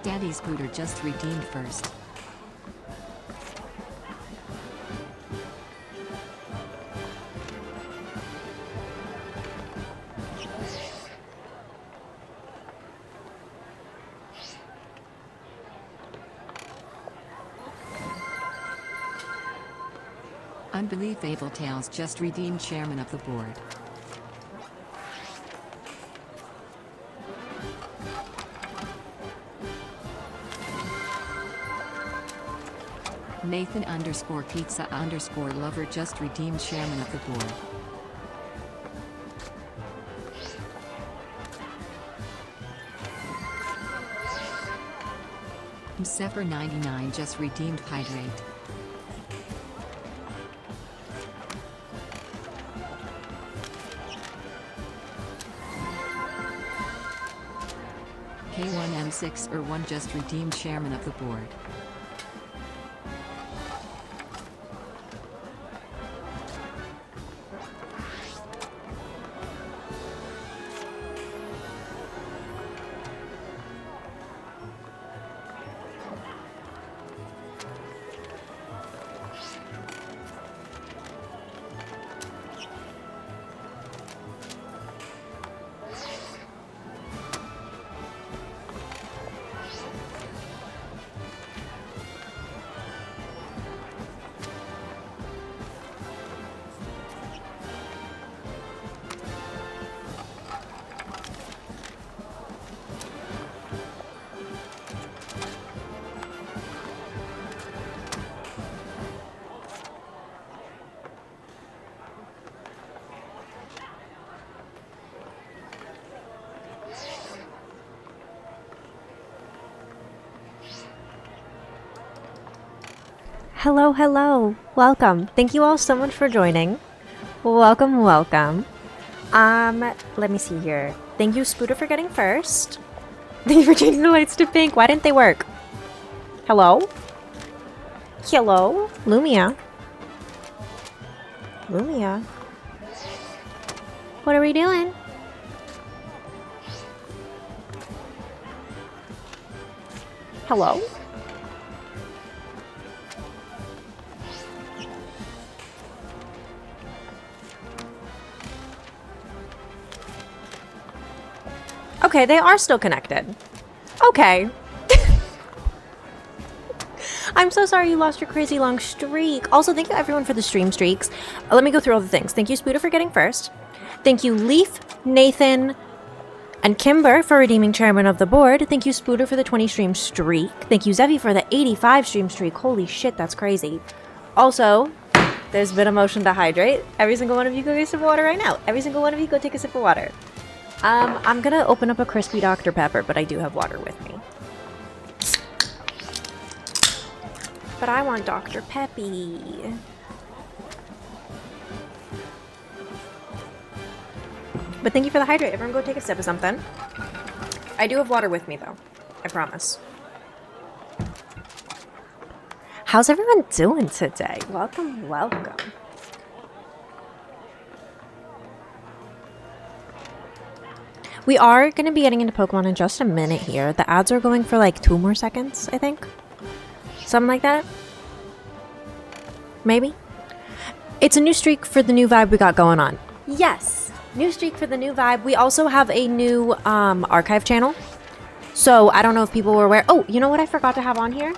Daddy Scooter just redeemed first. Unbelievable Tales just redeemed chairman of the board. Nathan_pizza_lover just redeemed chairman of the board. Msepper99 just redeemed hydrate. K1M6 just redeemed chairman of the board. Hello, hello. Welcome. Thank you all so much for joining. Welcome, welcome. Let me see here. Thank you, Spooter, for getting first. Thank you for changing the lights to pink. Why didn't they work? Hello? Hello? Lumia? Lumia? What are we doing? Hello? Okay, they are still connected. Okay. I'm so sorry you lost your crazy long streak. Also, thank you everyone for the stream streaks. Let me go through all the things. Thank you, Spooter, for getting first. Thank you, Leaf, Nathan, and Kimber for redeeming chairman of the board. Thank you, Spooter, for the 20 stream streak. Thank you, Zevi, for the 85 stream streak. Holy shit, that's crazy. Also, there's been a motion to hydrate. Every single one of you go get a sip of water right now. Every single one of you go take a sip of water. I'm gonna open up a crispy Dr. Pepper, but I do have water with me. But I want Dr. Peppy. But thank you for the hydrate. Everyone go take a sip of something. I do have water with me, though. I promise. How's everyone doing today? Welcome, welcome. We are going to be getting into Pokemon in just a minute here. The ads are going for like 2 more seconds, I think. Something like that. Maybe. It's a new streak for the new vibe we got going on. Yes! New streak for the new vibe. We also have a new archive channel. So I don't know if people were aware. Oh, you know what I forgot to have on here?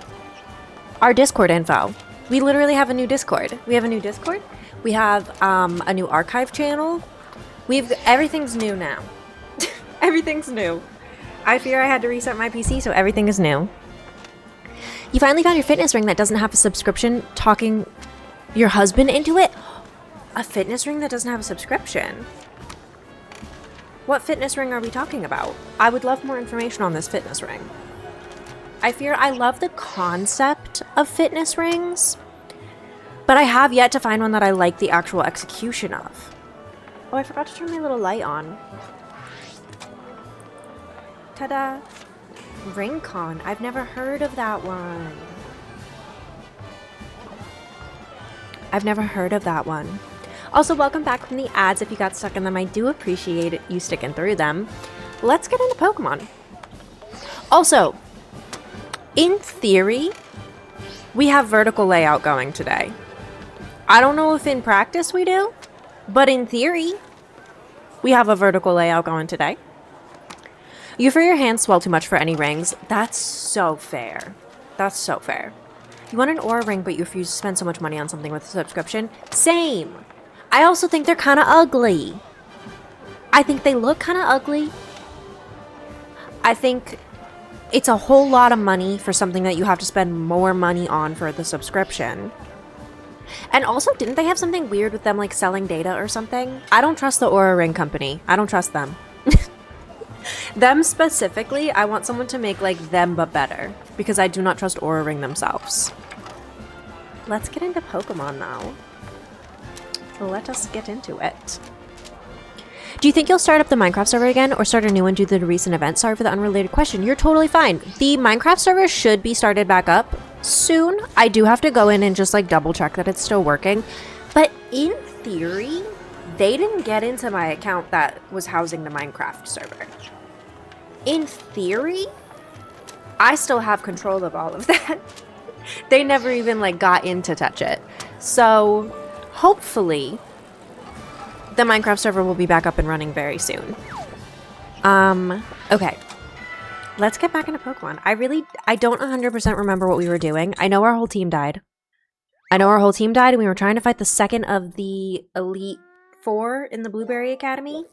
Our Discord info. We literally have a new Discord. We have a new Discord. We have a new archive channel. Everything's new now. Everything's new. I fear I had to reset my PC, so everything is new. You finally found your fitness ring that doesn't have a subscription, talking your husband into it? A fitness ring that doesn't have a subscription? What fitness ring are we talking about? I would love more information on this fitness ring. I love the concept of fitness rings, but I have yet to find one that I like the actual execution of. Oh, I forgot to turn my little light on. Ta-da! Ringcon. I've never heard of that one. I've never heard of that one. Also, welcome back from the ads. If you got stuck in them, I do appreciate you sticking through them. Let's get into Pokemon. Also, In theory, we have vertical layout going today. I don't know if in practice we do, but in theory, we have a vertical layout going today. You fear your hands swell too much for any rings. That's so fair. That's so fair. You want an aura ring, but you refuse to spend so much money on something with a subscription? Same. I also think they're kind of ugly. I think they look kind of ugly. I think it's a whole lot of money for something that you have to spend more money on for the subscription. And also, didn't they have something weird with them, like selling data or something? I don't trust the aura ring company. I don't trust them. Them specifically, I want someone to make like them but better, because I do not trust aura ring themselves. Let's get into Pokemon now. Let us get into it. Do you think you'll start up the Minecraft server again or start a new one due to the recent event? Sorry for the unrelated question. You're totally fine. The Minecraft server should be started back up soon. I do have to go in and just like double check that it's still working. But in theory, they didn't get into my account that was housing the Minecraft server. In theory, I still have control of all of that. They never even like got in to touch it. So hopefully the Minecraft server will be back up and running very soon. Okay. Let's get back into Pokemon. I don't 100% remember what we were doing. I know our whole team died. And we were trying to fight the second of the Elite 4 in the Blueberry Academy.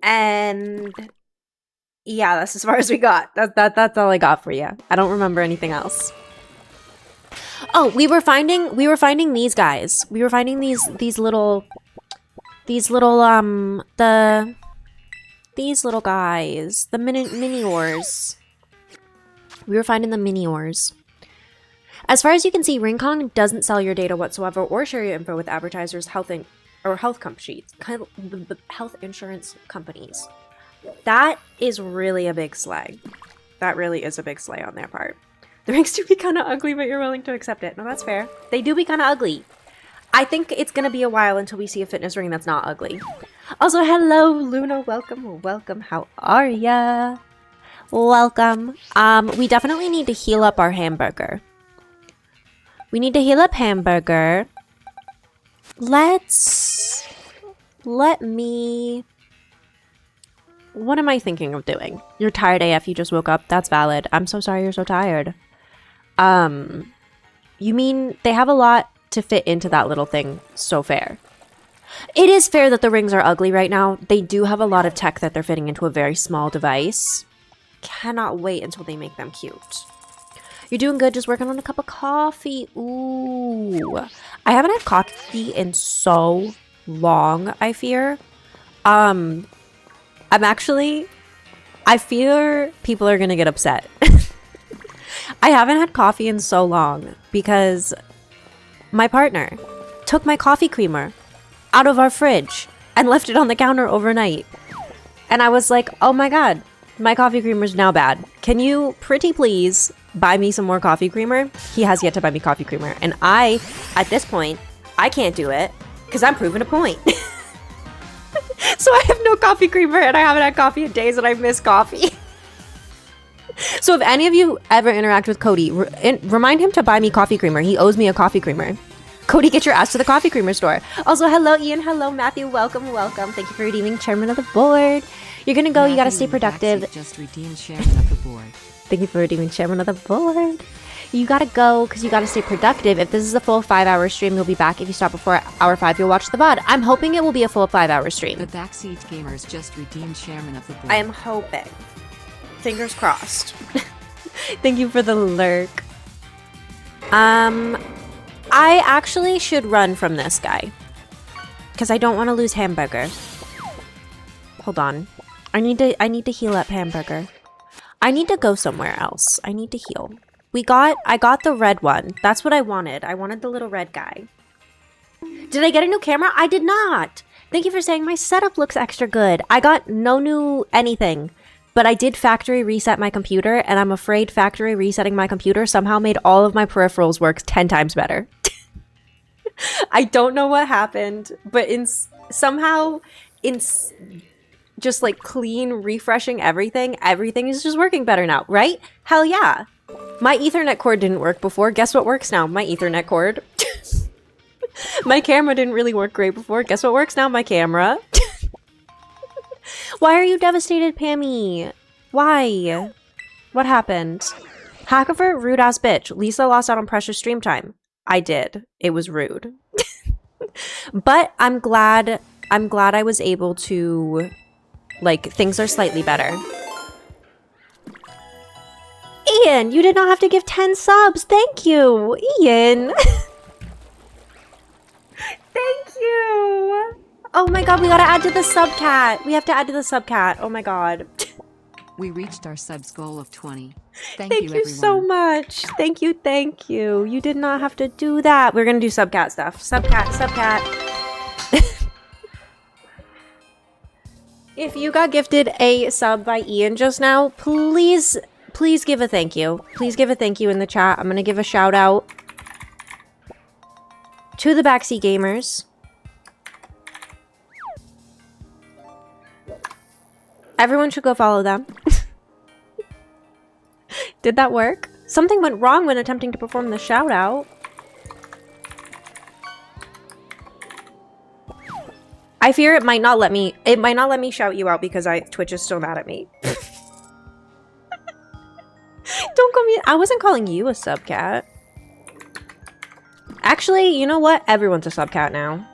And yeah, that's as far as we got. That's all I got for you. I don't remember anything else. Oh, we were finding these guys. We were finding these little guys, the mini-ors. We were finding the mini-ors. As far as you can see, Rincon doesn't sell your data whatsoever or share your info with advertisers, health insurance companies. That is really a big slay. That really is a big slay on their part. The rings do be kind of ugly, but you're willing to accept it. No, that's fair. They do be kind of ugly. I think it's going to be a while until we see a fitness ring that's not ugly. Also, hello, Luna. Welcome. Welcome. How are ya? Welcome. We definitely need to heal up our hamburger. What am I thinking of doing? You're tired AF, you just woke up. That's valid. I'm so sorry you're so tired. You mean they have a lot to fit into that little thing. So fair. It is fair that the rings are ugly right now. They do have a lot of tech that they're fitting into a very small device. Cannot wait until they make them cute. You're doing good, just working on a cup of coffee. Ooh. I haven't had coffee in so long, I fear. I fear people are gonna get upset. I haven't had coffee in so long because my partner took my coffee creamer out of our fridge and left it on the counter overnight. And I was like, oh my god, my coffee creamer's now bad. Can you pretty please buy me some more coffee creamer? He has yet to buy me coffee creamer. And at this point, I can't do it because I'm proving a point. So I have no coffee creamer and I haven't had coffee in days and I miss coffee. So if any of you ever interact with Cody, remind him to buy me coffee creamer. He owes me a coffee creamer. Cody, get your ass to the coffee creamer store. Also, hello Ian, hello Matthew, welcome. Thank you for redeeming chairman of the board. You're gonna go, Matthew, you gotta stay productive. Just redeemed chairman of the board. Thank you for redeeming chairman of the board. You gotta go because you gotta stay productive. If this is a full 5-hour stream, you'll be back. If you stop before hour 5, you'll watch the VOD. I'm hoping it will be a full 5-hour stream. The Backseat Gamers just redeemed chairman of the board. I am hoping. Fingers crossed. Thank you for the lurk. I actually should run from this guy because I don't want to lose hamburger. Hold on. I need to heal up hamburger. I need to go somewhere else. I need to heal. I got the red one. That's what I wanted. I wanted the little red guy. Did I get a new camera? I did not. Thank you for saying my setup looks extra good. I got no new anything, but I did factory reset my computer, and I'm afraid factory resetting my computer somehow made all of my peripherals work 10 times better. I don't know what happened, but somehow just like clean refreshing everything is just working better now, right? Hell yeah. My Ethernet cord didn't work before. Guess what works now? My Ethernet cord. My camera didn't really work great before. Guess what works now? My camera. Why are you devastated, Pammy? Why? What happened? Hackiver, rude ass bitch. Lisa lost out on precious stream time. I did. It was rude. But I'm glad I was able to, like, things are slightly better. Ian, you did not have to give 10 subs. Thank you, Ian. Thank you. Oh my god, we gotta add to the subcat. We have to add to the subcat. Oh my god. We reached our subs goal of 20. Thank you, you everyone. so much. Thank you, thank you. You did not have to do that. We're gonna do subcat stuff. Subcat. If you got gifted a sub by Ian just now, please give a thank you. Please give a thank you in the chat. I'm gonna give a shout out to the Backseat Gamers. Everyone should go follow them. Did that work? Something went wrong when attempting to perform the shout out. I fear it might not let me shout you out because Twitch is still mad at me. Don't call me. I wasn't calling you a subcat. Actually, you know what? Everyone's a subcat now.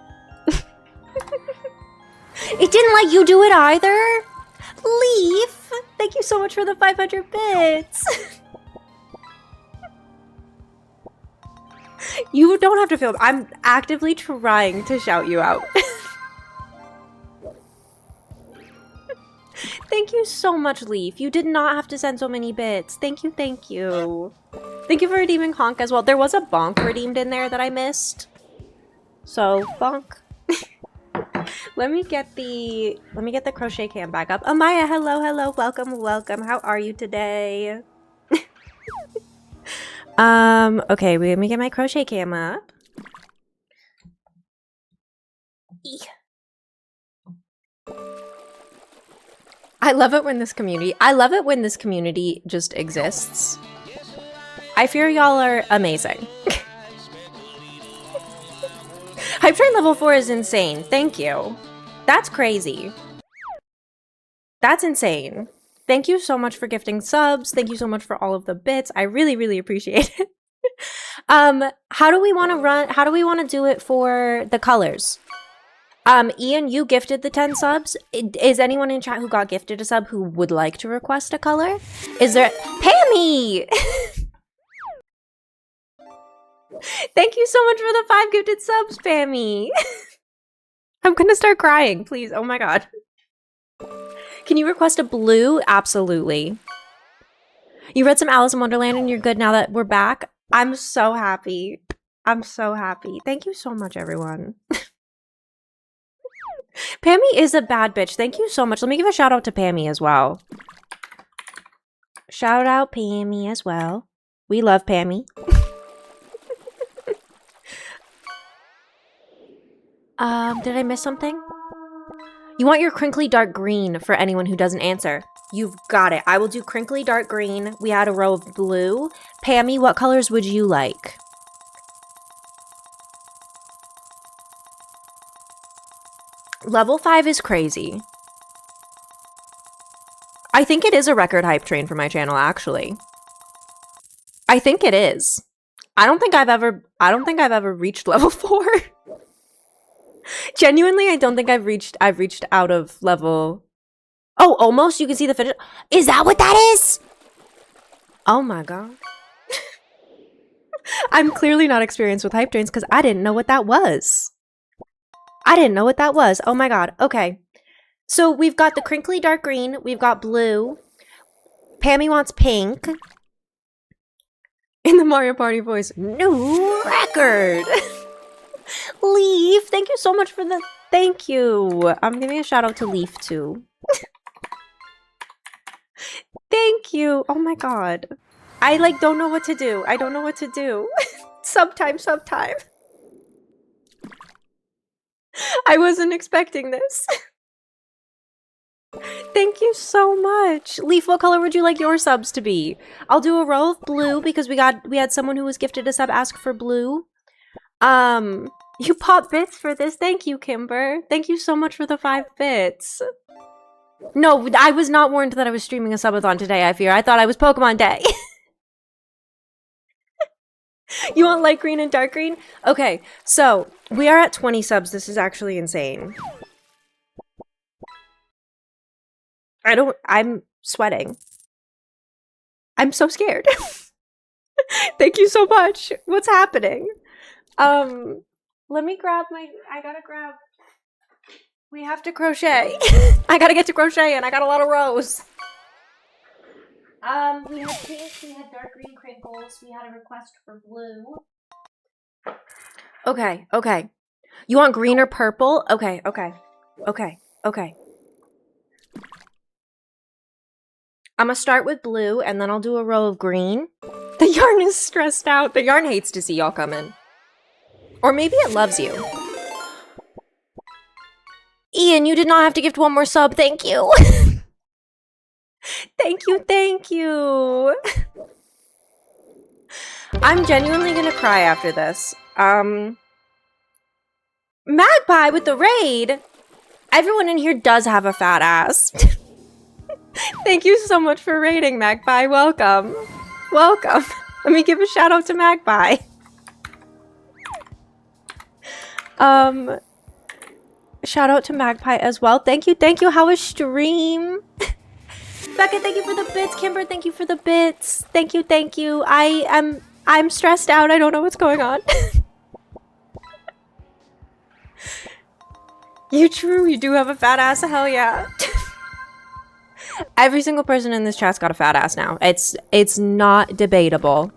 It didn't let you do it either? Leaf! Thank you so much for the 500 bits! You don't have to feel... I'm actively trying to shout you out. Thank you so much, Leaf. You did not have to send so many bits. Thank you, thank you. Thank you for redeeming Honk as well. There was a bonk redeemed in there that I missed. So, bonk. Let me get the crochet cam back up. Amaya, hello, welcome. How are you today? Okay, let me get my crochet cam up. I love it when this community just exists. I fear y'all are amazing. Hype Train level 4 is insane. Thank you. That's crazy. That's insane. Thank you so much for gifting subs. Thank you so much for all of the bits. I really, really appreciate it. How do we want to do it for the colors? Ian, you gifted the 10 subs. Is anyone in chat who got gifted a sub who would like to request a color? Is there... Pammy! Thank you so much for the 5 gifted subs, Pammy. I'm gonna start crying, please. Oh my god. Can you request a blue? Absolutely. You read some Alice in Wonderland and you're good now that we're back? I'm so happy. I'm so happy. Thank you so much, everyone. Pammy is a bad bitch. Thank you so much. Let me give a shout out to Pammy as well. Shout out Pammy as well. We love Pammy. Did I miss something? You want your crinkly dark green for anyone who doesn't answer. You've got it. I will do crinkly dark green. We had a row of blue. Pammy, what colors would you like? Level 5 is crazy. I think it is a record hype train for my channel, actually. I think it is. I don't think I've ever reached level 4. Genuinely, I don't think I've reached out of level... Oh, almost? You can see the finish... Is that what that is? Oh my god. I'm clearly not experienced with hype trains because I didn't know what that was. Oh my god. Okay. So we've got the crinkly dark green. We've got blue. Pammy wants pink. In the Mario Party voice. New record! Leaf, thank you so much for the... Thank you. I'm giving a shout out to Leaf too. Thank you. Oh my god. I don't know what to do. I don't know what to do. Sometime. I wasn't expecting this. Thank you so much. Leaf, what color would you like your subs to be? I'll do a row of blue because we had someone who was gifted a sub ask for blue. You pop bits for this. Thank you, Kimber. Thank you so much for the 5 bits. No, I was not warned that I was streaming a subathon today, I fear. I thought I was Pokemon Day. You want light green and dark green? Okay, so we are at 20 subs. This is actually insane. I'm sweating. I'm so scared. Thank you so much. What's happening? Let me grab we have to crochet. I gotta get to crochet and I got a lot of rows. We had pink, we had dark green crinkles, we had a request for blue. Okay, okay. You want green or purple? Okay, okay. Okay, okay. I'm gonna start with blue and then I'll do a row of green. The yarn is stressed out. The yarn hates to see y'all come in. Or maybe it loves you. Ian, you did not have to gift one more sub. Thank you. Thank you, thank you. I'm genuinely gonna cry after this. Magpie with the raid. Everyone in here does have a fat ass. Thank you so much for raiding, Magpie. Welcome. Welcome. Let me give a shout out to Magpie. Shout out to Magpie as well. Thank you, thank you. How was stream? Becca, thank you for the bits. Kimber, thank you for the bits. Thank you, thank you. I'm stressed out. I don't know what's going on. You're true. You do have a fat ass. Hell yeah. Every single person in this chat's got a fat ass now. It's not debatable.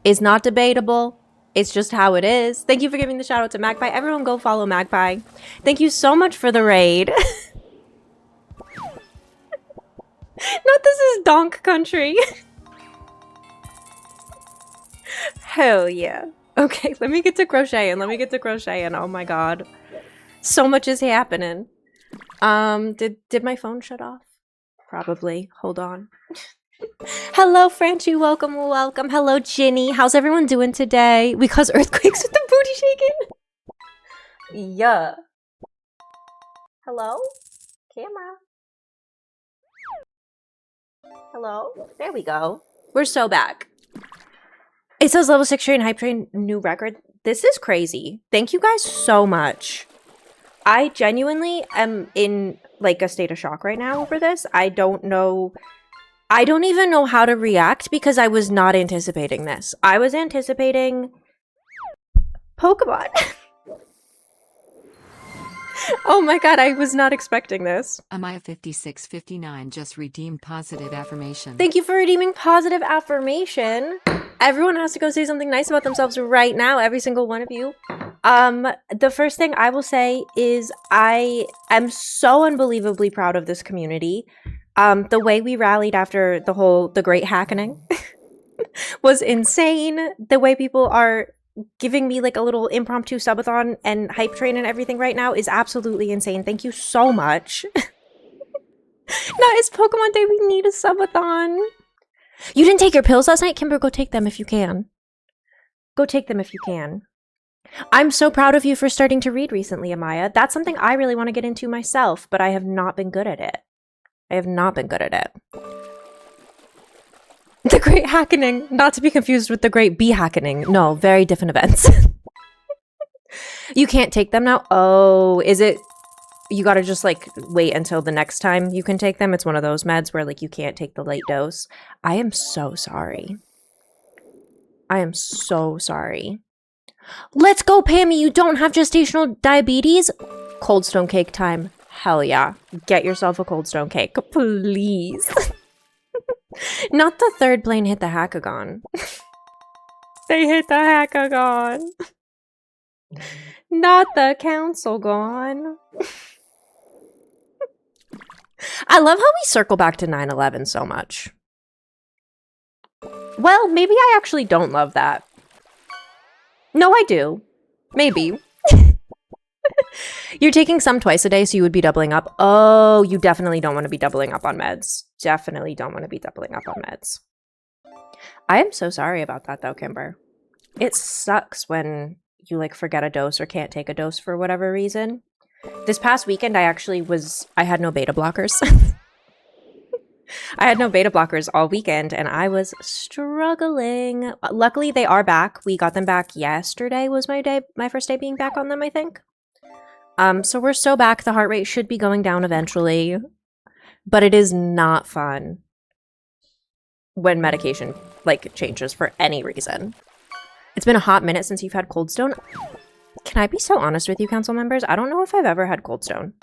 It's not debatable. It's just how it is. Thank you for giving the shout out to Magpie. Everyone go follow Magpie. Thank you so much for the raid. Not this is donk country. Hell yeah. Okay, let me get to crocheting. Let me get to crocheting. Oh my god. So much is happening. Did my phone shut off? Probably. Hold on. Hello, Franchi. Welcome, welcome. Hello, Ginny. How's everyone doing today? We cause earthquakes with the booty shaking? Yeah. Hello? Camera. Hello? There we go. We're so back. It says level 6 train, hype train, new record. This is crazy. Thank you guys so much. I genuinely am in like a state of shock right now over this. I don't even know how to react because I was not anticipating this. I was anticipating Pokemon. Oh my god, I was not expecting this. Amaya5659 just redeemed positive affirmation. Thank you for redeeming positive affirmation. Everyone has to go say something nice about themselves right now, every single one of you. The first thing I will say is I am so unbelievably proud of this community. The way we rallied after the great hackening was insane. The way people are giving me like a little impromptu subathon and hype train and everything right now is absolutely insane. Thank you so much. No, it's Pokemon Day. We need a subathon. You didn't take your pills last night? Kimber, go take them if you can. Go take them if you can. I'm so proud of you for starting to read recently, Amaya. That's something I really want to get into myself, but I have not been good at it. I have not been good at it. The Great Hackening, not to be confused with the Great Bee-Hackening. No, very different events. You can't take them now? Oh, is it... You gotta just, like, wait until the next time you can take them? It's one of those meds where, like, you can't take the late dose. I am so sorry. I am so sorry. Let's go, Pammy! You don't have gestational diabetes? Cold Stone Cake time. Hell yeah. Get yourself a Cold Stone Cake. Please. Not the third plane hit the Hackagon. They hit the Hackagon. Not the council gone. I love how we circle back to 9/11 so much. Well, maybe I actually don't love that. No, I do. Maybe. You're taking some twice a day, so you would be doubling up. Oh, you definitely don't want to be doubling up on meds. Definitely don't want to be doubling up on meds. I am so sorry about that, though, Kimber. It sucks when you, like, forget a dose or can't take a dose for whatever reason. This past weekend, I had no beta blockers. I had no beta blockers all weekend, and I was struggling. Luckily, they are back. We got them back yesterday was my first day being back on them, I think. So we're so back. The heart rate should be going down eventually, but it is not fun when medication, like, changes for any reason. It's been a hot minute since you've had Cold Stone. Can I be so honest with you, council members? I don't know if I've ever had Cold Stone.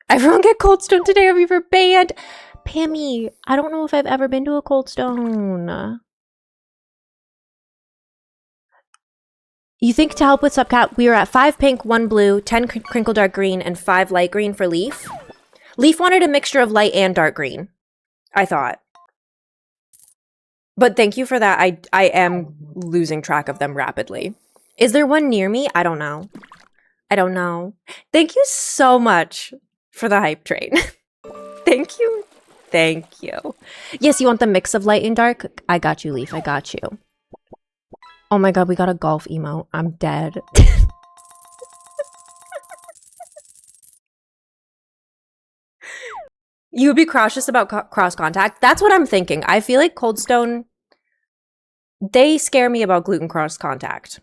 Everyone get Cold Stone today or we were banned. Pammy, I don't know if I've ever been to a Cold Stone. You think to help with Subcat, we were at 5 pink, 1 blue, 10 crinkle dark green, and 5 light green for Leaf. Leaf wanted a mixture of light and dark green, I thought. But thank you for that. I am losing track of them rapidly. Is there one near me? I don't know. I don't know. Thank you so much for the hype train. Thank you. Thank you. Yes, you want the mix of light and dark? I got you, Leaf. I got you. Oh my god, we got a golf emote. I'm dead. You would be cautious about cross contact? That's what I'm thinking. I feel like Cold Stone, they scare me about gluten cross contact.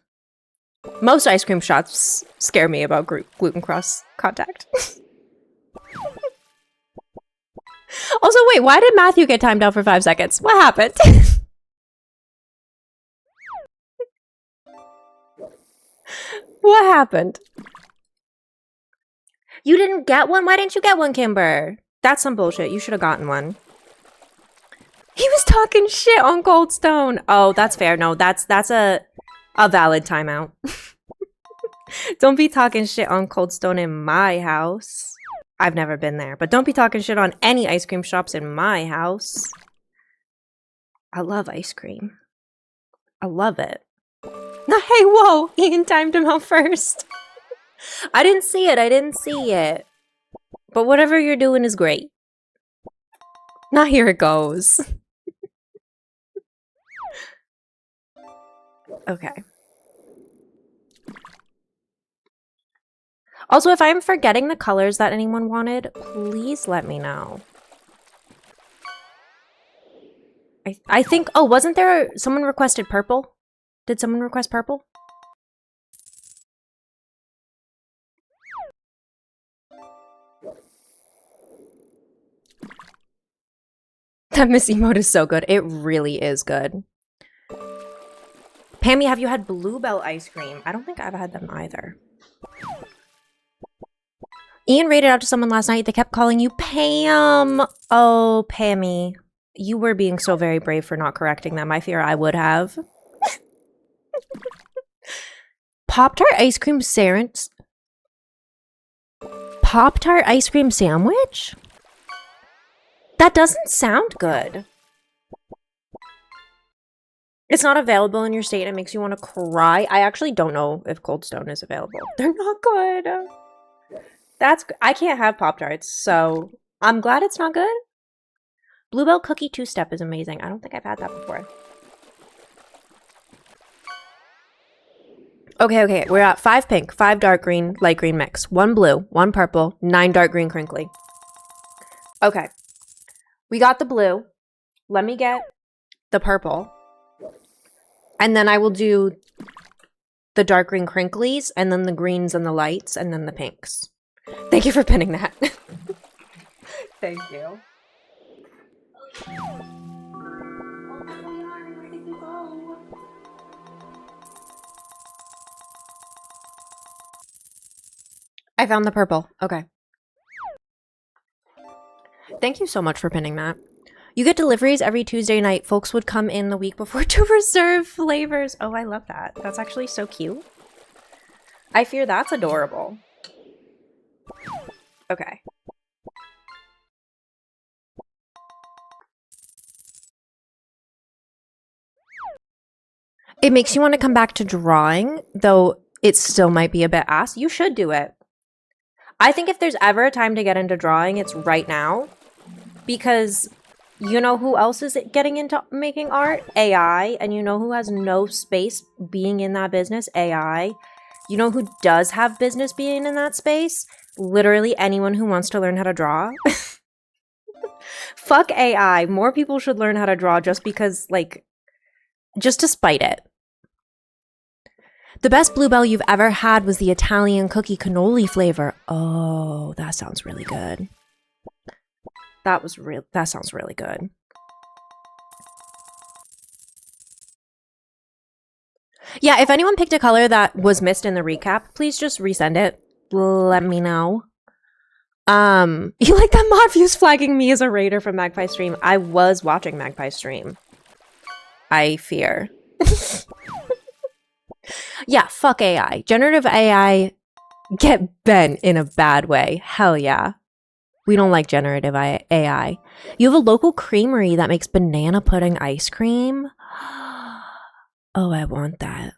Most ice cream shops scare me about gluten cross contact. Also, wait, why did Matthew get timed out for 5 seconds? What happened? What happened? You didn't get one? Why didn't you get one, Kimber? That's some bullshit. You should have gotten one. He was talking shit on Cold Stone. Oh, that's fair. No, that's a valid timeout. Don't be talking shit on Cold Stone in my house. I've never been there, but don't be talking shit on any ice cream shops in my house. I love ice cream. I love it. No, hey, whoa! Ian timed him out first. I didn't see it. I didn't see it. But whatever you're doing is great. Now here it goes. Okay. Also, if I'm forgetting the colors that anyone wanted, please let me know. I think... Oh, wasn't there... Someone requested purple? Did someone request purple? That Miss emote is so good. It really is good. Pammy, have you had Bluebell ice cream? I don't think I've had them either. Ian rated out to someone last night. They kept calling you Pam. Oh, Pammy. You were being so very brave for not correcting them. I fear I would have. Pop-Tart ice cream sandwich? Pop-Tart ice cream sandwich? That doesn't sound good. It's not available in your state and it makes you want to cry. I actually don't know if Cold Stone is available. They're not good. I can't have Pop-Tarts, so I'm glad it's not good. Bluebell Cookie Two-Step is amazing. I don't think I've had that before. Okay. We're at 5 pink, 5 dark green, light green mix. 1 blue, 1 purple, 9 dark green crinkly. Okay. We got the blue. Let me get the purple. And then I will do the dark green crinklies, and then the greens and the lights, and then the pinks. Thank you for pinning that. Thank you. I found the purple. Okay. Thank you so much for pinning that. You get deliveries every Tuesday night. Folks would come in the week before to reserve flavors. Oh, I love that. That's actually so cute. I fear that's adorable. Okay. It makes you want to come back to drawing, though it still might be a bit ass. You should do it. I think if there's ever a time to get into drawing, it's right now. Because you know who else is getting into making art? AI. And you know who has no space being in that business? AI. You know who does have business being in that space? Literally anyone who wants to learn how to draw. Fuck AI. More people should learn how to draw just because, like, just to spite it. The best Bluebell you've ever had was the Italian cookie cannoli flavor. Oh, that sounds really good. That sounds really good. Yeah, if anyone picked a color that was missed in the recap, please just resend it. Let me know. You like that mod views flagging me as a raider from Magpie stream? I was watching Magpie stream. I fear. Yeah, fuck AI. Generative AI get bent in a bad way. Hell yeah. We don't like generative AI. You have a local creamery that makes banana pudding ice cream? Oh, I want that.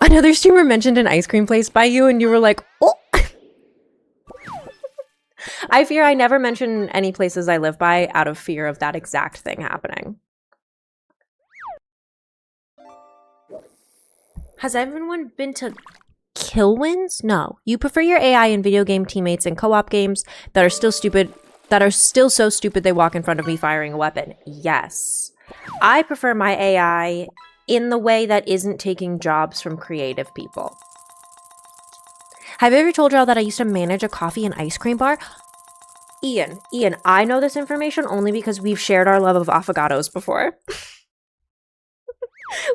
Another streamer mentioned an ice cream place by you and you were like, oh. I fear I never mention any places I live by out of fear of that exact thing happening. Has everyone been to Killwins? No. You prefer your AI in video game teammates in co-op games that are still so stupid they walk in front of me firing a weapon? Yes. I prefer my AI in the way that isn't taking jobs from creative people. Have I ever told y'all that I used to manage a coffee and ice cream bar? Ian, I know this information only because we've shared our love of affogatos before.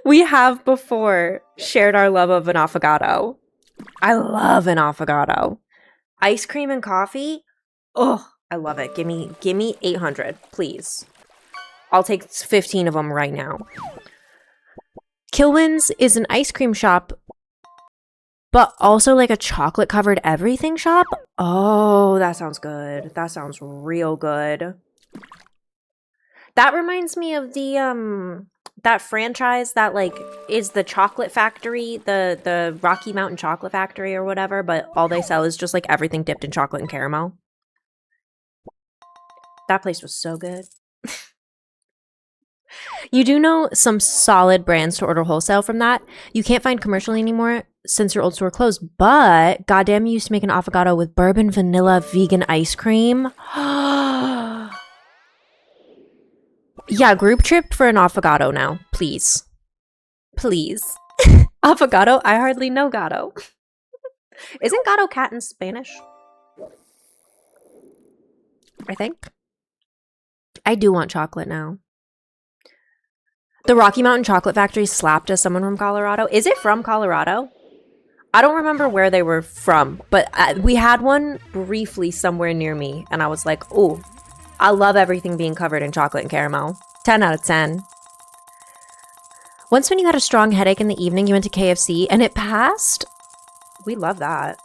We have before shared our love of an affogato. I love an affogato. Ice cream and coffee? Oh, I love it. Give me 800, please. I'll take 15 of them right now. Killwins is an ice cream shop, but also like a chocolate covered everything shop. Oh, that sounds good. That sounds real good. That reminds me of the that franchise that like is the chocolate factory, the Rocky Mountain Chocolate Factory or whatever, but all they sell is just like everything dipped in chocolate and caramel. That place was so good. You do know some solid brands to order wholesale from that. You can't find commercially anymore since your old store closed, but goddamn, you used to make an affogato with bourbon vanilla vegan ice cream. Yeah, group trip for an affogato now, please. Please. Affogato? I hardly know gato. Isn't gato cat in Spanish? I think. I do want chocolate now. The Rocky Mountain Chocolate Factory slapped as someone from Colorado. Is it from Colorado? I don't remember where they were from, but we had one briefly somewhere near me, and I was like, oh, I love everything being covered in chocolate and caramel. 10 out of 10. Once when you had a strong headache in the evening, you went to KFC, and it passed? We love that.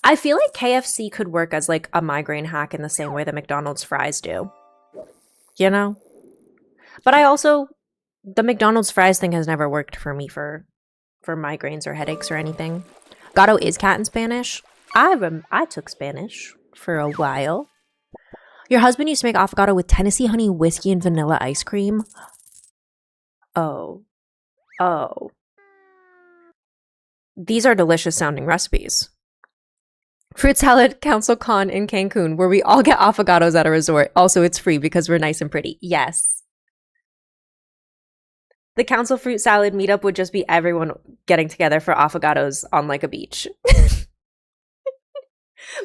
I feel like KFC could work as like a migraine hack in the same way that McDonald's fries do. You know? But I also... The McDonald's fries thing has never worked for me for migraines or headaches or anything. Gato is cat in Spanish. I took Spanish for a while. Your husband used to make affogato with Tennessee honey whiskey and vanilla ice cream. Oh. These are delicious sounding recipes. Fruit Salad Council Con in Cancun, where we all get affogatos at a resort. Also, it's free because we're nice and pretty. Yes. The council fruit salad meetup would just be everyone getting together for affogatos on like a beach.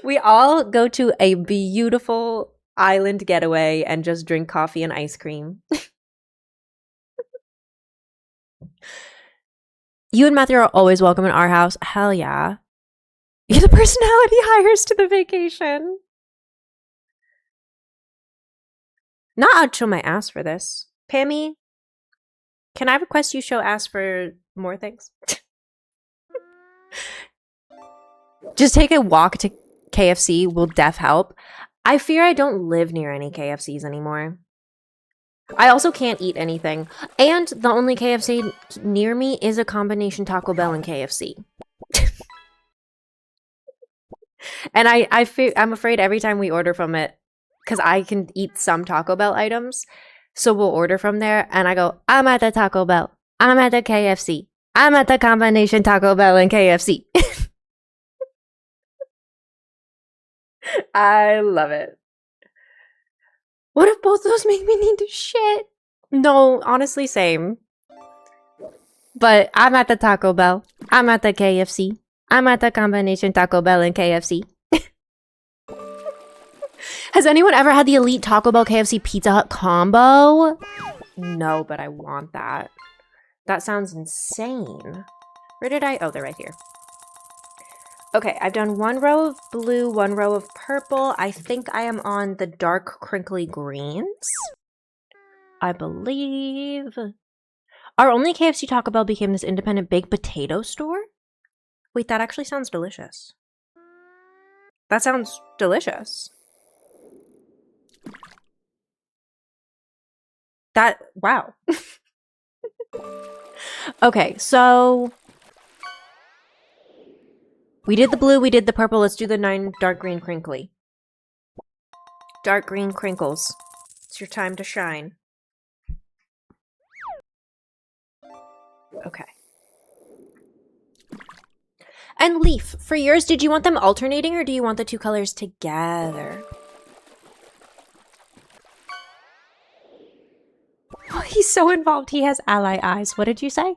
We all go to a beautiful island getaway and just drink coffee and ice cream. You and Matthew are always welcome in our house. Hell yeah. You're the personality hires to the vacation. Not I'd show my ass for this. Pammy, can I request you show ass for more things? Just take a walk to KFC will def help. I fear I don't live near any KFCs anymore. I also can't eat anything. And the only KFC near me is a combination Taco Bell and KFC. And I'm afraid every time we order from it, because I can eat some Taco Bell items, so we'll order from there, and I go, I'm at the Taco Bell. I'm at the KFC. I'm at the combination Taco Bell and KFC. I love it. What if both those make me need to shit? No, honestly, same. But I'm at the Taco Bell. I'm at the KFC. I'm at the combination Taco Bell and KFC. Has anyone ever had the Elite Taco Bell KFC Pizza Hut combo? No, but I want that. That sounds insane. Where did I? Oh, they're right here. Okay, I've done one row of blue, one row of purple. I think I am on the dark crinkly greens. I believe. Our only KFC Taco Bell became this independent baked potato store? Wait, that actually sounds delicious. That sounds delicious. Wow. Okay, so we did the blue, we did the purple. Let's do the 9 dark green crinkly. Dark green crinkles. It's your time to shine. Okay. And Leaf, for yours, did you want them alternating or do you want the 2 colors together? Oh, he's so involved. He has ally eyes. What did you say?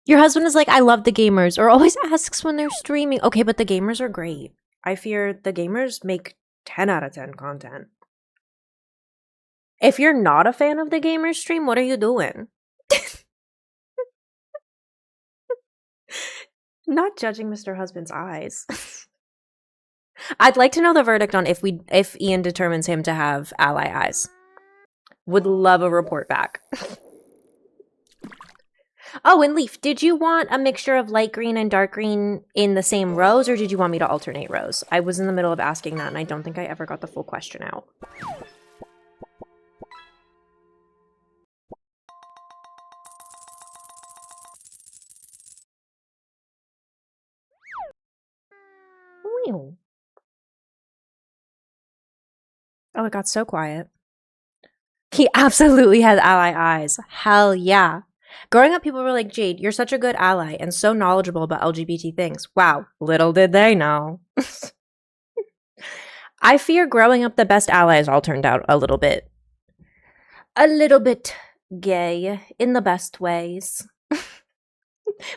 Your husband is like, I love the gamers, or always asks when they're streaming. Okay, but the gamers are great. I fear the gamers make 10 out of 10 content. If you're not a fan of the gamers stream, what are you doing? Not judging Mr. Husband's eyes. I'd like to know the verdict on if Ian determines him to have ally eyes. Would love a report back. Oh, and Leaf, did you want a mixture of light green and dark green in the same rows, or did you want me to alternate rows? I was in the middle of asking that, and I don't think I ever got the full question out. Oh, it got so quiet. He absolutely has ally eyes. Hell yeah. Growing up, people were like, Jade, you're such a good ally and so knowledgeable about LGBT things. Wow, little did they know. I fear growing up, the best allies all turned out a little bit gay in the best ways.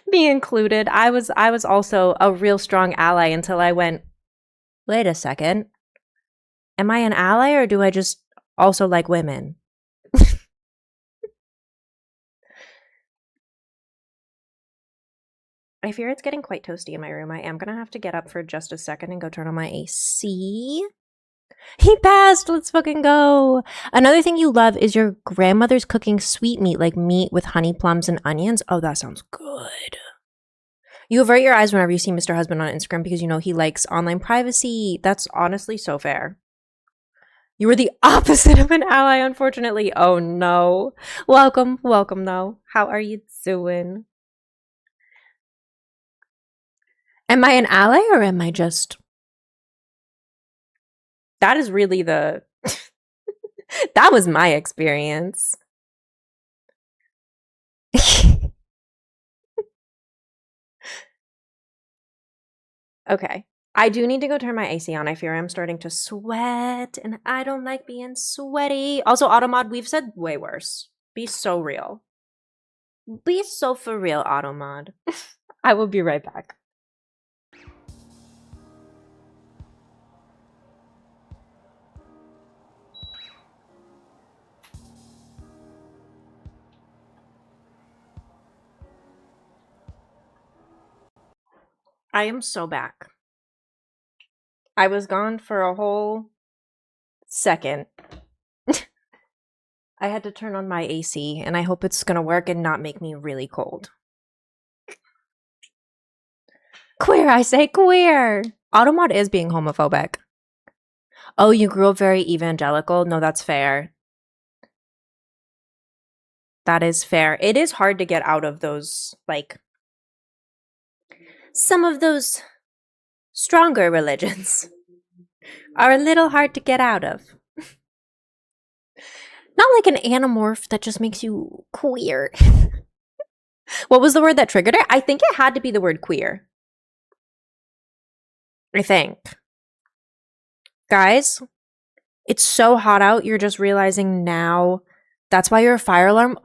Me included. I was also a real strong ally until I went, wait a second. Am I an ally or do I just also like women? I fear it's getting quite toasty in my room. I am going to have to get up for just a second and go turn on my AC. He passed! Let's fucking go! Another thing you love is your grandmother's cooking sweet meat, like meat with honey, plums, and onions. Oh, that sounds good. You avert your eyes whenever you see Mr. Husband on Instagram because you know he likes online privacy. That's honestly so fair. You were the opposite of an ally, unfortunately. Oh no. Welcome, though. How are you doing? Am I an ally or am I just... That is really the... That was my experience. Okay. I do need to go turn my AC on. I fear I'm starting to sweat, and I don't like being sweaty. Also, Automod, we've said way worse. Be so real. Be so for real, Automod. I will be right back. I am so back. I was gone for a whole second. I had to turn on my AC, and I hope it's gonna work and not make me really cold. Queer, I say queer! Automod is being homophobic. Oh, you grew up very evangelical? No, that's fair. That is fair. It is hard to get out of those, like, some of those stronger religions are a little hard to get out of. Not like an anamorph that just makes you queer. What was the word that triggered it? I think it had to be the word queer. I think. Guys, it's so hot out, you're just realizing now that's why your fire alarm...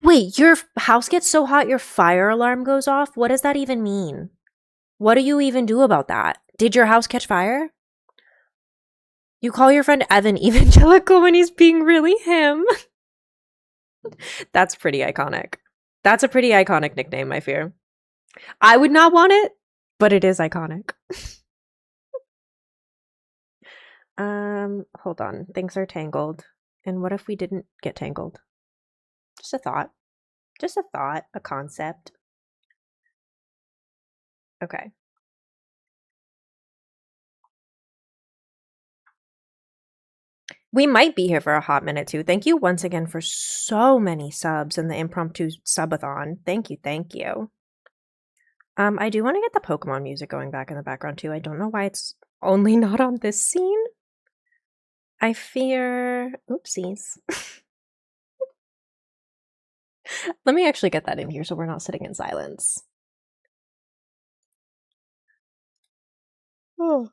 Wait, your house gets so hot your fire alarm goes off? What does that even mean? What do you even do about that? Did your house catch fire? You call your friend Evan evangelical when he's being really him. That's pretty iconic. That's a pretty iconic nickname, I fear. I would not want it, but it is iconic. Hold on. Things are tangled. And what if we didn't get tangled? Just a thought. Just a thought. A concept. Okay. We might be here for a hot minute too. Thank you once again for so many subs in the impromptu subathon. Thank you, thank you. I do want to get the Pokemon music going back in the background too. I don't know why it's only not on this scene. I fear... Oopsies. Let me actually get that in here so we're not sitting in silence. Oh.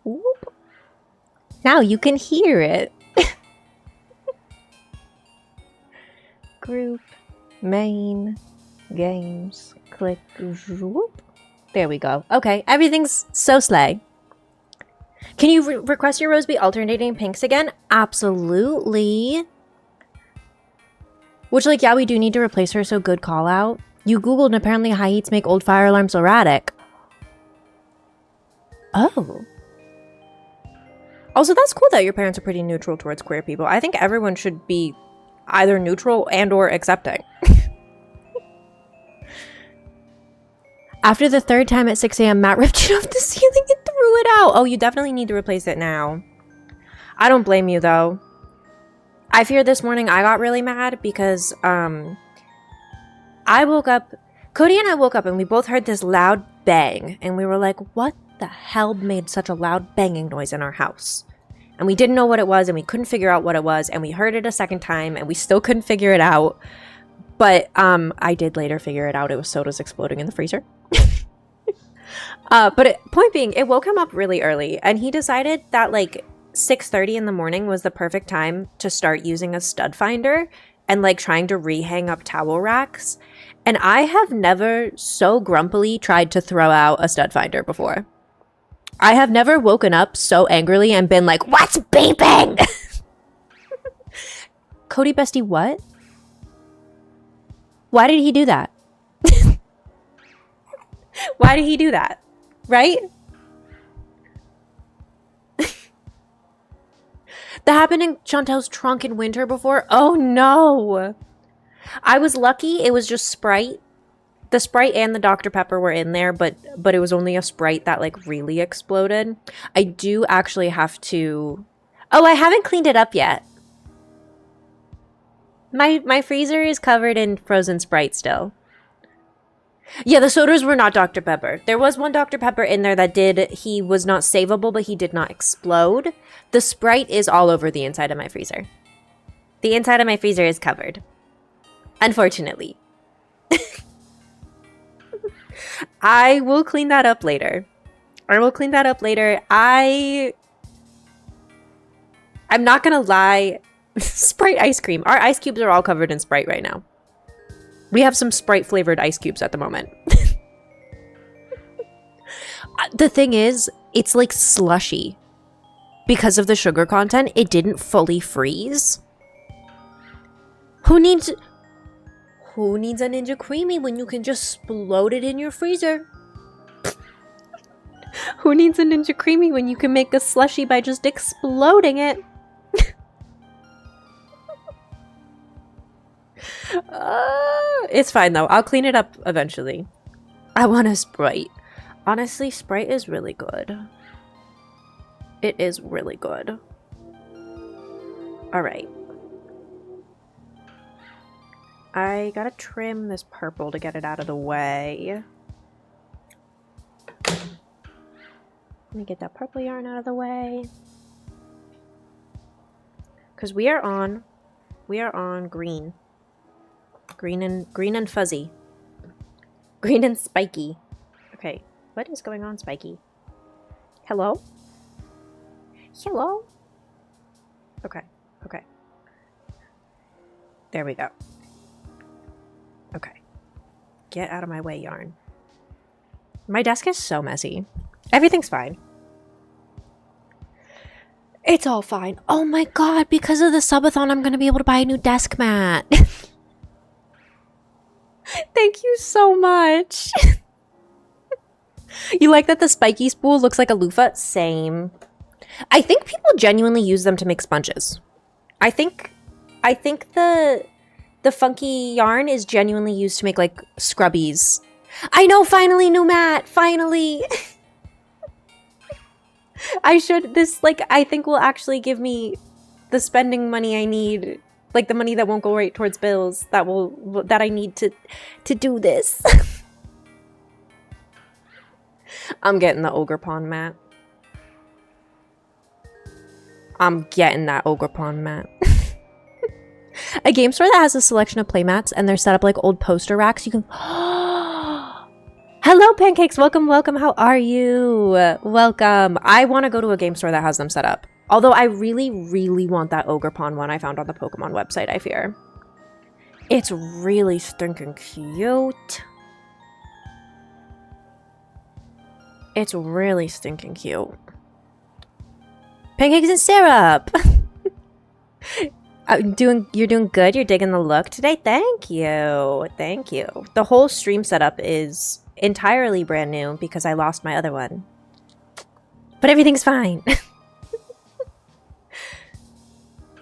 Whoop. Now you can hear it. Group, main, games, click, whoop. There we go. Okay, everything's so slay. Can you request your rose be alternating pinks again? Absolutely. Which, like, yeah, we do need to replace her, so good call out. You Googled and apparently high heats make old fire alarms erratic. Oh. Also, that's cool that your parents are pretty neutral towards queer people. I think everyone should be either neutral and or accepting. After the third time at 6 a.m., Matt ripped it off the ceiling and threw it out. Oh, you definitely need to replace it now. I don't blame you, though. I fear this morning I got really mad because, I woke up... Cody and I woke up and we both heard this loud bang. And we were like, what the hell made such a loud banging noise in our house? And we didn't know what it was and we couldn't figure out what it was. And we heard it a second time and we still couldn't figure it out. But I did later figure it out. It was sodas exploding in the freezer. Point being, it woke him up really early. And he decided that like 6:30 in the morning was the perfect time to start using a stud finder and like trying to rehang up towel racks. And I have never so grumpily tried to throw out a stud finder before. I have never woken up so angrily and been like, what's beeping? Cody bestie, what? Why did he do that? Why did he do that? Right? That happened in Chantel's trunk in winter before. Oh no. I was lucky it was just Sprite. The Sprite and the Dr. Pepper were in there, but it was only a Sprite that like really exploded. I do actually have to... Oh, I haven't cleaned it up yet. My freezer is covered in frozen Sprite still. Yeah, the sodas were not Dr. Pepper. There was one Dr. Pepper in there that he was not savable, but he did not explode. The Sprite is all over the inside of my freezer. The inside of my freezer is covered. Unfortunately. I will clean that up later. I'm not gonna lie. Sprite ice cream. Our ice cubes are all covered in Sprite right now. We have some Sprite flavored ice cubes at the moment. The thing is, it's like slushy. Because of the sugar content, it didn't fully freeze. Who needs a Ninja Creamy when you can just explode it in your freezer? Who needs a Ninja Creamy when you can make a slushie by just exploding it? It's fine though. I'll clean it up eventually. I want a Sprite. Honestly, Sprite is really good. It is really good. Alright. I gotta trim this purple to get it out of the way. Let me get that purple yarn out of the way. Because we are on green. Green and fuzzy. Green and spiky. Okay, what is going on, Spiky? Hello? Hello? Okay, okay. There we go. Okay. Get out of my way, yarn. My desk is so messy. Everything's fine. It's all fine. Oh my god, because of the subathon, I'm going to be able to buy a new desk mat. Thank you so much. You like that the spiky spool looks like a loofah? Same. I think people genuinely use them to make sponges. I think the funky yarn is genuinely used to make like scrubbies. I know, finally, new mat, finally. I think will actually give me the spending money I need, like the money that won't go right towards bills that I need to do this. I'm getting the ogre pond mat. I'm getting that ogre pond mat. A game store that has a selection of playmats and they're set up like old poster racks. You can... Hello, Pancakes. Welcome, welcome. How are you? Welcome. I want to go to a game store that has them set up. Although I really, really want that ogre pond one I found on the Pokemon website, I fear. It's really stinking cute. It's really stinking cute. Pancakes and syrup. You're doing good. You're digging the look today. Thank you. Thank you. The whole stream setup is entirely brand new because I lost my other one. But everything's fine.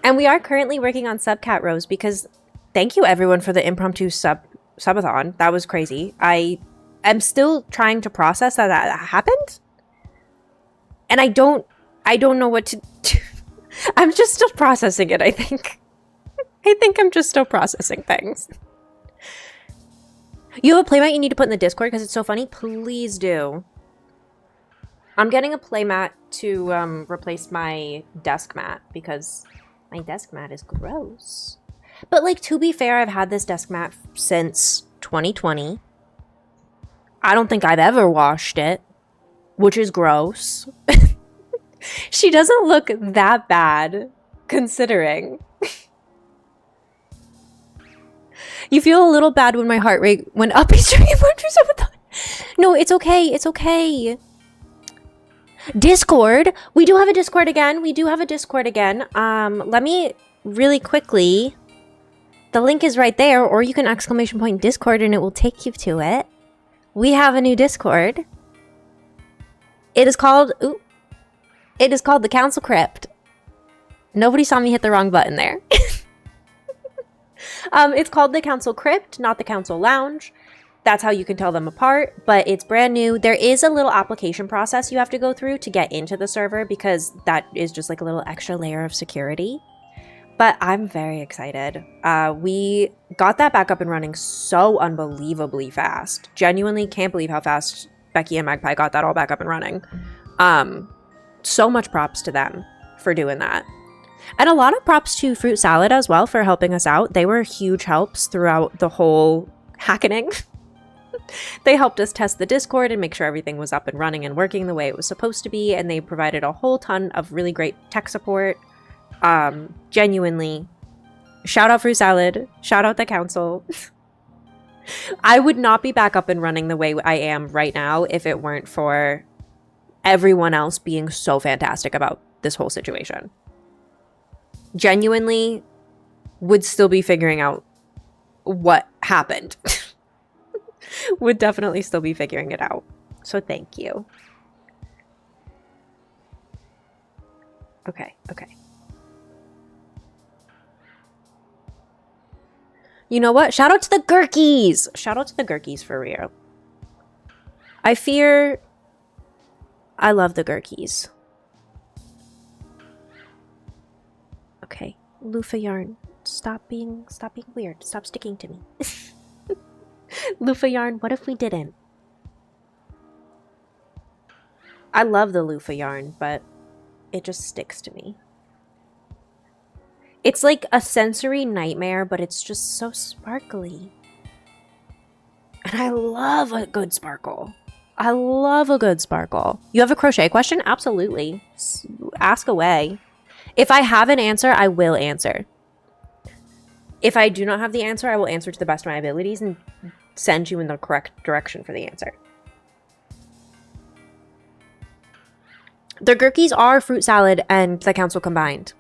And we are currently working on subcat rows because thank you everyone for the impromptu subathon. That was crazy. I am still trying to process that happened. And I don't know what to do. I'm just still processing it, I think. I think I'm just still processing things. You have a playmat you need to put in the Discord because it's so funny? Please do. I'm getting a playmat to replace my desk mat because my desk mat is gross. But like, to be fair, I've had this desk mat since 2020. I don't think I've ever washed it, which is gross. She doesn't look that bad, considering. You feel a little bad when my heart rate went up. No, it's okay. It's okay. Discord. We do have a Discord again. Let me really quickly. The link is right there, or you can ! Discord and it will take you to it. We have a new Discord. It is called... Ooh. It is called the Council Crypt. Nobody saw me hit the wrong button there. It's called the Council Crypt, not the Council Lounge. That's how you can tell them apart, but it's brand new. There is a little application process you have to go through to get into the server because that is just like a little extra layer of security. But I'm very excited. We got that back up and running so unbelievably fast. Genuinely can't believe how fast Becky and Magpie got that all back up and running. So much props to them for doing that. And a lot of props to Fruit Salad as well for helping us out. They were huge helps throughout the whole hackening. They helped us test the Discord and make sure everything was up and running and working the way it was supposed to be. And they provided a whole ton of really great tech support. Genuinely. Shout out Fruit Salad. Shout out the council. I would not be back up and running the way I am right now if it weren't for everyone else being so fantastic about this whole situation. Genuinely would still be figuring out what happened. Would definitely still be figuring it out. So thank you. Okay. You know what? Shout out to the Gurkies! Shout out to the Gurkies for real. I love the Gurkies. Okay. Loofah yarn. Stop being weird. Stop sticking to me. Loofah yarn, what if we didn't? I love the loofah yarn, but it just sticks to me. It's like a sensory nightmare, but it's just so sparkly. And I love a good sparkle. I love a good sparkle. You have a crochet question? Absolutely. Ask away. If I have an answer, I will answer. If I do not have the answer, I will answer to the best of my abilities and send you in the correct direction for the answer. The Gurkies are fruit salad and the council combined.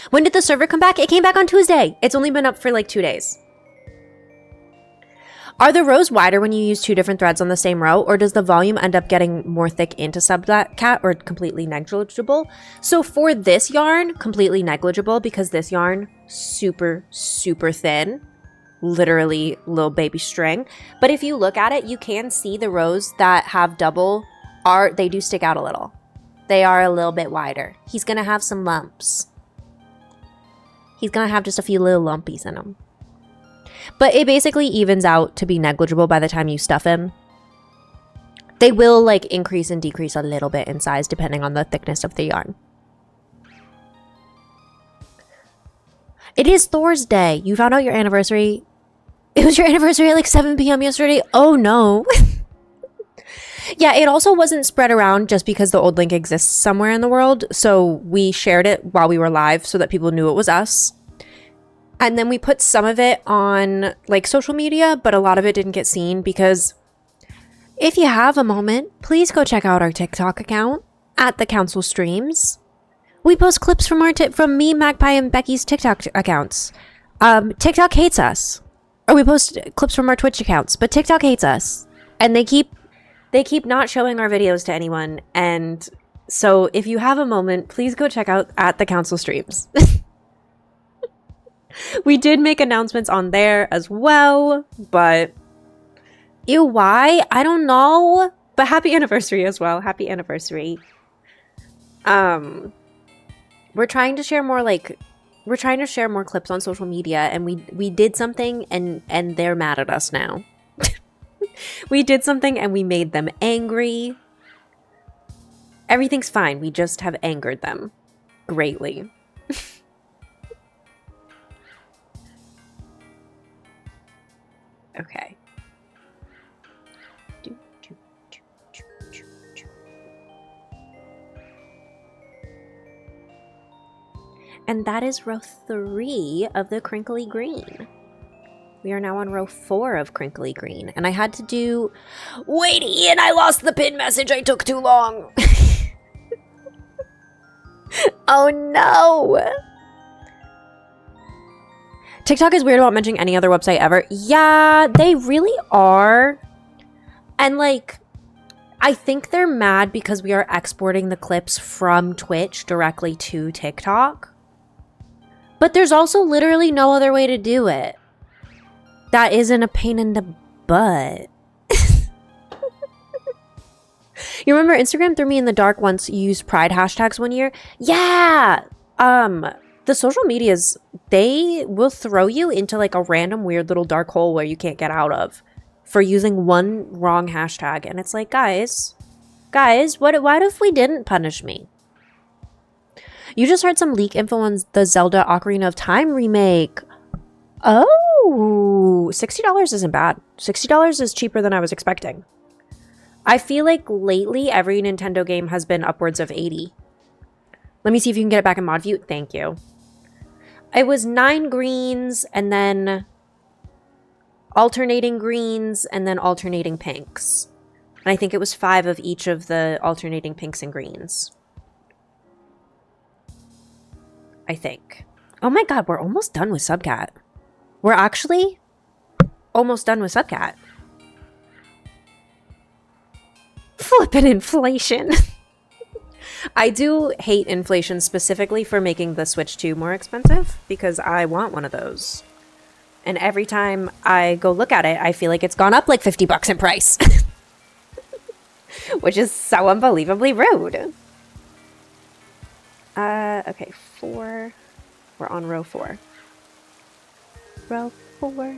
When did the server come back? It came back on Tuesday. It's only been up for like 2 days. Are the rows wider when you use 2 different threads on the same row, or does the volume end up getting more thick into subcat or completely negligible? So for this yarn, completely negligible, because this yarn, super, super thin, literally little baby string. But if you look at it, you can see the rows that have double they do stick out a little. They are a little bit wider. He's gonna have some lumps. He's gonna have just a few little lumpies in him. But it basically evens out to be negligible by the time you stuff him. They will like increase and decrease a little bit in size depending on the thickness of the yarn. It is Thor's Day. You found out your anniversary. It was your anniversary at like 7 p.m. yesterday. Oh no. Yeah, it also wasn't spread around just because the old link exists somewhere in the world. So we shared it while we were live so that people knew it was us. And then we put some of it on like social media, but a lot of it didn't get seen because if you have a moment, please go check out our TikTok account at the Council Streams. We post clips from from me, Magpie, and Becky's TikTok accounts. TikTok hates us. Or we post clips from our Twitch accounts, but TikTok hates us. And they keep not showing our videos to anyone. And so if you have a moment, please go check out at the Council Streams. We did make announcements on there as well, but ew, why? I don't know. But happy anniversary as well. Happy anniversary. We're trying to share more clips on social media, and we did something and they're mad at us now. We did something and we made them angry. Everything's fine. We just have angered them greatly. Okay. And that is row 3 of the crinkly green. We are now on row 4 of crinkly green. And I had to do... Wait, Ian, I lost the pin message. I took too long. Oh, no. TikTok is weird about mentioning any other website ever. Yeah, they really are. And like, I think they're mad because we are exporting the clips from Twitch directly to TikTok. But there's also literally no other way to do it. That isn't a pain in the butt. You remember Instagram threw me in the dark once you used pride hashtags one year? Yeah. The social medias, they will throw you into like a random weird little dark hole where you can't get out of for using one wrong hashtag. And it's like, guys, what if we didn't punish me? You just heard some leak info on the Zelda Ocarina of Time remake. Oh, $60 isn't bad. $60 is cheaper than I was expecting. I feel like lately every Nintendo game has been upwards of $80. Let me see if you can get it back in mod view. Thank you. It was 9 greens and then alternating greens and then alternating pinks. And I think it was 5 of each of the alternating pinks and greens. I think. Oh my god, we're almost done with Subcat. We're actually almost done with Subcat. Flippin' inflation. I do hate inflation specifically for making the Switch 2 more expensive because I want one of those. And every time I go look at it, I feel like it's gone up like $50 in price. Which is so unbelievably rude. Okay, 4. We're on row 4. Row 4.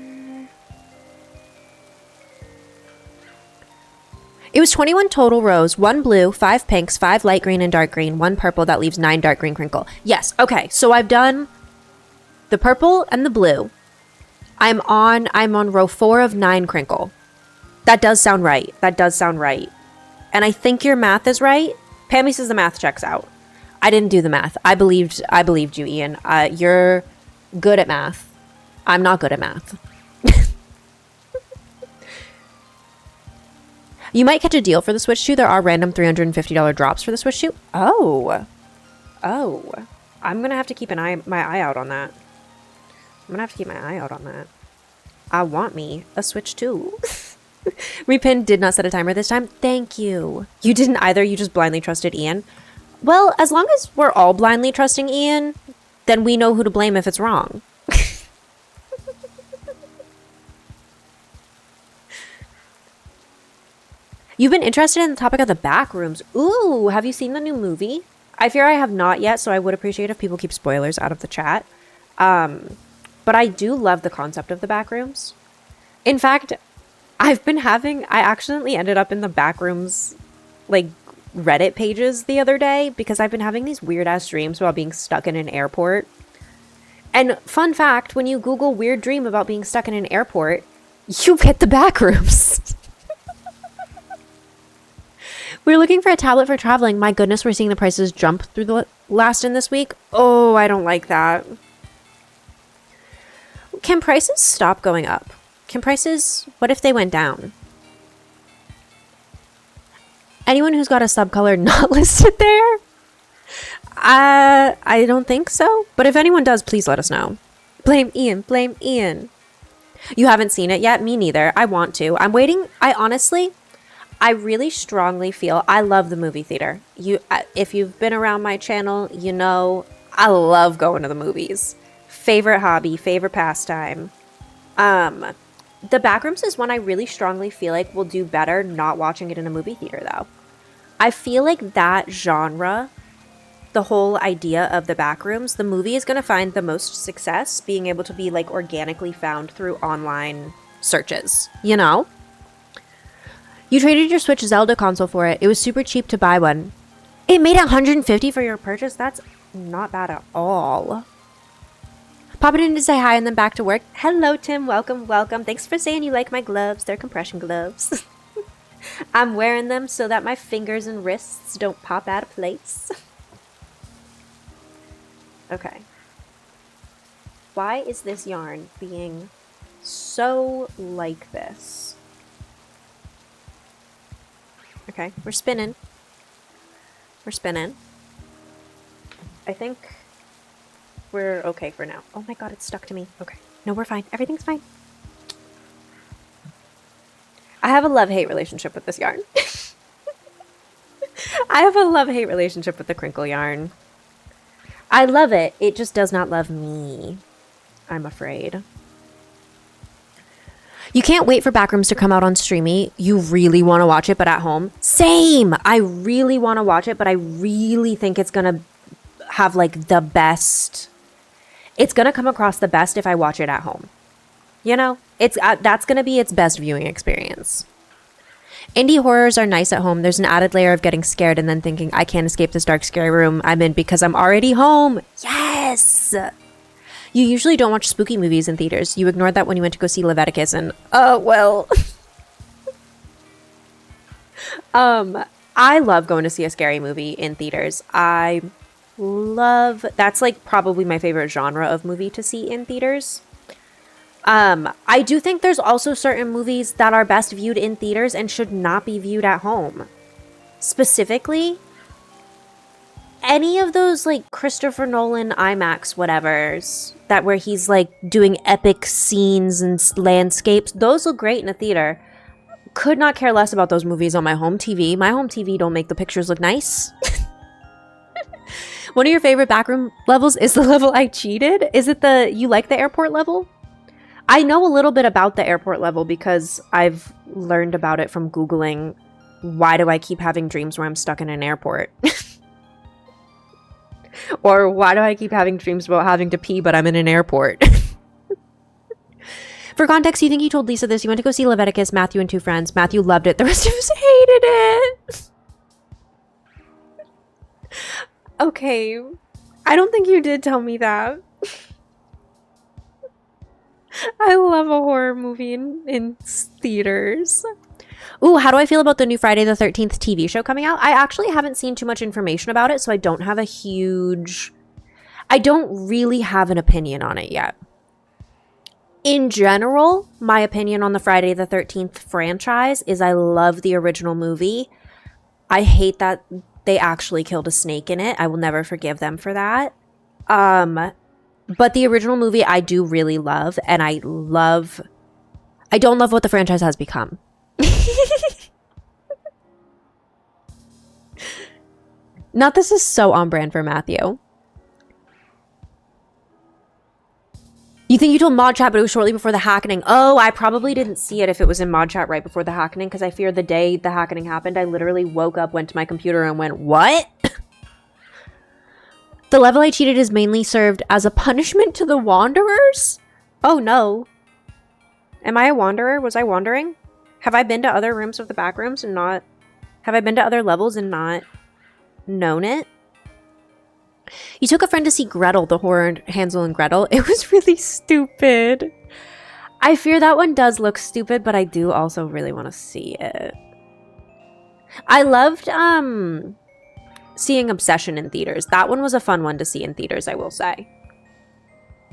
It was 21 total rows, 1 blue, 5 pinks, 5 light green and dark green, 1 purple that leaves 9 dark green crinkle. Yes, okay, so I've done the purple and the blue. I'm on row 4 of 9 crinkle. That does sound right. That does sound right. And I think your math is right. Pammy says the math checks out. I didn't do the math. I believed you, Ian. You're good at math. I'm not good at math. You might catch a deal for the Switch 2. There are random $350 drops for the Switch 2. Oh. I'm going to have to keep my eye out on that. I want me a Switch 2. Repin did not set a timer this time. Thank you. You didn't either. You just blindly trusted Ian. Well, as long as we're all blindly trusting Ian, then we know who to blame if it's wrong. You've been interested in the topic of the back rooms. Ooh, have you seen the new movie? I fear I have not yet, so I would appreciate if people keep spoilers out of the chat. But I do love the concept of the back rooms. In fact, I accidentally ended up in the back rooms, like, Reddit pages the other day because I've been having these weird ass dreams about being stuck in an airport. And fun fact, when you Google weird dream about being stuck in an airport, you hit the back rooms. We're looking for a tablet for traveling. My goodness, we're seeing the prices jump through the last in this week. Oh, I don't like that. Can prices stop going up? What if they went down? Anyone who's got a subcolor not listed there? I don't think so. But if anyone does, please let us know. Blame Ian. You haven't seen it yet? Me neither. I want to. I'm waiting. I really strongly feel I love the movie theater. If you've been around my channel, you know I love going to the movies. Favorite hobby, favorite pastime. The Backrooms is one I really strongly feel like will do better not watching it in a movie theater, though. I feel like that genre, the whole idea of the Backrooms, the movie is going to find the most success being able to be, like, organically found through online searches, you know? You traded your Switch Zelda console for it. It was super cheap to buy one. It made $150 for your purchase? That's not bad at all. Popping in to say hi and then back to work. Hello, Tim. Welcome. Thanks for saying you like my gloves. They're compression gloves. I'm wearing them so that my fingers and wrists don't pop out of place. Okay. Why is this yarn being so like this? Okay, we're spinning. I think we're okay for now. Oh my god, it's stuck to me. Okay. No, we're fine. Everything's fine. I have a love-hate relationship with this yarn. I have a love-hate relationship with the crinkle yarn. I love it. It just does not love me, I'm afraid. You can't wait for Backrooms to come out on Streamy. You really want to watch it, but at home? Same! I really want to watch it, but I really think it's going to have, like, the best... It's going to come across the best if I watch it at home. You know? That's going to be its best viewing experience. Indie horrors are nice at home. There's an added layer of getting scared and then thinking, I can't escape this dark, scary room I'm in because I'm already home. Yes! You usually don't watch spooky movies in theaters. You ignored that when you went to go see Leviticus and, well. I love going to see a scary movie in theaters. That's like probably my favorite genre of movie to see in theaters. I do think there's also certain movies that are best viewed in theaters and should not be viewed at home. Specifically, any of those like Christopher Nolan IMAX whatevers that where he's like doing epic scenes and landscapes, those look great in a theater. Could not care less about those movies on my home TV. My home TV don't make the pictures look nice. One of your favorite backroom levels is the level I cheated. Is it you like the airport level? I know a little bit about the airport level because I've learned about it from Googling why do I keep having dreams where I'm stuck in an airport. Or why do I keep having dreams about having to pee, but I'm in an airport? For context, you think he told Lisa this. He went to go see Leviticus, Matthew, and two friends. Matthew loved it. The rest of us hated it. Okay. I don't think you did tell me that. I love a horror movie in theaters. Ooh, how do I feel about the new Friday the 13th TV show coming out? I actually haven't seen too much information about it, so I don't really have an opinion on it yet. In general, my opinion on the Friday the 13th franchise is I love the original movie. I hate that they actually killed a snake in it. I will never forgive them for that. But the original movie I do really love, and I don't love what the franchise has become. Not this is so on brand for Matthew. You think you told Mod Chat, but it was shortly before the hackening. Oh, I probably didn't see it if it was in Mod Chat right before the hackening, because I fear the day the hackening happened, I literally woke up, went to my computer, and went, what? The level I cheated is mainly served as a punishment to the Wanderers? Oh, no. Am I a Wanderer? Was I wandering? Have I been to other rooms of the back rooms and not... Have I been to other levels and not known it? You took a friend to see Gretel, the horror Hansel and Gretel. It was really stupid. I fear that one does look stupid, but I do also really want to see it. I loved seeing Obsession in theaters. That one was a fun one to see in theaters, I will say.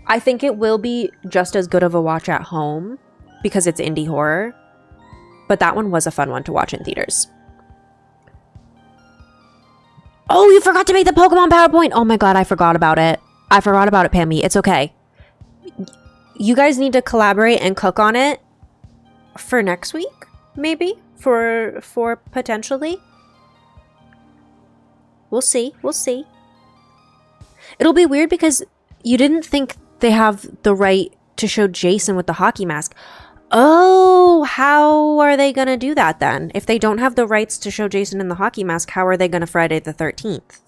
I think it will be just as good of a watch at home because it's indie horror. But that one was a fun one to watch in theaters. Oh, you forgot to make the Pokemon PowerPoint. Oh my god, I forgot about it. I forgot about it, Pammy. It's okay. You guys need to collaborate and cook on it for next week, maybe? For potentially? We'll see. We'll see. It'll be weird because you didn't think they have the right to show Jason with the hockey mask. Oh, how are they going to do that then? If they don't have the rights to show Jason in the hockey mask, how are they going to Friday the 13th?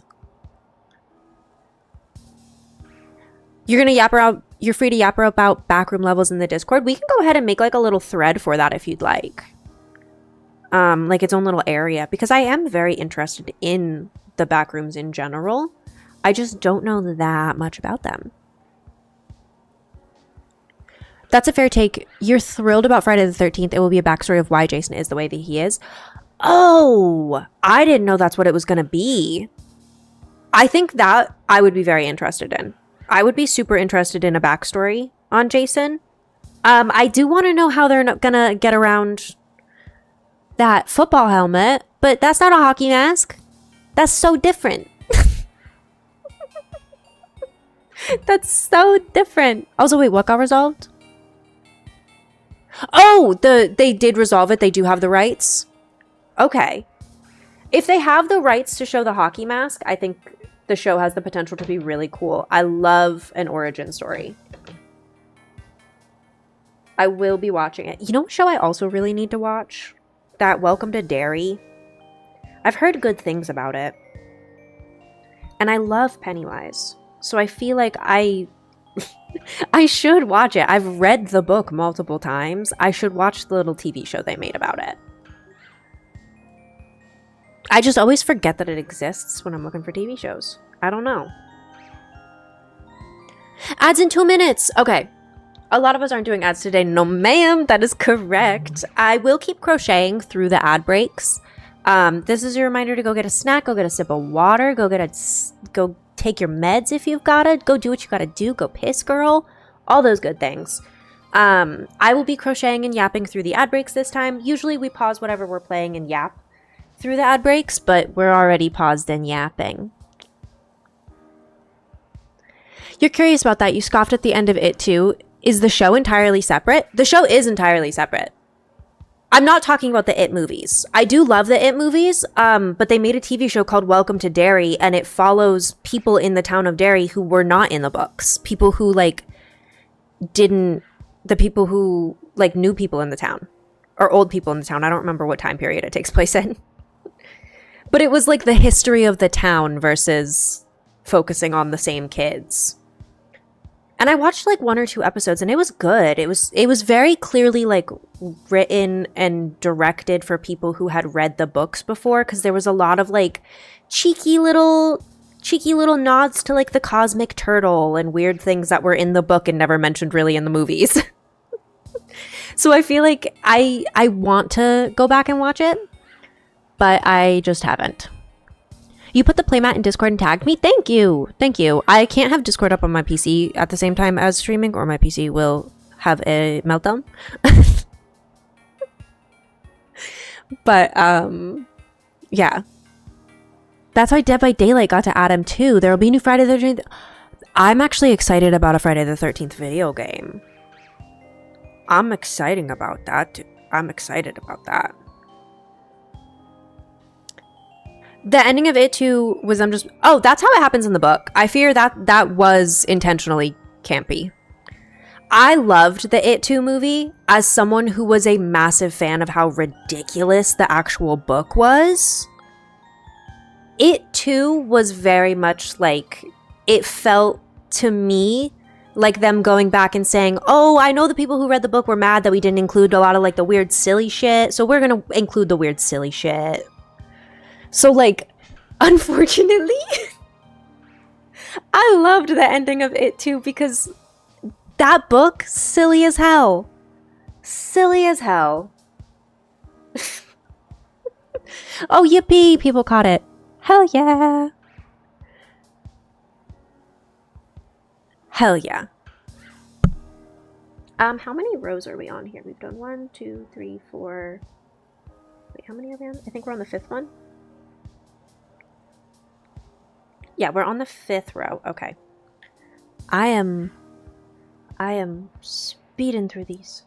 You're going to yap around. You're free to yap about backroom levels in the Discord. We can go ahead and make like a little thread for that if you'd like. Like its own little area, because I am very interested in the backrooms in general. I just don't know that much about them. That's a fair take. You're thrilled about Friday the 13th. It will be a backstory of why Jason is the way that he is. Oh, I didn't know that's what it was going to be. I think that I would be very interested in. I would be super interested in a backstory on Jason. I do want to know how they're going to get around that football helmet, but that's not a hockey mask. That's so different. That's so different. Also, wait, what got resolved? Oh, they did resolve it. They do have the rights. Okay. If they have the rights to show the hockey mask, I think the show has the potential to be really cool. I love an origin story. I will be watching it. You know what show I also really need to watch? That Welcome to Derry. I've heard good things about it. And I love Pennywise. So I feel like I should watch it. I've read the book multiple times. I should watch the little TV show they made about it. I just always forget that it exists when I'm looking for TV shows. I don't know. Ads in 2 minutes. Okay. A lot of us aren't doing ads today. No, ma'am. That is correct. I will keep crocheting through the ad breaks. This is your reminder to go get a snack, go get a sip of water, go take your meds if you've got it. Go do what you got to do. Go piss, girl. All those good things. I will be crocheting and yapping through the ad breaks this time. Usually we pause whatever we're playing and yap through the ad breaks, but we're already paused and yapping. You're curious about that. You scoffed at the end of it too. Is the show entirely separate? The show is entirely separate. I'm not talking about the It movies. I do love the It movies, but they made a TV show called Welcome to Derry, and it follows people in the town of Derry who were not in the books. People who, knew people in the town. Or old people in the town. I don't remember what time period it takes place in. But it was, like, the history of the town versus focusing on the same kids. And I watched like 1 or 2 episodes and it was good. It was very clearly like written and directed for people who had read the books before, because there was a lot of like cheeky little nods to like the cosmic turtle and weird things that were in the book and never mentioned really in the movies. So I feel like I want to go back and watch it, but I just haven't. You put the playmat in Discord and tagged me? Thank you. Thank you. I can't have Discord up on my PC at the same time as streaming, or my PC will have a meltdown. But, yeah. That's why Dead by Daylight got to add him too. There will be a new Friday the 13th. I'm actually excited about a Friday the 13th video game. I'm excited about that. The ending of It 2 was oh, that's how it happens in the book. I fear that was intentionally campy. I loved the It 2 movie as someone who was a massive fan of how ridiculous the actual book was. It 2 was very much like, it felt to me like them going back and saying, oh, I know the people who read the book were mad that we didn't include a lot of like the weird silly shit, so we're gonna include the weird silly shit. So, like, unfortunately, I loved the ending of It too, because that book, silly as hell. Silly as hell. Oh, yippee! People caught it. Hell yeah. Hell yeah. How many rows are we on here? We've done 1, 2, 3, 4. Wait, how many are we on? I think we're on the 5th one. Yeah, we're on the 5th row. Okay. I am speeding through these.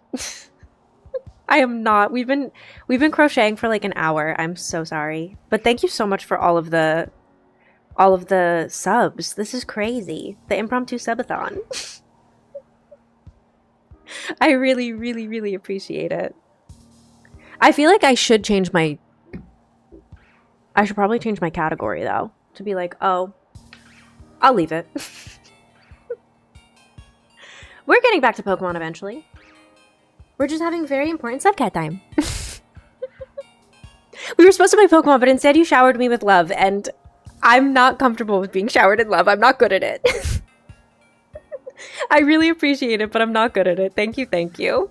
I am not. We've been crocheting for like an hour. I'm so sorry. But thank you so much for all of the subs. This is crazy. The impromptu subathon. I really, really, really appreciate it. I feel like I should probably change my category though. To be like, oh, I'll leave it. We're getting back to Pokemon eventually. We're just having very important subcat time. We were supposed to play Pokemon, but instead you showered me with love, and I'm not comfortable with being showered in love. I'm not good at it. I really appreciate it, but I'm not good at it. Thank you, thank you.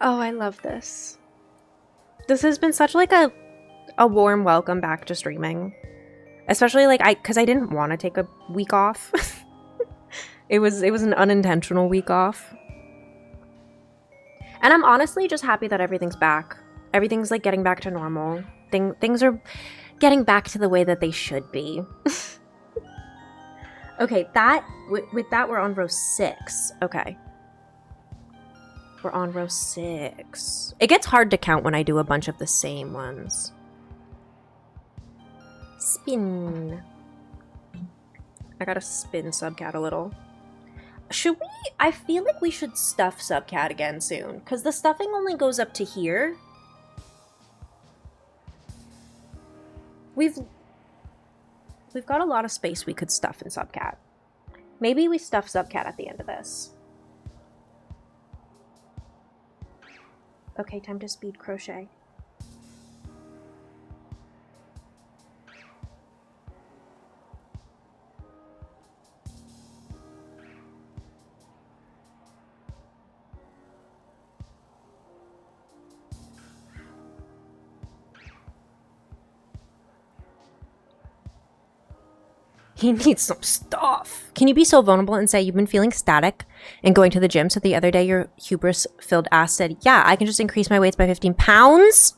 Oh, I love this. This has been such like a warm welcome back to streaming. Especially like because I didn't want to take a week off. It was an unintentional week off. And I'm honestly just happy that everything's back. Everything's like getting back to normal. Things are getting back to the way that they should be. Okay, with that we're on row 6. Okay. We're on row 6. It gets hard to count when I do a bunch of the same ones. Spin. I gotta spin Subcat a little. Should we? I feel like we should stuff Subcat again soon, because the stuffing only goes up to here. We've got a lot of space we could stuff in Subcat. Maybe we stuff Subcat at the end of this. Okay, time to speed crochet. He needs some stuff. Can you be so vulnerable and say you've been feeling static and going to the gym, so the other day your hubris-filled ass said, yeah, I can just increase my weights by 15 pounds?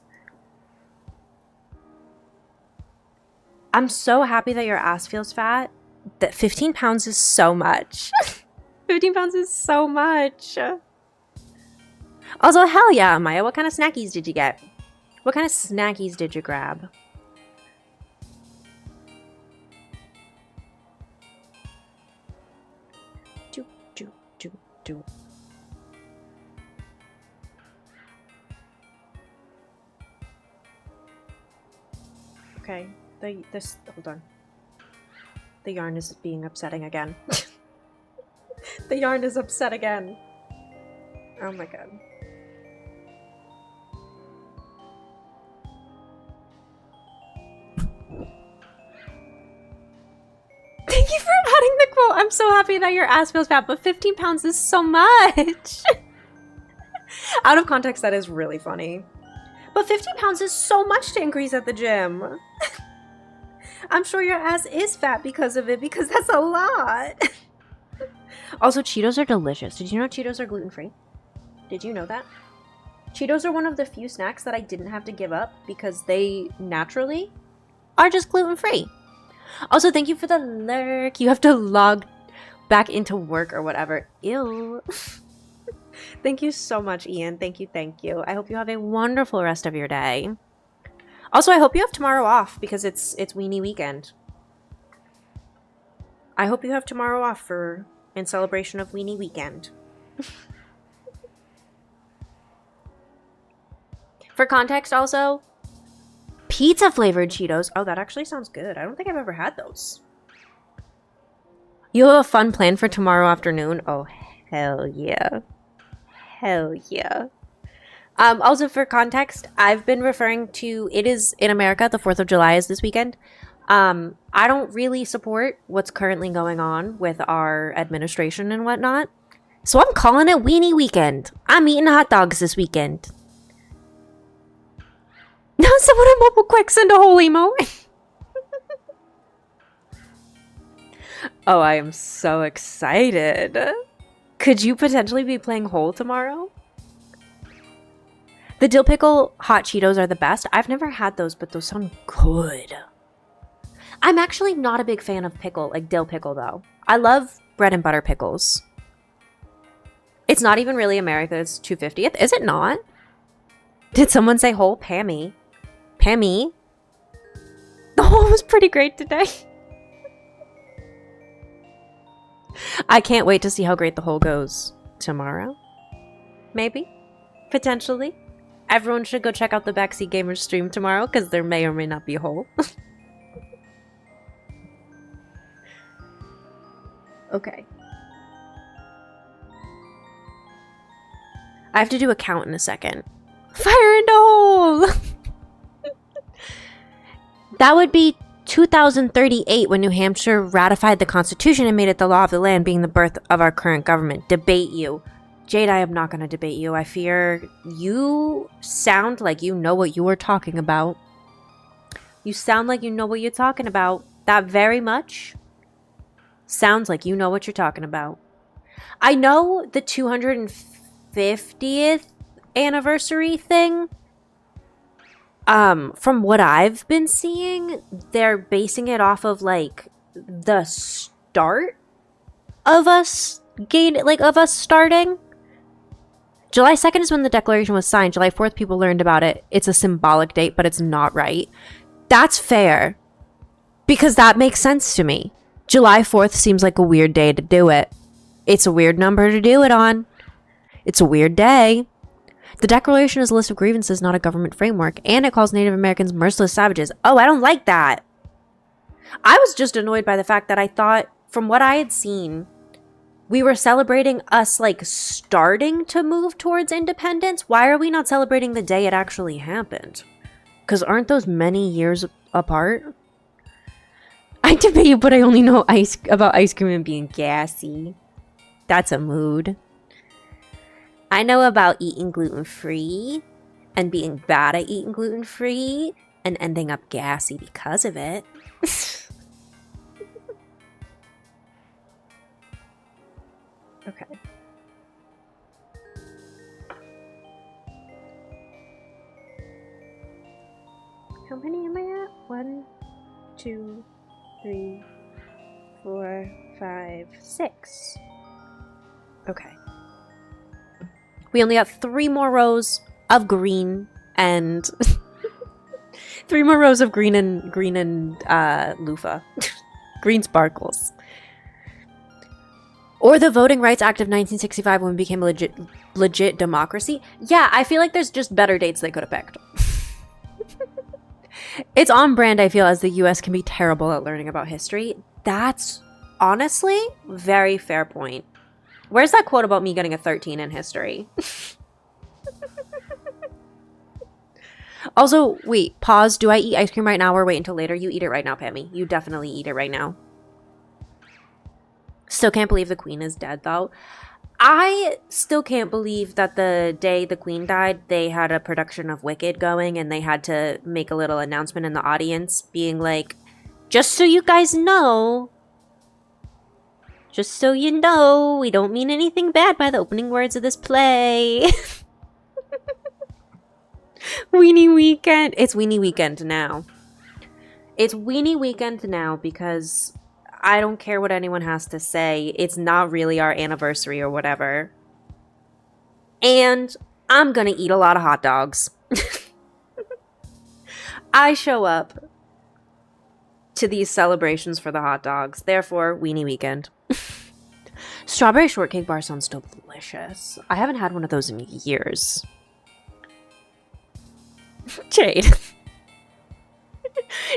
I'm so happy that your ass feels fat. That 15 pounds is so much. 15 pounds is so much. Also, hell yeah, Maya. What kind of snackies did you get? What kind of snackies did you grab? Okay, Hold on. The yarn is being upsetting again. The yarn is upset again. Oh my god. Thank you for adding the quote. I'm so happy that your ass feels fat, but 15 pounds is so much. Out of context, that is really funny. But 15 pounds is so much to increase at the gym. I'm sure your ass is fat because of it, because that's a lot. Also, Cheetos are delicious. Did you know Cheetos are gluten-free? Did you know that? Cheetos are one of the few snacks that I didn't have to give up because they naturally are just gluten-free. Also, thank you for the lurk. You have to log back into work or whatever. Ew. Thank you so much, Ian. Thank you, thank you. I hope you have a wonderful rest of your day. Also, I hope you have tomorrow off because it's weenie weekend. I hope you have tomorrow off in celebration of weenie weekend. For context also, pizza flavored Cheetos. Oh, that actually sounds good. I don't think I've ever had those. You have a fun plan for tomorrow afternoon? Oh, hell yeah. Hell yeah. Also, for context, I've been referring to, it is in America, the 4th of July is this weekend. I don't really support what's currently going on with our administration and whatnot. So I'm calling it Weenie Weekend. I'm eating hot dogs this weekend. Now someone on mobile quick send a whole emo. Oh, I am so excited. Could you potentially be playing Hole tomorrow? The dill pickle hot Cheetos are the best. I've never had those, but those sound good. I'm actually not a big fan of dill pickle though. I love bread and butter pickles. It's not even really America's 250th, is it not? Did someone say Hole? Pammy. Pammy? The Hole was pretty great today. I can't wait to see how great the Hole goes tomorrow. Maybe. Potentially. Everyone should go check out the Backseat Gamers stream tomorrow because there may or may not be a Hole. Okay. I have to do a count in a second. Fire into Hole! That would be 2038 when New Hampshire ratified the Constitution and made it the law of the land, being the birth of our current government. Debate you. Jade, I am not going to debate you. I fear you sound like you know what you are talking about. You sound like you know what you're talking about. That very much sounds like you know what you're talking about. I know the 250th anniversary thing. From what I've been seeing, they're basing it off of like the start of us starting. July 2nd is when the Declaration was signed. July 4th, people learned about it. It's a symbolic date, but it's not right. That's fair. Because that makes sense to me. July 4th seems like a weird day to do it. It's a weird number to do it on. It's a weird day. The Declaration is a list of grievances, not a government framework, and it calls Native Americans merciless savages. Oh, I don't like that. I was just annoyed by the fact that I thought, from what I had seen, we were celebrating us, like, starting to move towards independence. Why are we not celebrating the day it actually happened? Because aren't those many years apart? I debate you, but I only know about ice cream and being gassy. That's a mood. I know about eating gluten-free and being bad at eating gluten-free and ending up gassy because of it. Okay. How many am I at? 1, 2, 3, 4, 5, 6. Okay. We only got 3 more rows of green and 3 more rows of green and loofah. Green sparkles. Or the Voting Rights Act of 1965 when we became a legit democracy. Yeah, I feel like there's just better dates they could have picked. It's on brand, I feel, as the US can be terrible at learning about history. That's honestly very fair point. Where's that quote about me getting a 13 in history? Also, wait, pause. Do I eat ice cream right now or wait until later? You eat it right now, Pammy. You definitely eat it right now. Still can't believe the queen is dead, though. I still can't believe that the day the queen died, they had a production of Wicked going and they had to make a little announcement in the audience being like, just so you guys know, just so you know, we don't mean anything bad by the opening words of this play. Weenie Weekend. It's Weenie Weekend now. It's Weenie Weekend now because I don't care what anyone has to say. It's not really our anniversary or whatever. And I'm gonna eat a lot of hot dogs. I show up to these celebrations for the hot dogs. Therefore, Weenie Weekend. Strawberry shortcake bar sounds delicious. I haven't had one of those in years. Jade.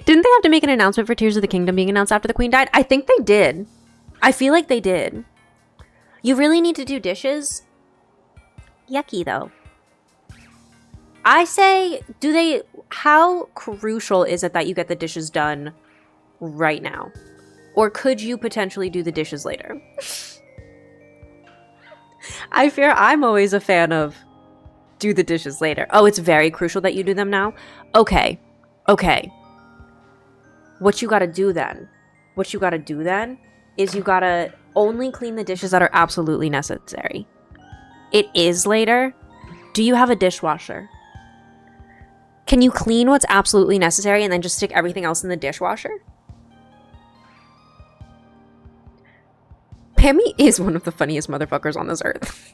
Didn't they have to make an announcement for Tears of the Kingdom being announced after the queen died? I think they did. I feel like they did. You really need to do dishes? Yucky, though. I say, how crucial is it that you get the dishes done right now? Or could you potentially do the dishes later? I fear I'm always a fan of do the dishes later. Oh, it's very crucial that you do them now? Okay. What you gotta do then is you gotta only clean the dishes that are absolutely necessary. It is later. Do you have a dishwasher? Can you clean what's absolutely necessary and then just stick everything else in the dishwasher? Pammy is one of the funniest motherfuckers on this earth.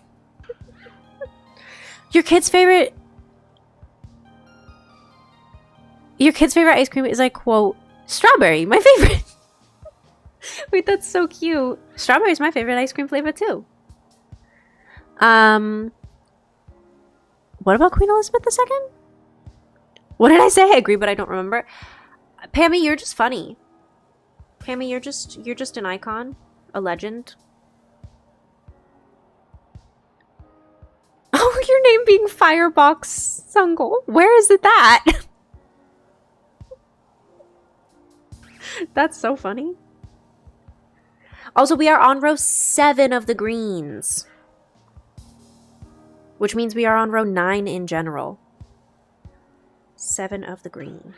Your kid's favorite ice cream is like, quote, strawberry, my favorite. Wait, that's so cute. Strawberry is my favorite ice cream flavor too. What about Queen Elizabeth II? What did I say? I agree, but I don't remember. Pammy, you're just funny. Pammy, you're just an icon, a legend. Oh, your name being Firebox Sungle. Where is it that? That's so funny. Also, we are on row 7 of the greens. Which means we are on row 9 in general. 7 of the green.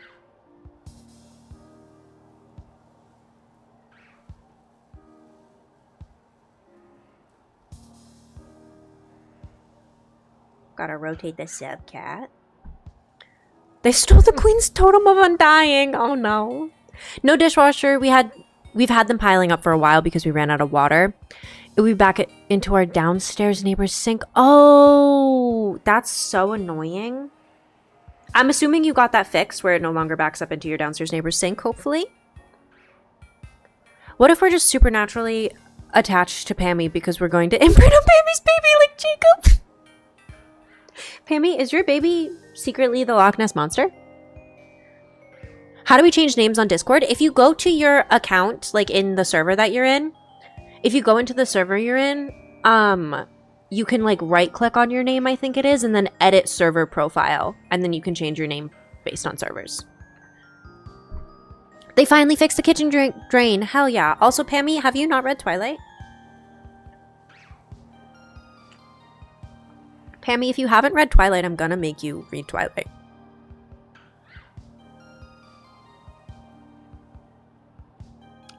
Gotta rotate the subcat. They stole the queen's totem of undying. Oh no. No dishwasher. We've had them piling up for a while because we ran out of water. It'll be back into our downstairs neighbor's sink. Oh, that's so annoying. I'm assuming you got that fixed where it no longer backs up into your downstairs neighbor's sink, hopefully. What if we're just supernaturally attached to Pammy because we're going to imprint on Pammy's baby like Jacob? Pammy, is your baby secretly the Loch Ness Monster? How do we change names on Discord? If you go to your account, like in the server that you're in, if you go into the server you're in, you can like right click on your name, I think it is, and then edit server profile. And then you can change your name based on servers. They finally fixed the kitchen drain. Hell yeah. Also, Pammy, have you not read Twilight? Pammy, if you haven't read Twilight, I'm gonna make you read Twilight.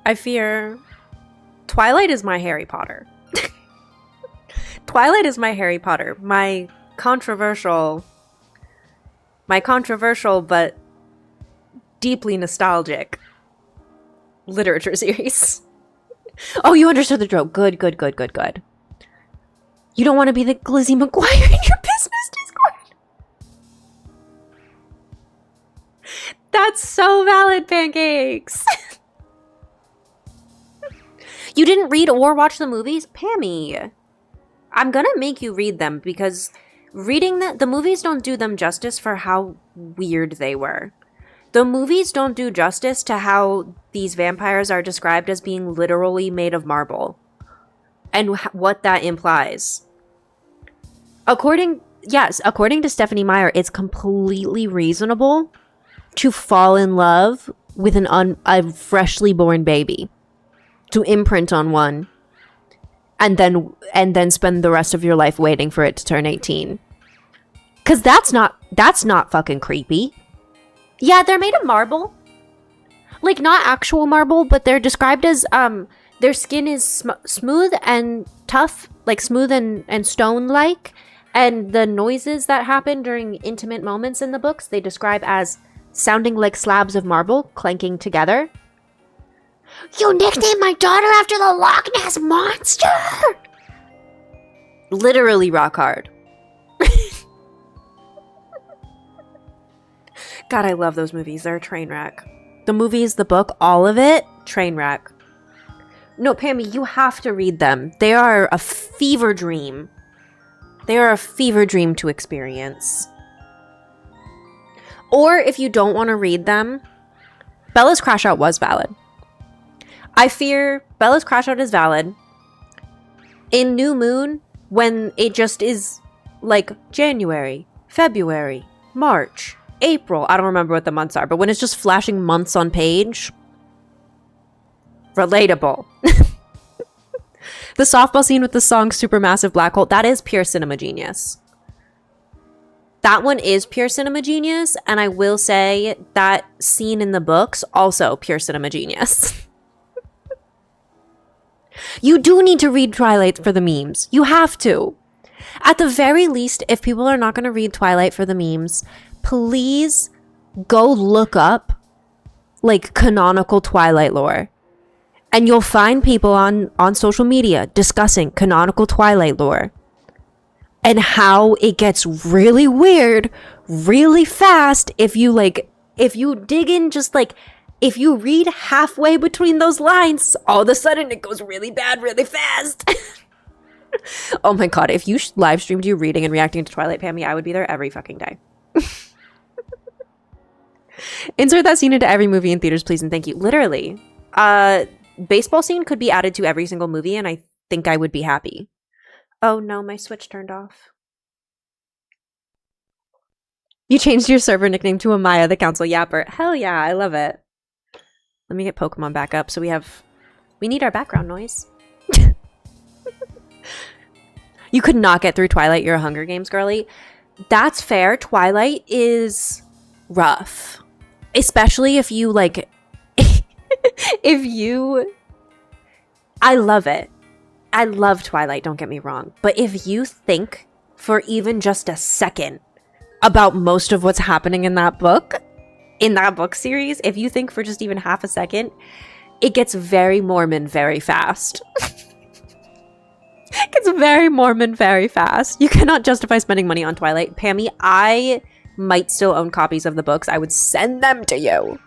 I fear Twilight is my Harry Potter. Twilight is my Harry Potter. My controversial but deeply nostalgic literature series. Oh, you understood the joke. Good. You don't want to be the Glizzy McGuire in your business Discord. That's so valid, Pancakes. You didn't read or watch the movies? Pammy, I'm gonna make you read them because reading the movies don't do them justice for how weird they were. The movies don't do justice to how these vampires are described as being literally made of marble and what that implies. According to Stephanie Meyer, it's completely reasonable to fall in love with a freshly born baby, to imprint on one, and then spend the rest of your life waiting for it to turn 18. 'Cause that's not fucking creepy. Yeah, they're made of marble. Like, not actual marble, but they're described as, their skin is smooth and tough, like smooth and stone-like. And the noises that happen during intimate moments in the books, they describe as sounding like slabs of marble clanking together. You nicknamed my daughter after the Loch Ness Monster! Literally rock hard. God, I love those movies. They're a train wreck. The movies, the book, all of it, train wreck. No, Pammy, you have to read them. They are a fever dream. They are a fever dream to experience. Or if you don't want to read them, Bella's Crash Out was valid. I fear Bella's Crash Out is valid. In New Moon, when it just is like January, February, March, April, I don't remember what the months are, but when it's just flashing months on page, relatable. The softball scene with the song Supermassive Black Hole, that is pure cinema genius. That one is pure cinema genius, and I will say that scene in the books, also pure cinema genius. You do need to read Twilight for the memes. You have to. At the very least, if people are not going to read Twilight for the memes, please go look up like canonical Twilight lore. And you'll find people on social media discussing canonical Twilight lore. And how it gets really weird, really fast if you dig in just like, if you read halfway between those lines, all of a sudden it goes really bad, really fast. Oh my god, if you live streamed you reading and reacting to Twilight, Pammy, I would be there every fucking day. Insert that scene into every movie in theaters, please and thank you. Literally. Baseball scene could be added to every single movie and I think I would be happy. Oh no, my Switch turned off. You changed your server nickname to Amaya the Council Yapper. Hell yeah, I love it. Let me get Pokemon back up so we need our background noise. You could not get through Twilight, you're a Hunger Games girly. That's fair. Twilight is rough. Especially if you like I love it. I love Twilight, don't get me wrong. But if you think for even just a second about most of what's happening in that book series, if you think for just even half a second, it gets very Mormon very fast. It gets very Mormon very fast. You cannot justify spending money on Twilight. Pammy, I might still own copies of the books. I would send them to you.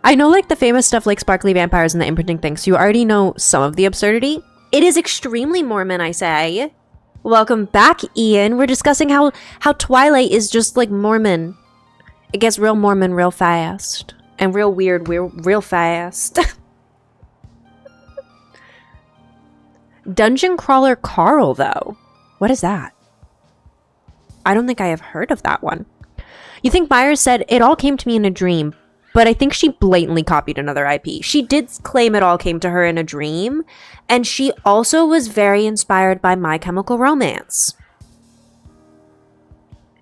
I know like the famous stuff like sparkly vampires and the imprinting thing, so you already know some of the absurdity. It is extremely Mormon, I say. Welcome back, Ian. We're discussing how Twilight is just like Mormon. It gets real Mormon real fast. And real weird real fast. Dungeon Crawler Carl, though. What is that? I don't think I have heard of that one. You think Myers said, it all came to me in a dream, but I think she blatantly copied another IP. She did claim it all came to her in a dream, and she also was very inspired by My Chemical Romance.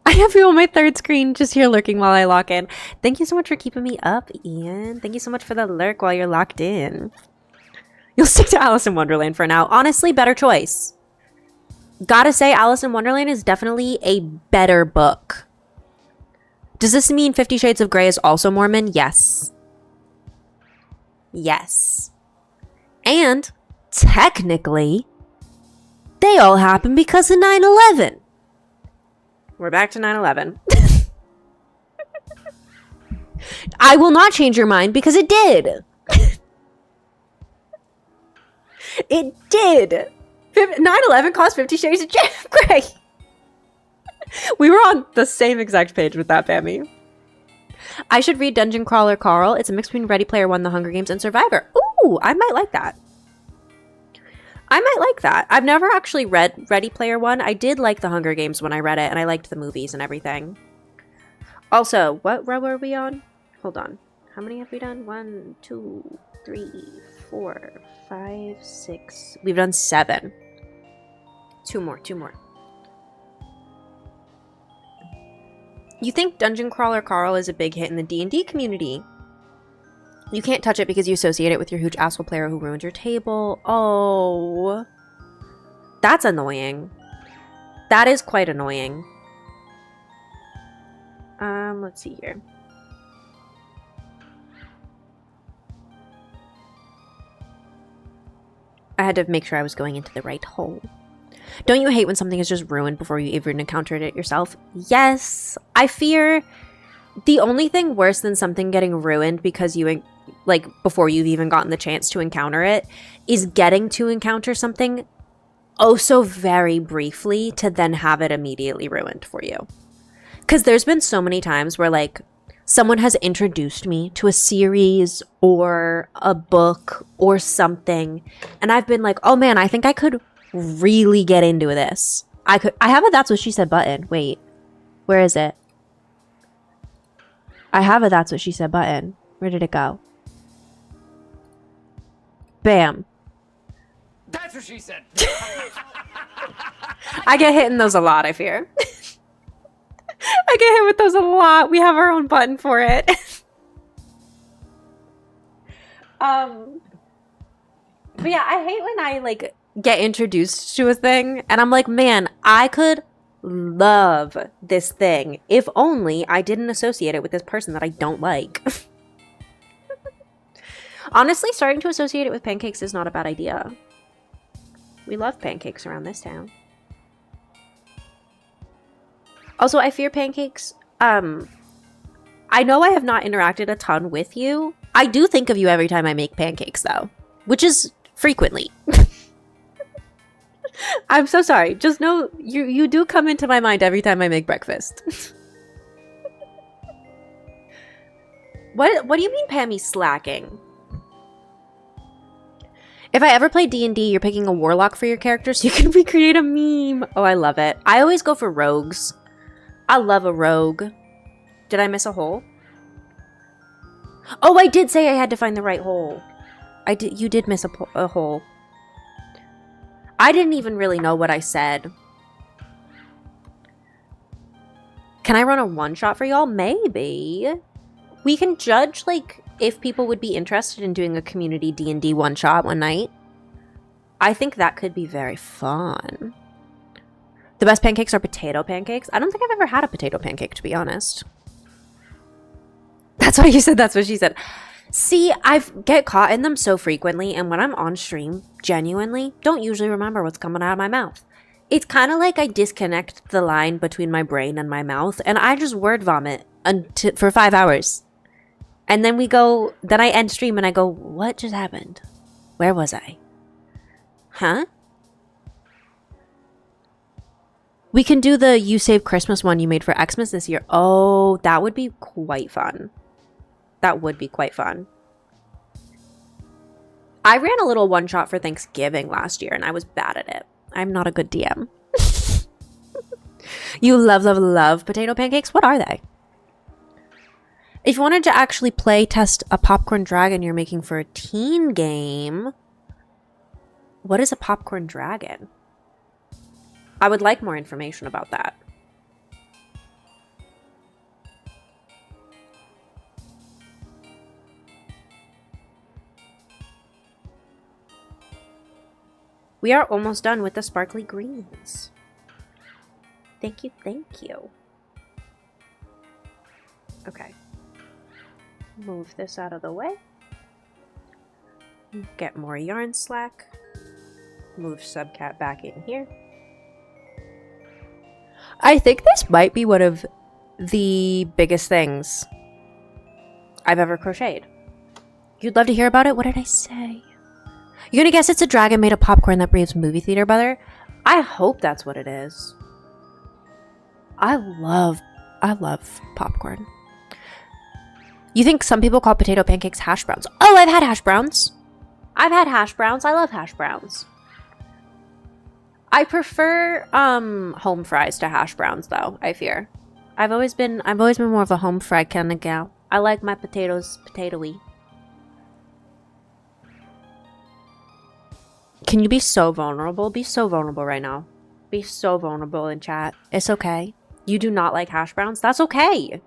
I have you on my third screen, just here lurking while I lock in. Thank you so much for keeping me up, Ian. Thank you so much for the lurk while you're locked in. You'll stick to Alice in Wonderland for now. Honestly, better choice. Gotta say, Alice in Wonderland is definitely a better book. Does this mean 50 Shades of Grey is also Mormon? Yes. Yes. And, technically, they all happen because of 9/11. We're back to 9/11. I will not change your mind because it did. It did. 9/11 caused 50 Shades of Grey. We were on the same exact page with that, Bammy. I should read Dungeon Crawler Carl. It's a mix between Ready Player One, The Hunger Games, and Survivor. Ooh, I might like that. I might like that. I've never actually read Ready Player One. I did like The Hunger Games when I read it, and I liked the movies and everything. Also, what row are we on? Hold on. How many have we done? 1, 2, 3, 4, 5, 6. We've done 7. 2 more. You think Dungeon Crawler Carl is a big hit in the D&D community. You can't touch it because you associate it with your huge asshole player who ruined your table. Oh. That's annoying. That is quite annoying. Let's see here. I had to make sure I was going into the right hole. Don't you hate when something is just ruined before you even encountered it yourself? Yes. I fear the only thing worse than something getting ruined because you, like, before you've even gotten the chance to encounter it is getting to encounter something oh so very briefly to then have it immediately ruined for you. Because there's been so many times where, like, someone has introduced me to a series or a book or something, and I've been like, oh man, I think I could really get into this. I have a That's What She Said button. Wait, where is it? I have a That's What She Said button. Where did it go? Bam. That's what she said. I get hit in those a lot, I fear. I get hit with those a lot. We have our own button for it. But yeah, I hate when I, like, get introduced to a thing and I'm like, man, I could love this thing if only I didn't associate it with this person that I don't like. Honestly, starting to associate it with pancakes is not a bad idea. We love pancakes around this town. Also, I fear pancakes. I know I have not interacted a ton with you. I do think of you every time I make pancakes, though, which is frequently. I'm so sorry. Just know you do come into my mind every time I make breakfast. What do you mean Pammy's slacking? If I ever play D&D, you're picking a warlock for your character so you can recreate a meme. Oh, I love it. I always go for rogues. I love a rogue. Did I miss a hole? Oh, I did say I had to find the right hole. You did miss a hole. I didn't even really know what I said. Can I run a one-shot for y'all? Maybe. We can judge, like, if people would be interested in doing a community D&D one-shot one night. I think that could be very fun. The best pancakes are potato pancakes. I don't think I've ever had a potato pancake, to be honest. That's why you said that's what she said. See, I get caught in them so frequently, and when I'm on stream, genuinely, don't usually remember what's coming out of my mouth. It's kind of like I disconnect the line between my brain and my mouth, and I just word vomit for 5 hours. And then I end stream and I go, what just happened? Where was I? Huh? We can do the You Save Christmas one you made for Xmas this year. Oh, that would be quite fun. That would be quite fun. I ran a little one-shot for Thanksgiving last year and I was bad at it. I'm not a good DM. You love, love, love potato pancakes? What are they? If you wanted to actually play test a popcorn dragon you're making for a teen game, what is a popcorn dragon? I would like more information about that. We are almost done with the sparkly greens. Thank you, thank you. Okay. Move this out of the way. Get more yarn slack. Move Subcat back in here. I think this might be one of the biggest things I've ever crocheted. You'd love to hear about it? What did I say? You're gonna guess it's a dragon made of popcorn that breathes movie theater butter? I hope that's what it is. I love popcorn. You think some people call potato pancakes hash browns? Oh, I've had hash browns. I love hash browns. I prefer home fries to hash browns though, I fear. I've always been more of a home fry kind of gal. I like my potatoes potatoey. Can you be so vulnerable? Be so vulnerable right now. Be so vulnerable in chat. It's okay. You do not like hash browns? That's okay.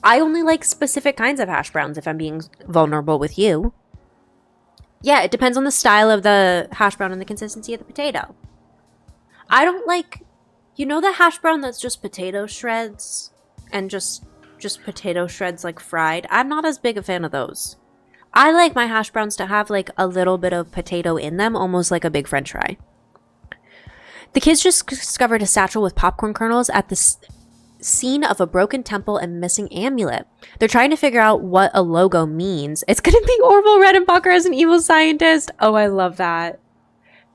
I only like specific kinds of hash browns if I'm being vulnerable with you. Yeah, it depends on the style of the hash brown and the consistency of the potato. I don't like, you know, the hash brown that's just potato shreds and just potato shreds like fried? I'm not as big a fan of those. I like my hash browns to have like a little bit of potato in them, almost like a big french fry. The kids just discovered a satchel with popcorn kernels at the scene of a broken temple and missing amulet. They're trying to figure out what a logo means. It's going to be Orville Redenbacher as an evil scientist. Oh, I love that.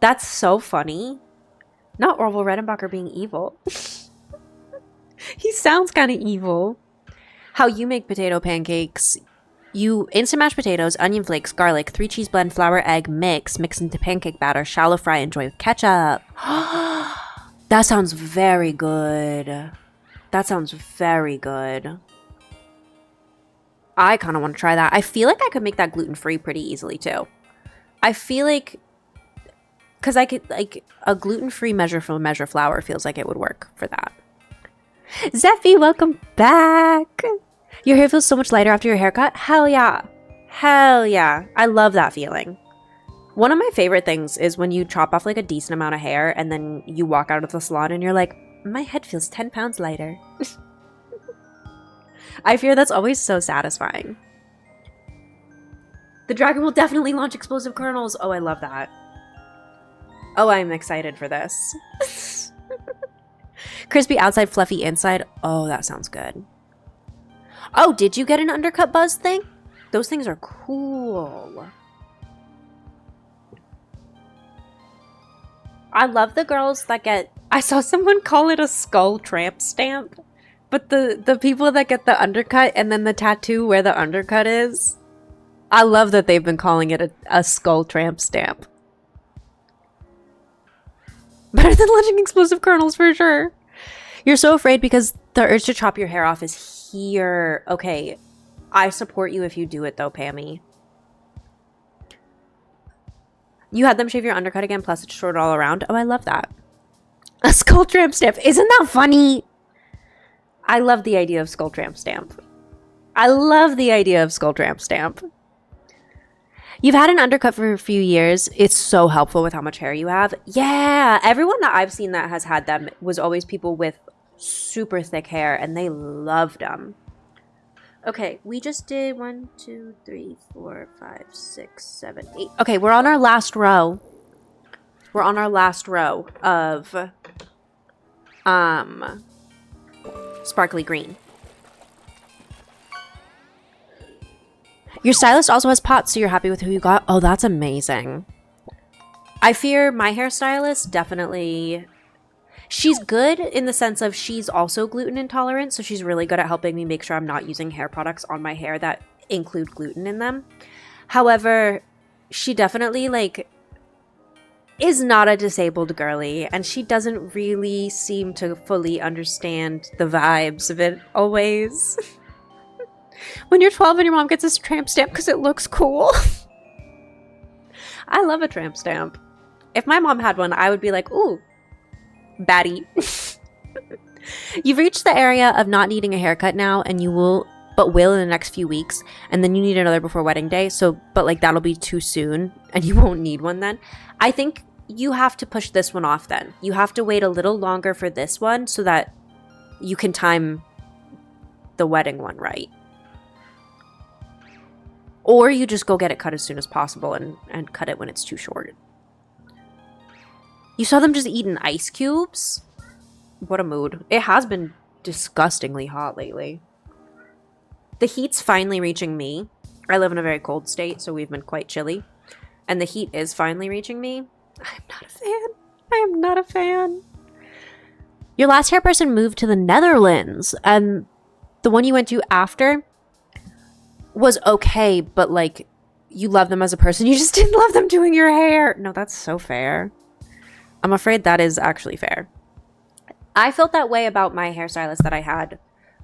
That's so funny. Not Orville Redenbacher being evil. He sounds kind of evil. How you make potato pancakes. You instant mash potatoes, onion flakes, garlic, 3 cheese blend, flour, egg, mix into pancake batter, shallow fry, enjoy with ketchup. That sounds very good. That sounds very good. I kind of want to try that. I feel like I could make that gluten-free pretty easily too. I feel like, because I could, like, a gluten-free measure flour feels like it would work for that. Zeffy, welcome back. Your hair feels so much lighter after your haircut. Hell yeah. Hell yeah. I love that feeling. One of my favorite things is when you chop off like a decent amount of hair and then you walk out of the salon and you're like, my head feels 10 pounds lighter. I fear that's always so satisfying. The dragon will definitely launch explosive kernels. Oh, I love that. Oh, I'm excited for this. Crispy outside, fluffy inside. Oh, that sounds good. Oh, did you get an undercut buzz thing? Those things are cool. I love the girls that get... I saw someone call it a skull tramp stamp. But the people that get the undercut and then the tattoo where the undercut is... I love that they've been calling it a skull tramp stamp. Better than launching explosive kernels for sure. You're so afraid because the urge to chop your hair off is here. Okay, I support you if you do it though, Pammy. You had them shave your undercut again, plus it's short all around. Oh, I love that. A skull tramp stamp. Isn't that funny? I love the idea of skull tramp stamp. I love the idea of skull tramp stamp. You've had an undercut for a few years. It's so helpful with how much hair you have. Yeah, everyone that I've seen that has had them was always people with super thick hair, and they loved them. Okay, we just did 1, 2, 3, 4, 5, 6, 7, 8. Okay, we're on our last row. We're on our last row of sparkly green. Your stylist also has pots, so you're happy with who you got? Oh, that's amazing. I fear my hairstylist definitely... She's good in the sense of she's also gluten intolerant, so she's really good at helping me make sure I'm not using hair products on my hair that include gluten in them. However, she definitely, like, is not a disabled girly, and she doesn't really seem to fully understand the vibes of it always. When you're 12 and your mom gets this tramp stamp because it looks cool. I love a tramp stamp. If my mom had one, I would be like, ooh, baddie. You've reached the area of not needing a haircut now, and you will in the next few weeks, and then you need another before wedding day. So, but like that'll be too soon, and you won't need one then. I think you have to push this one off then. You have to wait a little longer for this one so that you can time the wedding one right. Or you just go get it cut as soon as possible and cut it when it's too short. You saw them just eating ice cubes? What a mood. It has been disgustingly hot lately. The heat's finally reaching me. I live in a very cold state, so we've been quite chilly. And the heat is finally reaching me. I'm not a fan. I am not a fan. Your last hair person moved to the Netherlands, and the one you went to after was okay, but like, you love them as a person. You just didn't love them doing your hair. No, that's so fair. I'm afraid that is actually fair. I felt that way about my hairstylist that I had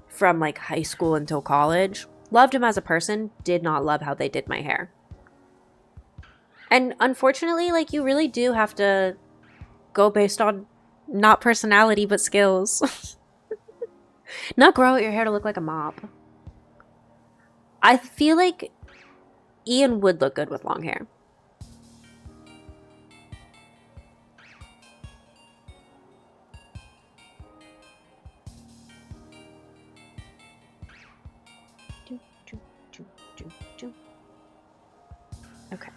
from like high school until college. Loved him as a person, did not love how they did my hair. And unfortunately, like, you really do have to go based on not personality, but skills. Not grow out your hair to look like a mop. I feel like Ian would look good with long hair. Okay.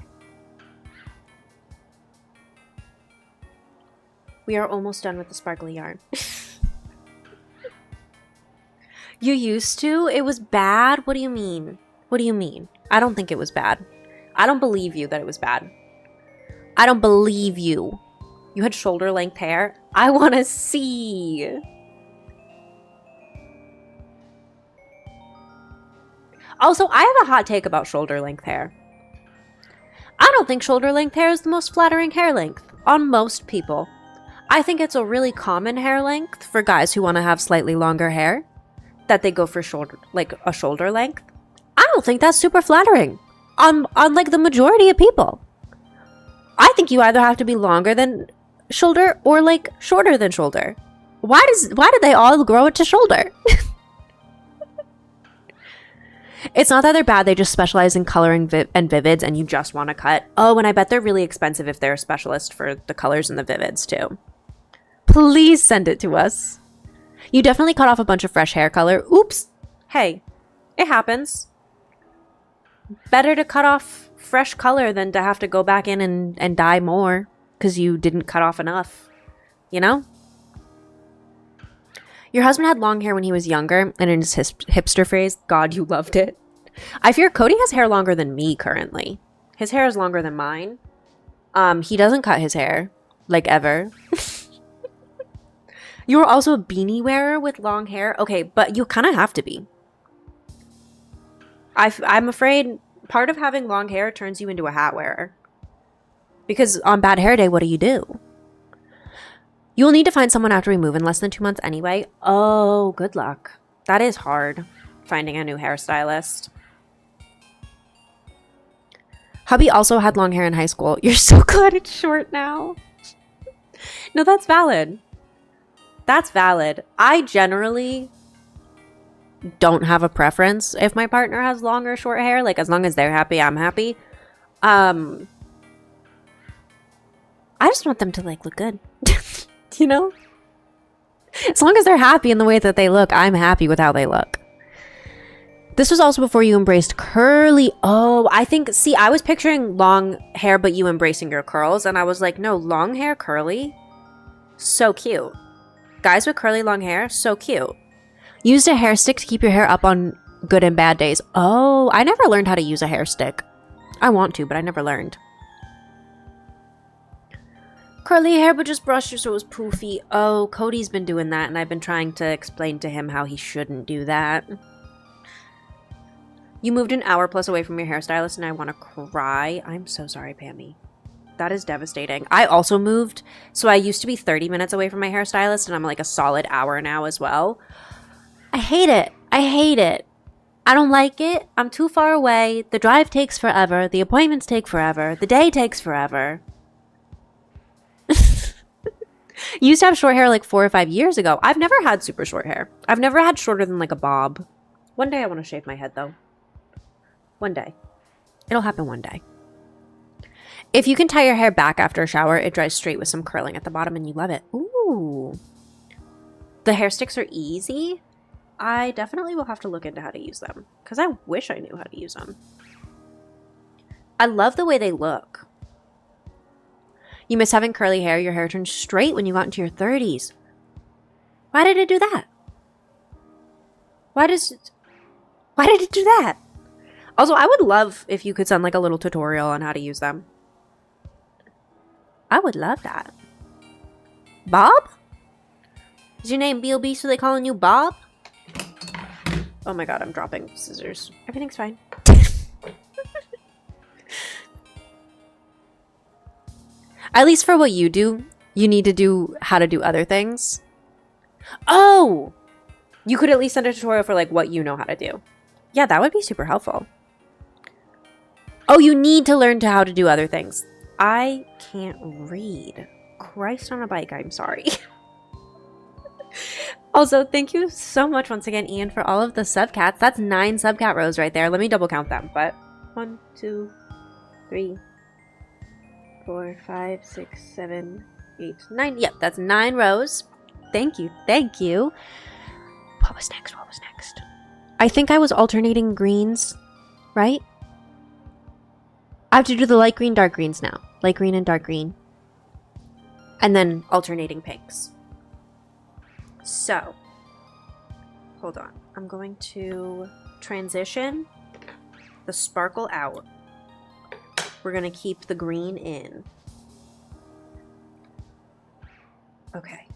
We are almost done with the sparkly yarn. You used to? It was bad? What do you mean? What do you mean? I don't think it was bad. I don't believe you that it was bad. I don't believe you. You had shoulder length hair? I want to see. Also, I have a hot take about shoulder length hair. I don't think shoulder length hair is the most flattering hair length on most people. I think it's a really common hair length for guys who want to have slightly longer hair, that they go for shoulder, like a shoulder length. I don't think that's super flattering on like the majority of people. I think you either have to be longer than shoulder or like shorter than shoulder. Why did they all grow it to shoulder? It's not that they're bad, they just specialize in coloring and vivids, and you just want to cut. Oh, and I bet they're really expensive if they're a specialist for the colors and the vivids too. Please send it to us. You definitely cut off a bunch of fresh hair color. Oops. Hey, it happens. Better to cut off fresh color than to have to go back in and dye more because you didn't cut off enough. You know? Your husband had long hair when he was younger, and in his hipster phrase, God, you loved it. I fear Cody has hair longer than me currently. His hair is longer than mine. He doesn't cut his hair, like, ever. You were also a beanie wearer with long hair? Okay, but you kind of have to be. I'm afraid part of having long hair turns you into a hat wearer. Because on bad hair day, what do? You will need to find someone after we move in less than 2 months anyway. Oh, good luck. That is hard, finding a new hairstylist. Hubby also had long hair in high school. You're so glad it's short now. No, that's valid. That's valid. I generally don't have a preference if my partner has long or short hair. Like, as long as they're happy, I'm happy. I just want them to, like, look good. You know? As long as they're happy in the way that they look, I'm happy with how they look. This was also before you embraced curly. Oh, I think, see, I was picturing long hair, but you embracing your curls. And I was like, no, long hair, curly. So cute. Guys with curly long hair, so cute. Used a hair stick to keep your hair up on good and bad days. Oh, I never learned how to use a hair stick. I want to, but I never learned. Curly hair, but just brushed so it was poofy. Oh, Cody's been doing that, and I've been trying to explain to him how he shouldn't do that. You moved an hour plus away from your hairstylist, and I want to cry. I'm so sorry, Pammy. That is devastating. I also moved, so I used to be 30 minutes away from my hairstylist, and I'm like a solid hour now as well. I hate it. I hate it. I don't like it. I'm too far away. The drive takes forever. The appointments take forever. The day takes forever. You used to have short hair like 4 or 5 years ago. I've never had super short hair. I've never had shorter than like a bob. One day I want to shave my head though. One day. It'll happen one day. If you can tie your hair back after a shower, it dries straight with some curling at the bottom and you love it. Ooh. The hair sticks are easy. I definitely will have to look into how to use them because I wish I knew how to use them. I love the way they look. You miss having curly hair. Your hair turned straight when you got into your 30s. Why did it do that? Why did it do that? Also, I would love if you could send like a little tutorial on how to use them. I would love that. Bob? Is your name B.O.B. so they calling you Bob? Oh my god, I'm dropping scissors. Everything's fine. At least for what you do, you need to do how to do other things. Oh! You could at least send a tutorial for like what you know how to do. Yeah, that would be super helpful. Oh, you need to learn how to do other things. I can't read. Christ on a bike, I'm sorry. Also, thank you so much once again, Ian, for all of the subcats. That's 9 subcat rows right there. Let me double count them. But 1, 2, 3, 4, 5, 6, 7, 8, 9. Yep, that's 9 rows. Thank you. Thank you. What was next? What was next? I think I was alternating greens, right? I have to do the light green, dark greens now. Light green and dark green. And then alternating pinks. So, hold on. I'm going to transition the sparkle out. We're going to keep the green in. Okay.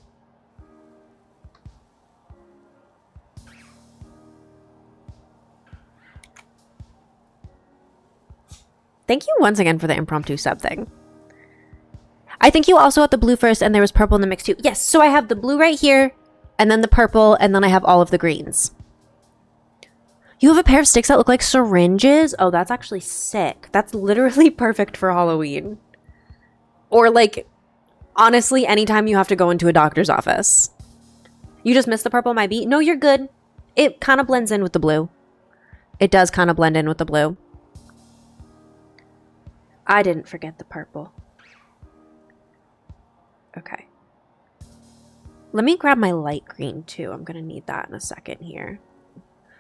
Thank you once again for the impromptu sub thing. I think you also had the blue first and there was purple in the mix too. Yes, so I have the blue right here, and then the purple, and then I have all of the greens. You have a pair of sticks that look like syringes? Oh, that's actually sick. That's literally perfect for Halloween. Or like, honestly, anytime you have to go into a doctor's office. You just missed the purple might be. No, you're good. It kind of blends in with the blue. It does kind of blend in with the blue. I didn't forget the purple. Okay. Let me grab my light green too. I'm going to need that in a second here.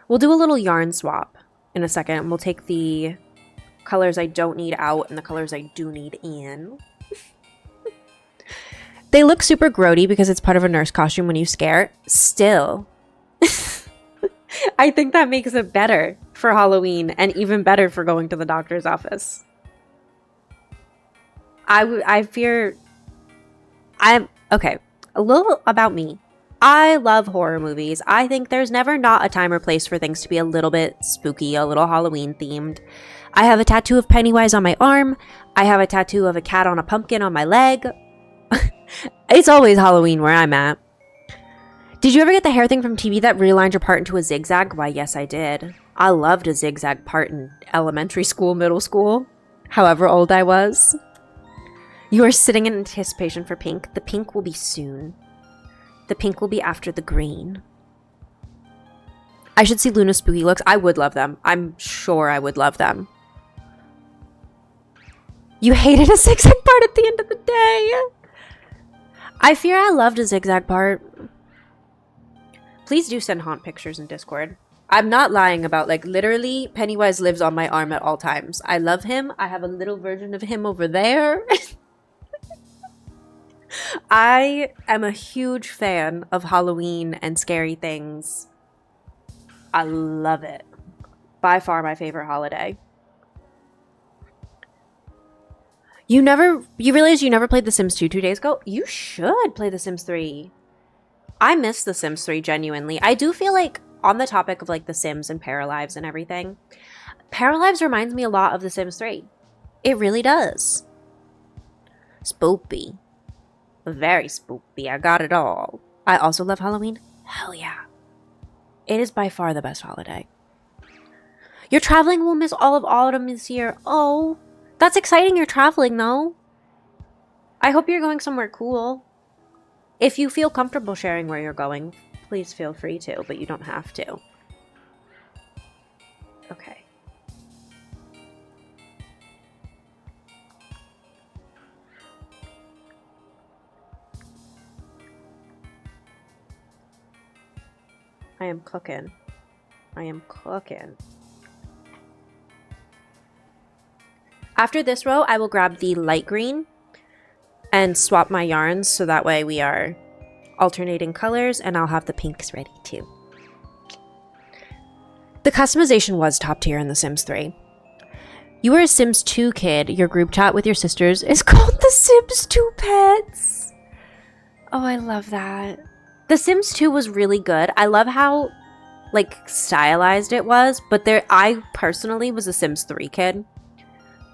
We'll do a little yarn swap in a second. And we'll take the colors I don't need out and the colors I do need in. They look super grody because it's part of a nurse costume when you scare. Still. I think that makes it better for Halloween and even better for going to the doctor's office. Okay, a little about me. I love horror movies. I think there's never not a time or place for things to be a little bit spooky, a little Halloween themed. I have a tattoo of Pennywise on my arm. I have a tattoo of a cat on a pumpkin on my leg. It's always Halloween where I'm at. Did you ever get the hair thing from TV that realigned your part into a zigzag? Why, yes, I did. I loved a zigzag part in elementary school, middle school, however old I was. You are sitting in anticipation for pink. The pink will be soon. The pink will be after the green. I should see Luna's spooky looks. I would love them. I'm sure I would love them. You hated a zigzag part at the end of the day. I fear I loved a zigzag part. Please do send haunt pictures in Discord. I'm not lying about, like, literally, Pennywise lives on my arm at all times. I love him. I have a little version of him over there. I am a huge fan of Halloween and scary things. I love it. By far my favorite holiday. You realize you never played The Sims 2 days ago? You should play The Sims 3. I miss The Sims 3 genuinely. I do feel like, on the topic of like The Sims and Paralives and everything, Paralives reminds me a lot of The Sims 3. It really does. Spoopy. Very spoopy. I got it all. I also love Halloween. Hell yeah. It is by far the best holiday. You're traveling. We'll miss all of autumn this year. Oh, that's exciting. You're traveling though. I hope you're going somewhere cool. If you feel comfortable sharing where you're going, please feel free to, but you don't have to. Okay. I am cooking. I am cooking. After this row, I will grab the light green and swap my yarns so that way we are alternating colors, and I'll have the pinks ready too. The customization was top tier in The Sims 3. You were a Sims 2 kid. Your group chat with your sisters is called The Sims 2 Pets. Oh, I love that. The Sims 2 was really good. I love how like stylized it was, but I personally was a Sims 3 kid.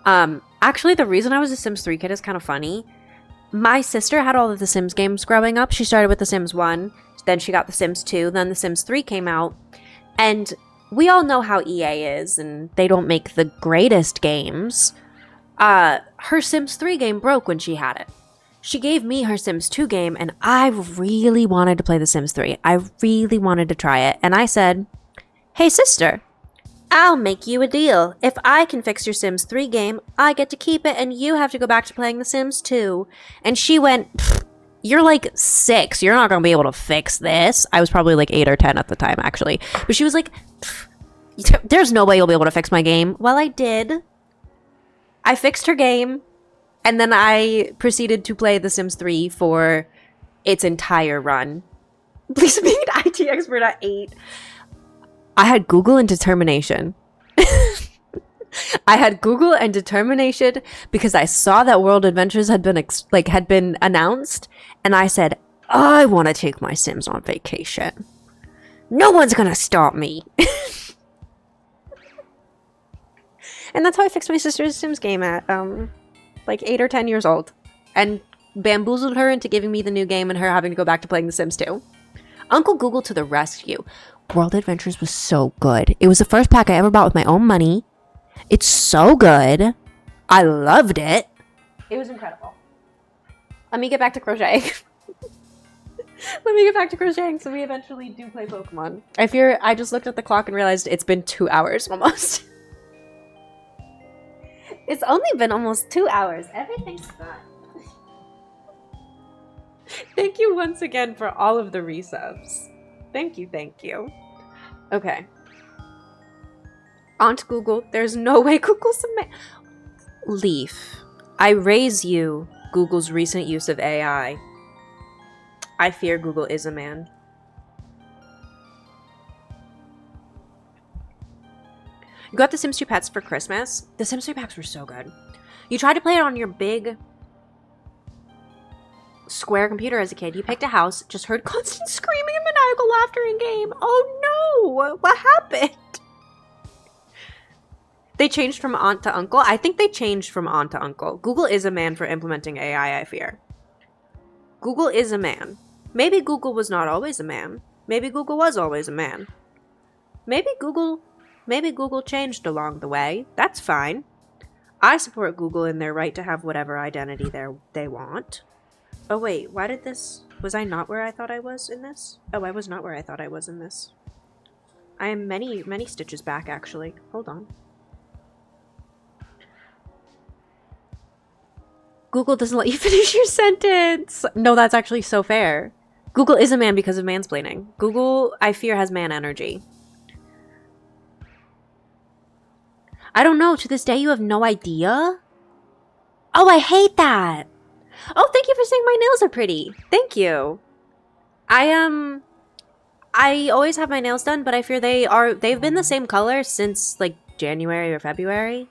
Actually the reason I was a Sims 3 kid is kind of funny. My sister had all of the Sims games growing up. She started with the Sims 1, then she got the Sims 2, then the Sims 3 came out. And we all know how EA is, and they don't make the greatest games. Her Sims 3 game broke when she had it. She gave me her Sims 2 game, and I really wanted to play the Sims 3. I really wanted to try it. And I said, "Hey sister, I'll make you a deal. If I can fix your Sims 3 game, I get to keep it, and you have to go back to playing the Sims 2. And she went, "You're like 6. You're not going to be able to fix this." I was probably like 8 or 10 at the time, actually. But she was like, "There's no way you'll be able to fix my game." Well, I did. I fixed her game. And then I proceeded to play The Sims 3 for its entire run. Please being an IT expert at 8. I had Google and determination. I had Google and determination because I saw that World Adventures had been announced, and I said, "I want to take my Sims on vacation. No one's gonna stop me." And that's how I fixed my sister's Sims game at like 8 or 10 years old, and bamboozled her into giving me the new game and her having to go back to playing The Sims 2. Uncle Google to the rescue. World Adventures was so good. It was the first pack I ever bought with my own money. It's so good. I loved it. It was incredible. Let me get back to crocheting. Let me get back to crocheting so we eventually do play Pokemon. I just looked at the clock and realized it's been 2 hours almost. It's only been almost 2 hours. Everything's fine. Thank you once again for all of the resubs. Thank you, thank you. Okay. Aunt Google. There's no way Google's a man. Leaf. I raise you Google's recent use of AI. I fear Google is a man. You got the Sims 2 pets for Christmas. The Sims 3 packs were so good. You tried to play it on your big square computer as a kid. You picked a house, just heard constant screaming and maniacal laughter in game. Oh no! What happened? They changed from aunt to uncle? I think they changed from aunt to uncle. Google is a man for implementing AI, I fear. Google is a man. Maybe Google was not always a man. Maybe Google was always a man. Maybe Google changed along the way. That's fine. I support Google in their right to have whatever identity they want. Oh wait, why did this... Was I not where I thought I was in this? Oh, I was not where I thought I was in this. I am many, many stitches back, actually. Hold on. Google doesn't let you finish your sentence! No, that's actually so fair. Google is a man because of mansplaining. Google, I fear, has man energy. I don't know. To this day, you have no idea? Oh, I hate that. Oh, thank you for saying my nails are pretty. Thank you. I always have my nails done, but I fear they've been the same color since like January or February.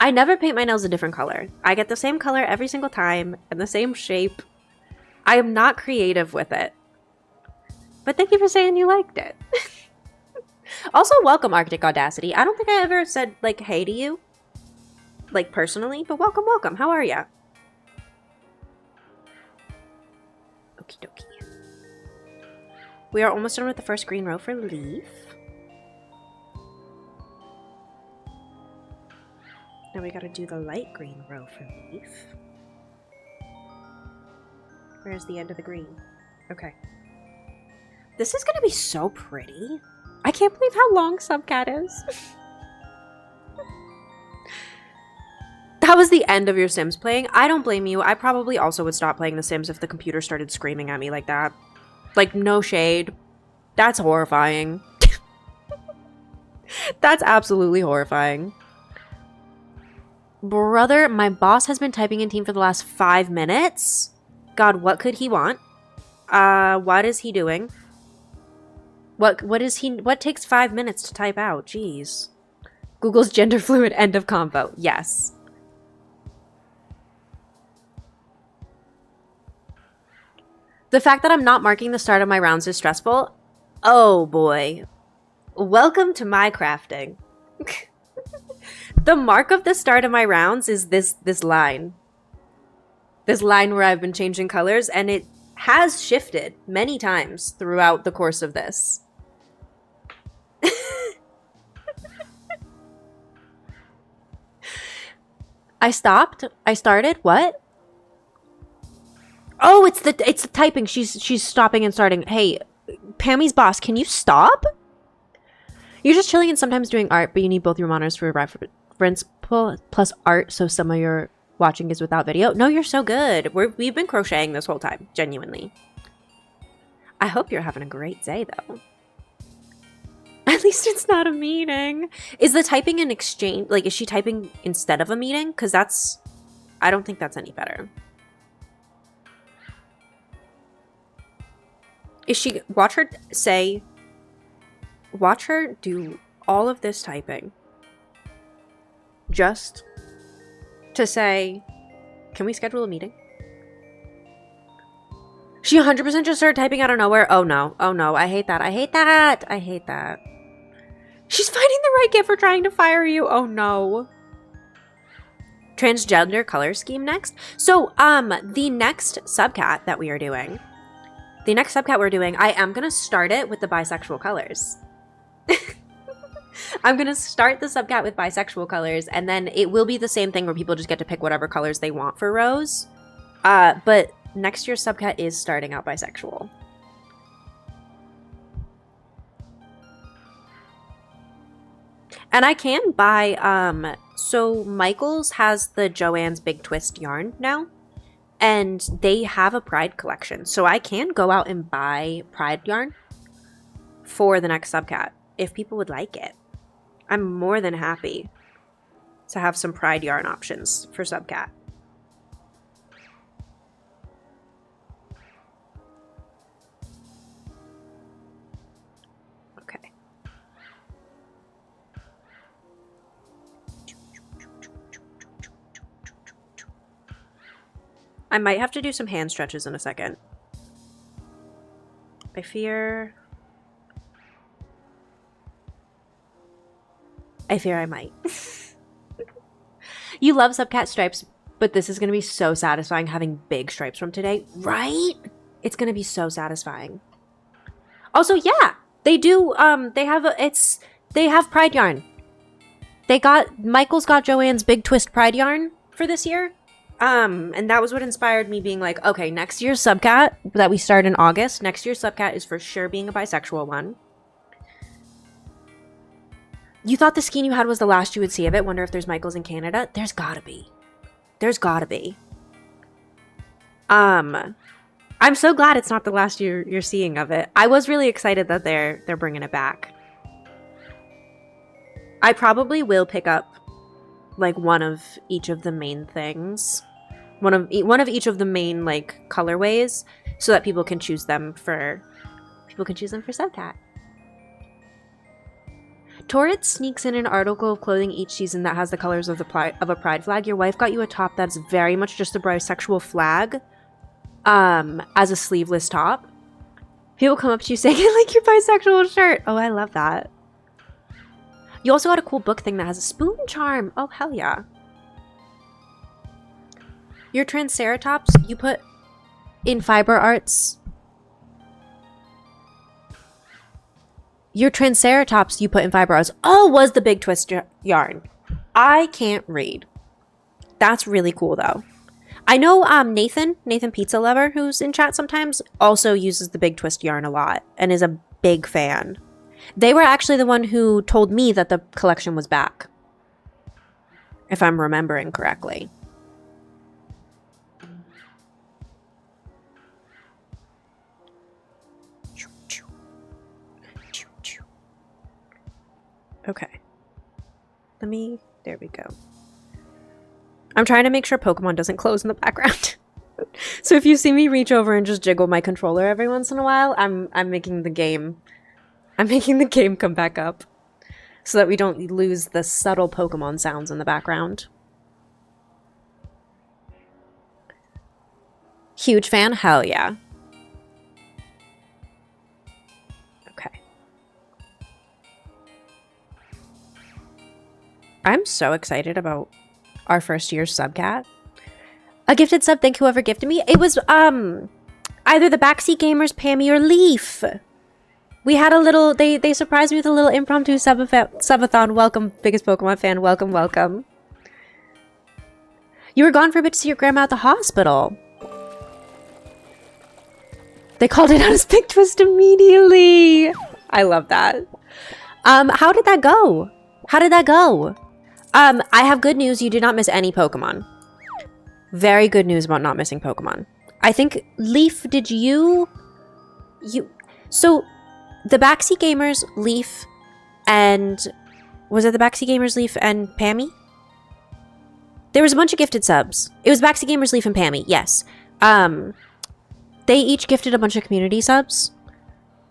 I never paint my nails a different color. I get the same color every single time and the same shape. I am not creative with it. But thank you for saying you liked it. Also, welcome, Arctic Audacity. I don't think I ever said, like, hey to you. Like, personally. But welcome, welcome. How are ya? Okie dokie. We are almost done with the first green row for Leaf. Now we gotta do the light green row for Leaf. Where's the end of the green? Okay. This is gonna be so pretty. I can't believe how long Subcat is. That was the end of your Sims playing. I don't blame you. I probably also would stop playing The Sims if the computer started screaming at me like that. Like, no shade. That's horrifying. That's absolutely horrifying. Brother, my boss has been typing in team for the last 5 minutes. God, what could he want? What is he doing? What takes 5 minutes to type out? Jeez. Google's gender fluid, end of convo. Yes. The fact that I'm not marking the start of my rounds is stressful. Oh boy. Welcome to my crafting. The mark of the start of my rounds is this line. This line where I've been changing colors, and it has shifted many times throughout the course of this. I stopped. I started. What? Oh, it's the typing. She's stopping and starting. Hey, Pammy's boss, can you stop? You're just chilling and sometimes doing art, but you need both your monitors for reference plus art, so some of your watching is without video. No, you're so good. We've been crocheting this whole time, genuinely. I hope you're having a great day, though. At least it's not a meeting. Is the typing an exchange? Like, is she typing instead of a meeting? Because that's... I don't think that's any better. Is she... Watch her say... Watch her do all of this typing. Just to say, can we schedule a meeting? She 100% just started typing out of nowhere. Oh no. Oh no. I hate that. I hate that. I hate that. She's finding the right gift for trying to fire you. Oh no. Transgender color scheme next. So, the next subcat that we are doing, I am going to start it with the bisexual colors. I'm going to start the subcat with bisexual colors, and then it will be the same thing where people just get to pick whatever colors they want for Rose. But next year's subcat is starting out bisexual. And I can buy, so Michael's has the Joanne's Big Twist yarn now, and they have a Pride collection. So I can go out and buy Pride yarn for the next subcat if people would like it. I'm more than happy to have some Pride yarn options for subcat. Okay. I might have to do some hand stretches in a second. I fear I might. You love subcat stripes, but this is going to be so satisfying having big stripes from today, right? It's going to be so satisfying. Also, yeah, they do, they have Pride yarn. Michael's got Joanne's Big Twist Pride yarn for this year. And that was what inspired me being like, okay, next year's subcat that we start in August, next year's subcat is for sure being a bisexual one. You thought the skein you had was the last you would see of it. Wonder if there's Michael's in Canada. There's gotta be. There's gotta be. I'm so glad it's not the last you're seeing of it. I was really excited that they're bringing it back. I probably will pick up like one of each of the main things. One of each of the main like colorways so that people can choose them for subcat. Torrid sneaks in an article of clothing each season that has the colors of a pride flag. Your wife got you a top that's very much just a bisexual flag as a sleeveless top. People come up to you saying, I like your bisexual shirt. Oh, I love that. You also got a cool book thing that has a spoon charm. Oh, hell yeah. Your Triceratops you put in fiber arts. Your Triceratops you put in fiber arts. Oh, was the Big Twist yarn. I can't read. That's really cool, though. I know Nathan Pizza Lover, who's in chat sometimes, also uses the Big Twist yarn a lot and is a big fan. They were actually the one who told me that the collection was back, if I'm remembering correctly. Okay. There we go. I'm trying to make sure Pokemon doesn't close in the background. So if you see me reach over and just jiggle my controller every once in a while, I'm making the game come back up so that we don't lose the subtle Pokemon sounds in the background. Huge fan? Hell yeah. I'm so excited about our first year's subcat. A gifted sub, thank whoever gifted me. It was either the Backseat Gamers, Pammy, or Leaf. We had a little, they surprised me with a little impromptu subathon. Welcome, biggest Pokemon fan. Welcome, welcome. You were gone for a bit to see your grandma at the hospital. They called it out as Big Twist immediately. I love that. How did that go? How did that go? I have good news. You did not miss any Pokemon. Very good news about not missing Pokemon. I think, Leaf, did you... So, the Backseat Gamers, Leaf, and... Was it the Backseat Gamers, Leaf, and Pammy? There was a bunch of gifted subs. It was Backseat Gamers, Leaf, and Pammy, yes. They each gifted a bunch of community subs.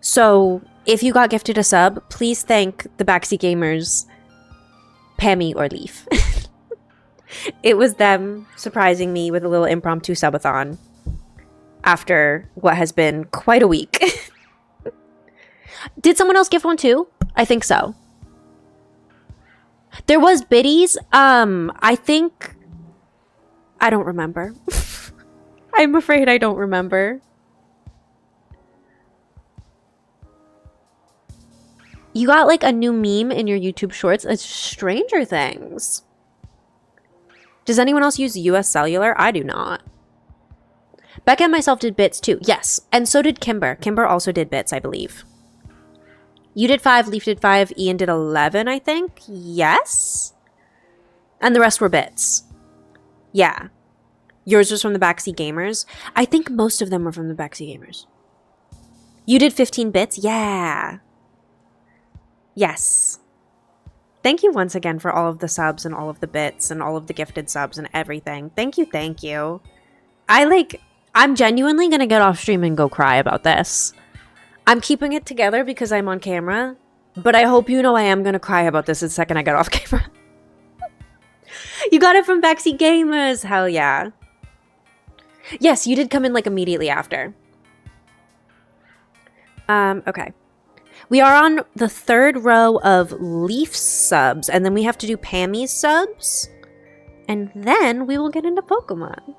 So, if you got gifted a sub, please thank the Backseat Gamers, Pammy, or Leaf. It was them surprising me with a little impromptu subathon after what has been quite a week. Did someone else gift one too? I think so. There was biddies. I think... I don't remember. I'm afraid I don't remember. You got like a new meme in your YouTube shorts. It's Stranger Things. Does anyone else use US Cellular? I do not. Becca and myself did bits too. Yes. And so did Kimber. Kimber also did bits, I believe. You did 5, Leaf did 5, Ian did 11, I think. Yes? And the rest were bits. Yeah. Yours was from the Backseat Gamers. I think most of them were from the Backseat Gamers. You did 15 bits? Yeah. Yes. Thank you once again for all of the subs and all of the bits and all of the gifted subs and everything. Thank you, thank you. I'm genuinely gonna get off stream and go cry about this. I'm keeping it together because I'm on camera, but I hope you know I am gonna cry about this the second I get off camera. You got it from Backseat Gamers! Hell yeah. Yes, you did come in like immediately after. Okay. We are on the 3rd row of Leaf subs, and then we have to do Pammy's subs, and then we will get into Pokemon.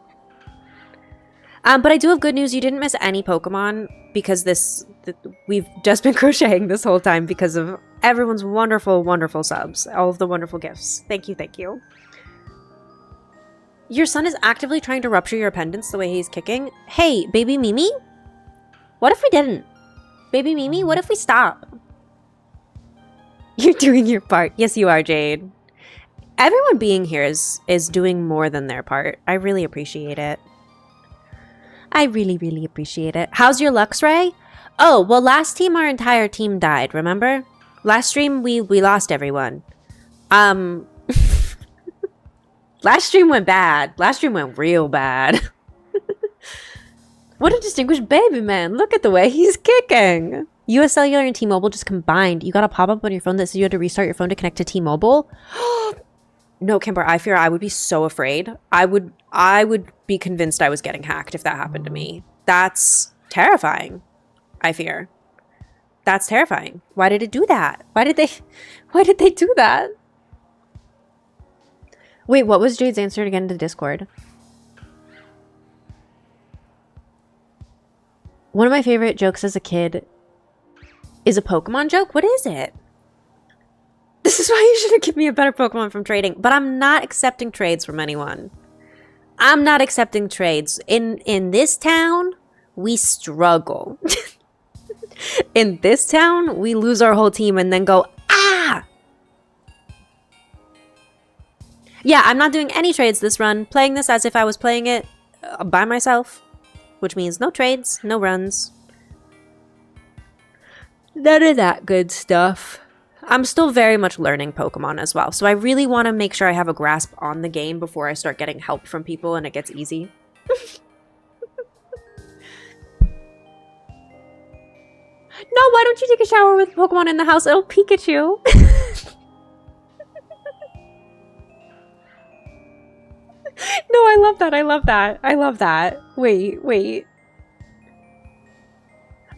But I do have good news. You didn't miss any Pokemon because we've just been crocheting this whole time because of everyone's wonderful, wonderful subs. All of the wonderful gifts. Thank you, thank you. Your son is actively trying to rupture your appendix the way he's kicking. Hey, baby Mimi? What if we didn't? Baby Mimi, what if we stop? You're doing your part. Yes, you are, Jade. Everyone being here is doing more than their part. I really appreciate it. I really, really appreciate it. How's your Luxray? Oh, well, last team, our entire team died, remember? Last stream, we lost everyone. Last stream went bad. Last stream went real bad. What a distinguished baby man. Look at the way he's kicking. US Cellular and T-Mobile just combined. You got a pop-up on your phone that says you had to restart your phone to connect to T-Mobile? No, Kimber, I fear I would be so afraid. I would be convinced I was getting hacked if that happened to me. That's terrifying, I fear. That's terrifying. Why did it do that? Why did they do that? Wait, what was Jade's answer again to Discord? One of my favorite jokes as a kid is a Pokemon joke. What is it? This is why you should have given me a better Pokemon from trading. But I'm not accepting trades from anyone. I'm not accepting trades. In this town, we struggle. In this town, we lose our whole team and then go, ah! Yeah, I'm not doing any trades this run. Playing this as if I was playing it by myself. Which means no trades, no runs. None of that good stuff. I'm still very much learning Pokemon as well, so I really want to make sure I have a grasp on the game before I start getting help from people and it gets easy. No, why don't you take a shower with Pokemon in the house? It'll Pikachu. No, I love that. I love that. I love that. Wait.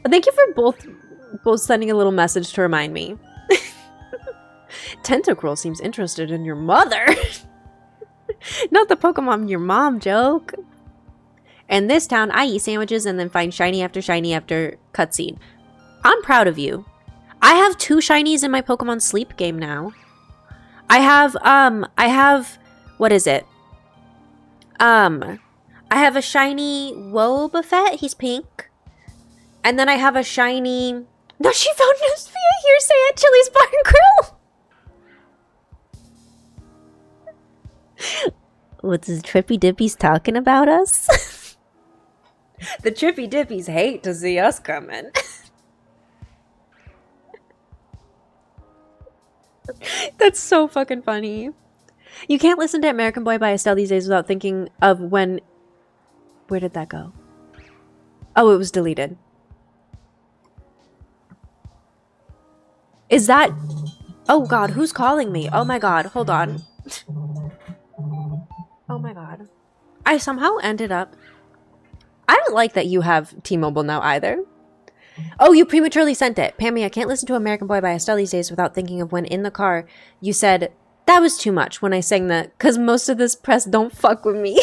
Thank you for both sending a little message to remind me. Tentacruel seems interested in your mother. Not the Pokemon your mom joke. In this town, I eat sandwiches and then find shiny after cutscene. I'm proud of you. I have 2 shinies in my Pokemon Sleep game now. I have, what is it? I have a shiny Wobbuffet. He's pink. And then I have a shiny... No, she found Nospia hearsay at Chili's Bar and Grill. What's the Trippy Dippies talking about us? The Trippy Dippies hate to see us coming. That's so fucking funny. You can't listen to American Boy by Estelle these days without thinking of when... Where did that go? Oh, it was deleted. Is that... Oh god, who's calling me? Oh my god, hold on. Oh my god. I somehow ended up... I don't like that you have T-Mobile now either. Oh, you prematurely sent it. Pammy, I can't listen to American Boy by Estelle these days without thinking of when in the car you said, that was too much when I sang that, because most of this press don't fuck with me.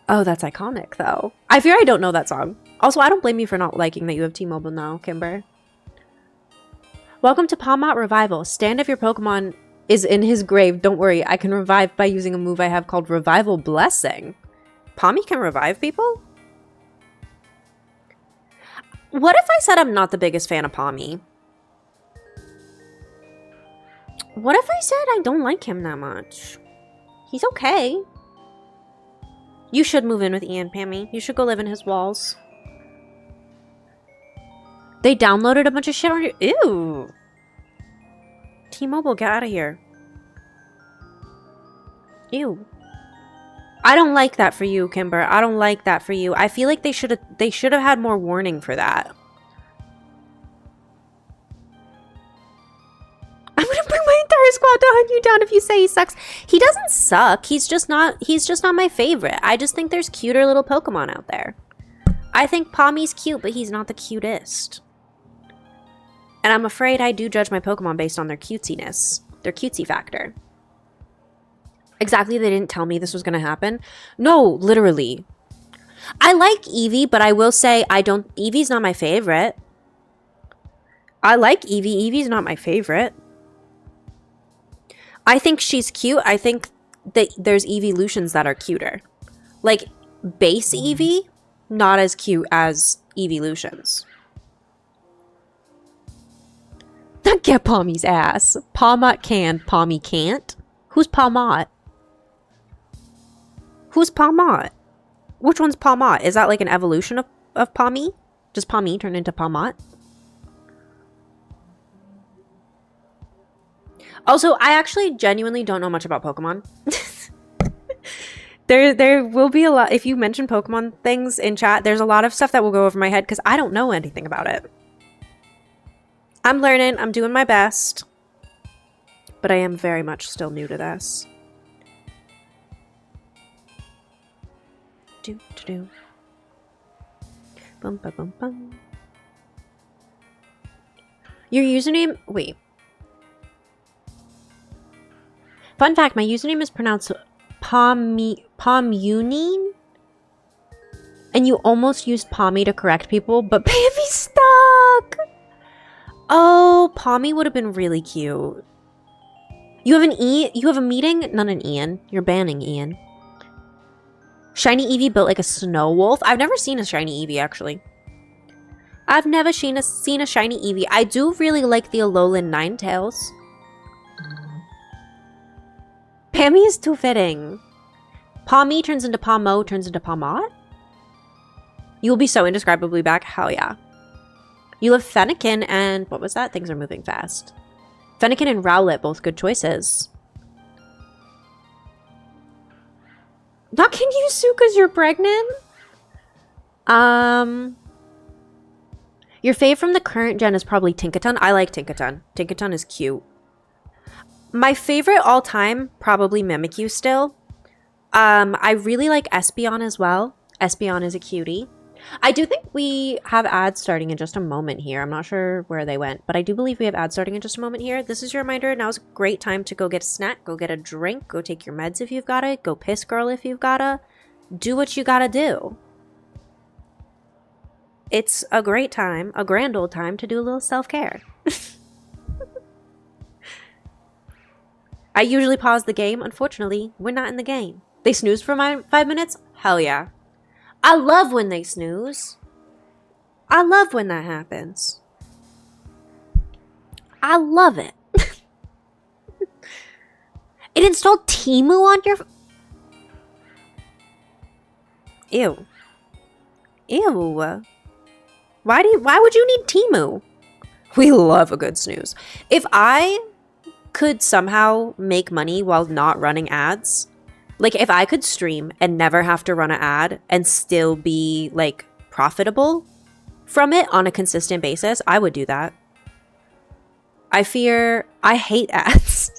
Oh, that's iconic, though. I fear I don't know that song. Also, I don't blame you for not liking that you have T-Mobile now, Kimber. Welcome to Palmot Revival. Stand if your Pokemon is in his grave. Don't worry, I can revive by using a move I have called Revival Blessing. Palmy can revive people? What if I said I'm not the biggest fan of Palmy? What if I said I don't like him that much? He's okay. You should move in with Ian, Pammy. You should go live in his walls. They downloaded a bunch of shit on your... Ew. T-Mobile, get out of here. Ew. I don't like that for you, Kimber. I don't like that for you. I feel like they should have had more warning for that. I'm gonna bring my entire squad to hunt you down if you say he sucks. He doesn't suck. He's just not my favorite. I just think there's cuter little Pokemon out there. I think Palmy's cute, but he's not the cutest. And I'm afraid I do judge my Pokemon based on their cutesiness. Their cutesy factor. Exactly, they didn't tell me this was going to happen. No, literally. I like Eevee, but I will say Eevee's not my favorite. I like Eevee. Eevee's not my favorite. I think she's cute. I think that there's Eeveelutions that are cuter. Like, base Eevee, not as cute as Eeveelutions. Get Palmy's ass. Palmot can, Palmy can't. Who's Palmot? Who's Palmot? Which one's Palmot? Is that like an evolution of Palmy? Does Palmy turn into Palmot? Also, I actually genuinely don't know much about Pokemon. There will be a lot. If you mention Pokemon things in chat, there's a lot of stuff that will go over my head because I don't know anything about it. I'm learning. I'm doing my best. But I am very much still new to this. Do. Bum, bum, bum, bum. Your username... Wait. Fun fact, my username is pronounced Pomunine. And you almost used Pommy to correct people, but Pammy's stuck! Oh, Pommy would have been really cute. You have you have a meeting? Not an Ian. You're banning Ian. Shiny Eevee built like a snow wolf. I've never seen a shiny Eevee, actually. I've never seen a shiny Eevee. I do really like the Alolan Ninetales. Pammy is too fitting. Palmy turns into Palmo, turns into Palmot? You will be so indescribably back. Hell yeah. You love Fennekin and... What was that? Things are moving fast. Fennekin and Rowlet, both good choices. Not can you sue because you're pregnant? Your fave from the current gen is probably Tinkaton. I like Tinkaton. Tinkaton is cute. My favorite all time, probably Mimikyu still. I really like Espeon as well. Espeon is a cutie. I do think we have ads starting in just a moment here. I'm not sure where they went, but I do believe we have ads starting in just a moment here. This is your reminder. Now's a great time to go get a snack, go get a drink, go take your meds if you've got it, go piss girl if you've gotta. Do what you gotta do. It's a great time, a grand old time to do a little self-care. I usually pause the game. Unfortunately, we're not in the game. They snooze for my 5 minutes? Hell yeah. I love when they snooze. I love when that happens. I love it. It installed Temu on your... Ew. Ew. Why would you need Temu? We love a good snooze. If I could somehow make money while not running ads, like if I could stream and never have to run an ad and still be like profitable from it on a consistent basis, I would do that. I hate ads.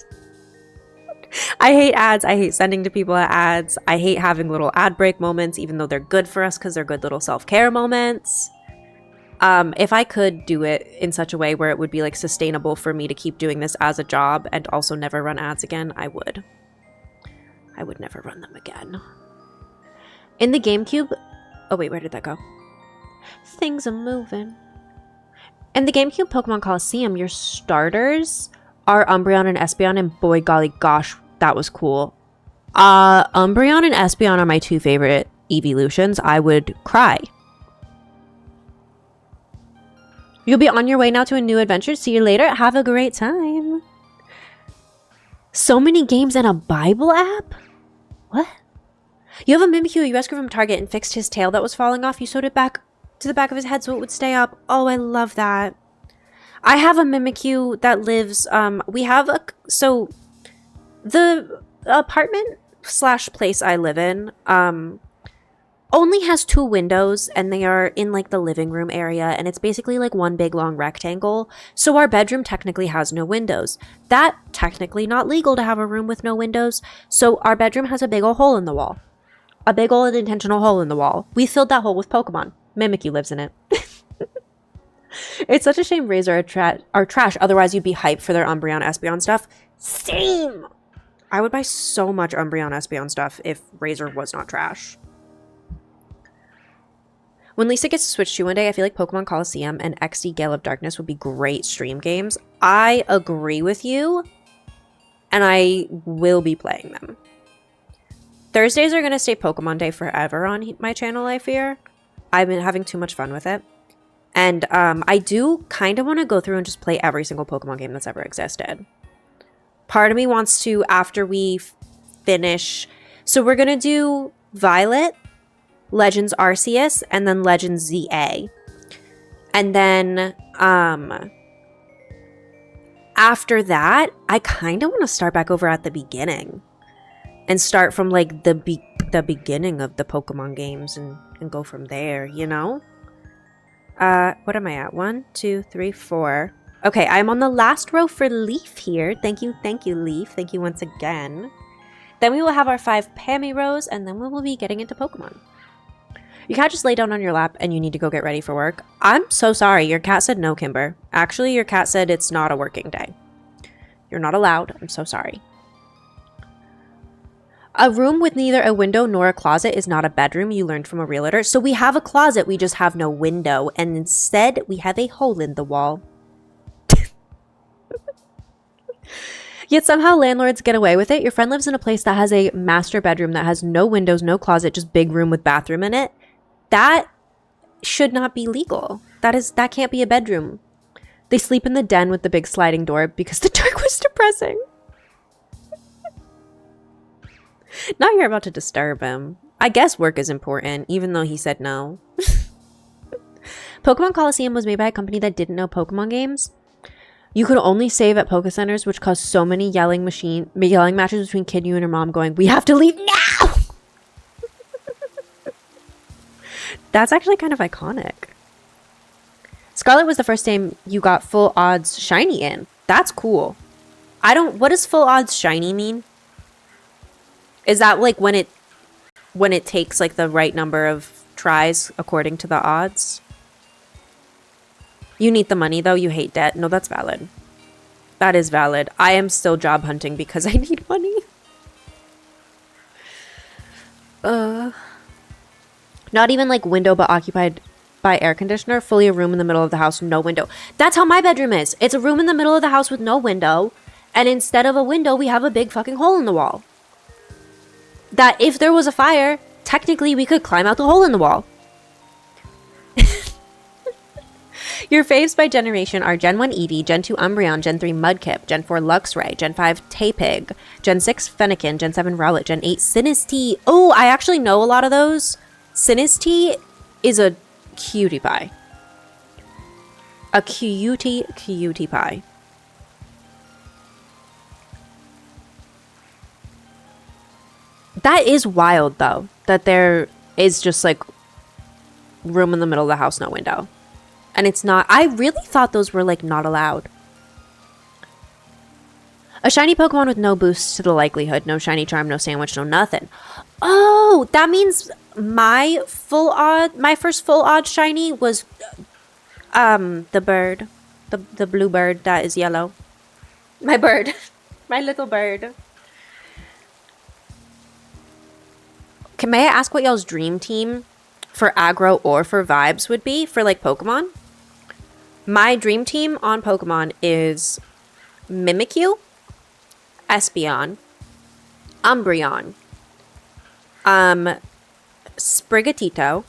I hate ads. I hate sending to people ads. I hate having little ad break moments, even though they're good for us because they're good little self-care moments. If I could do it in such a way where it would be like sustainable for me to keep doing this as a job and also never run ads again, I would. I would never run them again. In the GameCube... Oh wait, where did that go? Things are moving. In the GameCube Pokemon Coliseum, your starters are Umbreon and Espeon, and boy golly gosh, that was cool. Umbreon and Espeon are my two favorite evolutions. I would cry. You'll be on your way now to a new adventure. See you later. Have a great time. So many games and a Bible app? What? You have a Mimikyu you rescued from Target and fixed his tail that was falling off. You sewed it back to the back of his head so it would stay up. Oh, I love that. I have a Mimikyu that lives, we have a, so the apartment slash place I live in, only has 2 windows and they are in like the living room area and it's basically like one big long rectangle. So our bedroom technically has no windows. That technically not legal to have a room with no windows. So our bedroom has a big old hole in the wall. A big old intentional hole in the wall. We filled that hole with Pokemon. Mimikyu lives in it. It's such a shame Razor are trash. Otherwise you'd be hyped for their Umbreon Espeon stuff. Same! I would buy so much Umbreon Espeon stuff if Razor was not trash. When Lisa gets to Switch 2 one day, I feel like Pokemon Coliseum and XD Gale of Darkness would be great stream games. I agree with you, and I will be playing them. Thursdays are going to stay Pokemon Day forever on my channel, I fear. I've been having too much fun with it. And I do kind of want to go through and just play every single Pokemon game that's ever existed. Part of me wants to, after we finish... So we're going to do Violet, Legends Arceus, and then Legends ZA. And then after that, I kind of want to start back over at the beginning and start from like the beginning of the Pokemon games and go from there, you know? What am I at? 1, 2, 3, 4. Okay, I'm on the last row for Leaf here. Thank you, Leaf. Thank you once again. Then we will have our 5 Pammy rows, and then we will be getting into Pokemon. You can't just lay down on your lap and you need to go get ready for work. I'm so sorry. Your cat said no, Kimber. Actually, your cat said it's not a working day. You're not allowed. I'm so sorry. A room with neither a window nor a closet is not a bedroom. You learned from a realtor. So we have a closet. We just have no window. And instead, we have a hole in the wall. Yet somehow landlords get away with it. Your friend lives in a place that has a master bedroom that has no windows, no closet, just big room with bathroom in it. That should not be legal. That can't be a bedroom. They sleep in the den with the big sliding door because the dark was depressing. Now you're about to disturb him. I guess work is important, even though he said no. Pokemon Coliseum was made by a company that didn't know Pokemon games. You could only save at Poke Centers, which caused so many yelling matches between Kid You and her mom going, "We have to leave now!" That's actually kind of iconic. Scarlet was the first game you got full odds shiny in. That's cool. What does full odds shiny mean? Is that like when it takes like the right number of tries according to the odds. You need the money though. You hate debt. No, that's valid. That is valid. I am still job hunting because I need money. Not even like window but occupied by air conditioner. Fully a room in the middle of the house, no window. That's how my bedroom is. It's a room in the middle of the house with no window. And instead of a window, we have a big fucking hole in the wall. That if there was a fire, technically we could climb out the hole in the wall. Your faves by generation are Gen 1 Eevee, Gen 2 Umbreon, Gen 3 Mudkip, Gen 4 Luxray, Gen 5 Tapig, Gen 6 Fennekin, Gen 7 Rowlet, Gen 8 Sinistea. Oh, I actually know a lot of those. Sinistea is a cutie pie. A cutie pie. That is wild, though, that there is just like room in the middle of the house, no window. And it's not. I really thought those were like not allowed. A shiny Pokemon with no boost to the likelihood, no shiny charm, no sandwich, no nothing. Oh, that means my first full odd shiny was the bird. The blue bird that is yellow. My bird. My little bird. May I ask what y'all's dream team for aggro or for vibes would be for like Pokemon? My dream team on Pokemon is Mimikyu, Espeon, Umbreon, Sprigatito,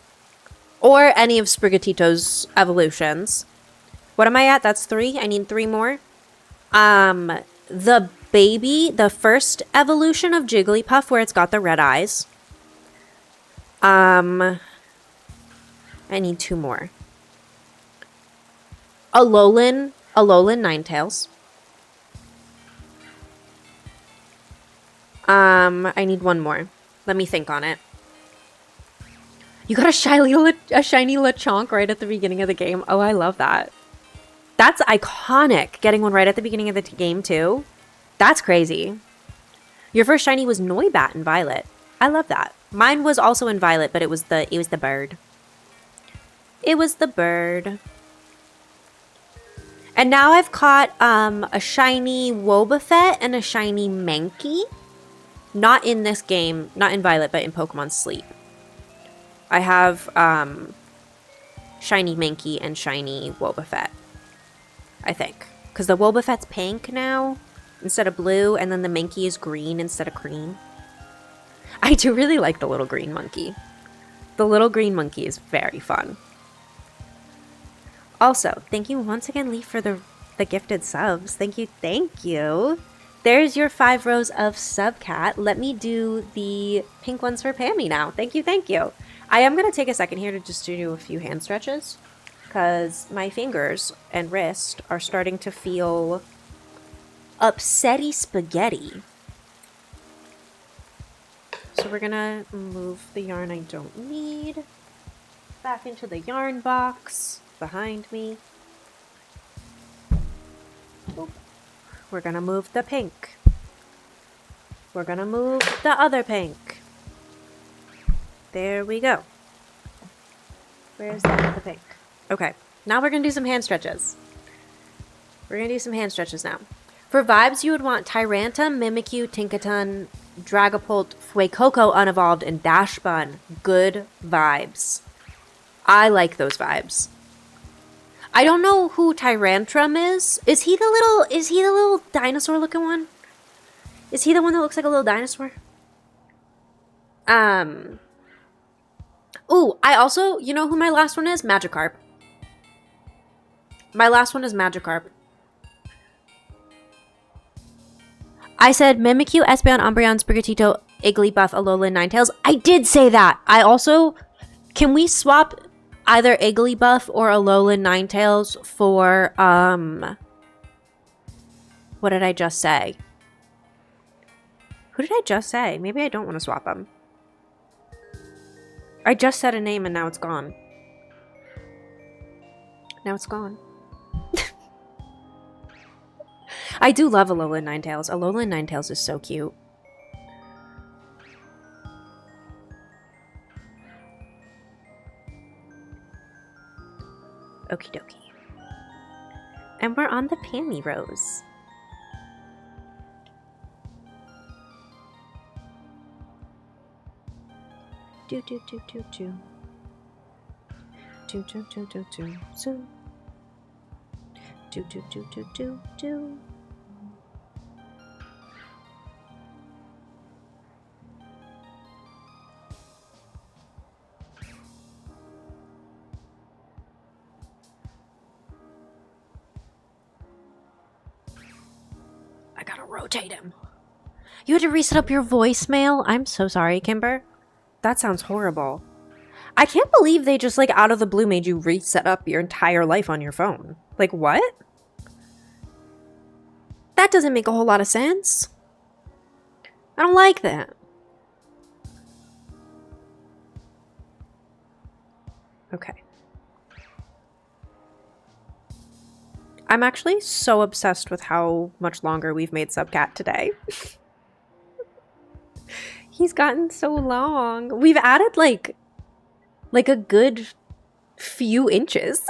or any of Sprigatito's evolutions. What am I at? That's 3. I need 3 more. The first evolution of Jigglypuff where it's got the red eyes. I need 2 more. Alolan Ninetales. I need 1 more. Let me think on it. You got a shiny Lechonk right at the beginning of the game. Oh, I love that. That's iconic. Getting one right at the beginning of the game too. That's crazy. Your first shiny was Noibat in Violet. I love that. Mine was also in Violet, but it was the bird. It was the bird. And now I've caught a shiny Wobbuffet and a shiny Mankey. Not in this game, not in Violet, but in Pokemon Sleep. I have shiny Mankey and shiny Wobbuffet, I think. Because the Wobbuffet's pink now instead of blue, and then the Mankey is green instead of cream. I do really like the little green monkey. The little green monkey is very fun. Also, thank you once again, Leaf, for the gifted subs. Thank you. There's your 5 rows of Subcat. Let me do the pink ones for Pammy now. Thank you. I am going to take a second here to just do a few hand stretches because my fingers and wrist are starting to feel upsetty spaghetti. So we're going to move the yarn I don't need back into the yarn box behind me. Oop. We're gonna move the pink. We're gonna move the other pink. There we go. Where's the other pink? Okay, now we're gonna do some hand stretches. We're gonna do some hand stretches now. For vibes, you would want Tyranta, Mimikyu, Tinkaton, Dragapult, Fuecoco Unevolved, and Dashbun. Good vibes. I like those vibes. I don't know who Tyrantrum is. Is he the little dinosaur looking one? Is he the one that looks like a little dinosaur? Ooh, I also, you know who my last one is? Magikarp. My last one is Magikarp. I said Mimikyu, Espeon, Umbreon, Sprigatito, Igglybuff, Alolan, Ninetales. I did say that. I also... Can we swap either Igglybuff or Alolan Ninetales for, what did I just say? Who did I just say? Maybe I don't want to swap them. I just said a name and now it's gone. Now it's gone. I do love Alolan Ninetales. Alolan Ninetales is so cute. Okie dokie. And we're on the Pammy Rose. Do do do do do. Do do do do do do. Do do do do do do. I gotta rotate him. You had to reset up your voicemail? I'm so sorry, Kimber. That sounds horrible. I can't believe they just, like, out of the blue made you reset up your entire life on your phone. Like, what? That doesn't make a whole lot of sense. I don't like that. Okay. I'm actually so obsessed with how much longer we've made Subcat today. He's gotten so long. We've added like a good few inches.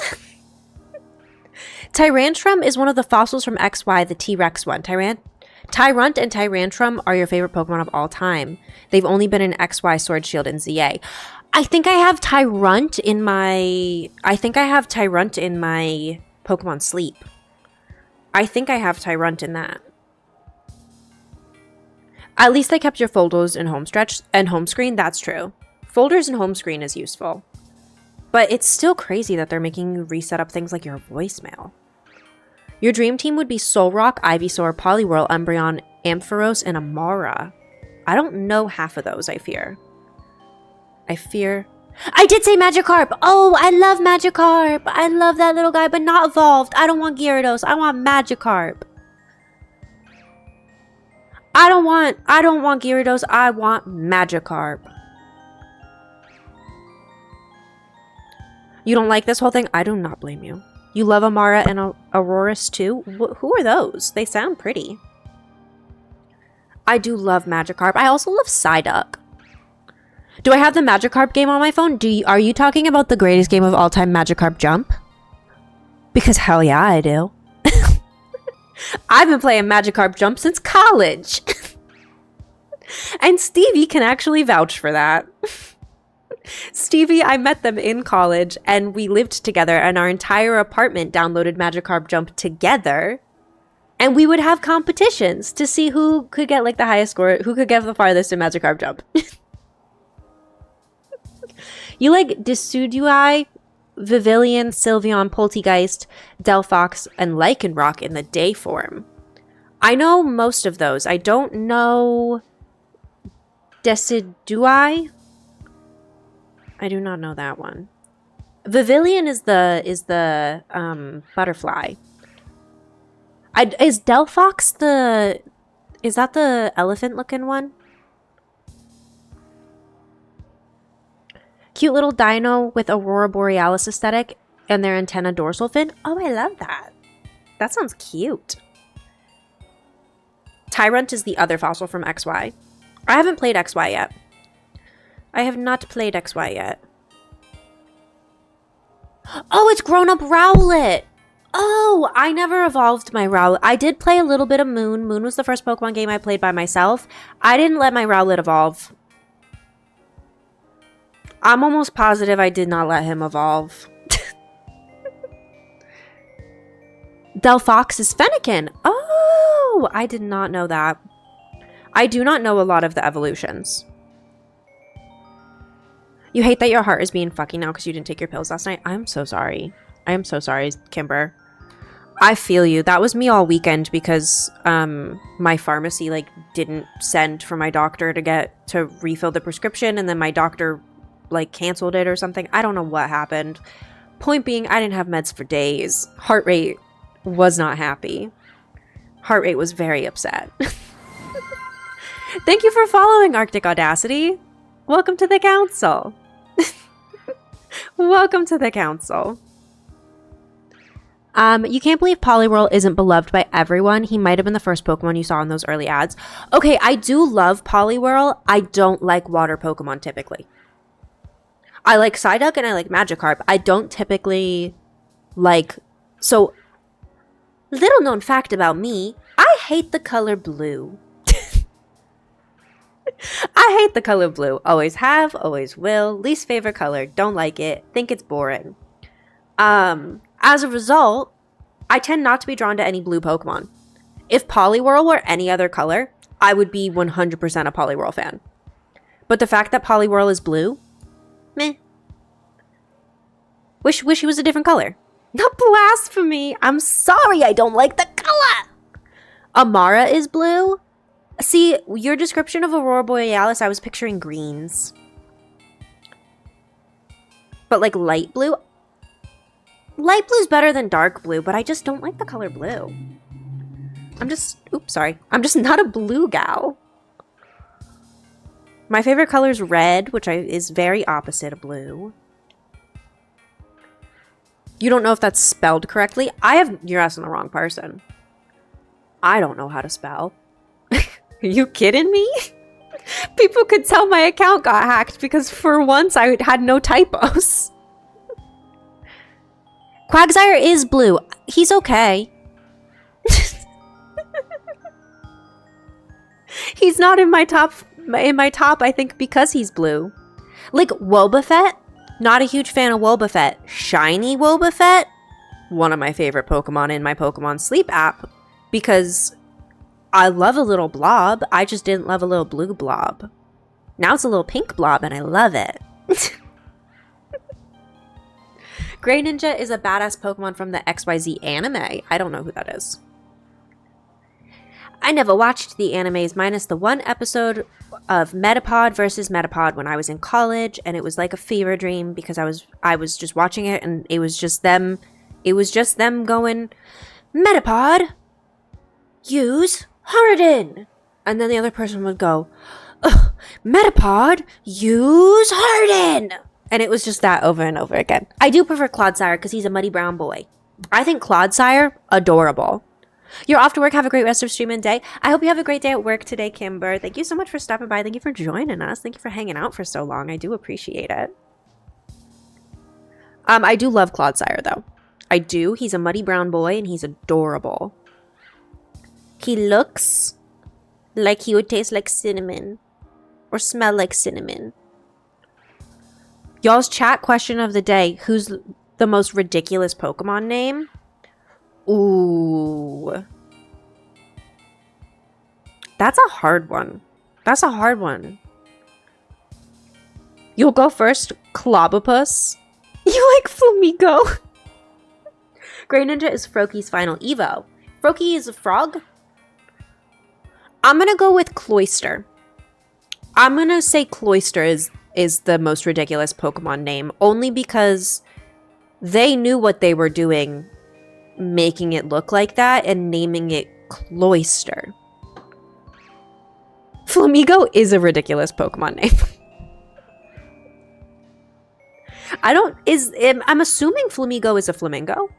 Tyrantrum is one of the fossils from XY, the T-Rex one. Tyrunt and Tyrantrum are your favorite Pokemon of all time. They've only been in XY, Sword Shield, and ZA. I think I have Tyrunt in my Pokemon Sleep. I think I have Tyrunt in that. At least they kept your folders in home stretch and home screen. That's true. Folders and home screen is useful. But it's still crazy that they're making you reset up things like your voicemail. Your dream team would be Solrock, Ivysaur, Poliwhirl, Umbreon, Ampharos, and Amara. I don't know half of those, I fear. I did say Magikarp! Oh, I love Magikarp! I love that little guy, but not evolved. I don't want Gyarados. I want Magikarp. I don't want Gyarados. I want Magikarp. You don't like this whole thing? I do not blame you. You love Amara and Aurorus too? Who are those? They sound pretty. I do love Magikarp. I also love Psyduck. Do I have the Magikarp game on my phone? Are you talking about the greatest game of all time, Magikarp Jump? Because hell yeah, I do. I've been playing Magikarp Jump since college. And Stevie can actually vouch for that. Stevie, I met them in college and we lived together and our entire apartment downloaded Magikarp Jump together. And we would have competitions to see who could get like the highest score, who could get the farthest in Magikarp Jump. You like Decidueye, Vivillon, Sylveon, Poltegeist, Delphox, and Lycanroc in the day form. I know most of those. I don't know Decidueye. I do not know that one. Vivillon is the butterfly. Is Delphox is that the elephant looking one? Cute little dino with Aurora Borealis aesthetic and their antenna dorsal fin. Oh, I love that. That sounds cute. Tyrunt is the other fossil from XY. I haven't played XY yet. I have not played XY yet. Oh, it's grown-up Rowlet! Oh, I never evolved my Rowlet. I did play a little bit of Moon. Moon was the first Pokemon game I played by myself. I didn't let my Rowlet evolve. I'm almost positive I did not let him evolve. Delphox is Fennekin. Oh, I did not know that. I do not know a lot of the evolutions. You hate that your heart is being fucking now because you didn't take your pills last night? I'm so sorry. I am so sorry, Kimber. I feel you. That was me all weekend because my pharmacy like didn't send for my doctor to refill the prescription, and then my doctor like canceled it or something. I don't know what happened. Point being, I didn't have meds for days. Heart rate was not happy. Heart rate was very upset. Thank you for following, Arctic Audacity. Welcome to the council. Welcome to the council. You can't believe Poliwhirl isn't beloved by everyone. He might have been the first Pokemon you saw in those early ads. Okay, I do love Poliwhirl. I don't like water Pokemon typically. I like Psyduck and I like Magikarp. I don't typically Like, so, little known fact about me, I hate the color blue. I hate the color blue. Always have, always will. Least favorite color. Don't like it. Think it's boring. As a result, I tend not to be drawn to any blue Pokemon. If Poliwhirl were any other color, I would be 100% a Poliwhirl fan. But the fact that Poliwhirl is blue, meh. Wish he was a different color. Not blasphemy. I'm sorry I don't like the color. Amara is blue. See, your description of Aurora Borealis, I was picturing greens. But like light blue? Light blue's better than dark blue, but I just don't like the color blue. I'm just not a blue gal. My favorite color is red, which is very opposite of blue. You don't know if that's spelled correctly? You're asking the wrong person. I don't know how to spell. Are you kidding me? People could tell my account got hacked because for once I had no typos. Quagsire is blue. He's okay. He's not in my top, I think, because he's blue. Like, Wobbuffet? Not a huge fan of Wobbuffet. Shiny Wobbuffet? One of my favorite Pokemon in my Pokemon Sleep app. Because I love a little blob. I just didn't love a little blue blob. Now it's a little pink blob and I love it. Greninja is a badass Pokemon from the XYZ anime. I don't know who that is. I never watched the animes minus the one episode of Metapod versus Metapod when I was in college, and it was like a fever dream because I was just watching it and it was just them going, Metapod, use Harden. And then the other person would go, Metapod, use Harden. And it was just that over and over again. I do prefer Clodsire because he's a muddy brown boy. I think Clodsire, adorable. You're off to work. Have a great rest of stream and day. I hope you have a great day at work today, Kimber. Thank you so much for stopping by. Thank you for joining us. Thank you for hanging out for so long. I do appreciate it. I do love Clodsire, though. I do. He's a muddy brown boy, and he's adorable. He looks like he would taste like cinnamon or smell like cinnamon. Y'all's chat question of the day. Who's the most ridiculous Pokemon name? Ooh. That's a hard one. You'll go first, Clobopus. You like Flamingo? Greninja is Froaky's final Evo. Froaky is a frog? I'm gonna go with Cloyster. I'm gonna say Cloyster is the most ridiculous Pokemon name, only because they knew what they were doing making it look like that and naming it Cloyster. Flamigo is a ridiculous Pokemon name. I'm assuming Flamigo is a flamingo.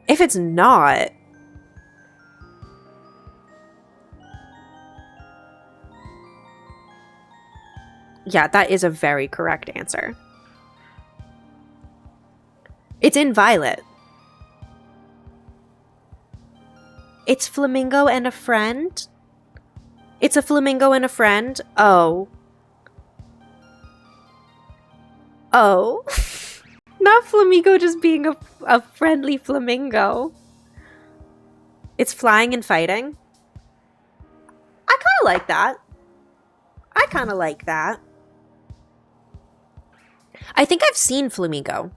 If it's not, yeah, that is a very correct answer. It's in Violet. It's Flamingo and a friend? It's a flamingo and a friend? Oh. Not Flamingo just being a friendly flamingo. It's flying and fighting? I kind of like that. I think I've seen Flamingo.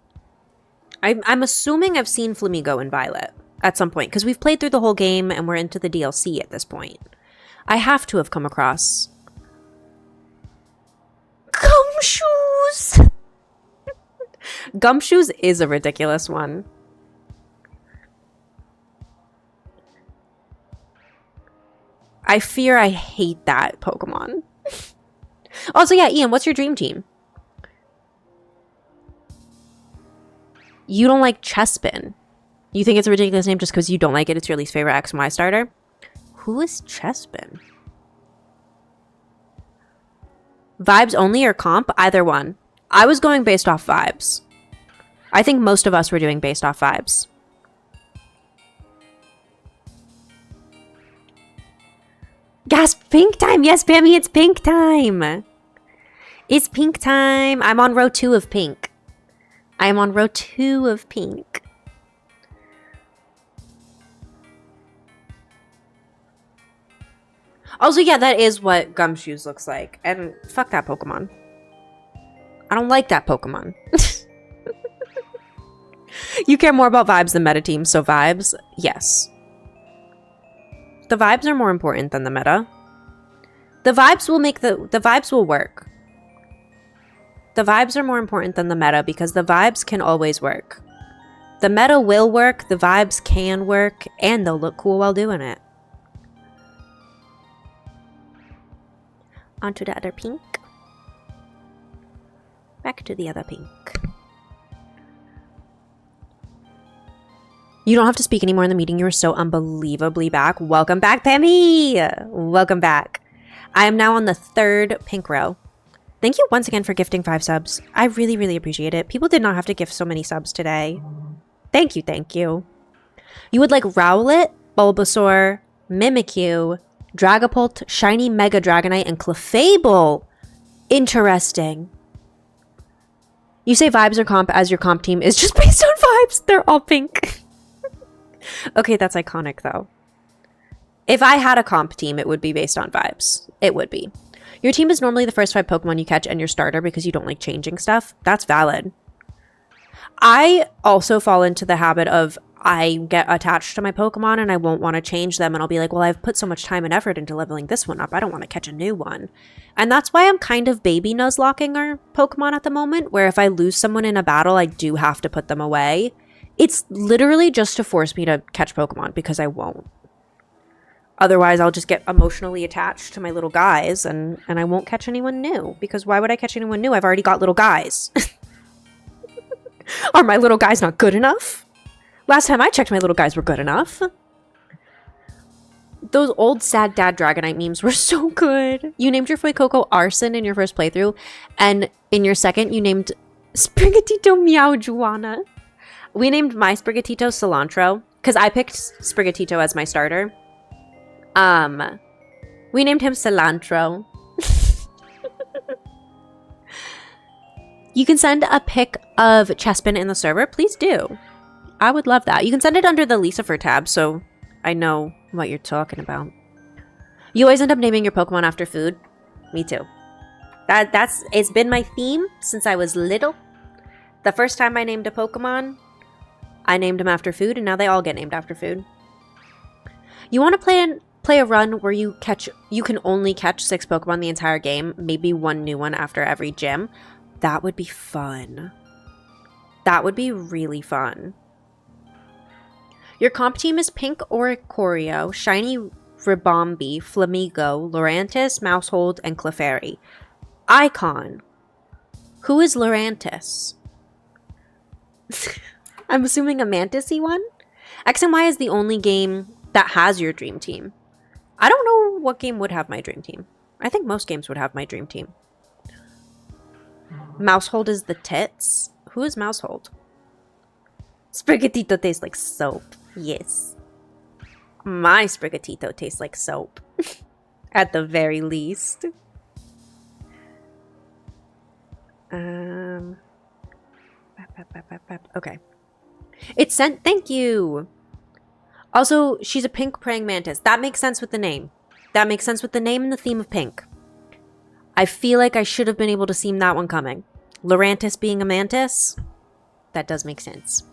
I'm assuming I've seen Flamingo in Violet at some point, because we've played through the whole game and we're into the DLC at this point. I have to have come across Gumshoes. Gumshoes is a ridiculous one. I fear I hate that Pokemon. Also, yeah, Ian, what's your dream team? You don't like Chespin. You think it's a ridiculous name just because you don't like it? It's your least favorite X and Y starter? Who is Chespin? Vibes only or comp? Either one. I was going based off vibes. I think most of us were doing based off vibes. Gasp, pink time. Yes, Pammy, it's pink time. It's pink time. I'm on row 2 of pink. I'm on row 2 of pink. Also, yeah, that is what Gumshoes looks like. And fuck that Pokemon. I don't like that Pokemon. You care more about vibes than meta teams, so vibes, yes. The vibes are more important than the meta. The vibes will make the vibes will work. The vibes are more important than the meta because the vibes can always work. The meta will work, the vibes can work, and they'll look cool while doing it. Onto the other pink. Back to the other pink. You don't have to speak anymore in the meeting. You are so unbelievably back. Welcome back, Pammy! Welcome back. I am now on the 3rd pink row. Thank you once again for gifting 5 subs. I really, really appreciate it. People did not have to gift so many subs today. Thank you, thank you. You would like Rowlet, Bulbasaur, Mimikyu, Dragapult, Shiny Mega Dragonite, and Clefable. Interesting. You say vibes or comp as your comp team is just based on vibes. They're all pink. Okay, that's iconic though. If I had a comp team, it would be based on vibes. It would be. Your team is normally the first 5 Pokemon you catch and your starter because you don't like changing stuff. That's valid. I also fall into the habit of I get attached to my Pokemon and I won't want to change them. And I'll be like, well, I've put so much time and effort into leveling this one up. I don't want to catch a new one. And that's why I'm kind of baby nuzlocking our Pokemon at the moment, where if I lose someone in a battle, I do have to put them away. It's literally just to force me to catch Pokemon because I won't. Otherwise, I'll just get emotionally attached to my little guys and I won't catch anyone new. Because why would I catch anyone new? I've already got little guys. Are my little guys not good enough? Last time I checked, my little guys were good enough. Those old sad dad Dragonite memes were so good. You named your Fuecoco Arson in your first playthrough. And in your second, you named Sprigatito Meow Juana. We named my Sprigatito Cilantro. Because I picked Sprigatito as my starter. We named him Cilantro. You can send a pic of Chespin in the server. Please do. I would love that. You can send it under the Lucifer tab, so I know what you're talking about. You always end up naming your Pokemon after food. Me too. It's been my theme since I was little. The first time I named a Pokemon, I named him after food, and now they all get named after food. You want to play a run where you can only catch 6 Pokemon the entire game, maybe one new one after every gym. That would be fun. That would be really fun. Your comp team is Pink Oricorio, Shiny Ribombee, Flamigo, Lurantis, Mousehold, and Clefairy. Icon. Who is Lurantis? I'm assuming a Mantis-y one? X and Y is the only game that has your dream team. I don't know what game would have my dream team. I think most games would have my dream team. Mousehold is the tits. Who is Mousehold? Sprigatito tastes like soap. Yes. My Sprigatito tastes like soap. At the very least. Okay. It's sent. Thank you. Also, she's a pink praying mantis. That makes sense with the name. That makes sense with the name and the theme of pink. I feel like I should have been able to see that one coming. Lurantis being a mantis? That does make sense.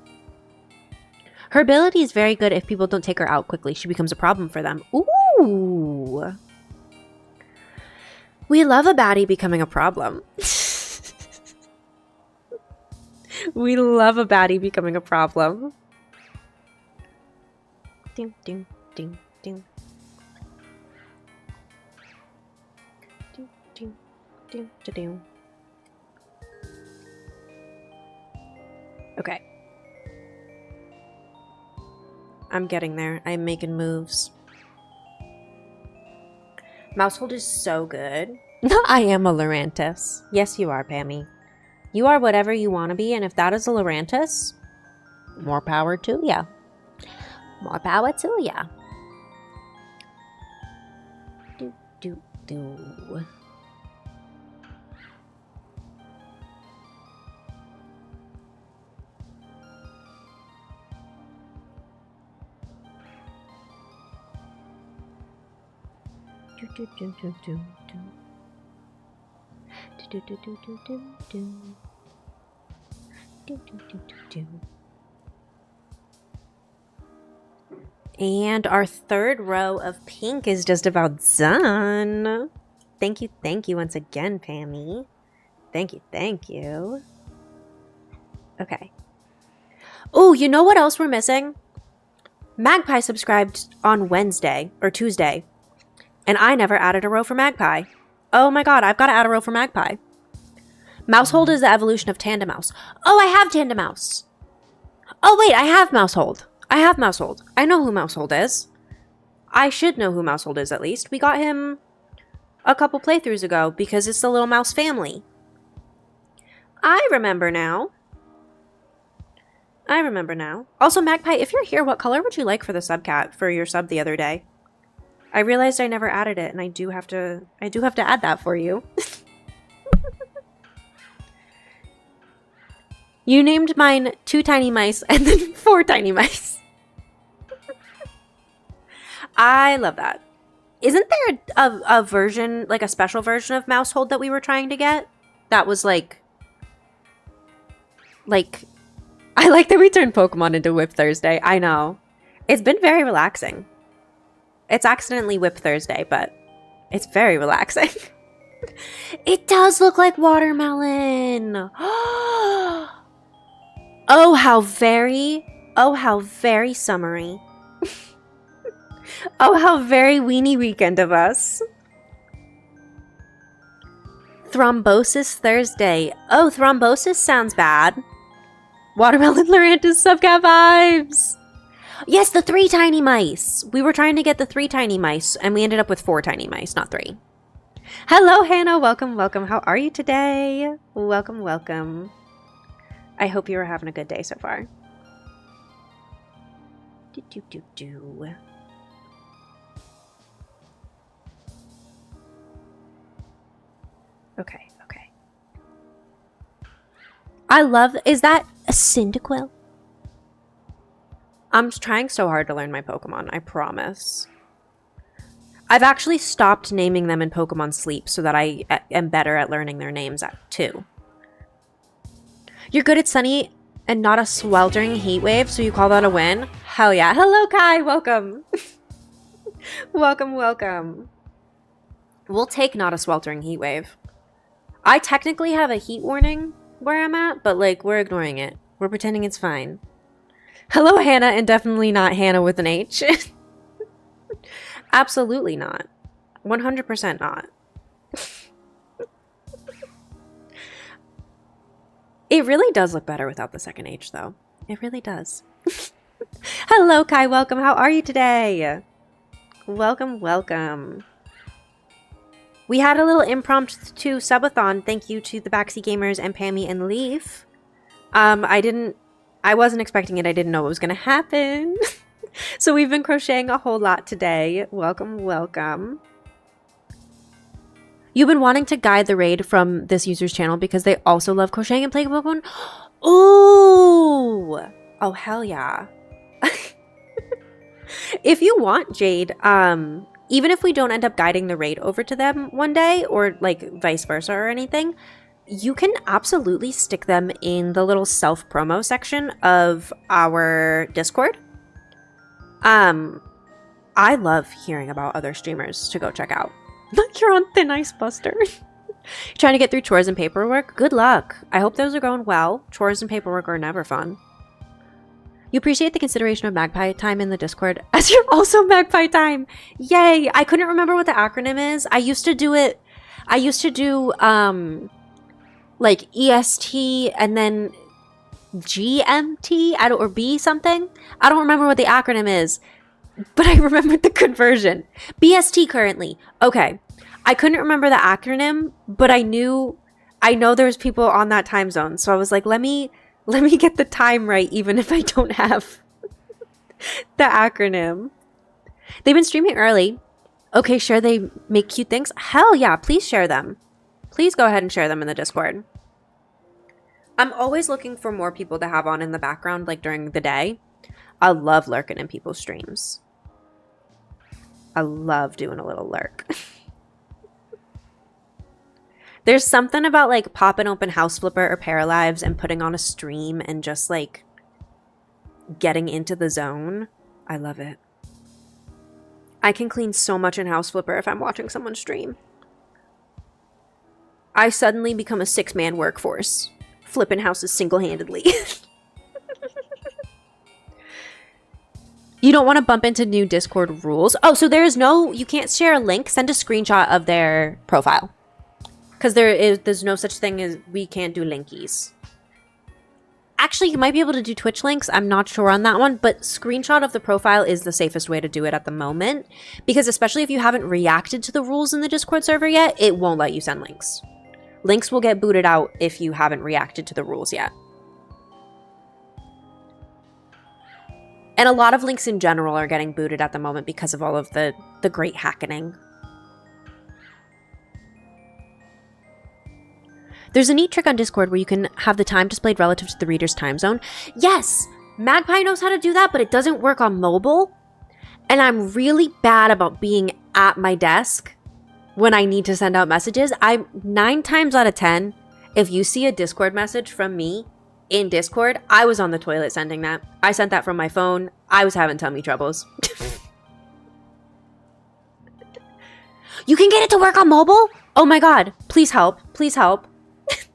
Her ability is very good if people don't take her out quickly. She becomes a problem for them. Ooh. We love a baddie becoming a problem. We love a baddie becoming a problem. Ding, ding, ding, ding. Ding, ding, ding, ding, ding. Okay. I'm getting there. I'm making moves. Mousehold is so good. I am a Lurantis. Yes, you are, Pammy. You are whatever you want to be, and if that is a Lurantis, more power to ya. More power to ya. Do, do, do. Do, do, do, do, do, do. Do, do, do, do, do, do. Do, do, do, do, do. And our third row of pink is just about done. Thank you once again, Pammy. Thank you. Okay. Oh, you know what else we're missing? Magpie subscribed on Wednesday or Tuesday, and I never added a row for Magpie. Oh my god, I've got to add a row for Magpie. Mousehold is the evolution of Tandem Mouse. Oh, I have Tandem Mouse. Oh wait, I have Mousehold. I know who Mousehold is. I should know who Mousehold is at least. We got him a couple playthroughs ago because it's the little mouse family. I remember now. Also, Magpie, if you're here, what color would you like for the subcat for your sub the other day? I realized I never added it, and I do have to add that for you. You named mine 2 tiny mice and then 4 tiny mice. I love that. Isn't there a version, like a special version of Mousehold that we were trying to get? That was like, I like that we turned Pokemon into Whip Thursday. I know. It's been very relaxing. It's accidentally Whip Thursday, but it's very relaxing. It does look like watermelon. Oh, how very summery. Oh, how very weenie weekend of us. Thrombosis Thursday. Oh, thrombosis sounds bad. Watermelon Lurantis subcat vibes. Yes, the 3 tiny mice. We were trying to get the 3 tiny mice, and we ended up with 4 tiny mice, not 3. Hello, Hannah. Welcome. How are you today? Welcome. I hope you are having a good day so far. Do. Okay. Is that a Cyndaquil? I'm trying so hard to learn my Pokemon, I promise. I've actually stopped naming them in Pokemon Sleep so that I am better at learning their names too. You're good at sunny and not a sweltering heat wave, so you call that a win? Hell yeah. Hello, Kai. Welcome. Welcome. We'll take not a sweltering heat wave. I technically have a heat warning where I'm at, but we're ignoring it. We're pretending it's fine. Hello, Hannah, and definitely not Hannah with an H. Absolutely not. 100% not. It really does look better without the second H, though. It really does. Hello, Kai. Welcome. How are you today? Welcome. We had a little impromptu subathon. Thank you to the Backseat Gamers and Pammy and Leaf. I wasn't expecting it. I didn't know what was going to happen. So we've been crocheting a whole lot today. Welcome. You've been wanting to guide the raid from this user's channel because they also love crocheting and playing Pokemon? Ooh! Oh, hell yeah. If you want, Jade, even if we don't end up guiding the raid over to them one day, or vice versa or anything, you can absolutely stick them in the little self-promo section of our Discord. I love hearing about other streamers to go check out. You're on thin ice, Buster. Trying to get through chores and paperwork? Good luck. I hope those are going well. Chores and paperwork are never fun. You appreciate the consideration of Magpie Time in the Discord, as you're also Magpie Time. Yay! I couldn't remember what the acronym is. I used to do EST and then GMT, or B something. I don't remember what the acronym is, but I remembered the conversion. BST currently. Okay. I couldn't remember the acronym, but I I know there's people on that time zone, so I was like, let me get the time right, even if I don't have the acronym. They've been streaming early. Okay, sure, they make cute things. Hell yeah, please share them. Please go ahead and share them in the Discord. I'm always looking for more people to have on in the background, like during the day. I love lurking in people's streams. I love doing a little lurk. There's something about like popping open House Flipper or Paralives and putting on a stream and just like getting into the zone. I love it. I can clean so much in House Flipper if I'm watching someone stream. I suddenly become a 6-man workforce, flipping houses single-handedly. You don't want to bump into new Discord rules. Oh, so you can't share a link. Send a screenshot of their profile. Because there's no such thing as we can't do linkies. Actually, you might be able to do Twitch links. I'm not sure on that one. But screenshot of the profile is the safest way to do it at the moment. Because especially if you haven't reacted to the rules in the Discord server yet, it won't let you send links. Links will get booted out if you haven't reacted to the rules yet. And a lot of links in general are getting booted at the moment because of all of the great hackening. There's a neat trick on Discord where you can have the time displayed relative to the reader's time zone. Yes, Magpie knows how to do that, but it doesn't work on mobile. And I'm really bad about being at my desk when I need to send out messages. 9 times out of 10, if you see a Discord message from me in Discord, I was on the toilet sending that. I sent that from my phone. I was having tummy troubles. You can get it to work on mobile? Oh my god, please help. Please help.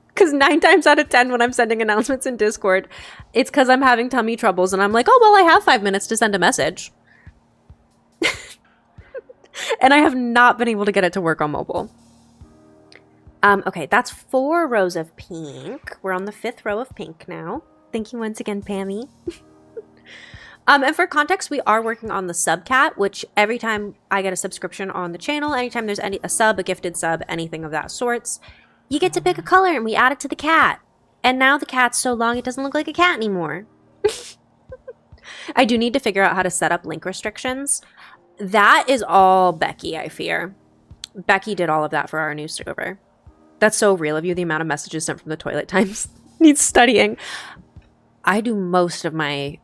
Because 9 times out of 10 when I'm sending announcements in Discord, it's because I'm having tummy troubles and I'm like, oh, well, I have 5 minutes to send a message. And I have not been able to get it to work on mobile. Okay, that's 4 rows of pink. We're on the 5th row of pink now. Thank you once again, Pammy. And for context, we are working on the sub cat, which every time I get a subscription on the channel, anytime there's a sub, a gifted sub, anything of that sorts, you get to pick a color and we add it to the cat. And now the cat's so long it doesn't look like a cat anymore. I do need to figure out how to set up link restrictions. That is all Becky, I fear. Becky did all of that for our new server. That's so real of you, the amount of messages sent from the toilet times. Needs studying. I do most of my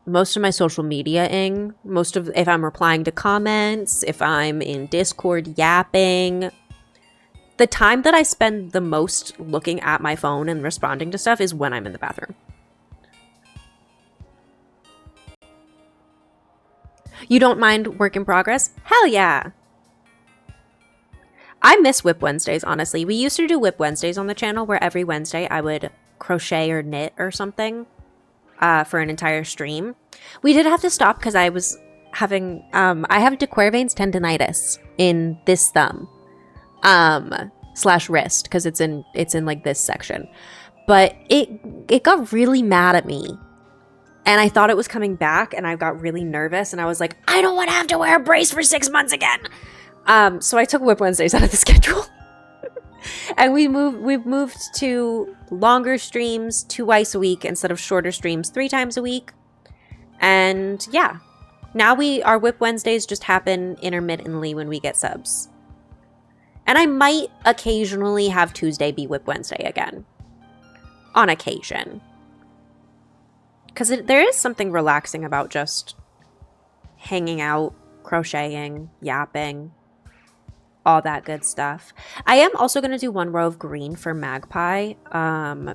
social media-ing. If I'm replying to comments, if I'm in Discord yapping. The time that I spend the most looking at my phone and responding to stuff is when I'm in the bathroom. You don't mind work in progress? Hell yeah! I miss Whip Wednesdays, honestly. We used to do Whip Wednesdays on the channel where every Wednesday I would crochet or knit or something for an entire stream. We did have to stop because I was having... I have de Quervain's tendinitis in this thumb. / wrist, because it's in like this section. But it got really mad at me. And I thought it was coming back, and I got really nervous, and I was like, I don't want to have to wear a brace for 6 months again. So I took Whip Wednesdays out of the schedule. And we've moved to longer streams twice a week instead of shorter streams 3 times a week. And yeah, now our Whip Wednesdays just happen intermittently when we get subs. And I might occasionally have Tuesday be Whip Wednesday again. On occasion. Because there is something relaxing about just hanging out, crocheting, yapping, all that good stuff. I am also going to do 1 row of green for Magpie,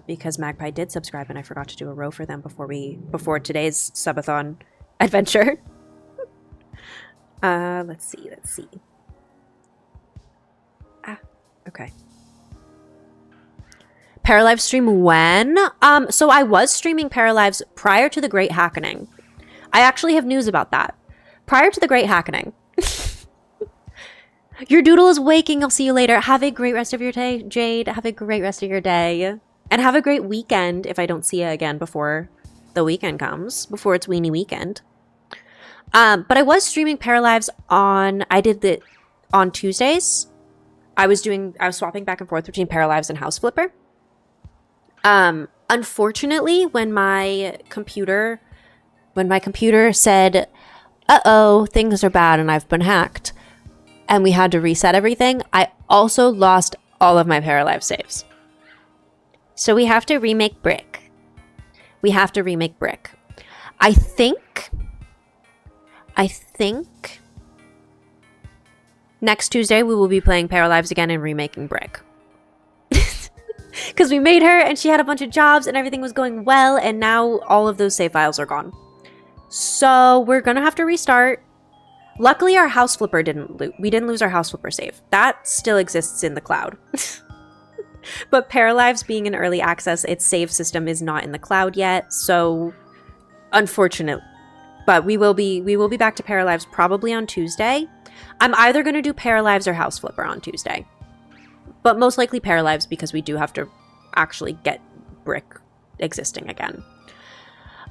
because Magpie did subscribe and I forgot to do a row for them before today's subathon adventure. Let's see. Okay. Paralive stream when? So I was streaming Paralives prior to the Great Hackening. I actually have news about that. Prior to the Great Hackening. Your doodle is waking. I'll see you later. Have a great rest of your day, Jade. Have a great rest of your day. And have a great weekend if I don't see you again before the weekend comes. Before it's weenie weekend. But I was streaming Paralives on Tuesdays. I was swapping back and forth between Paralives and House Flipper. Unfortunately, when my computer said, uh-oh, things are bad and I've been hacked, and we had to reset everything, I also lost all of my Paralive saves. So we have to remake Brick. I think next Tuesday we will be playing Paralives again and remaking Brick. Because we made her and she had a bunch of jobs and everything was going well, and now all of those save files are gone. So we're going to have to restart. Luckily, our house flipper we didn't lose our house flipper save. That still exists in the cloud. But Paralives being in early access, its save system is not in the cloud yet, so unfortunate. But we will be back to Paralives probably on Tuesday. I'm either going to do Paralives or house flipper on Tuesday. But most likely Paralives, because we do have to actually get Brick existing again.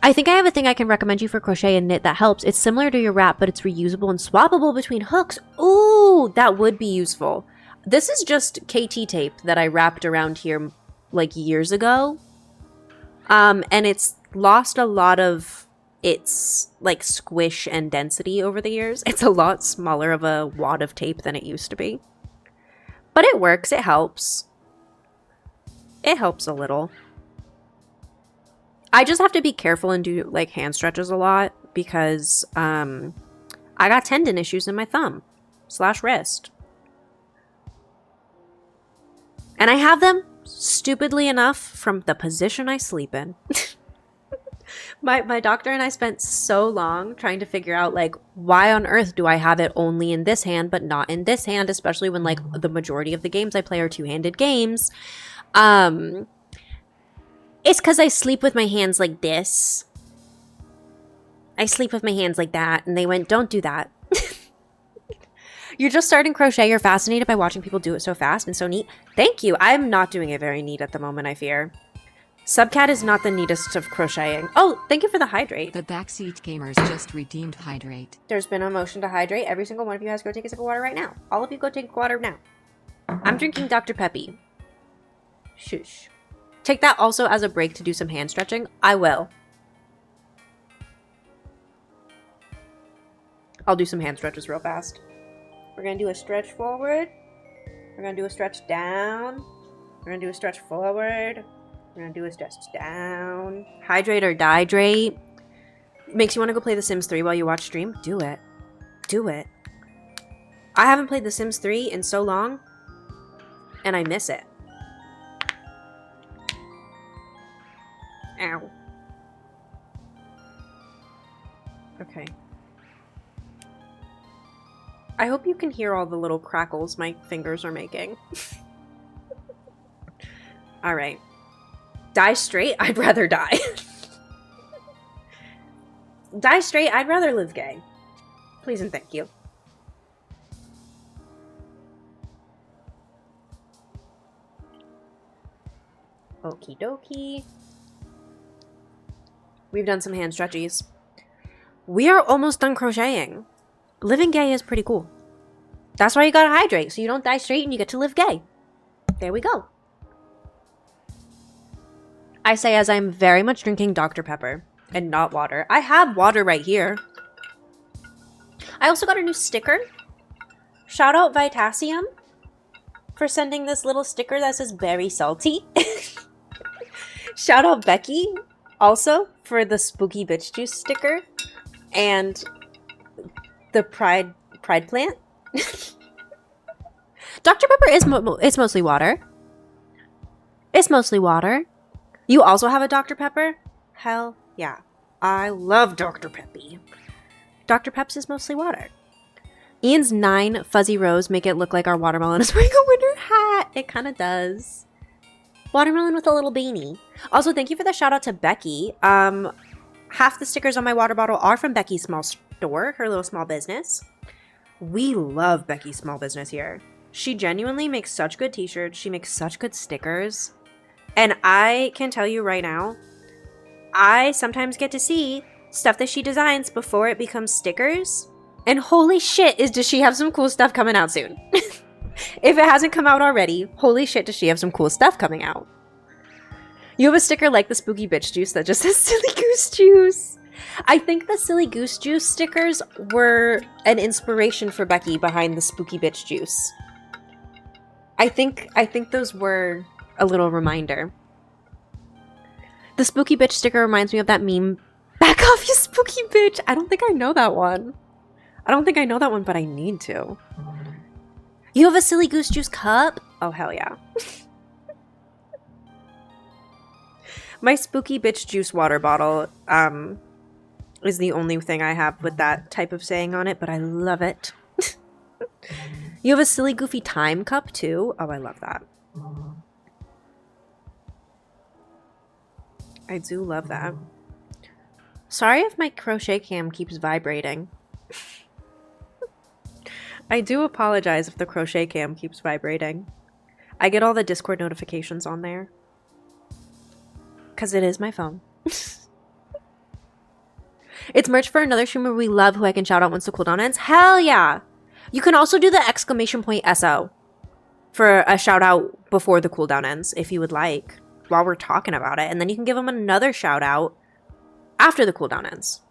I think I have a thing I can recommend you for crochet and knit that helps. It's similar to your wrap, but it's reusable and swappable between hooks. Ooh, that would be useful. This is just KT tape that I wrapped around here like years ago. And it's lost a lot of its like squish and density over the years. It's a lot smaller of a wad of tape than it used to be. But it works, it helps. It helps a little. I just have to be careful and do like hand stretches a lot because I got tendon issues in my thumb / wrist. And I have them, stupidly enough, from the position I sleep in. My doctor and I spent so long trying to figure out, like, why on earth do I have it only in this hand but not in this hand, especially when, like, the majority of the games I play are two-handed games. It's because I sleep with my hands like this. I sleep with my hands like that, and they went, don't do that. You're just starting crochet. You're fascinated by watching people do it so fast and so neat. Thank you. I'm not doing it very neat at the moment, I fear. Subcat is not the neatest of crocheting. Oh, thank you for the hydrate. The Backseat Gamers just redeemed hydrate. There's been a motion to hydrate. Every single one of you has to go take a sip of water right now. All of you go take water now. I'm drinking Dr. Peppy. Shush. Take that also as a break to do some hand stretching. I will. I'll do some hand stretches real fast. We're going to do a stretch forward. We're going to do a stretch down. We're going to do a stretch forward. We're going to do a stretch down. Hydrate or dihydrate. Makes you want to go play The Sims 3 while you watch stream? Do it. Do it. I haven't played The Sims 3 in so long, and I miss it. Ow. Okay. I hope you can hear all the little crackles my fingers are making. Alright. Die straight? I'd rather die. Die straight? I'd rather live gay. Please and thank you. Okie dokie. We've done some hand stretchies. We are almost done crocheting. Living gay is pretty cool. That's why you gotta hydrate, so you don't die straight and you get to live gay. There we go. I say as I'm very much drinking Dr. Pepper and not water. I have water right here. I also got a new sticker. Shout out Vitasium for sending this little sticker that says very salty. Shout out Becky also for the spooky bitch juice sticker and the pride plant. Dr. Pepper is it's mostly water. It's mostly water. You also have a Dr. Pepper? Hell yeah. I love Dr. Peppy. Dr. Peps is mostly water. Ian's 9 fuzzy rows make it look like our watermelon is wearing a winter hat. It kind of does. Watermelon with a little beanie. Also, thank you for the shout out to Becky. Half the stickers on my water bottle are from Becky's small store, her little small business. We love Becky's small business here. She genuinely makes such good t-shirts. She makes such good stickers. And I can tell you right now, I sometimes get to see stuff that she designs before it becomes stickers. And holy shit, does she have some cool stuff coming out soon. If it hasn't come out already, holy shit, does she have some cool stuff coming out. You have a sticker like the spooky bitch juice that just says silly goose juice. I think the silly goose juice stickers were an inspiration for Becky behind the spooky bitch juice. I think those were a little reminder. The spooky bitch sticker reminds me of that meme. Back off, you spooky bitch. I don't think I know that one. But I need to. You have a silly goose juice cup? Oh, hell yeah. My spooky bitch juice water bottle is the only thing I have with that type of saying on it, but I love it. You have a silly goofy time cup too? Oh, I love that. I do love that. Sorry if my crochet cam keeps vibrating. I do apologize if the crochet cam keeps vibrating. I get all the Discord notifications on there. Because it is my phone. It's merch for another streamer we love who I can shout out once the cooldown ends. Hell yeah! You can also do the exclamation point SO for a shout out before the cooldown ends if you would like, while we're talking about it. And then you can give them another shout out after the cooldown ends.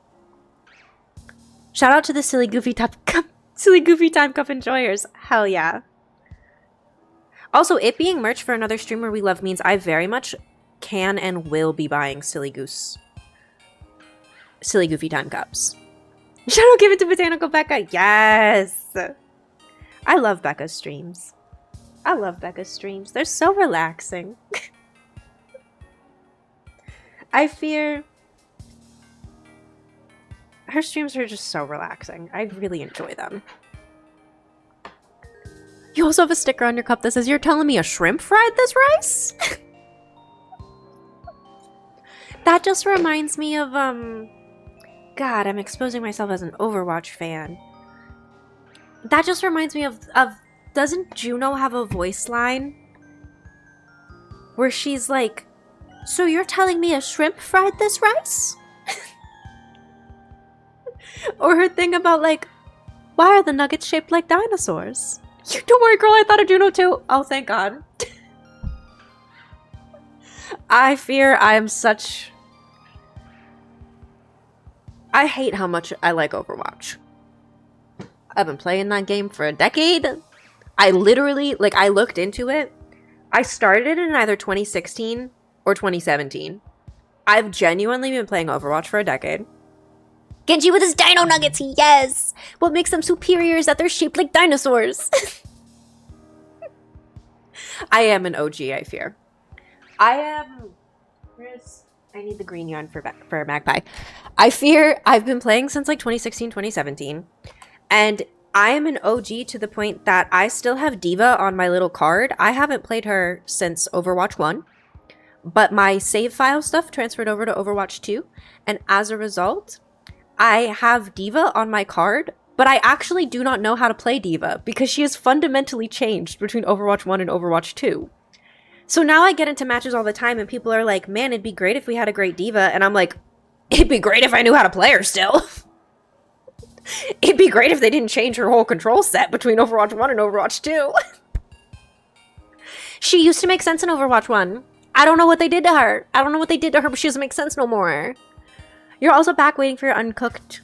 Shout out to the silly goofy time cup enjoyers. Hell yeah. Also, it being merch for another streamer we love means I very much can and will be buying silly goofy time cups. Shout out, give it to Botanical Becca. Yes. I love Becca's streams. They're so relaxing. I fear her streams are just so relaxing. I really enjoy them. You also have a sticker on your cup that says, "You're telling me a shrimp fried this rice?" That just reminds me of, God, I'm exposing myself as an Overwatch fan. That just reminds me of doesn't Juno have a voice line? Where she's like, "So you're telling me a shrimp fried this rice?" Or her thing about like, "Why are the nuggets shaped like dinosaurs?" Don't worry, girl, I thought of Juno too. Oh, thank God. I fear I hate how much I like Overwatch. I've been playing that game for a decade. I literally, I looked into it. I started it in either 2016 or 2017. I've genuinely been playing Overwatch for a decade. Genji with his dino nuggets, yes! What makes them superior is that they're shaped like dinosaurs. I am an OG, I fear. I need the green yarn for Magpie. I fear I've been playing since 2016, 2017. And I am an OG to the point that I still have D.Va on my little card. I haven't played her since Overwatch 1. But my save file stuff transferred over to Overwatch 2. And as a result, I have D.Va on my card, but I actually do not know how to play D.Va because she has fundamentally changed between Overwatch 1 and Overwatch 2. So now I get into matches all the time and people are like, "Man, it'd be great if we had a great D.Va." And I'm like, it'd be great if I knew how to play her still. It'd be great if they didn't change her whole control set between Overwatch 1 and Overwatch 2. She used to make sense in Overwatch 1. I don't know what they did to her. But she doesn't make sense no more. You're also back waiting for your uncooked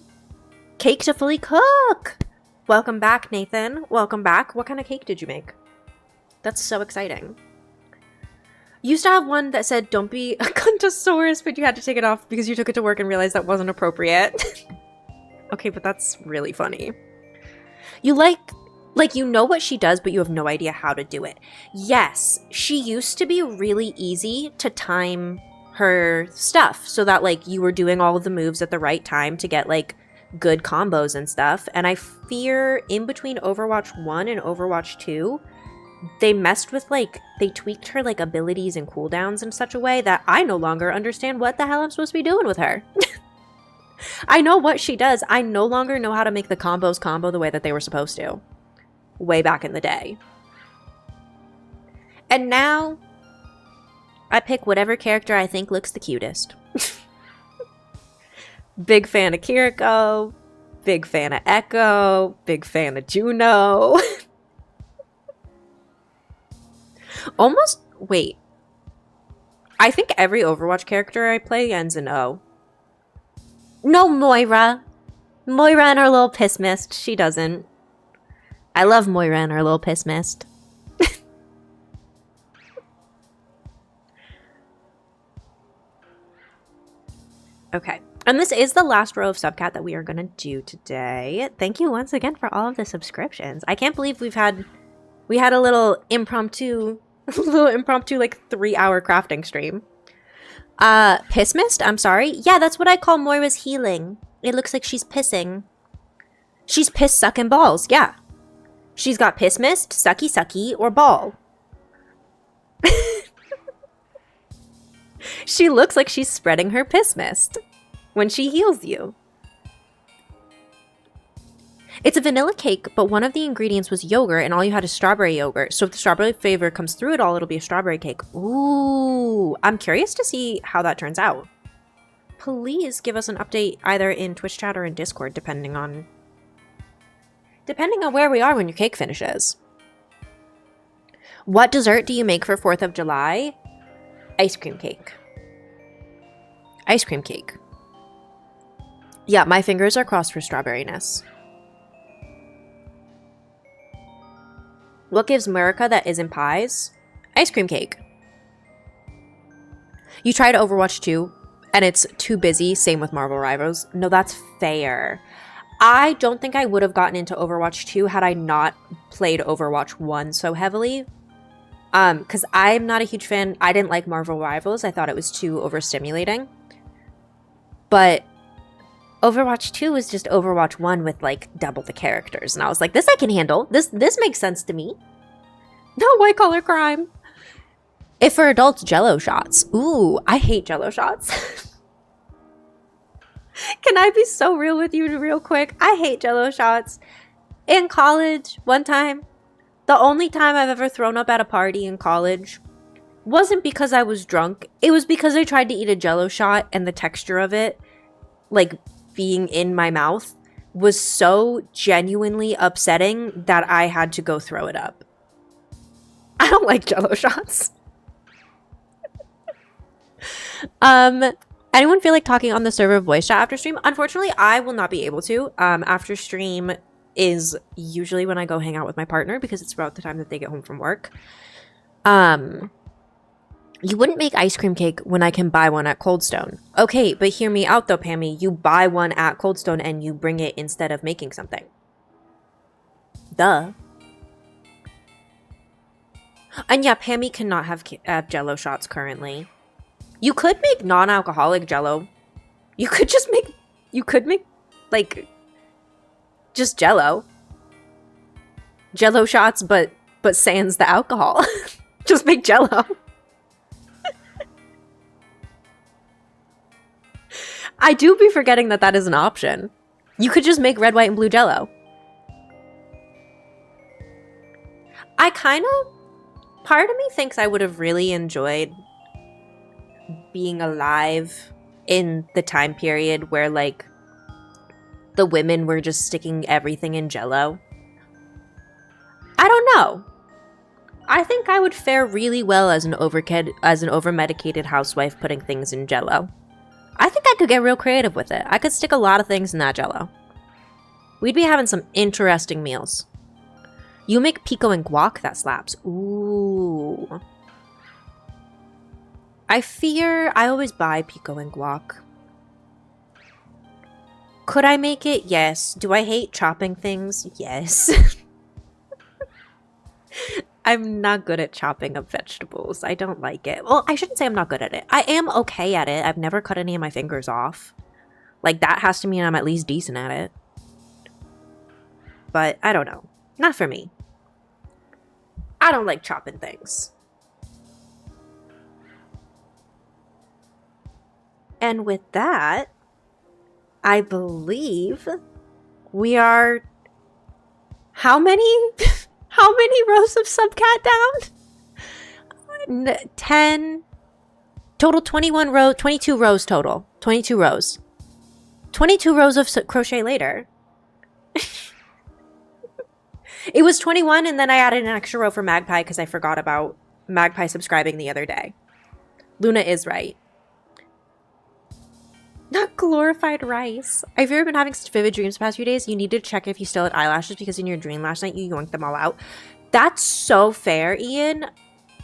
cake to fully cook. Welcome back, Nathan. Welcome back. What kind of cake did you make? That's so exciting. You used to have one that said, "Don't be a Guntosaurus," but you had to take it off because you took it to work and realized that wasn't appropriate. Okay, but that's really funny. You you know what she does, but you have no idea how to do it. Yes, she used to be really easy to time her stuff so that you were doing all of the moves at the right time to get good combos and stuff. And I fear in between Overwatch 1 and Overwatch 2, they messed with they tweaked her abilities and cooldowns in such a way that I no longer understand what the hell I'm supposed to be doing with her. I know what she does. I no longer know how to make the combos combo the way that they were supposed to. Way back in the day. And now I pick whatever character I think looks the cutest. Big fan of Kiriko. Big fan of Echo. Big fan of Juno. Wait. I think every Overwatch character I play ends in O. No, Moira. Moira and her little piss mist. She doesn't. I love Moira and her little piss mist. Okay. And this is the last row of Subcat that we are going to do today. Thank you once again for all of the subscriptions. I can't believe we had a little impromptu like 3-hour crafting stream. Piss mist? I'm sorry. Yeah, that's what I call Moira's healing. It looks like she's pissing. She's piss sucking balls. Yeah. She's got piss mist, sucky sucky, or ball. She looks like she's spreading her piss mist when she heals you. It's a vanilla cake, but one of the ingredients was yogurt, and all you had is strawberry yogurt. So if the strawberry flavor comes through it all, it'll be a strawberry cake. Ooh, I'm curious to see how that turns out. Please give us an update either in Twitch chat or in Discord, depending on where we are when your cake finishes. What dessert do you make for 4th of July? Ice cream cake. Ice cream cake. Yeah, my fingers are crossed for strawberryness. What gives America that isn't pies? Ice cream cake. You tried Overwatch 2, and it's too busy. Same with Marvel Rivals. No, that's fair. I don't think I would have gotten into Overwatch 2 had I not played Overwatch 1 so heavily. Because I'm not a huge fan. I didn't like Marvel Rivals. I thought it was too overstimulating. But Overwatch 2 was just Overwatch 1 with like double the characters. And I was like, this I can handle. This makes sense to me. No white collar crime. If for adults, Jello shots. Ooh, I hate Jello shots. Can I be so real with you real quick? I hate Jello shots. In college, one time, the only time I've ever thrown up at a party in college wasn't because I was drunk. It was because I tried to eat a Jello shot and the texture of it, like being in my mouth, was so genuinely upsetting that I had to go throw it up. I don't like Jello shots. Anyone feel like talking on the server voice chat after stream? Unfortunately, I will not be able to. After stream is usually when I go hang out with my partner because it's about the time that they get home from work. You wouldn't make ice cream cake when I can buy one at Cold Stone. Okay, but hear me out though, Pammy. You buy one at Cold Stone and you bring it instead of making something. Duh. And yeah, Pammy cannot have Jello shots currently. You could make non-alcoholic Jello. You could make like just Jello. Jello shots, but sans the alcohol. Just make Jello. I do be forgetting that is an option. You could just make red, white, and blue Jello. Part of me thinks I would have really enjoyed being alive in the time period where, like, the women were just sticking everything in Jello. I don't know. I think I would fare really well as an over-medicated housewife putting things in Jello. I think I could get real creative with it. I could stick a lot of things in that Jello. We'd be having some interesting meals. You make pico and guac? That slaps. Ooh. I fear I always buy pico and guac. Could I make it? Yes. Do I hate chopping things? Yes. I'm not good at chopping up vegetables. I don't like it. Well, I shouldn't say I'm not good at it. I am okay at it. I've never cut any of my fingers off. Like, that has to mean I'm at least decent at it. But I don't know. Not for me. I don't like chopping things. And with that, I believe we are... How many rows of subcat down? 10. Total 21 rows, 22 rows total. 22 rows. 22 rows of crochet later. It was 21 and then I added an extra row for Magpie because I forgot about Magpie subscribing the other day. Luna is right. Not glorified rice. Have you ever been having such vivid dreams the past few days? You need to check if you still had eyelashes because in your dream last night you yoinked them all out. That's so fair, Ian.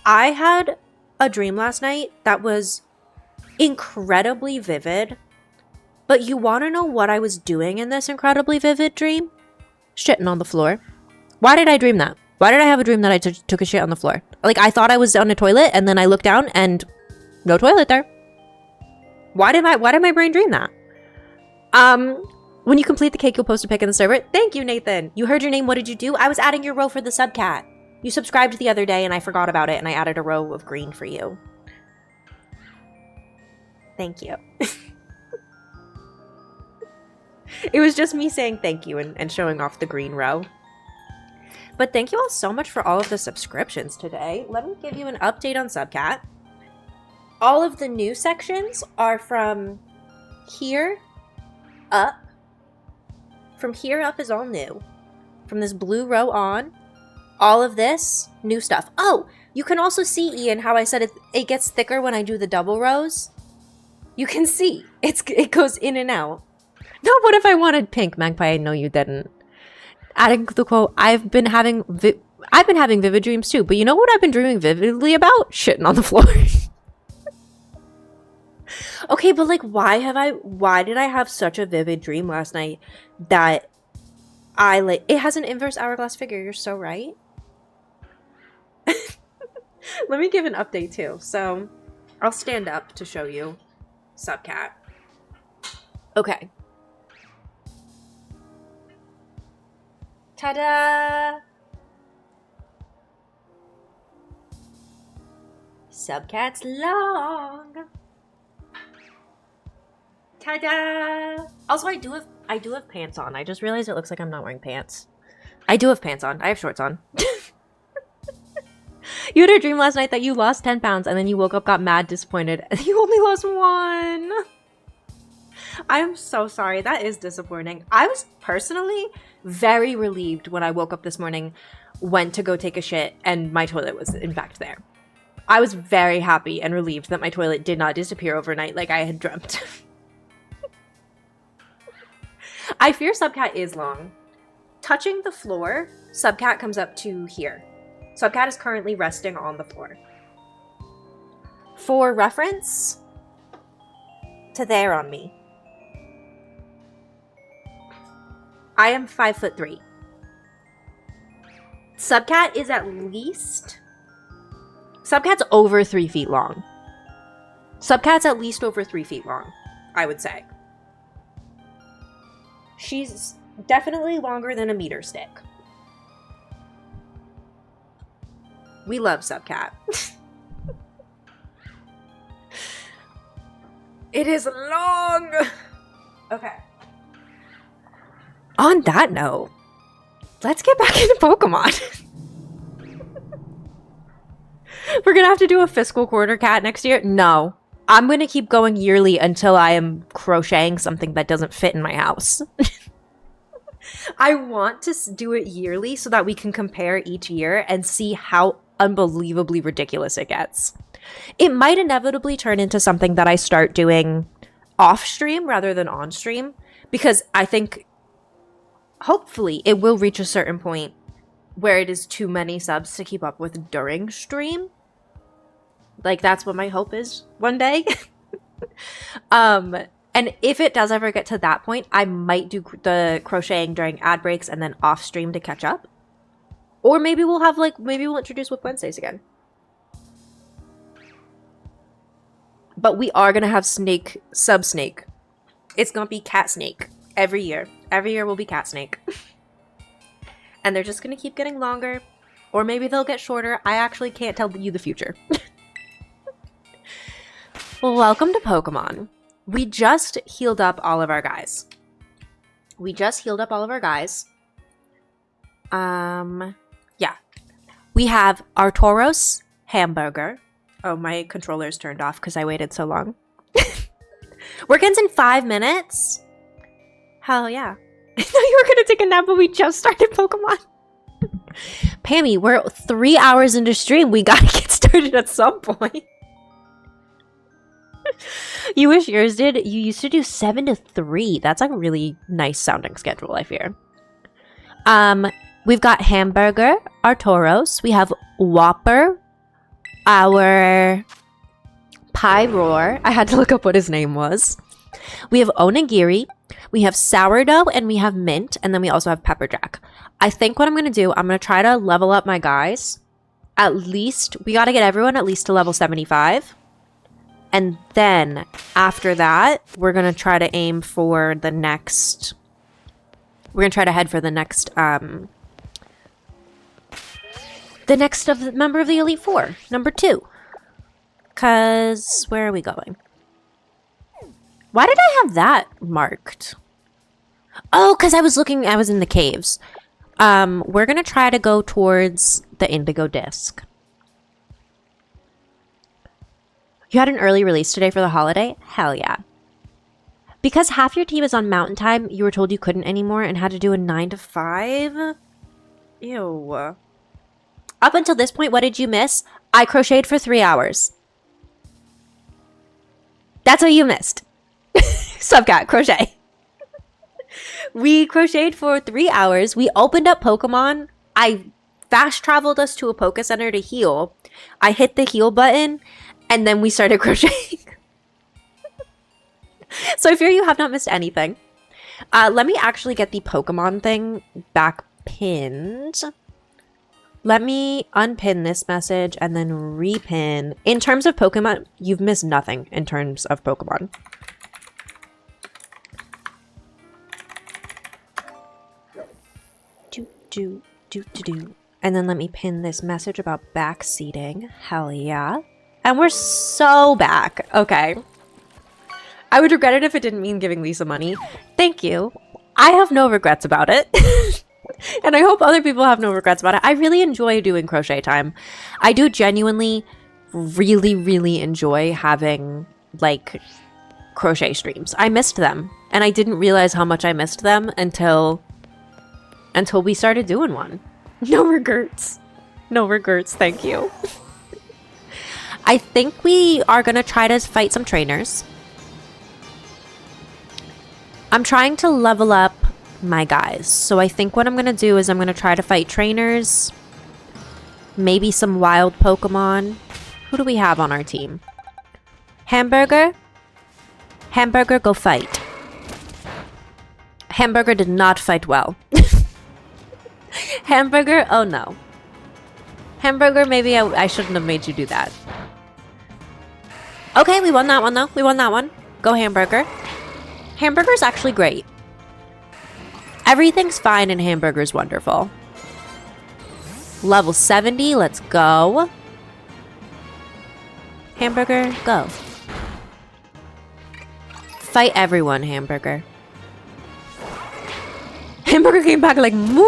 I had a dream last night that was incredibly vivid. But you want to know what I was doing in this incredibly vivid dream? Shitting on the floor. Why did I dream that? Why did I have a dream that I took a shit on the floor? Like, I thought I was on a toilet and then I looked down and no toilet there. Why did my brain dream that? When you complete the cake, you'll post a pic in the server. Thank you, Nathan. You heard your name. What did you do? I was adding your row for the subcat. You subscribed the other day and I forgot about it and I added a row of green for you. Thank you. It was just me saying thank you and showing off the green row. But thank you all so much for all of the subscriptions today. Let me give you an update on Subcat. All of the new sections are from here up. From here up is all new. From this blue row on, all of this, new stuff. Oh, you can also see, Ian, how I said it gets thicker when I do the double rows. You can see. It goes in and out. No, what if I wanted pink, Magpie? No, you didn't. Adding the quote, I've been having vivid dreams too, but you know what I've been dreaming vividly about? Shitting on the floor. Okay, but like, why did I have such a vivid dream last night that it has an inverse hourglass figure. You're so right. Let me give an update too. So I'll stand up to show you Subcat. Okay. Ta-da! Subcat's long. Ta-da! Also, I do have pants on. I just realized it looks like I'm not wearing pants. I do have pants on. I have shorts on. You had a dream last night that you lost 10 pounds and then you woke up, got mad, disappointed, and you only lost 1. I am so sorry. That is disappointing. I was personally very relieved when I woke up this morning, went to go take a shit, and my toilet was in fact there. I was very happy and relieved that my toilet did not disappear overnight like I had dreamt. I fear Subcat is long. Touching the floor, Subcat comes up to here. Subcat is currently resting on the floor. For reference, to there on me. I am 5'3". Subcat is at least... Subcat's over 3 feet long. Subcat's at least over 3 feet long, I would say. She's definitely longer than a meter stick. We love Subcat. It is long! Okay. On that note, let's get back into Pokemon. We're gonna have to do a fiscal quarter cat next year? No. I'm gonna keep going yearly until I am crocheting something that doesn't fit in my house. I want to do it yearly so that we can compare each year and see how unbelievably ridiculous it gets. It might inevitably turn into something that I start doing off stream rather than on stream, because I think hopefully it will reach a certain point where it is too many subs to keep up with during stream. Like, that's what my hope is one day. And if it does ever get to that point, I might do the crocheting during ad breaks and then off stream to catch up. Or maybe we'll have maybe we'll introduce Whip Wednesdays again. But we are going to have Sub Snake. It's going to be Cat Snake every year. Every year will be Cat Snake. And they're just going to keep getting longer. Or maybe they'll get shorter. I actually can't tell you the future. Well, welcome to Pokemon. We just healed up all of our guys. Yeah. We have Artoros Hamburger. Oh, my controller's turned off because I waited so long. Work-ins in 5 minutes? Hell yeah. I thought you were going to take a nap, but we just started Pokemon. Pammy, we're 3 hours into stream. We gotta get started at some point. You wish yours did? You used to do 7 to 3. That's like a really nice sounding schedule, I fear. We've got Hamburger, our Toros. We have Whopper, our Pie Roar. I had to look up what his name was. We have Onigiri. We have sourdough and we have mint. And then we also have pepper jack. I think what I'm going to do, I'm going to try to level up my guys. At least, we got to get everyone at least to level 75. And then after that, we're going to try to aim for the next... We're going to try to head for the next member of the Elite Four, number 2. Because where are we going? Why did I have that marked? Oh, because I was in the caves. We're going to try to go towards the indigo disc. You had an early release today for the holiday? Hell yeah. Because half your team is on mountain time, you were told you couldn't anymore and had to do a 9 to 5? Ew. Up until this point, what did you miss? I crocheted for 3 hours. That's what you missed. Subcat, crochet. We crocheted for 3 hours. We opened up Pokemon. I fast traveled us to a Poke Center to heal. I hit the heal button, and then we started crocheting. So I fear you have not missed anything. Let me actually get the Pokemon thing back pinned. Let me unpin this message and then repin. In terms of Pokemon, you've missed nothing in terms of Pokemon. Do. And then let me pin this message about backseating. Hell yeah. And we're so back. Okay. I would regret it if it didn't mean giving Lisa money. Thank you. I have no regrets about it. And I hope other people have no regrets about it. I really enjoy doing crochet time. I do genuinely really, really enjoy having, like, crochet streams. I missed them. And I didn't realize how much I missed them until we started doing one. No regrets. No regrets, thank you. I think we are going to try to fight some trainers. I'm trying to level up my guys. So I think what I'm going to do is I'm going to try to fight trainers. Maybe some wild Pokemon. Who do we have on our team? Hamburger? Hamburger, go fight. Hamburger did not fight well. Hamburger? Oh no. Hamburger, maybe I shouldn't have made you do that. Okay, we won that one though. We won that one. Go Hamburger. Hamburger's actually great. Everything's fine and Hamburger's wonderful. Level 70, let's go. Hamburger, go. Fight everyone, Hamburger. Hamburger came back like, moo!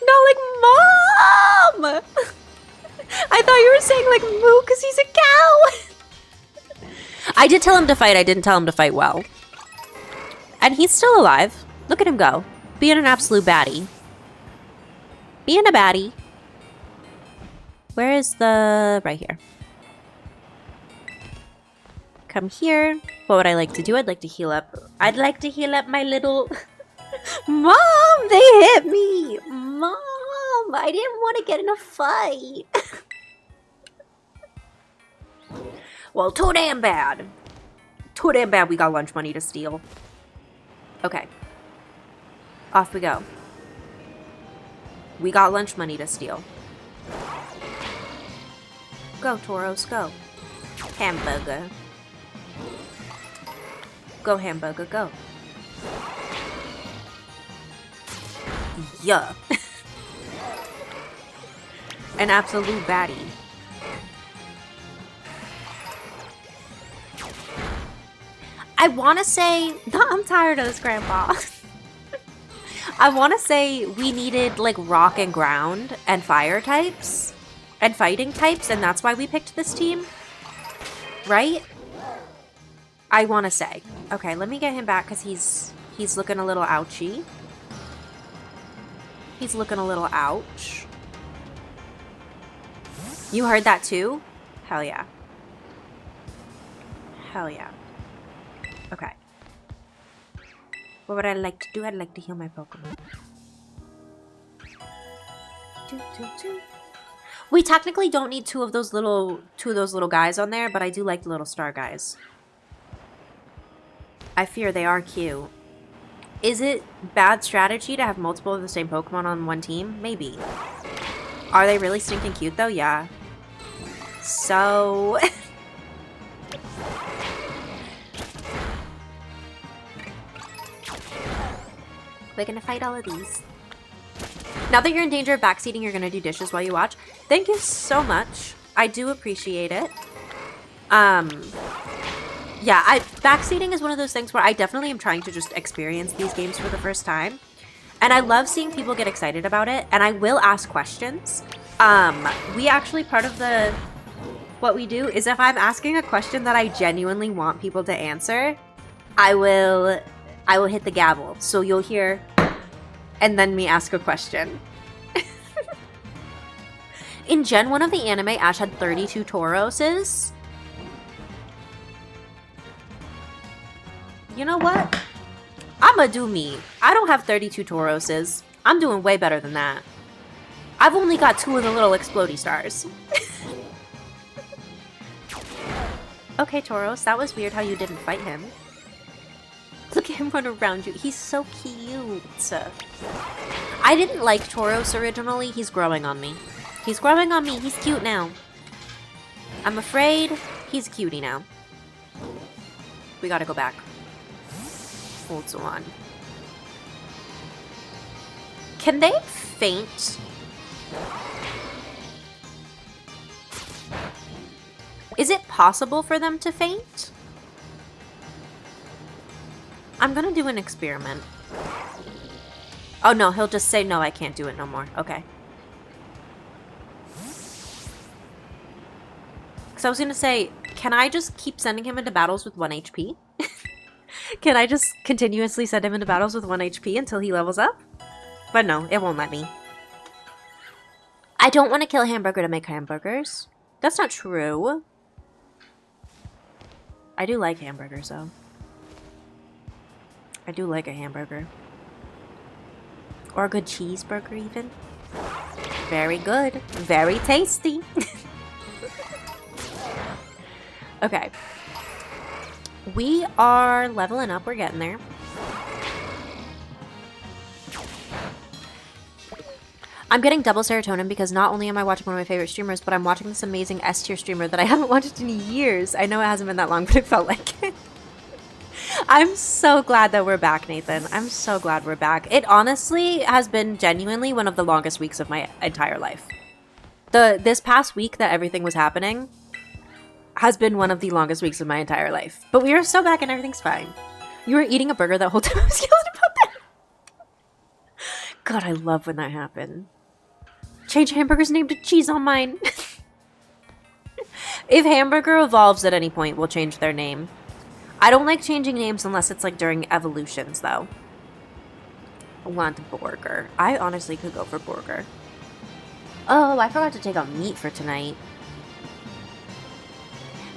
Not like, mom! I thought you were saying like, moo, because he's a cow! I did tell him to fight, I didn't tell him to fight well. And he's still alive. Look at him go. Being an absolute baddie. Being a baddie. Where is the... right here. Come here. What would I like to do? I'd like to heal up. I'd like to heal up my little... Mom! They hit me! Mom! I didn't want to get in a fight. Well, too damn bad. Too damn bad we got lunch money to steal. Okay. Off we go. We got lunch money to steal. Go, Tauros, go. Hamburger. Go, Hamburger, go. Yeah. An absolute baddie. I want to say... I'm tired of this, Grandpa. I want to say we needed, like, rock and ground and fire types. And fighting types, and that's why we picked this team. Right? I want to say. Okay, let me get him back, because he's looking a little ouchy. He's looking a little ouch. You heard that too? Hell yeah. Hell yeah. Okay. What would I like to do? I'd like to heal my Pokemon. We technically don't need two of those little guys on there, but I do like the little star guys. I fear they are cute. Is it bad strategy to have multiple of the same Pokemon on one team? Maybe. Are they really stinking cute though? Yeah. So... we're gonna fight all of these. Now that you're in danger of backseating, you're gonna do dishes while you watch. Thank you so much. I do appreciate it. Yeah, backseating is one of those things where I definitely am trying to just experience these games for the first time. And I love seeing people get excited about it, and I will ask questions. We actually, part of what we do is if I'm asking a question that I genuinely want people to answer, I will hit the gavel. So you'll hear, and then me ask a question. In Gen 1 of the anime, Ash had 32 Tauroses. You know what? I'ma do me. I don't have 32 Tauroses. I'm doing way better than that. I've only got 2 of the little explodey stars. Okay, Tauros, that was weird how you didn't fight him. Look at him run around you. He's so cute. I didn't like Tauros originally. He's growing on me. He's growing on me. He's cute now. I'm afraid he's a cutie now. We gotta go back. Hold on. Can they faint? Is it possible for them to faint? I'm gonna do an experiment. Oh no, he'll just say no, I can't do it no more. Okay. Because I was gonna say, can I just keep sending him into battles with 1 HP? Can I just continuously send him into battles with 1 HP until he levels up? But no, it won't let me. I don't want to kill a hamburger to make hamburgers. That's not true. I do like hamburgers, though. I do like a hamburger. Or a good cheeseburger, even. Very good. Very tasty. Okay. We are leveling up. We're getting there. I'm getting double serotonin because not only am I watching one of my favorite streamers, but I'm watching this amazing S-tier streamer that I haven't watched in years. I know it hasn't been that long, but it felt like it. I'm so glad that we're back, Nathan. I'm so glad we're back. It honestly has been genuinely one of the longest weeks of my entire life. This past week that everything was happening has been one of the longest weeks of my entire life. But we are still back and everything's fine. You were eating a burger that whole time I was yelling about that. God, I love when that happened. Change hamburger's name to cheese on mine. If hamburger evolves at any point, we'll change their name. I don't like changing names unless it's like during evolutions, though. I want burger. I honestly could go for burger. Oh, I forgot to take out meat for tonight.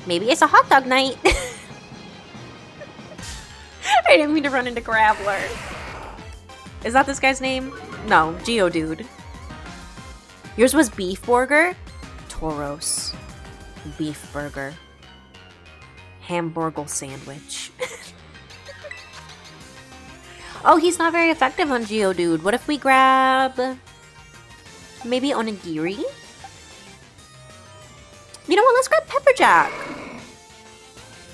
Maybe it's a hot dog night. I didn't mean to run into Graveler. Is that this guy's name? No, Geodude. Yours was beef burger? Tauros. Beef burger. Hamburger sandwich. Oh, he's not very effective on Geodude. What if we grab... maybe Onigiri? You know what? Let's grab Pepperjack.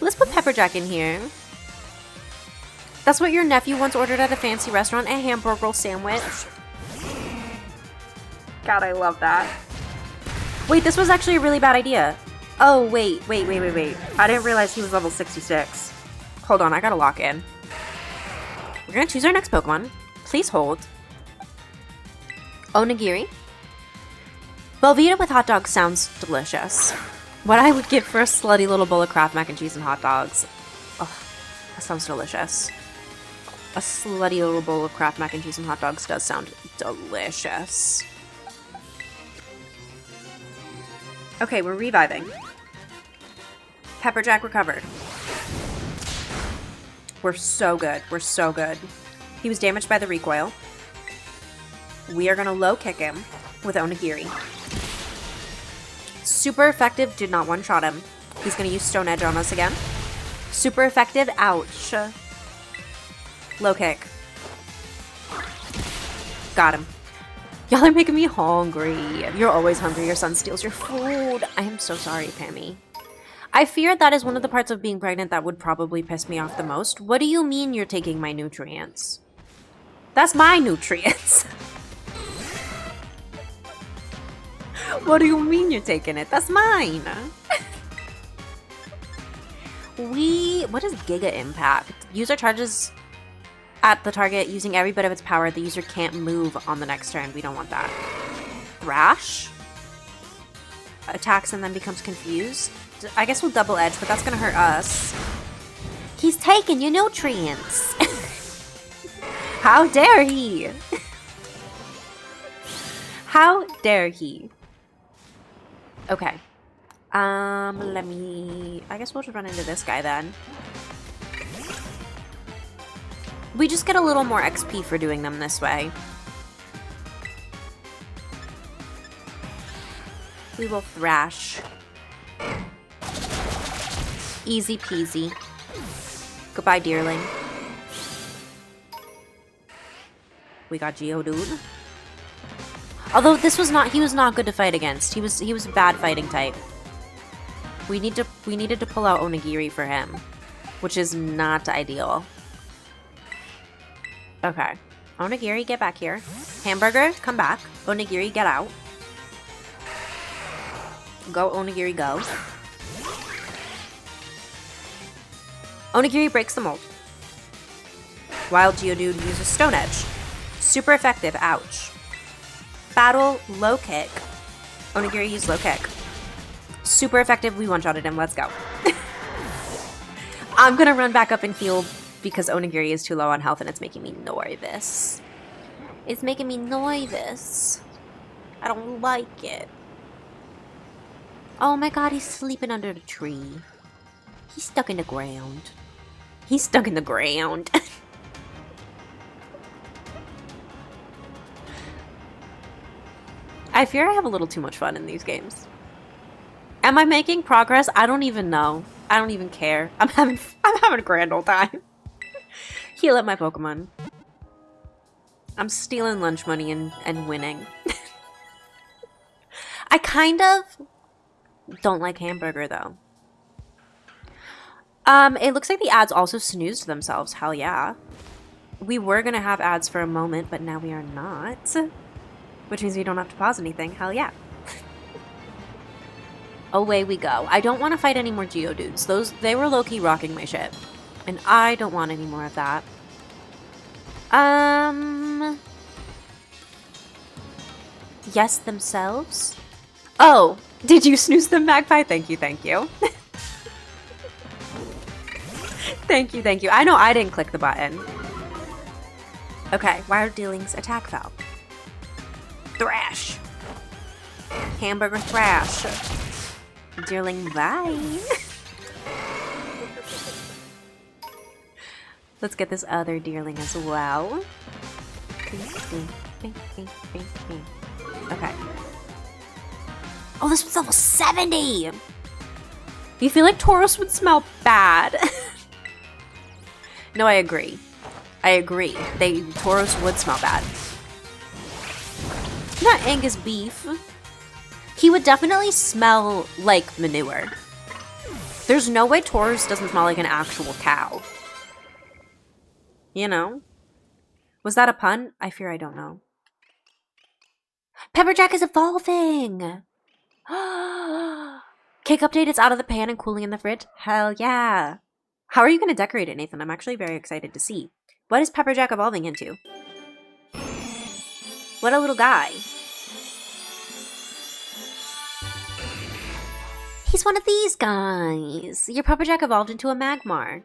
Let's put Pepperjack in here. That's what your nephew once ordered at a fancy restaurant, a hamburger sandwich. God, I love that. Wait, this was actually a really bad idea. Oh, wait. I didn't realize he was level 66. Hold on, I gotta lock in. We're gonna choose our next Pokemon. Please hold. Onigiri. Velveeta with hot dogs sounds delicious. What I would give for a slutty little bowl of Kraft mac and cheese and hot dogs. Oh, that sounds delicious. A slutty little bowl of Kraft mac and cheese and hot dogs does sound delicious. Okay, we're reviving. Pepperjack recovered. We're so good. We're so good. He was damaged by the recoil. We are going to low kick him with Onigiri. Super effective. Did not one-shot him. He's going to use Stone Edge on us again. Super effective. Ouch. Low kick. Got him. Y'all are making me hungry. You're always hungry. Your son steals your food. I am so sorry, Pammy. I fear that is one of the parts of being pregnant that would probably piss me off the most. What do you mean you're taking my nutrients? That's my nutrients. What do you mean you're taking it? That's mine. What is Giga Impact? User charges at the target using every bit of its power. The user can't move on the next turn. We don't want that. Thrash attacks and then becomes confused. I guess we'll double edge, but that's gonna hurt us. He's taking your nutrients. How dare he? How dare he? Okay. I guess we'll just run into this guy then. We just get a little more XP for doing them this way. We will thrash. Easy peasy. Goodbye, dearling. We got Geodude. Although he was not good to fight against. He was a bad fighting type. We needed to pull out Onigiri for him, which is not ideal. Okay. Onigiri, get back here. Hamburger, come back. Onigiri, get out. Go, Onigiri, go. Onigiri breaks the mold. Wild Geodude uses Stone Edge. Super effective, ouch. Battle, low kick. Onigiri used low kick. Super effective, we one-shotted him, let's go. I'm gonna run back up and heal because Onigiri is too low on health and it's making me nervous. It's making me nervous. I don't like it. Oh my god, he's sleeping under the tree. He's stuck in the ground. He's stuck in the ground. I fear I have a little too much fun in these games. Am I making progress? I don't even know. I don't even care. I'm having a grand old time. Heal up my Pokemon. I'm stealing lunch money and winning. I kind of don't like Hamburger though. It looks like the ads also snoozed themselves. Hell yeah. We were gonna have ads for a moment, but now we are not. Which means we don't have to pause anything. Hell yeah. Away we go. I don't want to fight any more Geodudes. They were low-key rocking my ship. And I don't want any more of that. Yes, themselves? Oh, did you snooze them, Magpie? Thank you, thank you. Thank you, thank you. I know I didn't click the button. Okay, Wild Dealings attack valve. Thrash. Hamburger thrash. Dearling, bye. Let's get this other dearling as well. Okay. Oh, this was level 70! You feel like Tauros would smell bad. No, I agree. I agree. Tauros would smell bad. Not Angus beef. He would definitely smell like manure. There's no way Tauros doesn't smell like an actual cow. You know? Was that a pun? I fear I don't know. Pepperjack is evolving! Cake update, it's out of the pan and cooling in the fridge. Hell yeah. How are you going to decorate it, Nathan? I'm actually very excited to see. What is Pepperjack evolving into? What a little guy. He's one of these guys. Your Pepperjack evolved into a Magmar.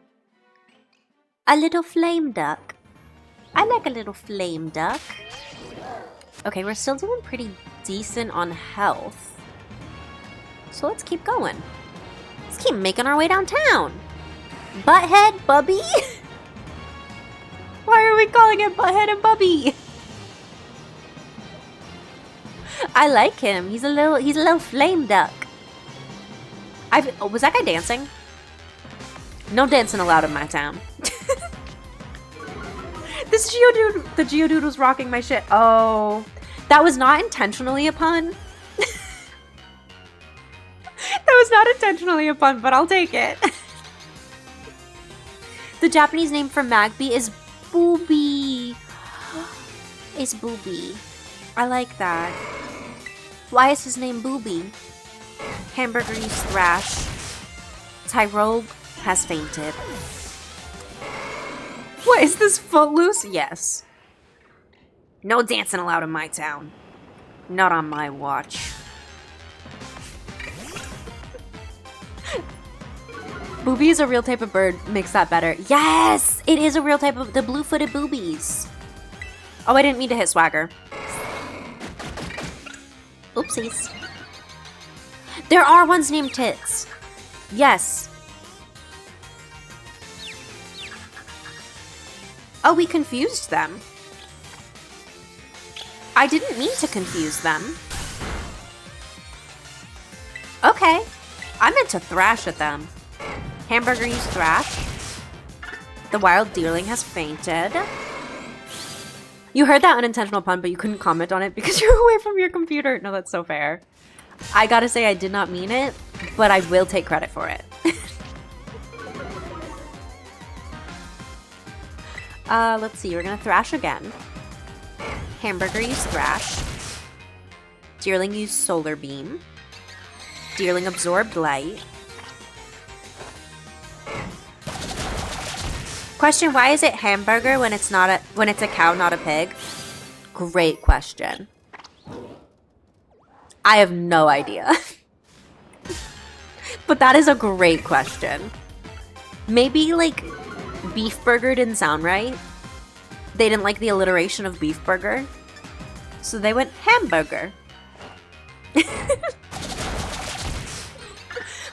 A little flame duck. I like a little flame duck. Okay, we're still doing pretty decent on health. So let's keep going. Let's keep making our way downtown. Butthead, Bubby. started calling him Butthead and Bubby. I like him. He's a little flame duck. Was that guy dancing? No dancing allowed in my town. This Geodude, the Geodude was rocking my shit. Oh, that was not intentionally a pun. That was not intentionally a pun, but I'll take it. The Japanese name for Magby is Booby. It's Booby. I like that. Why is his name Booby? Hamburger's Thrash. Tyrone has fainted. What, is this Footloose? Yes. No dancing allowed in my town. Not on my watch. Booby is a real type of bird. Makes that better. Yes! It is a real type of... the blue-footed boobies. Oh, I didn't mean to hit Swagger. Oopsies. There are ones named Tits. Yes. Oh, we confused them. I didn't mean to confuse them. Okay. I meant to thrash at them. Hamburger used thrash. The wild deerling has fainted. You heard that unintentional pun, but you couldn't comment on it because you're away from your computer. No, that's so fair. I gotta say I did not mean it, but I will take credit for it. Let's see. We're gonna thrash again. Hamburger used thrash. Deerling used solar beam. Deerling absorbed light. Question, why is it hamburger when it's a cow, not a pig? Great question. I have no idea. But that is a great question. Maybe like beef burger didn't sound right. They didn't like the alliteration of beef burger. So they went hamburger.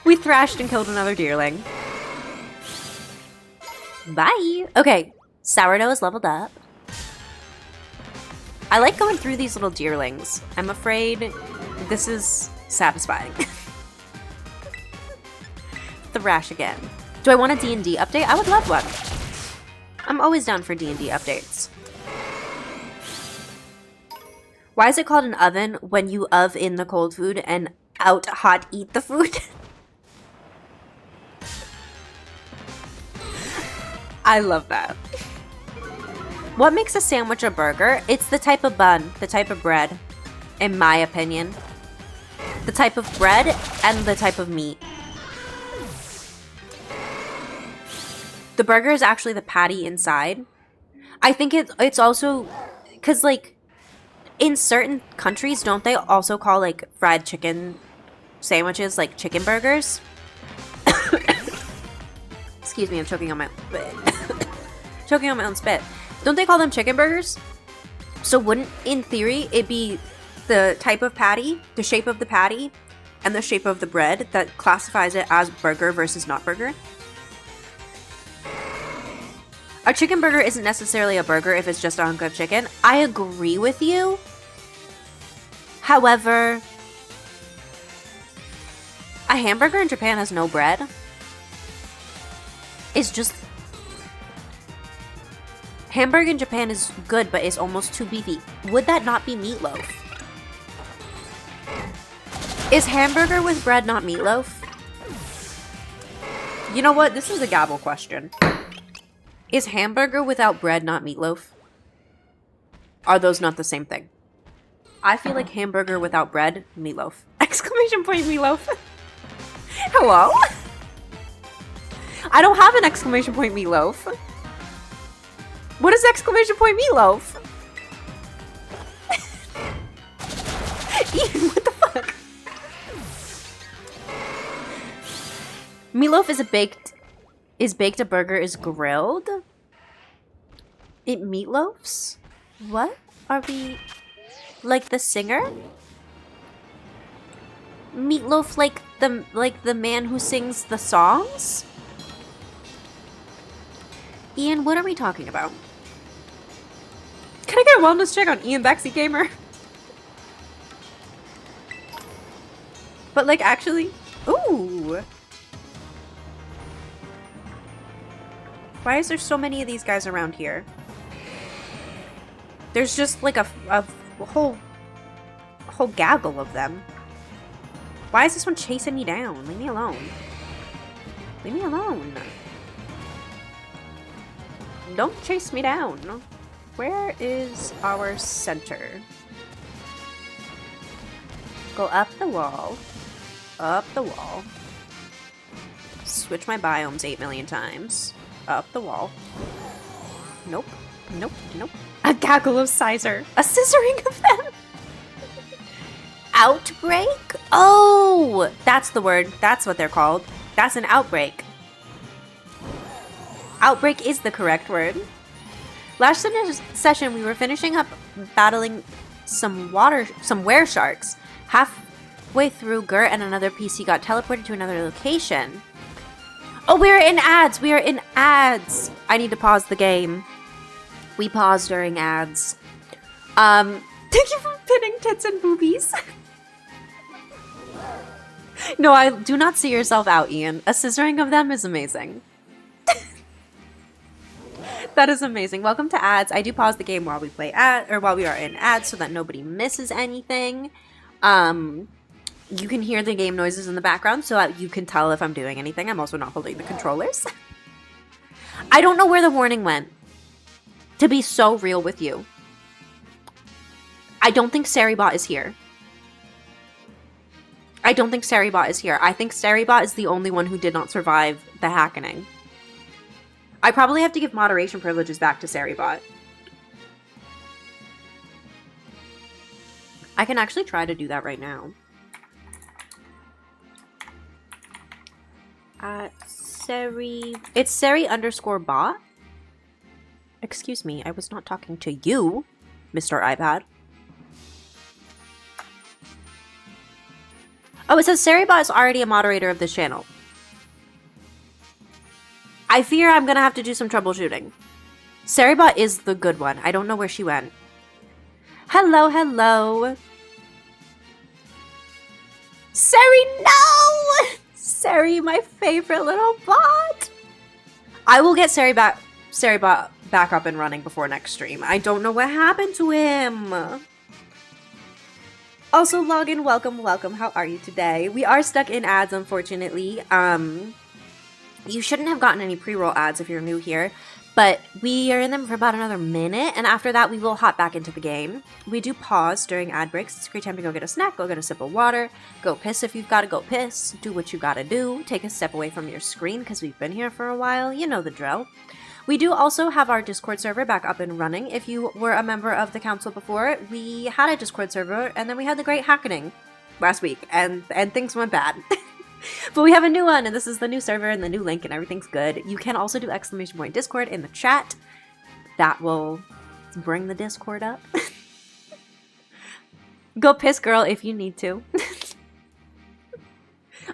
We thrashed and killed another deerling. Bye. Okay, Sourdough is leveled up. I like going through these little deerlings. I'm afraid this is satisfying. Thrash again. Do I want a D&D update? I would love one. I'm always down for D&D updates. Why is it called an oven when you in the cold food and out hot eat the food? I love that. What makes a sandwich a burger? It's the type of bun, the type of bread, in my opinion. The type of bread and the type of meat. The burger is actually the patty inside. I think it's also... because, like, in certain countries, don't they also call, like, fried chicken sandwiches, like, chicken burgers? Excuse me, I'm choking on my... choking on my own spit. Don't they call them chicken burgers? So wouldn't, in theory, it be the type of patty, the shape of the patty, and the shape of the bread that classifies it as burger versus not burger? A chicken burger isn't necessarily a burger if it's just a hunk of chicken. I agree with you. However, a hamburger in Japan has no bread. It's just... hamburger in Japan is good, but it's almost too beefy. Would that not be meatloaf? Is hamburger with bread not meatloaf? You know what? This is a gabble question. Is hamburger without bread not meatloaf? Are those not the same thing? I feel like hamburger without bread, meatloaf. Exclamation point meatloaf. Hello? I don't have an exclamation point meatloaf. What is exclamation point meatloaf? What the fuck? Meatloaf is baked, a burger is grilled? It meatloafs? What? Are we... like the singer? Meatloaf like the man who sings the songs? Ian, what are we talking about? a wellness check on Ian Bexy Gamer. But like actually, ooh. Why is there so many of these guys around here? There's just like a whole gaggle of them. Why is this one chasing me down? Leave me alone. Leave me alone. Don't chase me down. Where is our center? Go up the wall. Up the wall. Switch my biomes 8 million times. Up the wall. Nope. Nope. Nope. A gaggle of sizer. A scissoring of them. Outbreak? Oh! That's the word. That's what they're called. That's an outbreak. Outbreak is the correct word. Last session, we were finishing up battling some were sharks. Halfway through, Gert and another PC got teleported to another location. Oh, we are in ads. We are in ads. I need to pause the game. We pause during ads. Thank you for pinning tits and boobies. No, I do not see yourself out, Ian. A scissoring of them is amazing. That is amazing. Welcome to ads. I do pause the game while we play while we are in ads so that nobody misses anything. You can hear the game noises in the background so that you can tell if I'm doing anything. I'm also not holding the controllers. I don't know where the warning went. To be so real with you. I don't think Saribot is here. I don't think Saribot is here. I think Saribot is the only one who did not survive the hackening. I probably have to give moderation privileges back to Saribot. I can actually try to do that right now. It's Sari_bot. Excuse me, I was not talking to you, Mr. iPad. Oh, it says Saribot is already a moderator of this channel. I fear I'm gonna have to do some troubleshooting. Saribot is the good one. I don't know where she went. Hello, hello. Sari, no! Sari, my favorite little bot. I will get Saribot back up and running before next stream. I don't know what happened to him. Also, login, welcome, welcome. How are you today? We are stuck in ads, unfortunately. You shouldn't have gotten any pre-roll ads if you're new here, but we are in them for about another minute, and after that, we will hop back into the game. We do pause during ad breaks. It's a great time to go get a snack, go get a sip of water, go piss if you've got to go piss, do what you gotta do, take a step away from your screen because we've been here for a while. You know the drill. We do also have our Discord server back up and running. If you were a member of the council before, we had a Discord server, and then we had the great hackening last week, and things went bad. But we have a new one, and this is the new server and the new link, and everything's good. You can also do !Discord in the chat. That will bring the Discord up. Go piss, girl, if you need to.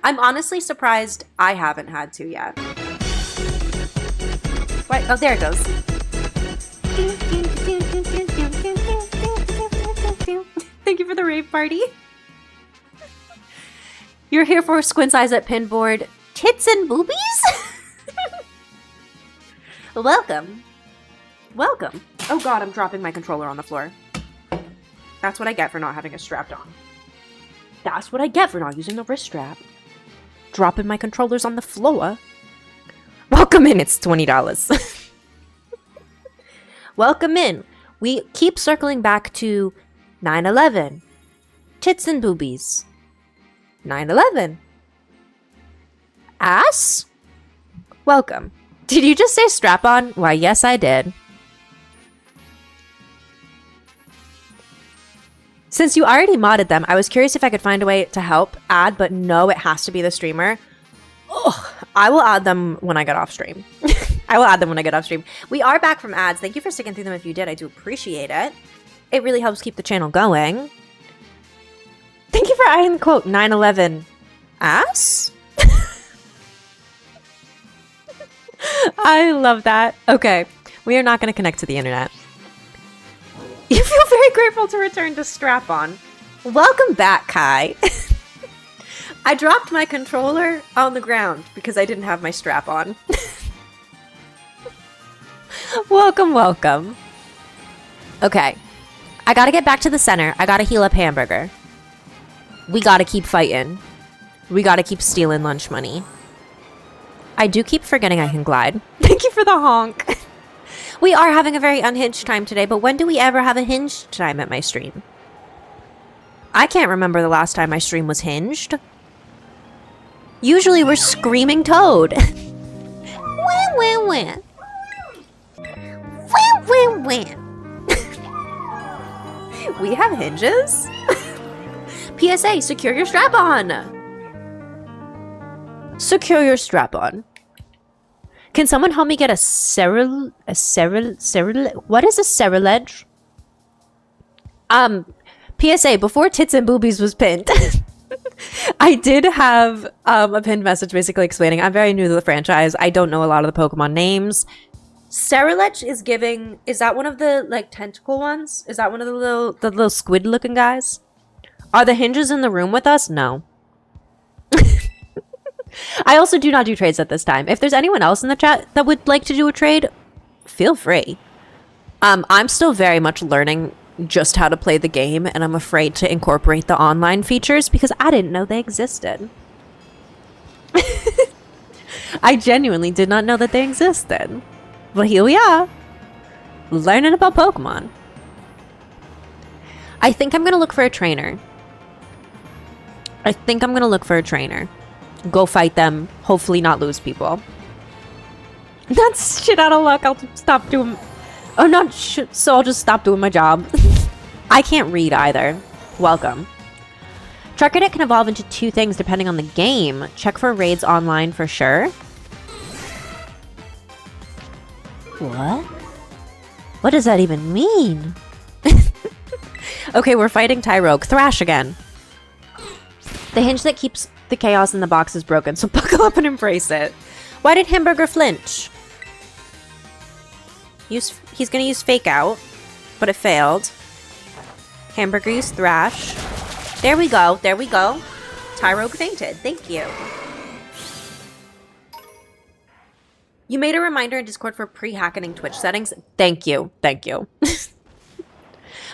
I'm honestly surprised I haven't had to yet. Wait, oh, there it goes. Thank you for the rave party. You're here for Squint's Eyes at Pinboard. Tits and boobies? Welcome. Welcome. Oh god, I'm dropping my controller on the floor. That's what I get for not having it strapped on. That's what I get for not using the wrist strap. Dropping my controllers on the floor. Welcome in, it's $20. Welcome in. We keep circling back to 9/11. Tits and boobies. 9/11. Ass? Welcome. Did you just say strap on? Why, yes, I did. Since you already modded them, I was curious if I could find a way to help add, but no, it has to be the streamer. Oh, I will add them when I get off stream. I will add them when I get off stream. We are back from ads. Thank you for sticking through them if you did. I do appreciate it. It really helps keep the channel going. Thank you for adding the quote, 9/11 ass? I love that. Okay, we are not going to connect to the internet. You feel very grateful to return to Strap-On. Welcome back, Kai. I dropped my controller on the ground because I didn't have my strap on. Welcome, welcome. Okay. I gotta get back to the center. I gotta heal up Hamburger. We gotta keep fighting. We gotta keep stealing lunch money. I do keep forgetting I can glide. Thank you for the honk. We are having a very unhinged time today, but when do we ever have a hinged time at my stream? I can't remember the last time my stream was hinged. Usually we're screaming Toad. Wah, wah, wah. Wah, wah, wah. We have hinges? PSA, secure your strap-on. Secure your strap-on. Can someone help me get what is a Cerulege? PSA, before Tits and Boobies was pinned, I did have a pinned message basically explaining I'm very new to the franchise. I don't know a lot of the Pokemon names. Cerulege is giving... Is that one of the, like, tentacle ones? Is that one of the little squid-looking guys? Are the hinges in the room with us? No. I also do not do trades at this time. If there's anyone else in the chat that would like to do a trade, feel free. I'm still very much learning just how to play the game, and I'm afraid to incorporate the online features because I didn't know they existed. I genuinely did not know that they existed. But here we are, learning about Pokemon. I think I'm gonna look for a trainer. Go fight them, hopefully not lose people. That's shit out of luck. I'll stop doing... Oh, not shit, so I'll just stop doing my job. I can't read either. Welcome. Truckadit can evolve into two things depending on the game. Check for raids online for sure. What? What does that even mean? Okay, we're fighting Tyrogue. Thrash again. The hinge that keeps the chaos in the box is broken, so buckle up and embrace it. Why did Hamburger flinch? He's gonna use Fake Out, but it failed. Hamburger used Thrash. There we go. There we go. Tyrogue fainted. Thank you. You made a reminder in Discord for pre-hackening Twitch settings. Thank you. Thank you.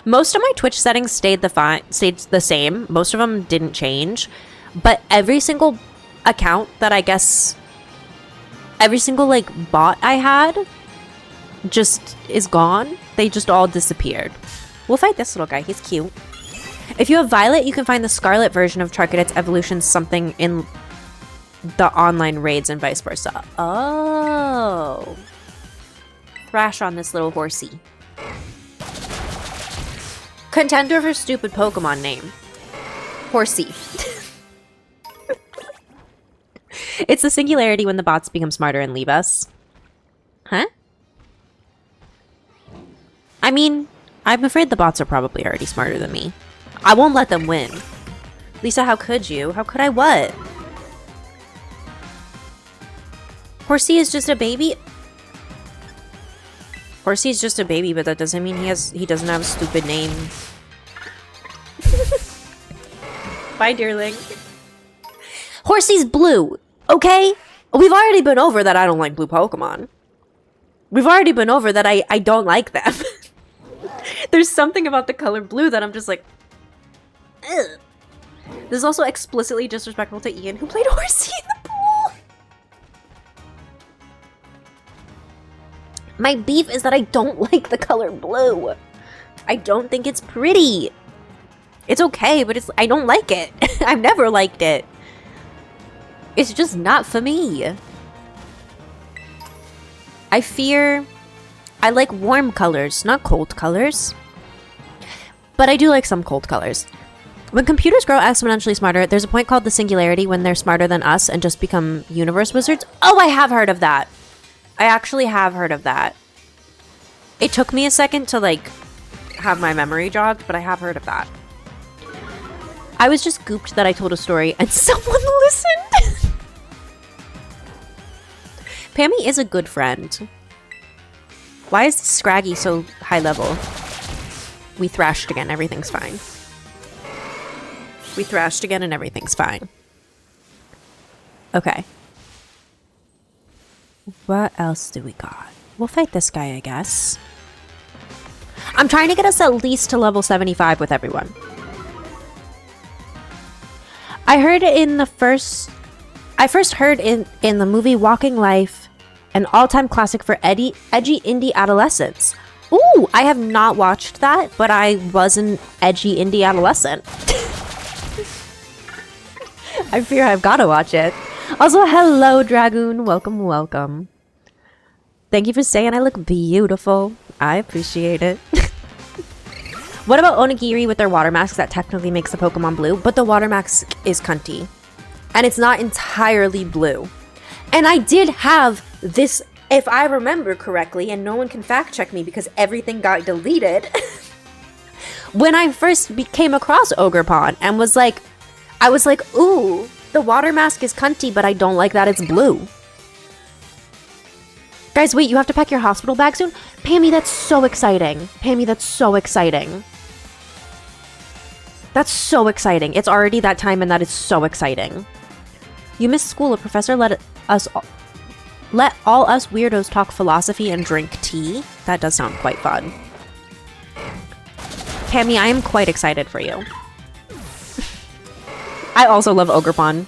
Most of my Twitch settings stayed the same. Most of them didn't change. But every single account that I guess... Every single, like, bot I had just is gone. They just all disappeared. We'll fight this little guy. He's cute. If you have Violet, you can find the Scarlet version of Charcadet's evolution something in the online raids and vice versa. Oh. Thrash on this little horsey. Contender for stupid Pokemon name. Horsey. It's the singularity when the bots become smarter and leave us. Huh? I mean, I'm afraid the bots are probably already smarter than me. I won't let them win. Lisa, how could you? How could I what? Horsey is just a baby? Horsey is just a baby, but that doesn't mean he doesn't have a stupid name. Bye, dearling. Horsey's blue, okay? We've already been over that I don't like blue Pokemon. We've already been over that I don't like them. There's something about the color blue that I'm just like... Ugh. This is also explicitly disrespectful to Ian, who played Horsey in the pool. My beef is that I don't like the color blue. I don't think it's pretty. It's okay, but I don't like it. I've never liked it. It's just not for me. I like warm colors, not cold colors. But I do like some cold colors. When computers grow exponentially smarter, there's a point called the singularity when they're smarter than us and just become universe wizards. Oh, I have heard of that. I actually have heard of that. It took me a second to, like, have my memory jogged, but I have heard of that. I was just gooped that I told a story and someone listened. Pammy is a good friend. Why is Scraggy so high level? We thrashed again. Everything's fine. We thrashed again and everything's fine. Okay. What else do we got? We'll fight this guy, I guess. I'm trying to get us at least to level 75 with everyone. I first heard in the movie Walking Life, an all-time classic for edgy indie adolescents. Ooh, I have not watched that, but I was an edgy indie adolescent. I fear I've got to watch it. Also, hello, Dragoon. Welcome, welcome. Thank you for saying I look beautiful. I appreciate it. What about Onigiri with their water mask that technically makes the Pokemon blue, but the water mask is cunty. And it's not entirely blue. And I did have this, if I remember correctly, and no one can fact check me because everything got deleted, when I first came across Ogerpon and I was like, ooh, the water mask is cunty, but I don't like that it's blue. Guys, wait, you have to pack your hospital bag soon? Pammy, that's so exciting. Pammy, that's so exciting. That's so exciting. It's already that time and that is so exciting. You missed school. A professor let all us weirdos talk philosophy and drink tea. That does sound quite fun. Pammy, I am quite excited for you. I also love Ogerpon.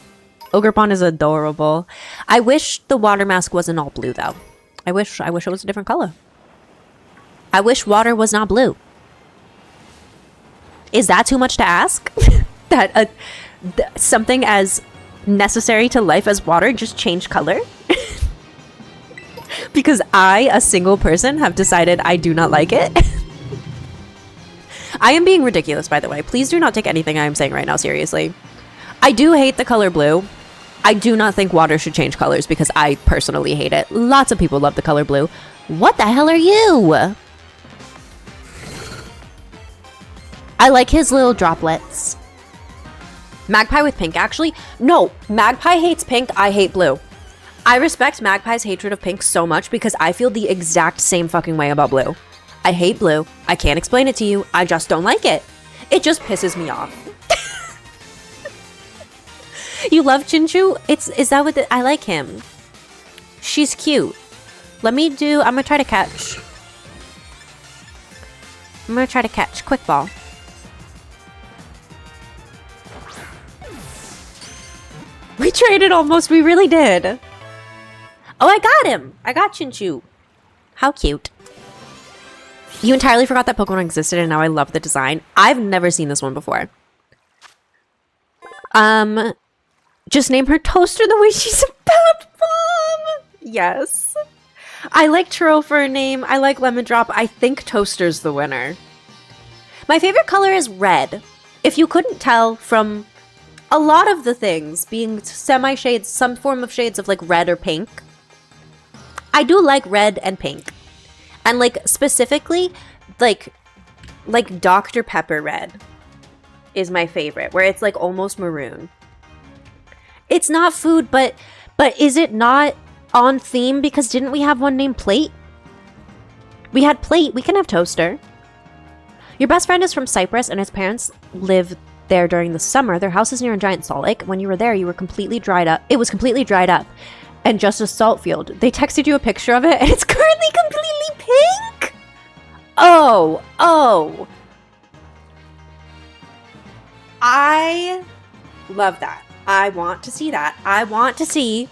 Ogerpon is adorable. I wish the water mask wasn't all blue though. I wish it was a different color. I wish water was not blue. Is that too much to ask? That something as necessary to life as water just change color? Because I, a single person, have decided I do not like it. I am being ridiculous, by the way. Please do not take anything I am saying right now seriously. I do hate the color blue. I do not think water should change colors because I personally hate it. Lots of people love the color blue. What the hell are you? I like his little droplets. Magpie with pink, actually? No, Magpie hates pink, I hate blue. I respect Magpie's hatred of pink so much because I feel the exact same fucking way about blue. I hate blue. I can't explain it to you. I just don't like it. It just pisses me off. You love Chinchu? Is that what I like him. She's cute. I'm gonna try to catch. Quick ball. We traded almost. We really did. Oh, I got him. I got Chinchu. How cute. You entirely forgot that Pokemon existed and now I love the design. I've never seen this one before. Just name her Toaster the way she's a bath bomb. Yes. I like Churro for a name. I like Lemon Drop. I think Toaster's the winner. My favorite color is red. If you couldn't tell from a lot of the things being semi-shades, some form of shades of like red or pink. I do like red and pink. And like specifically like Dr. Pepper red is my favorite, where it's like almost maroon. It's not food, but is it not on theme? Because didn't we have one named Plate? We had Plate, we can have Toaster. Your best friend is from Cyprus and his parents live there during the summer. Their house is near a giant salt lake. When you were there, you were completely dried up. It was completely dried up and just a salt field. They texted you a picture of it and it's currently completely pink. Oh. I love that. I want to see that. I want to see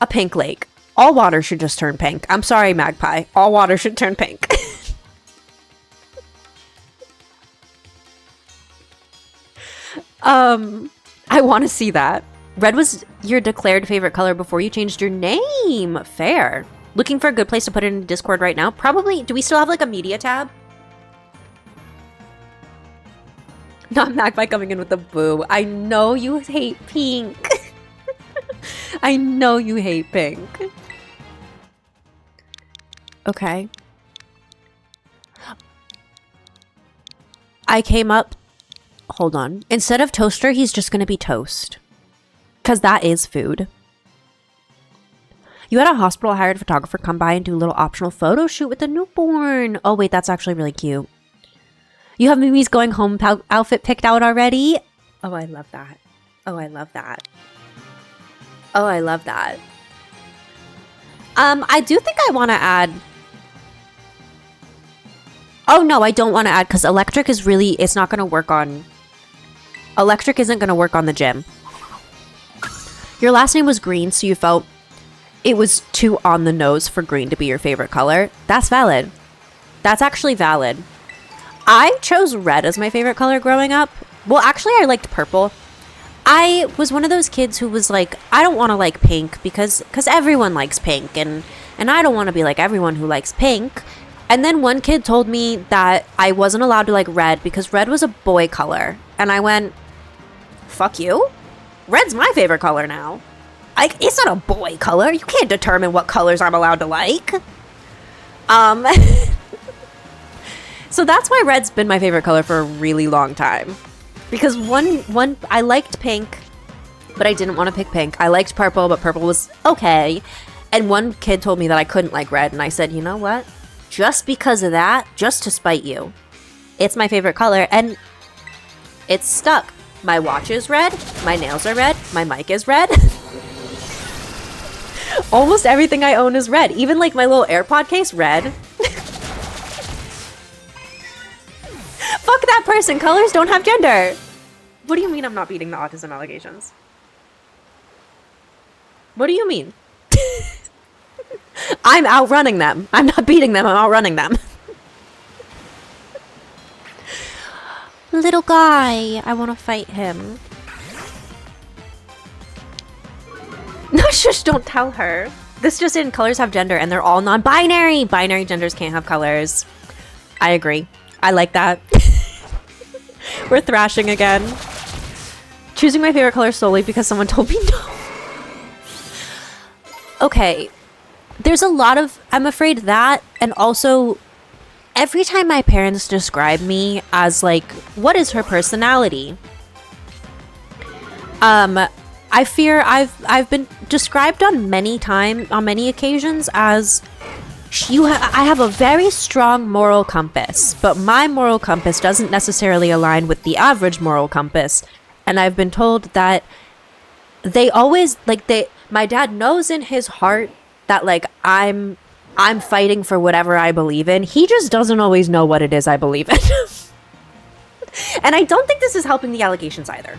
a pink lake. All water should just turn pink. I'm sorry, Magpie. All water should turn pink. I want to see that. Red was your declared favorite color before you changed your name. Fair. Looking for a good place to put it in Discord right now? Probably. Do we still have like a media tab? Not Magpie coming in with a boo. I know you hate pink. I know you hate pink. Okay. I came up. Hold on. Instead of Toaster, he's just going to be Toast. Because that is food. You had a hospital hired photographer come by and do a little optional photo shoot with the newborn. Oh, wait, that's actually really cute. You have Mimi's going home outfit picked out already? Oh, I love that. Oh, I love that. Oh, I love that. I do think I want to add... Oh, no, I don't want to add because electric is really... It's not going to work on... Electric isn't going to work on the gym. Your last name was Green, so you felt it was too on the nose for green to be your favorite color. That's valid. That's actually valid. I chose red as my favorite color growing up. Well, actually, I liked purple. I was one of those kids who was like, I don't want to like pink because everyone likes pink, and I don't want to be like everyone who likes pink. And then one kid told me that I wasn't allowed to like red because red was a boy color. And I went, fuck you. Red's my favorite color now. It's not a boy color. You can't determine what colors I'm allowed to like. So that's why red's been my favorite color for a really long time. Because one I liked pink, but I didn't want to pick pink. I liked purple, but purple was okay. And one kid told me that I couldn't like red, and I said, you know what? Just because of that, just to spite you, it's my favorite color, and it's stuck. My watch is red, my nails are red, my mic is red. Almost everything I own is red. Even like my little AirPod case, red. Fuck that person. Colors don't have gender. What do you mean I'm not beating the autism allegations? What do you mean? I'm outrunning them. I'm not beating them. I'm outrunning them. Little guy. I want to fight him. No, shush, don't tell her. This just in, colors have gender and they're all non-binary. Binary genders can't have colors. I agree. I like that. We're thrashing again. Choosing my favorite color solely because someone told me no. Okay. There's a lot of, I'm afraid that, and also every time my parents describe me as like, what is her personality? I fear I've been described on many occasions as I have a very strong moral compass, but my moral compass doesn't necessarily align with the average moral compass. And I've been told that they always my dad knows in his heart that like I'm fighting for whatever I believe in. He just doesn't always know what it is I believe in. And I don't think this is helping the allegations either.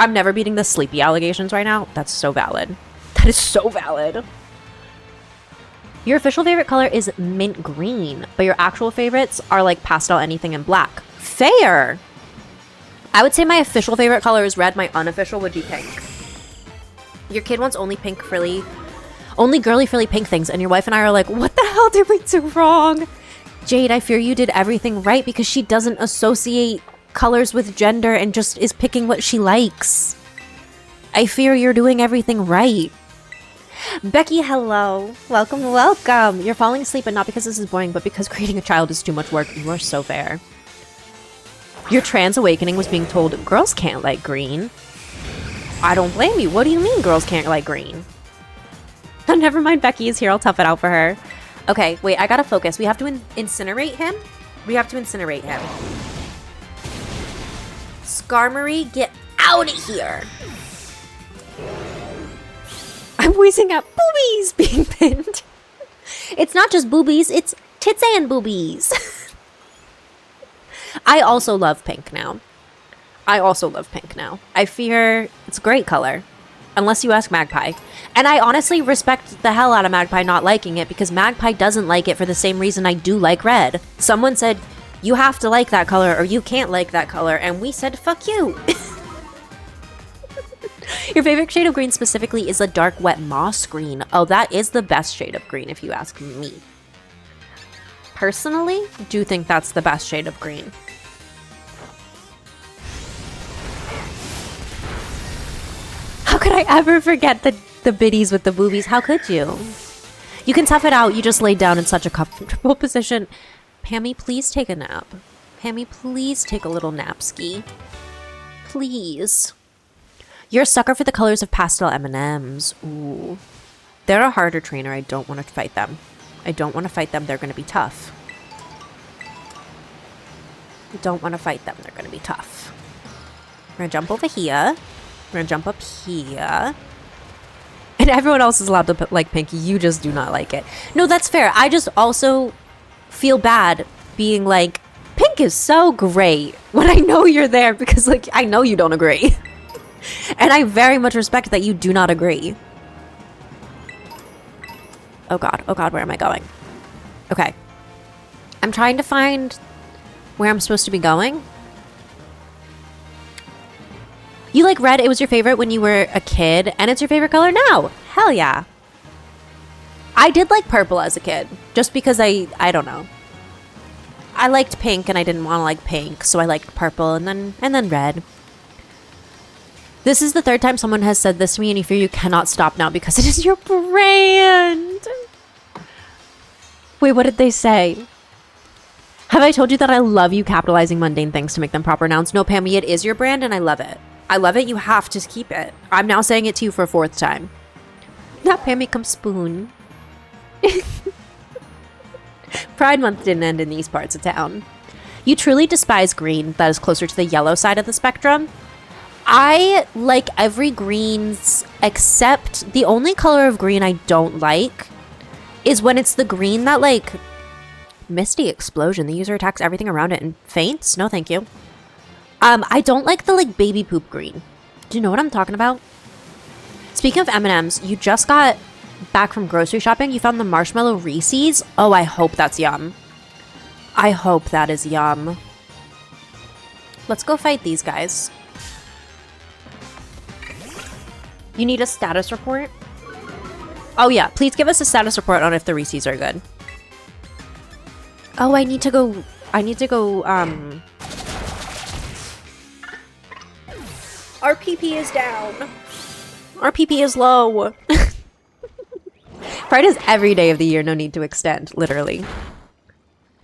I'm never beating the sleepy allegations right now. That's so valid. That is so valid. Your official favorite color is mint green, but your actual favorites are like pastel anything and black. Fair. I would say my official favorite color is red. My unofficial would be pink. Your kid wants only girly frilly pink things, and your wife and I are like, what the hell did we do wrong? Jade, I fear you did everything right because she doesn't associate colors with gender and just is picking what she likes. I fear you're doing everything right. Becky, hello. Welcome, welcome. You're falling asleep, and not because this is boring, but because creating a child is too much work. You are so fair. Your trans awakening was being told girls can't like green. I don't blame you. What do you mean girls can't like green? Oh, never mind, Becky is here. I'll tough it out for her. Okay, wait, I gotta focus. We have to incinerate him. Skarmory, get out of here. I'm wheezing at boobies being pinned. It's not just boobies, it's tits and boobies. I also love pink now. I fear it's a great color. Unless you ask Magpie. And I honestly respect the hell out of Magpie not liking it because Magpie doesn't like it for the same reason I do like red. Someone said, you have to like that color or you can't like that color. And we said, fuck you. Your favorite shade of green specifically is a dark, wet moss green. Oh, that is the best shade of green if you ask me. Personally, do think that's the best shade of green. How could I ever forget the biddies with the boobies? How could you? You can tough it out. You just laid down in such a comfortable position. Pammy, please take a nap. Pammy, please take a little nap ski. Please. You're a sucker for the colors of pastel M&Ms. Ooh. They're a harder trainer. I don't want to fight them. I don't want to fight them. They're going to be tough. I don't want to fight them. They're going to be tough. We're going to jump over here. We're going to jump up here. And everyone else is allowed to like pink. You just do not like it. No, that's fair. I just also feel bad being like, pink is so great when I know you're there because like I know you don't agree. And I very much respect that you do not agree. Oh god, where am I going? Okay. I'm trying to find where I'm supposed to be going. You like red, it was your favorite when you were a kid, and it's your favorite color now. Hell yeah. I did like purple as a kid, just because I don't know. I liked pink and I didn't want to like pink, so I liked purple and then red. This is the third time someone has said this to me, and you fear you cannot stop now because it is your brand. Wait, what did they say? Have I told you that I love you capitalizing mundane things to make them proper nouns? No, Pammy, it is your brand and I love it. I love it. You have to keep it. I'm now saying it to you for a fourth time. Not Pammy, come spoon. Pride Month didn't end in these parts of town. You truly despise green that is closer to the yellow side of the spectrum. I like every greens except the only color of green I don't like is when it's the green that like Misty Explosion. The user attacks everything around it and faints. No, thank you. I don't like the like baby poop green. Do you know what I'm talking about? Speaking of M&Ms, you just got back from grocery shopping. You found the marshmallow Reese's. Oh, I hope that's yum. I hope that is yum. Let's go fight these guys. You need a status report? Oh yeah, please give us a status report on if the Reese's are good. Oh, I need to go, Our PP is down. Our PP is low. Pride is every day of the year, no need to extend, literally.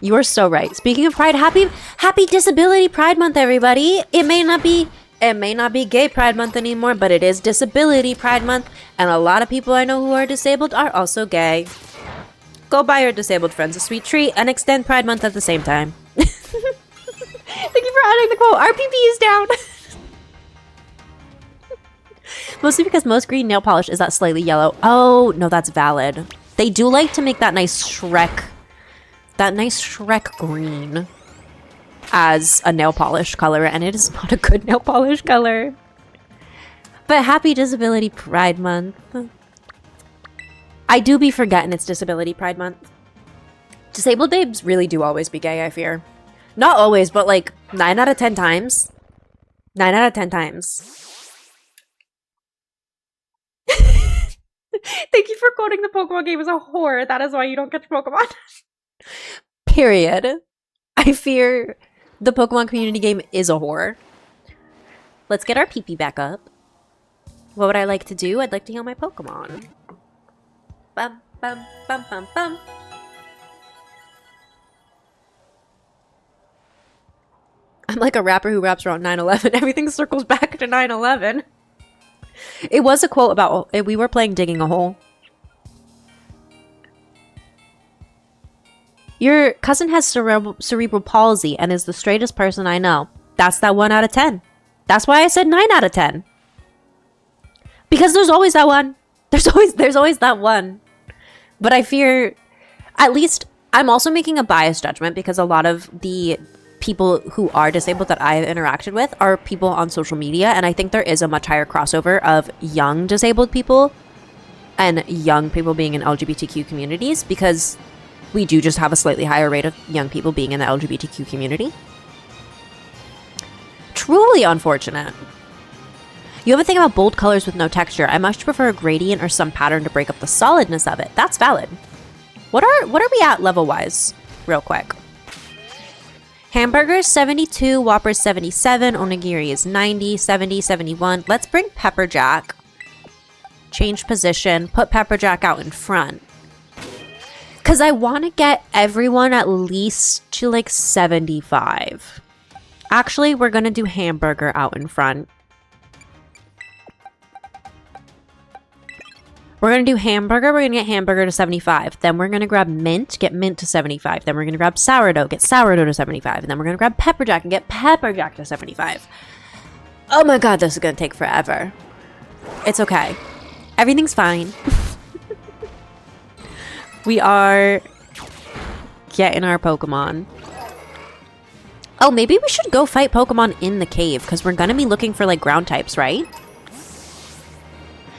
You are so right. Speaking of Pride, happy Disability Pride Month, everybody. It may not be Gay Pride Month anymore, but it is Disability Pride Month, and a lot of people I know who are disabled are also gay. Go buy your disabled friends a sweet treat and extend Pride Month at the same time. Thank you for adding the quote. RPP is down. Mostly because most green nail polish is that slightly yellow. Oh, no, that's valid. They do like to make that nice Shrek green as a nail polish color, and it is not a good nail polish color. But happy Disability Pride Month. I do be forgetting it's Disability Pride Month. Disabled babes really do always be gay, I fear. Not always, but like 9 out of 10 times. 9 out of 10 times. Thank you for quoting the Pokemon game as a whore. That is why you don't catch Pokemon. Period. I fear the Pokemon community game is a whore. Let's get our PP back up. What would I like to do? I'd like to heal my Pokemon. Bum, bum, bum, bum, bum. I'm like a rapper who raps around 9/11. Everything circles back to 9/11. It was a quote about, we were playing Digging a Hole. Your cousin has cerebral palsy and is the straightest person I know. That's that 1 out of 10. That's why I said 9 out of 10. Because there's always that one. There's always that one. But I fear, at least, I'm also making a biased judgment because a lot of the people who are disabled that I've interacted with are people on social media, and I think there is a much higher crossover of young disabled people and young people being in LGBTQ communities, because we do just have a slightly higher rate of young people being in the LGBTQ community. Truly unfortunate. You have a thing about bold colors with no texture. I much prefer a gradient or some pattern to break up the solidness of it. That's valid. What are we at level wise? Real quick. Hamburgers 72, Whoppers 77, Onigiri is 90, 70, 71. Let's bring Pepper Jack. Change position, put Pepper Jack out in front. Because I want to get everyone at least to like 75. Actually, we're going to do Hamburger out in front. We're going to do hamburger. We're going to get hamburger to 75. Then we're going to grab mint, get mint to 75. Then we're going to grab sourdough, get sourdough to 75. And then we're going to grab pepper jack and get pepper jack to 75. Oh my god, this is going to take forever. It's okay. Everything's fine. We are getting our Pokemon. Oh, maybe we should go fight Pokemon in the cave because we're going to be looking for like ground types, right?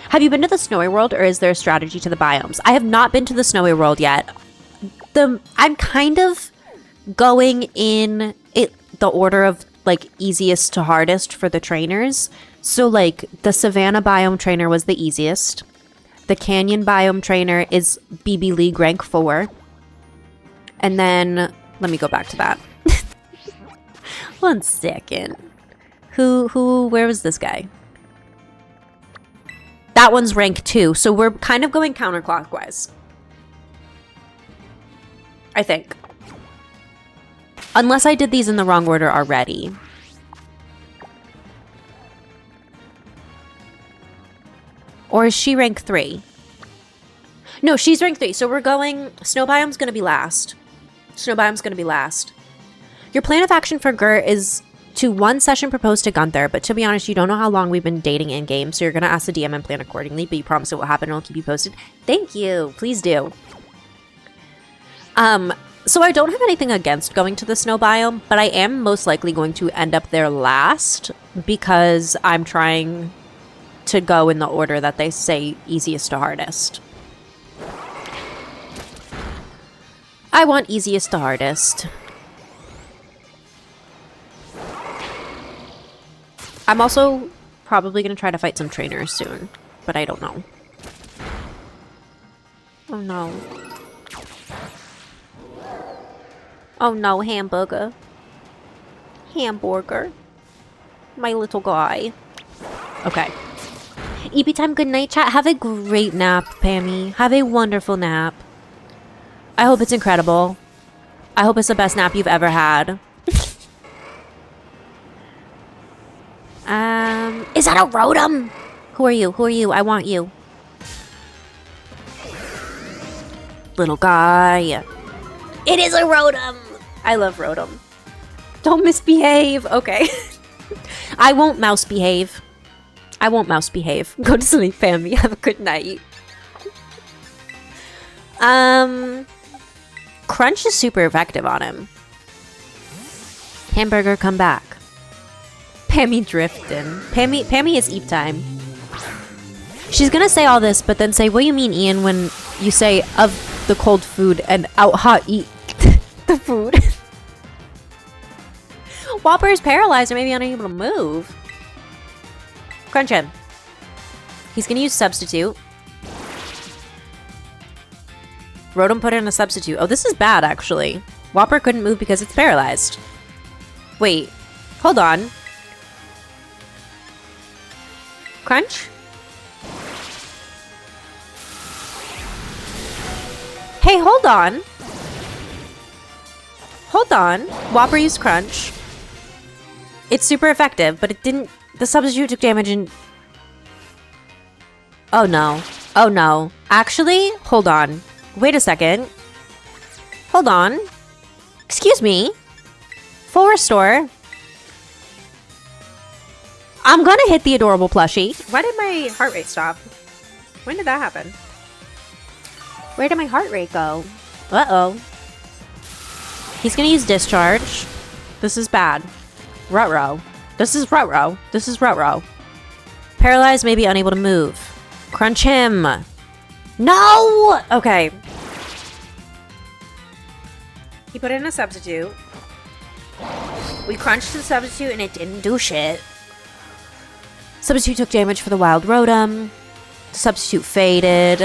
Have you been to the Snowy World, or is there a strategy to the biomes? I have not been to the Snowy World yet. I'm kind of going in the order of like easiest to hardest for the trainers. So like the Savannah biome trainer was the easiest. The Canyon biome trainer is BB League rank 4. And then let me go back to that. 1 second. Where was this guy? That one's rank 2, so we're kind of going counterclockwise. I think. Unless I did these in the wrong order already. Or is she rank 3? No, she's rank 3, so we're going... Snow biome's gonna be last. Snow biome's gonna be last. Your plan of action for Gert is... to 1 session propose to Gunther, but to be honest, you don't know how long we've been dating in-game, so you're going to ask the DM and plan accordingly, but you promise it will happen and I'll keep you posted. Thank you. Please do. So I don't have anything against going to the snow biome, but I am most likely going to end up there last because I'm trying to go in the order that they say easiest to hardest. I want easiest to hardest. I'm also probably going to try to fight some trainers soon, but I don't know. Oh no. Oh no, hamburger. Hamburger. My little guy. Okay. EP time, good night, chat. Have a great nap, Pammy. Have a wonderful nap. I hope it's incredible. I hope it's the best nap you've ever had. Is that a Rotom? Who are you? Who are you? I want you. Little guy. It is a Rotom! I love Rotom. Don't misbehave. Okay. I won't mouse behave. I won't mouse behave. Go to sleep, family. Have a good night. Crunch is super effective on him. Hamburger, come back. Pammy drifting. Pammy is eep time. She's gonna say all this, but then say, what do you mean, Ian, when you say of the cold food and out hot eat the food? Whopper is paralyzed and maybe unable to move. Crunch him. He's gonna use substitute. Rotom put in a substitute. Oh, this is bad, actually. Whopper couldn't move because it's paralyzed. Wait. Hold on. Crunch? Hey, hold on. Hold on. Whopper used Crunch. It's super effective, but it didn't... The substitute took damage and... Oh no. Oh no. Actually, hold on. Wait a second. Hold on. Excuse me. Full restore. I'm gonna hit the adorable plushie. Why did my heart rate stop? When did that happen? Where did my heart rate go? Uh-oh. He's gonna use discharge. This is bad. Ruh-roh. This is ruh-roh. This is ruh-roh. Paralyzed, maybe unable to move. Crunch him. No! Okay. He put in a substitute. We crunched the substitute and it didn't do shit. Substitute took damage for the wild Rotom. The substitute faded.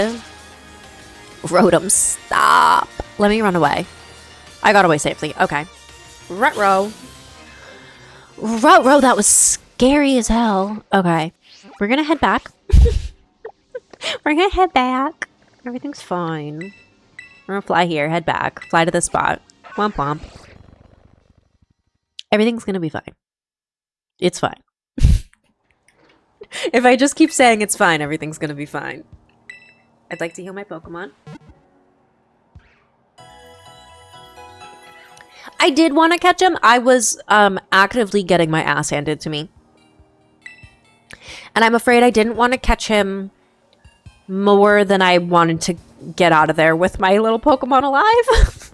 Rotom, stop. Let me run away. I got away safely. Okay. Ruh-roh. Ruh-roh, that was scary as hell. Okay. We're gonna head back. We're gonna head back. Everything's fine. We're gonna fly here, head back. Fly to this spot. Womp womp. Everything's gonna be fine. It's fine. If I just keep saying it's fine, everything's gonna be fine. I'd like to heal my Pokemon. I did want to catch him. I was actively getting my ass handed to me. And I'm afraid I didn't want to catch him more than I wanted to get out of there with my little Pokemon alive.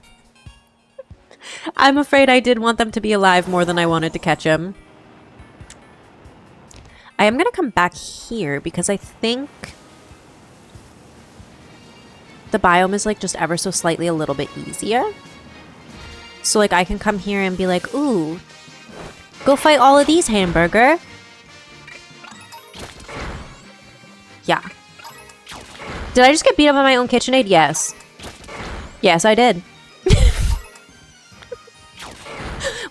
I'm afraid I did want them to be alive more than I wanted to catch him. I am going to come back here because I think the biome is like just ever so slightly a little bit easier. So like I can come here and be like, ooh, go fight all of these, hamburger. Yeah. Did I just get beat up on my own KitchenAid? Yes. Yes, I did.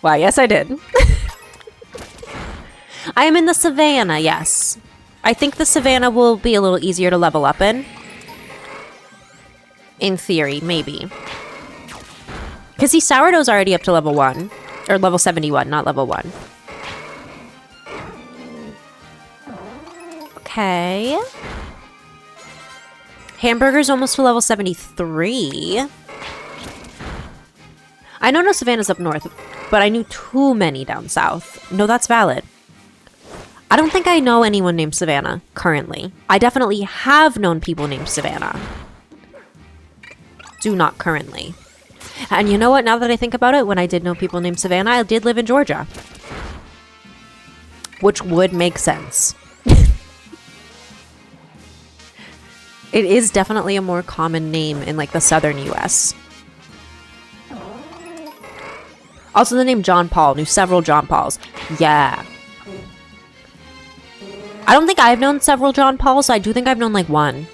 Why, yes, I did. I am in the savannah, yes. I think the savannah will be a little easier to level up in. In theory, maybe. Because see, Sourdough's already up to level 1. Or level 71, not level 1. Okay. Hamburger's almost to level 73. I know no Savannah's up north, but I knew too many down south. No, that's valid. I don't think I know anyone named Savannah currently. I definitely have known people named Savannah. Do not currently. And you know what? Now that I think about it, when I did know people named Savannah, I did live in Georgia. Which would make sense. It is definitely a more common name in like the southern US. Also the name John Paul. Knew several John Pauls. Yeah. I don't think I've known several John Pauls, so I do think I've known like one.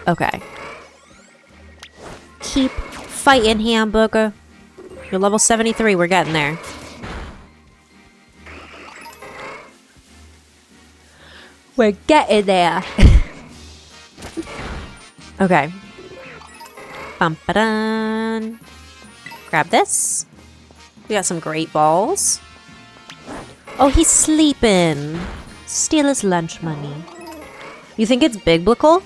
Okay. Keep fighting, hamburger. You're level 73. We're getting there. We're getting there. Okay. Bum-ba-dun. Grab this. We got some great balls. Oh, he's sleeping. Steal his lunch money. You think it's biblical?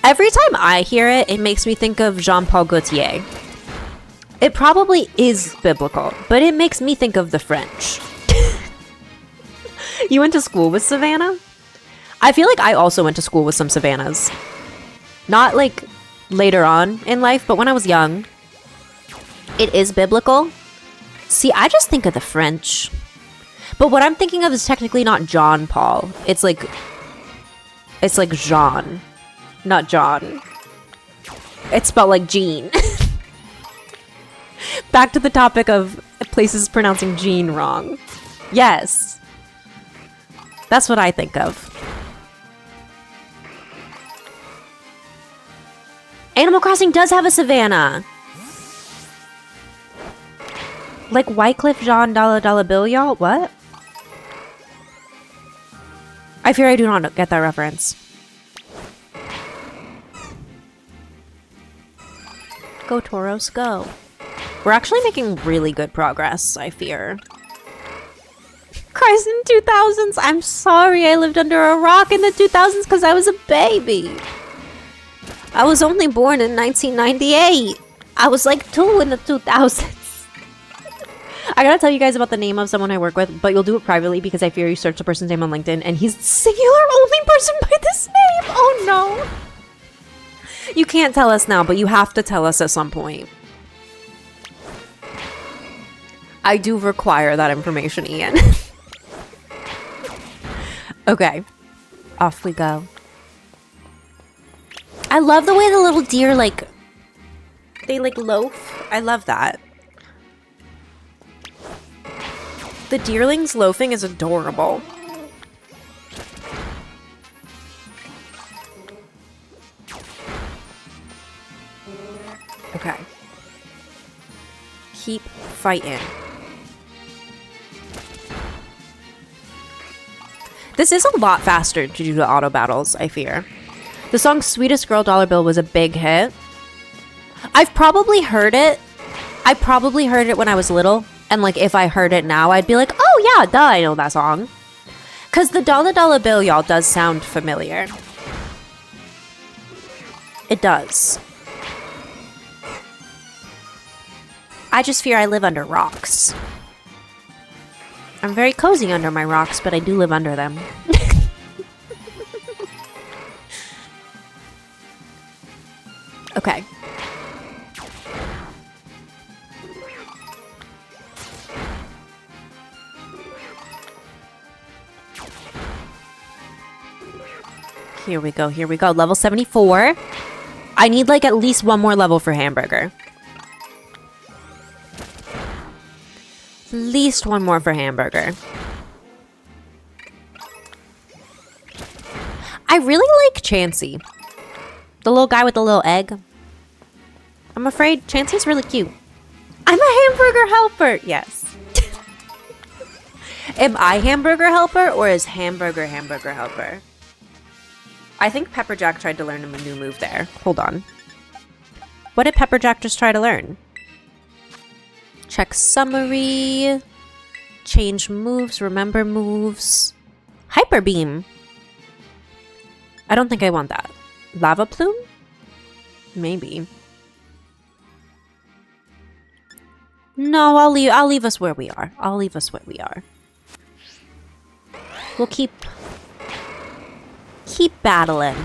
Every time I hear it, it makes me think of Jean-Paul Gaultier. It probably is biblical, but it makes me think of the French. You went to school with Savannah? I feel like I also went to school with some Savannahs. Not like later on in life, but when I was young. It is biblical. See, I just think of the French. But what I'm thinking of is technically not John Paul. It's like Jean, not John. It's spelled like Jean. Back to the topic of places pronouncing Jean wrong. Yes. That's what I think of. Animal Crossing does have a savannah. Like Wycliffe Jean Dollar Bill, y'all? What? I fear I do not get that reference. Go, Tauros, go. We're actually making really good progress, I fear. Christ, in 2000s. I'm sorry I lived under a rock in the 2000s because I was a baby. I was only born in 1998. I was like 2 in the 2000s. I gotta tell you guys about the name of someone I work with, but you'll do it privately because I fear you search the person's name on LinkedIn and he's the singular only person by this name. Oh no. You can't tell us now, but you have to tell us at some point. I do require that information, Ian. Okay. Off we go. I love the way the little deer, like, they, like, loaf. I love that. The deerlings loafing is adorable. Okay. Keep fighting. This is a lot faster to do the auto battles, I fear. The song Sweetest Girl Dollar Bill was a big hit. I've probably heard it. I probably heard it when I was little. And like if I heard it now, I'd be like, oh yeah, duh, I know that song. Because the dollar bill, y'all, does sound familiar. It does. I just fear I live under rocks. I'm very cozy under my rocks, but I do live under them. Okay. Here we go, here we go. Level 74. I need like at least one more level for hamburger. At least one more for hamburger. I really like Chansey. The little guy with the little egg. I'm afraid Chansey's really cute. I'm a hamburger helper. Yes. Am I hamburger helper or is hamburger helper? I think Pepperjack tried to learn a new move there. Hold on. What did Pepperjack just try to learn? Check summary. Change moves. Remember moves. Hyper beam. I don't think I want that. Lava plume? Maybe. No, I'll leave us where we are. I'll leave us where we are. We'll keep battling.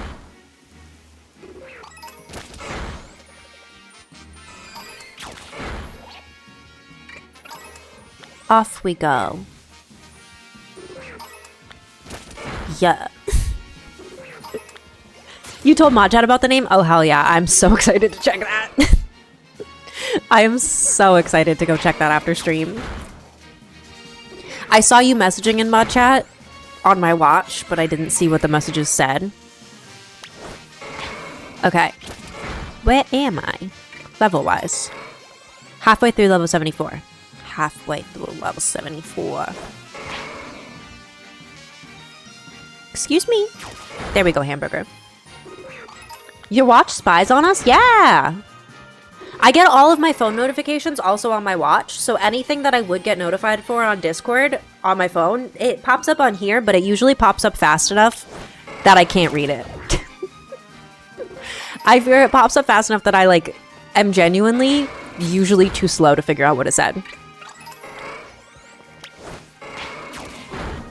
Off we go. Yeah. You told Modchat about the name? Oh, hell yeah. I'm so excited to check that. I am so excited to go check that after stream. I saw you messaging in Modchat on my watch, but I didn't see what the messages said. Okay. Where am I? Level-wise. Halfway through level 74. Halfway through level 74. Excuse me. There we go, hamburger. Your watch spies on us? Yeah! I get all of my phone notifications also on my watch, so anything that I would get notified for on Discord on my phone, it pops up on here, but it usually pops up fast enough that I can't read it. I fear it pops up fast enough that I, like, am genuinely usually too slow to figure out what it said.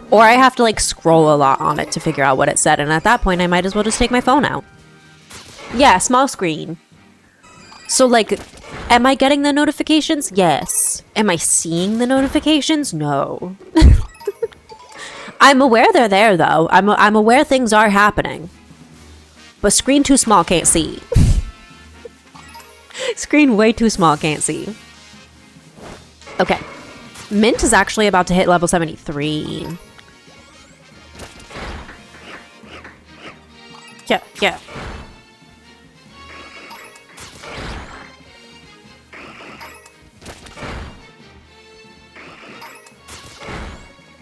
Or I have to, like, scroll a lot on it to figure out what it said, and at that point, I might as well just take my phone out. Yeah, small screen. So, like, am I getting the notifications? Yes. Am I seeing the notifications? No. I'm aware they're there, though. I'm aware things are happening. But screen too small, can't see. Screen way too small, can't see. Okay. Mint is actually about to hit level 73. Yeah.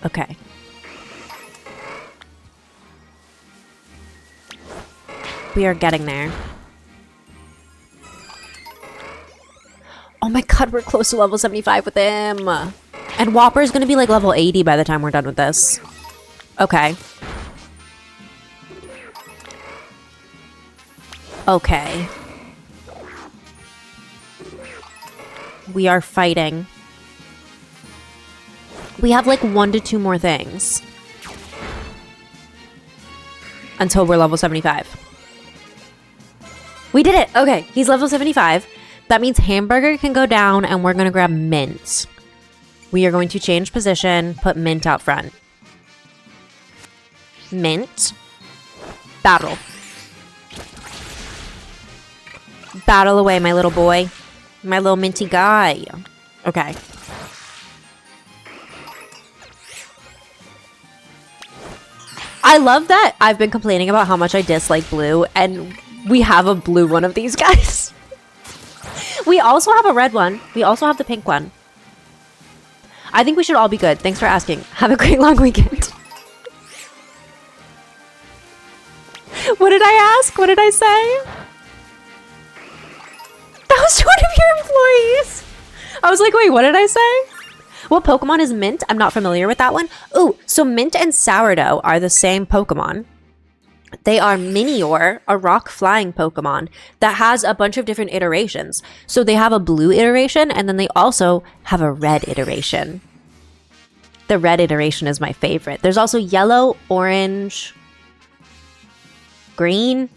Okay. We are getting there. Oh my god, we're close to level 75 with him. And Whopper is going to be like level 80 by the time we're done with this. Okay. Okay. We are fighting. We have like 1 to 2 more things. Until we're level 75. We did it! Okay, he's level 75. That means Hamburger can go down and we're going to grab Mint. We are going to change position, put Mint out front. Mint. Battle. Battle away, my little boy. My little minty guy. Okay. I love that I've been complaining about how much I dislike blue, and we have a blue one of these guys. We also have a red one. We also have the pink one. I think we should all be good. Thanks for asking. Have a great long weekend. What did I ask? What did I say? That was one of your employees. I was like, wait, what did I say? What Pokemon is Mint? I'm not familiar with that one. Ooh, so Mint and Sourdough are the same Pokemon. They are Minior, a rock flying Pokemon that has a bunch of different iterations. So they have a blue iteration and then they also have a red iteration. The red iteration is my favorite. There's also yellow, orange, green.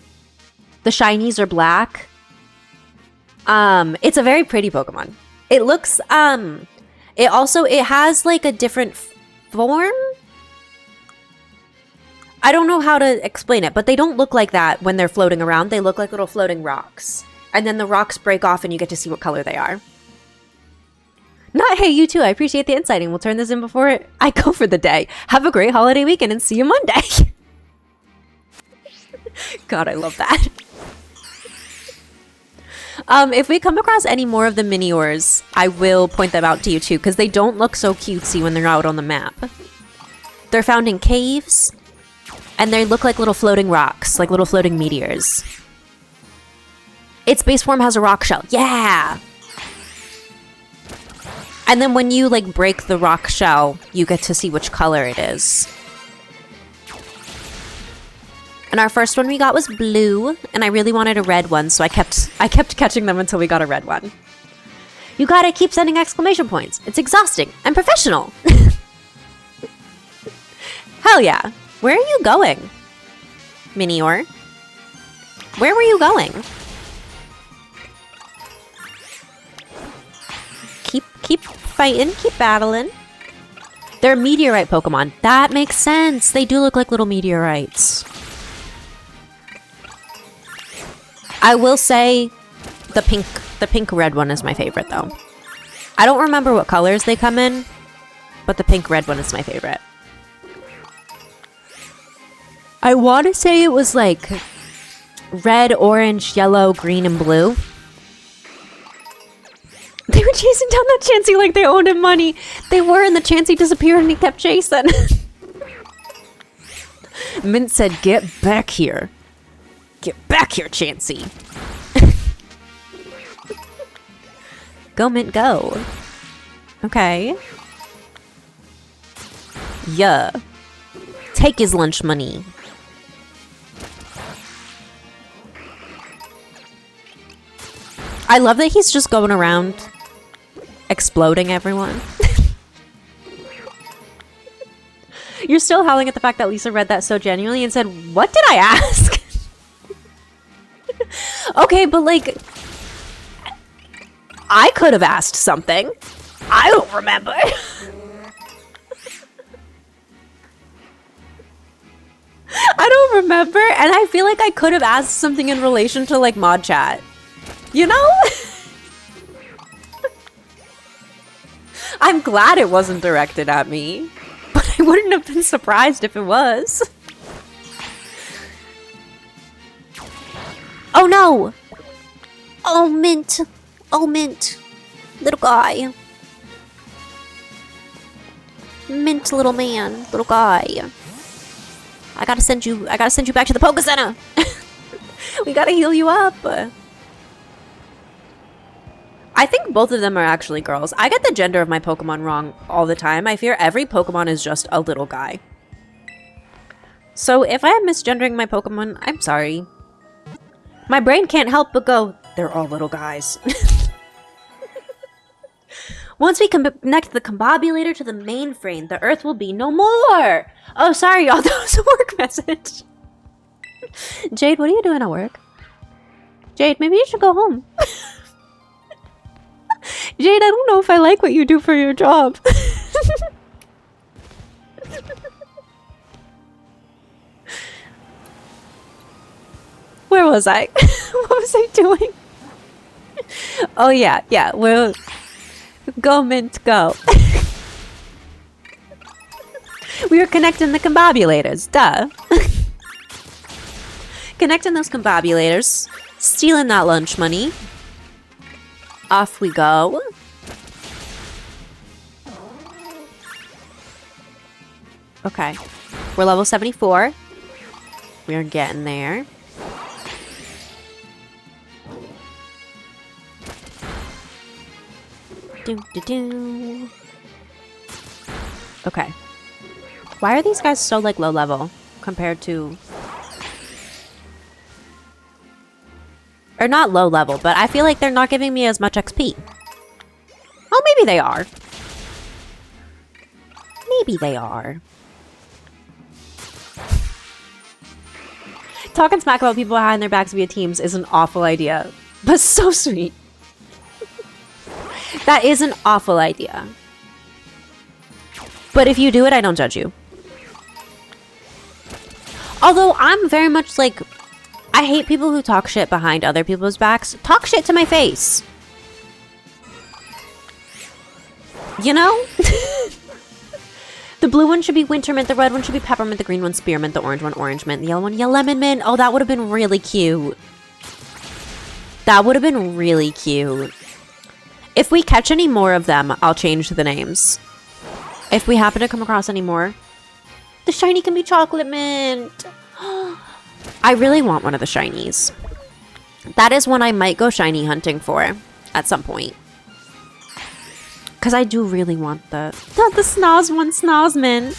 The shinies are black. It's a very pretty Pokemon. It looks, it has like a different form. I don't know how to explain it, but they don't look like that when they're floating around. They look like little floating rocks. And then the rocks break off and you get to see what color they are. Not hey, you too. I appreciate the insight and we'll turn this in before I go for the day. Have a great holiday weekend and see you Monday. God, I love that. If we come across any more of the Miniors, I will point them out to you too, because they don't look so cutesy when they're out on the map. They're found in caves, and they look like little floating rocks, like little floating meteors. Its base form has a rock shell. Yeah! And then when you, like, break the rock shell, you get to see which color it is. And our first one we got was blue, and I really wanted a red one, so I kept catching them until we got a red one. You gotta keep sending exclamation points. It's exhausting and professional. Hell yeah. Where are you going, Minior? Where were you going? Keep fighting, keep battling. They're meteorite Pokemon. That makes sense. They do look like little meteorites. I will say the pink red one is my favorite though. I don't remember what colors they come in, but the pink red one is my favorite. I want to say it was like red, orange, yellow, green, and blue. They were chasing down that Chansey like they owed him money. They were, and the Chansey disappeared and he kept chasing. Mint said, "Get back here. Get back here, Chansey." Go, Mint, go. Okay. Yeah. Take his lunch money. I love that he's just going around exploding everyone. You're still howling at the fact that Lisa read that so genuinely and said, "What did I ask?" Okay, but like, I could have asked something. I don't remember. I don't remember, and I feel like I could have asked something in relation to like mod chat. You know? I'm glad it wasn't directed at me, but I wouldn't have been surprised if it was. Oh no! Oh, Mint. Oh, Mint. Little guy. Mint, little man. Little guy. I gotta send you back to the Poké Center. We gotta heal you up. I think both of them are actually girls. I get the gender of my Pokemon wrong all the time. I fear every Pokemon is just a little guy. So if I am misgendering my Pokemon, I'm sorry. My brain can't help but go, they're all little guys. Once we connect the combobulator to the mainframe, the Earth will be no more. Oh, sorry, y'all. That was a work message. Jade, what are you doing at work? Jade, maybe you should go home. Jade, I don't know if I like what you do for your job. Where was I? What was I doing? Oh, yeah. Well, go, Mint, go. We were connecting the combobulators. Duh. Connecting those combobulators. Stealing that lunch money. Off we go. Okay. We're level 74. We're getting there. Do. Okay. Why are these guys so, like, low level compared to... Or not low level, but I feel like they're not giving me as much XP. Oh, maybe they are. Maybe they are. Talking smack about people behind their backs via Teams is an awful idea, but so sweet. That is an awful idea. But if you do it, I don't judge you. Although I'm very much like, I hate people who talk shit behind other people's backs. Talk shit to my face. You know? The blue one should be winter mint, the red one should be peppermint, the green one spearmint, the orange one orange mint, the yellow one yellow lemon mint. Oh, that would have been really cute. That would have been really cute. If we catch any more of them, I'll change the names. If we happen to come across any more. The shiny can be chocolate mint. I really want one of the shinies. That is one I might go shiny hunting for at some point. Because I do really want the Snoz one Snoz mint.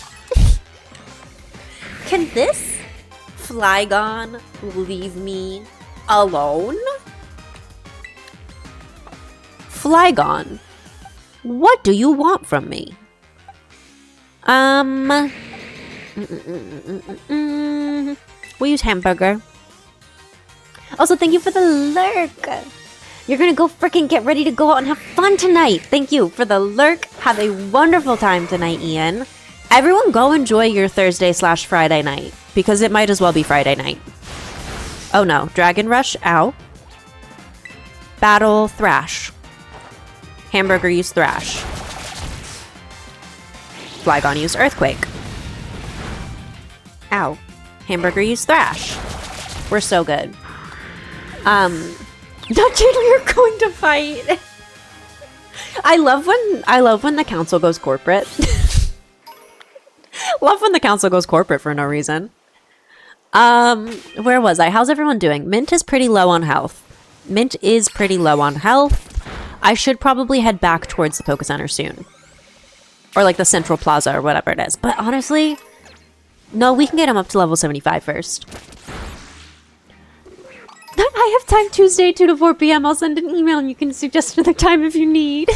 Can this Flygon leave me alone? Flygon, what do you want from me? We'll use hamburger. Also, thank you for the lurk. You're gonna go freaking get ready to go out and have fun tonight. Thank you for the lurk. Have a wonderful time tonight, Ian. Everyone go enjoy your Thursday/Friday night, because it might as well be Friday night. Oh no, Dragon Rush, ow. Battle, Thrash. Hamburger use Thrash. Flygon use Earthquake. Ow. Hamburger use Thrash. We're so good. Not we're going to fight. I love when the council goes corporate. Love when the council goes corporate for no reason. Where was I? How's everyone doing? Mint is pretty low on health. Mint is pretty low on health. I should probably head back towards the Poke Center soon. Or like the Central Plaza or whatever it is. But honestly, no, we can get him up to level 75 first. I have time Tuesday 2 to 4 p.m. I'll send an email and you can suggest another time if you need.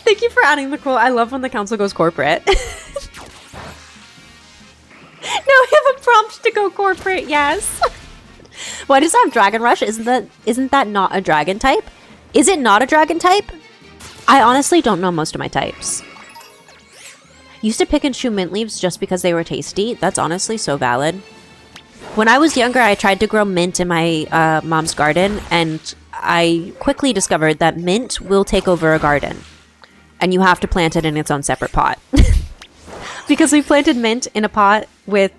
Thank you for adding the quote. I love when the council goes corporate. Now I have a prompt to go corporate, yes. Why does it have Dragon Rush? Isn't that not a dragon type? Is it not a dragon type? I honestly don't know most of my types. Used to pick and chew mint leaves just because they were tasty. That's honestly so valid. When I was younger, I tried to grow mint in my mom's garden, and I quickly discovered that mint will take over a garden. And you have to plant it in its own separate pot. Because we planted mint in a pot with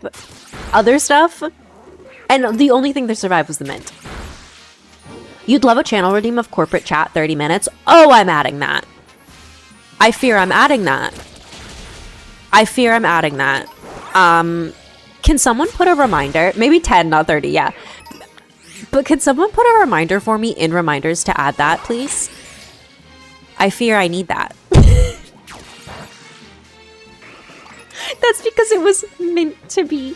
other stuff, and the only thing that survived was the mint. You'd love a channel redeem of corporate chat 30 minutes. Oh, I'm adding that. I fear I'm adding that. I fear I'm adding that. Can someone put a reminder? Maybe 10, not 30, yeah. But can someone put a reminder for me in reminders to add that, please? I fear I need that. That's because it was meant to be.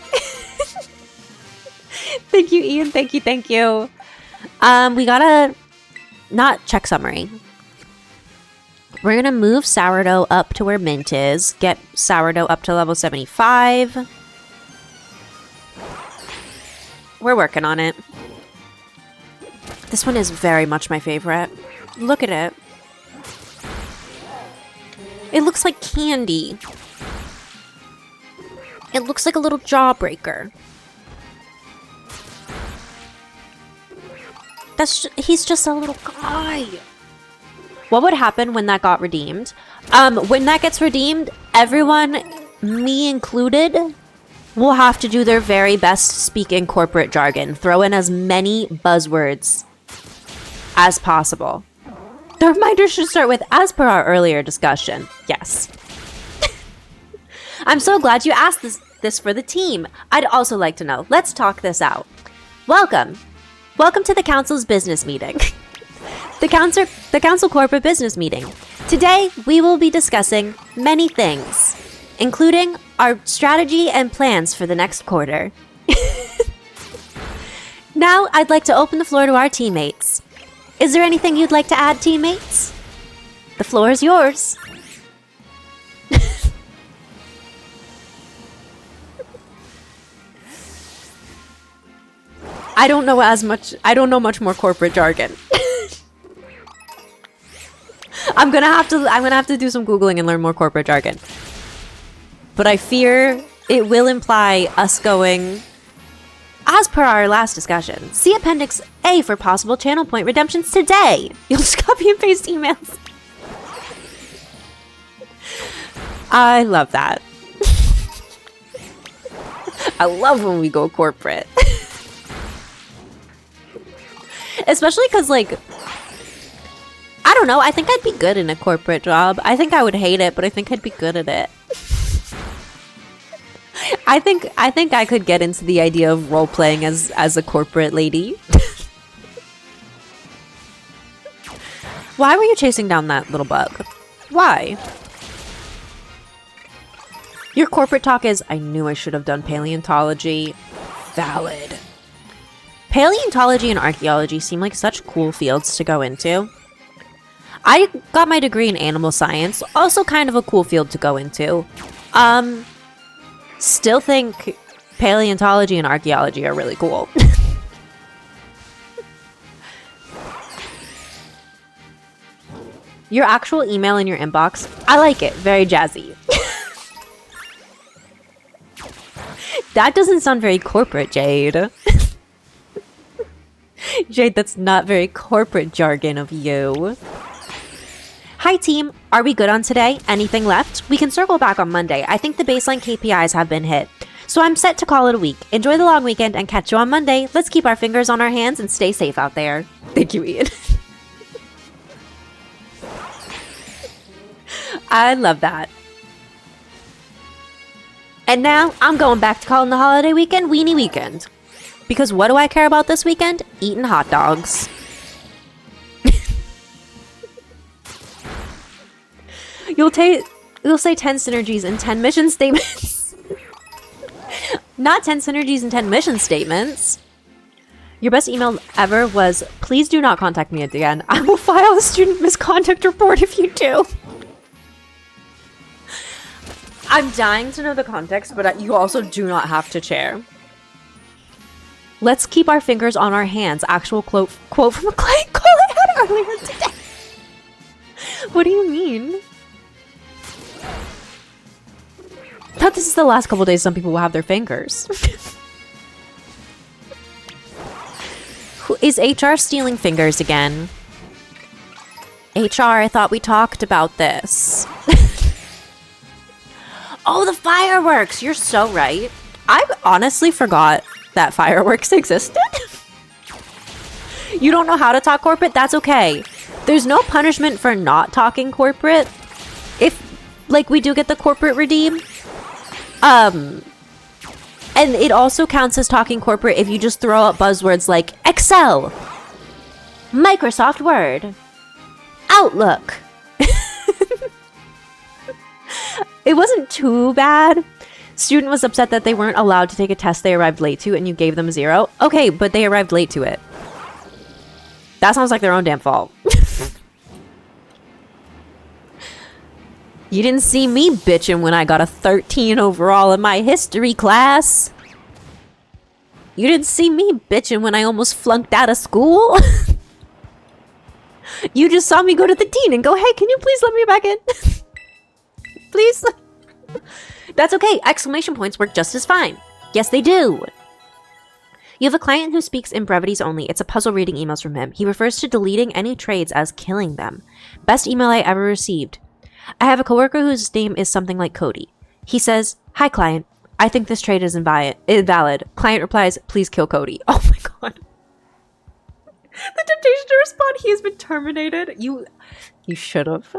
Thank you, Ian. Thank you, thank you. We gotta not check summary. We're gonna move sourdough up to where mint is. Get sourdough up to level 75. We're working on it. This one is very much my favorite. Look at it. It looks like candy. It looks like a little jawbreaker. He's just a little guy. What would happen when that got redeemed? When that gets redeemed, everyone, me included, will have to do their very best to speak in corporate jargon. Throw in as many buzzwords as possible. The reminder should start with, as per our earlier discussion. Yes. I'm so glad you asked this for the team. I'd also like to know. Let's talk this out. Welcome. Welcome to the council's business meeting. The council corporate business meeting. Today, we will be discussing many things, including our strategy and plans for the next quarter. Now, I'd like to open the floor to our teammates. Is there anything you'd like to add, teammates? The floor is yours. I don't know much more corporate jargon. I'm gonna have to do some Googling and learn more corporate jargon. But I fear it will imply us going, as per our last discussion, see Appendix A for possible channel point redemptions today. You'll just copy and paste emails. I love that. I love when we go corporate. Especially because, like, I don't know, I think I'd be good in a corporate job. I think I would hate it, but I think I'd be good at it. I think I could get into the idea of role-playing as a corporate lady. Why were you chasing down that little bug? Why? Your corporate talk is, I knew I should have done paleontology. Valid. Paleontology and archaeology seem like such cool fields to go into. I got my degree in animal science, also kind of a cool field to go into. Still think paleontology and archaeology are really cool. Your actual email in your inbox, I like it. Very jazzy. That doesn't sound very corporate, Jade. Jade, that's not very corporate jargon of you. Hi team, are we good on today? Anything left? We can circle back on Monday. I think the baseline KPIs have been hit. So I'm set to call it a week. Enjoy the long weekend and catch you on Monday. Let's keep our fingers on our hands and stay safe out there. Thank you, Ian. I love that. And now I'm going back to calling the holiday weekend Weenie Weekend. Because what do I care about this weekend? Eating hot dogs. You'll say 10 synergies and 10 mission statements. Not 10 synergies and 10 mission statements. Your best email ever was, please do not contact me again. I will file a student misconduct report if you do. I'm dying to know the context, but you also do not have to chair. Let's keep our fingers on our hands. Actual quote from a client call I had earlier today. What do you mean? I thought this is the last couple days some people will have their fingers. Is HR stealing fingers again? HR, I thought we talked about this. Oh, the fireworks! You're so right. I honestly forgot that fireworks existed. You don't know how to talk corporate? That's okay. There's no punishment for not talking corporate. If, like, we do get the corporate redeem. And it also counts as talking corporate if you just throw out buzzwords like Excel, Microsoft Word, Outlook. It wasn't too bad. Student was upset that they weren't allowed to take a test they arrived late to and you gave them a 0. Okay, but they arrived late to it. That sounds like their own damn fault. You didn't see me bitching when I got a 13 overall in my history class. You didn't see me bitching when I almost flunked out of school. You just saw me go to the dean and go, hey, can you please let me back in? Please? That's okay. Exclamation points work just as fine. Yes, they do. You have a client who speaks in brevities only. It's a puzzle reading emails from him. He refers to deleting any trades as killing them. Best email I ever received. I have a coworker whose name is something like Cody. He says, hi client, I think this trade is invalid. Client replies, please kill Cody. Oh my god. The temptation to respond, he has been terminated. You should have.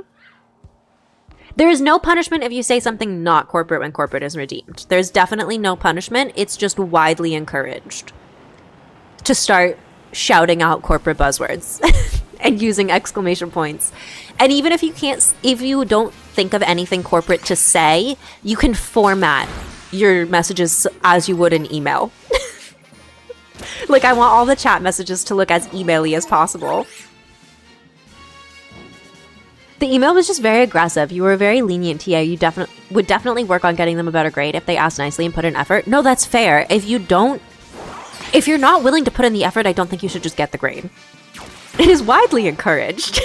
There is no punishment if you say something not corporate when corporate is redeemed. There's definitely no punishment. It's just widely encouraged to start shouting out corporate buzzwords. and using exclamation points. And even if you don't think of anything corporate to say, you can format your messages as you would an email. Like, I want all the chat messages to look as email-y as possible. The email was just very aggressive. You were a very lenient TA. You would definitely work on getting them a better grade if they asked nicely and put in effort. No, that's fair. If you're not willing to put in the effort, I don't think you should just get the grade. It is widely encouraged.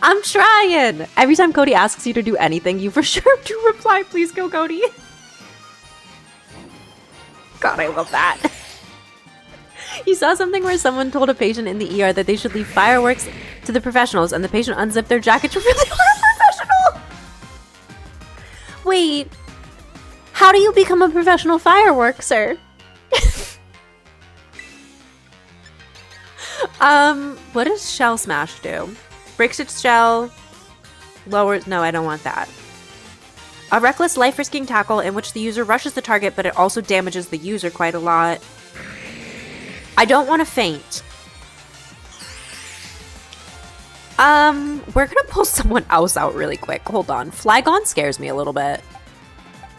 I'm trying. Every time Cody asks you to do anything, you for sure do reply, please go, Cody. God, I love that. You saw something where someone told a patient in the ER that they should leave fireworks to the professionals, and the patient unzipped their jacket to really professional. Wait, how do you become a professional fireworkser? What does shell smash do? Breaks its shell, lowers... No, I don't want that. A reckless life-risking tackle in which the user rushes the target, but it also damages the user quite a lot. I don't want to faint. We're gonna pull someone else out really quick. Hold on. Flygon scares me a little bit.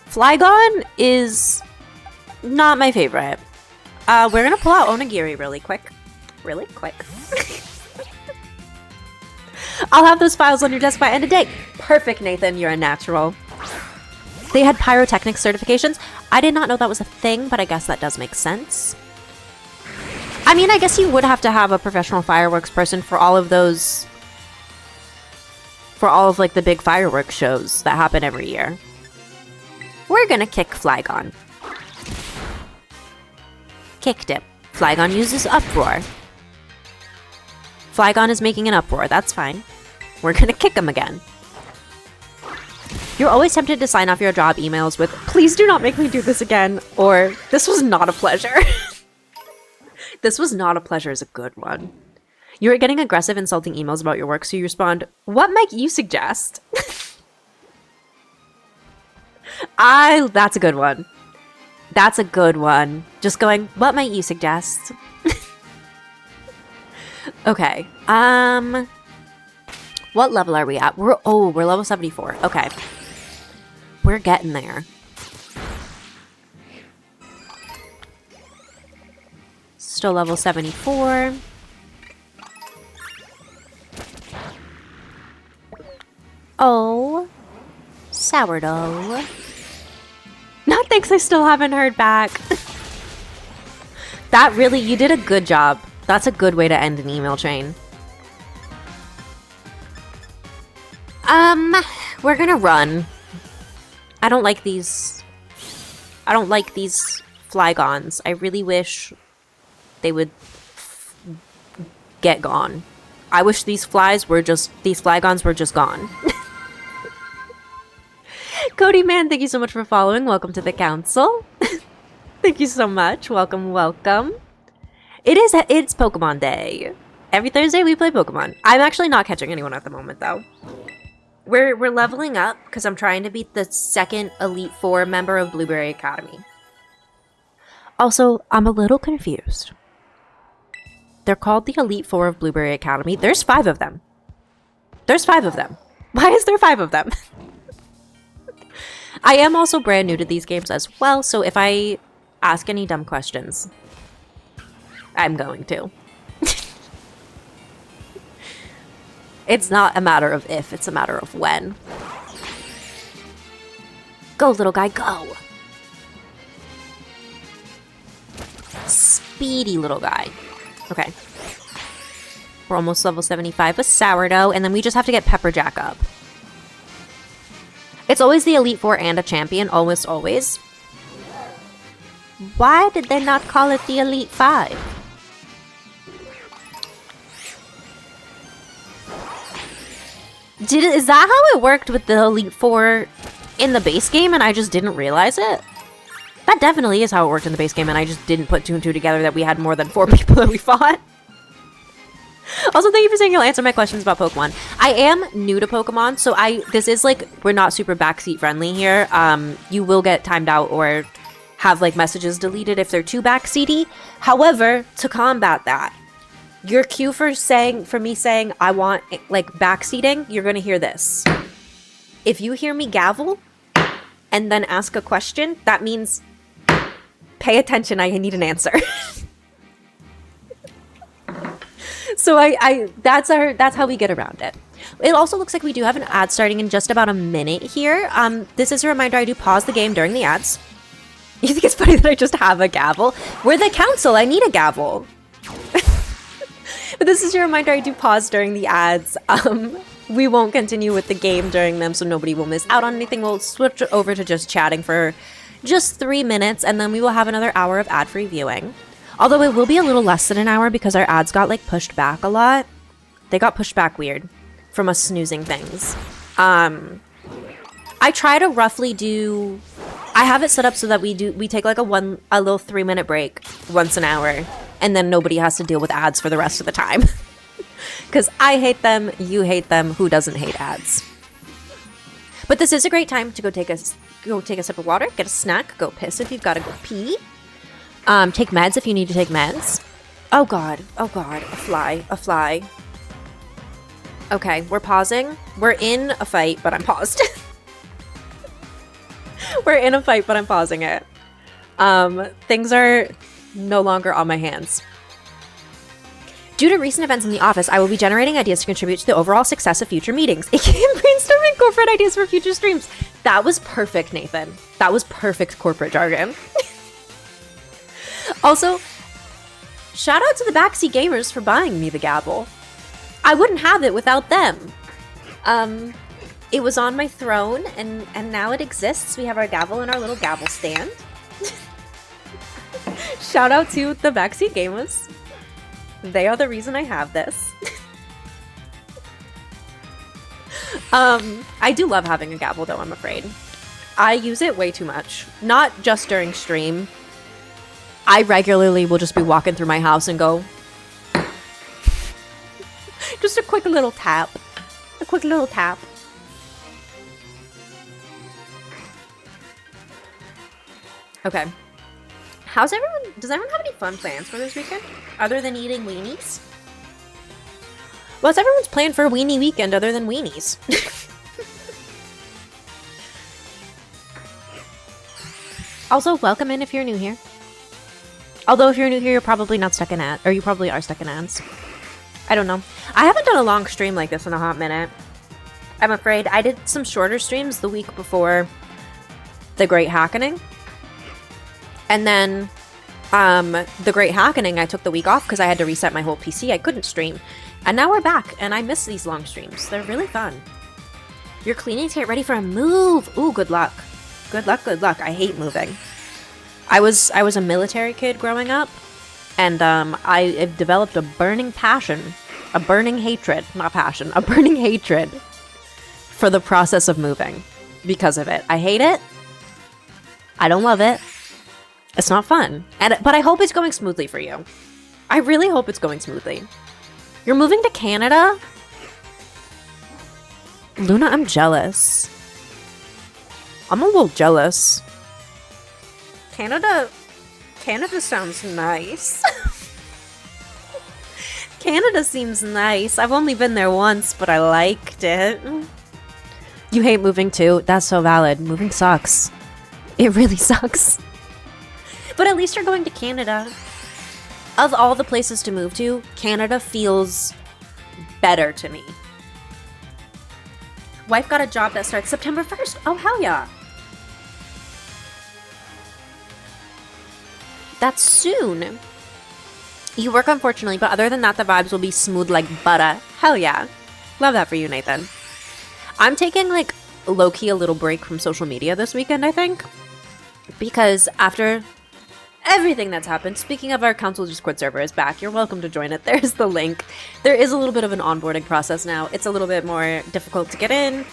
Flygon is not my favorite. We're gonna pull out Onigiri really quick. Really quick. I'll have those files on your desk by end of day. Perfect, Nathan. You're a natural. They had pyrotechnics certifications. I did not know that was a thing, but I guess that does make sense. I mean, I guess you would have to have a professional fireworks person for all of those... For all of, like, the big fireworks shows that happen every year. We're gonna kick Flygon. Kicked it. Flygon uses Uproar. Flygon is making an uproar. That's fine. We're gonna kick him again. You're always tempted to sign off your job emails with, please do not make me do this again, or this was not a pleasure. This was not a pleasure is a good one. You're getting aggressive, insulting emails about your work, so you respond, what might you suggest? That's a good one. That's a good one. Just going, what might you suggest? Okay. What level are we at? We're level 74. Okay. We're getting there. Still level 74. Oh. Sourdough. No, thanks, I still haven't heard back. That really, you did a good job. That's a good way to end an email chain. We're gonna run. I don't like these Flygons. I really wish they would get gone. I wish these Flygons were just gone. Cody Man, thank you so much for following. Welcome to the council. Thank you so much. Welcome, welcome. It's Pokemon Day. Every Thursday we play Pokemon. I'm actually not catching anyone at the moment though. We're leveling up because I'm trying to beat the second Elite Four member of Blueberry Academy. Also, I'm a little confused. They're called the Elite Four of Blueberry Academy. There's 5 of them. There's 5 of them. Why is there 5 of them? I am also brand new to these games as well, so if I ask any dumb questions, I'm going to. It's not a matter of if, it's a matter of when. Go, little guy, go! Speedy little guy. Okay. We're almost level 75 with Sourdough, and then we just have to get Pepperjack up. It's always the Elite Four and a champion, almost always. Why did they not call it the Elite 5? Is that how it worked with the Elite Four in the base game and I just didn't realize it? That definitely is how it worked in the base game and I just didn't put 2 and 2 together that we had more than 4 people that we fought. Also, thank you for saying you'll answer my questions about Pokemon. I am new to Pokemon, so this is like, we're not super backseat friendly here. You will get timed out or have like messages deleted if they're too backseaty. However, to combat that, your cue for me saying I want like backseating, you're gonna hear this. If you hear me gavel and then ask a question, that means pay attention, I need an answer. So that's how we get around it. It also looks like we do have an ad starting in just about a minute here. This is a reminder, I do pause the game during the ads. You think it's funny that I just have a gavel? We're the council, I need a gavel. But this is your reminder, I do pause during the ads. We won't continue with the game during them, so nobody will miss out on anything. We'll switch over to just chatting for just 3 minutes, and then we will have another hour of ad-free viewing. Although it will be a little less than an hour because our ads got like pushed back a lot. They got pushed back weird from us snoozing things. I try to roughly do... I have it set up so that we take like a little 3-minute break once an hour, and then nobody has to deal with ads for the rest of the time. Because I hate them, you hate them, who doesn't hate ads? But this is a great time to go take a sip of water, get a snack, go piss if you've got to go pee. Take meds if you need to take meds. Oh god, a fly. Okay, we're pausing. We're in a fight, but I'm paused. We're in a fight, but I'm pausing it. Things are no longer on my hands. Due to recent events in the office, I will be generating ideas to contribute to the overall success of future meetings, aka brainstorming corporate ideas for future streams. That was perfect, Nathan. That was perfect corporate jargon. Also, shout out to the Backseat Gamers for buying me the gavel. I wouldn't have it without them. It was on my throne, and now it exists. We have our gavel in our little gavel stand. Shout out to the Backseat Gamers. They are the reason I have this. I do love having a gavel, though, I'm afraid. I use it way too much. Not just during stream. I regularly will just be walking through my house and go... just a quick little tap. A quick little tap. Okay. Does everyone have any fun plans for this weekend? Other than eating weenies? What's everyone's plan for a weenie weekend other than weenies? Also, welcome in if you're new here. Although if you're new here, you're probably not stuck in ads. Or you probably are stuck in ads. I don't know. I haven't done a long stream like this in a hot minute. I'm afraid. I did some shorter streams the week before the Great Hackening. And then the Great Hackening, I took the week off because I had to reset my whole PC. I couldn't stream. And now we're back, and I miss these long streams. They're really fun. You're cleaning to get ready for a move. Ooh, good luck. Good luck, good luck. I hate moving. I was a military kid growing up, and I developed a burning passion, a burning hatred, not passion, a burning hatred for the process of moving because of it. I hate it. I don't love it. It's not fun. But I hope it's going smoothly for you. I really hope it's going smoothly. You're moving to Canada? Luna, I'm jealous. I'm a little jealous. Canada sounds nice. Canada seems nice. I've only been there once, but I liked it. You hate moving too? That's so valid. Moving sucks. It really sucks. But at least you're going to Canada. Of all the places to move to, Canada feels better to me. Wife got a job that starts September 1st. Oh, hell yeah. That's soon. You work, unfortunately, but other than that, the vibes will be smooth like butter. Hell yeah. Love that for you, Nathan. I'm taking, like, low-key a little break from social media this weekend, I think. Because after everything that's happened, speaking of, our council Discord server is back. You're welcome to join it. There's the link. There is a little bit of an onboarding process now. It's a little bit more difficult to get in.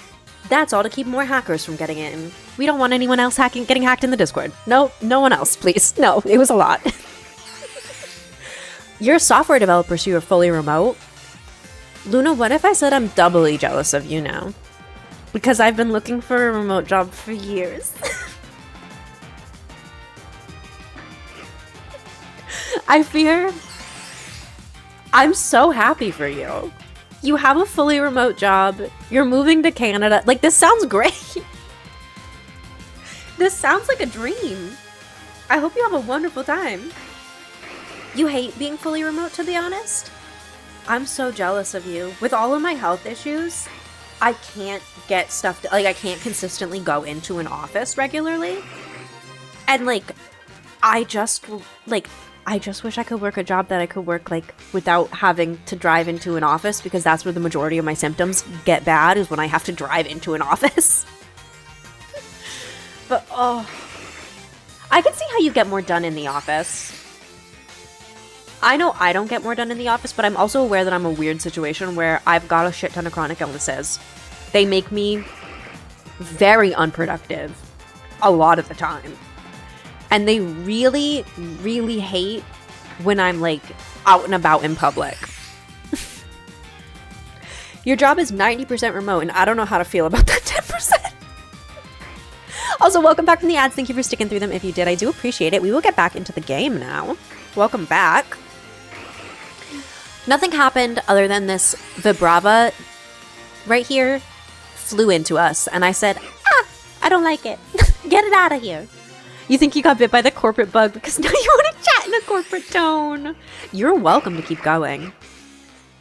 That's all to keep more hackers from getting in. We don't want anyone else getting hacked in the Discord. No, no one else, please. No, it was a lot. You're a software developer, so you're fully remote. Luna, what if I said I'm doubly jealous of you now? Because I've been looking for a remote job for years. I fear. I'm so happy for you. You have a fully remote job. You're moving to Canada. Like, this sounds great. This sounds like a dream. I hope you have a wonderful time. You hate being fully remote, to be honest? I'm so jealous of you. With all of my health issues, I can't get stuff, like, I can't consistently go into an office regularly. And, like, I just wish I could work a job that I could work, like, without having to drive into an office, because that's where the majority of my symptoms get bad, is when I have to drive into an office. But, oh, I can see how you get more done in the office. I know I don't get more done in the office, but I'm also aware that I'm a weird situation where I've got a shit ton of chronic illnesses. They make me very unproductive a lot of the time. And they really, really hate when I'm, like, out and about in public. Your job is 90% remote, and I don't know how to feel about that 10%. Also, welcome back from the ads. Thank you for sticking through them. If you did, I do appreciate it. We will get back into the game now. Welcome back. Nothing happened other than this Vibrava right here flew into us, and I said, I don't like it. Get it out of here. You think you got bit by the corporate bug because now you want to chat in a corporate tone. You're welcome to keep going.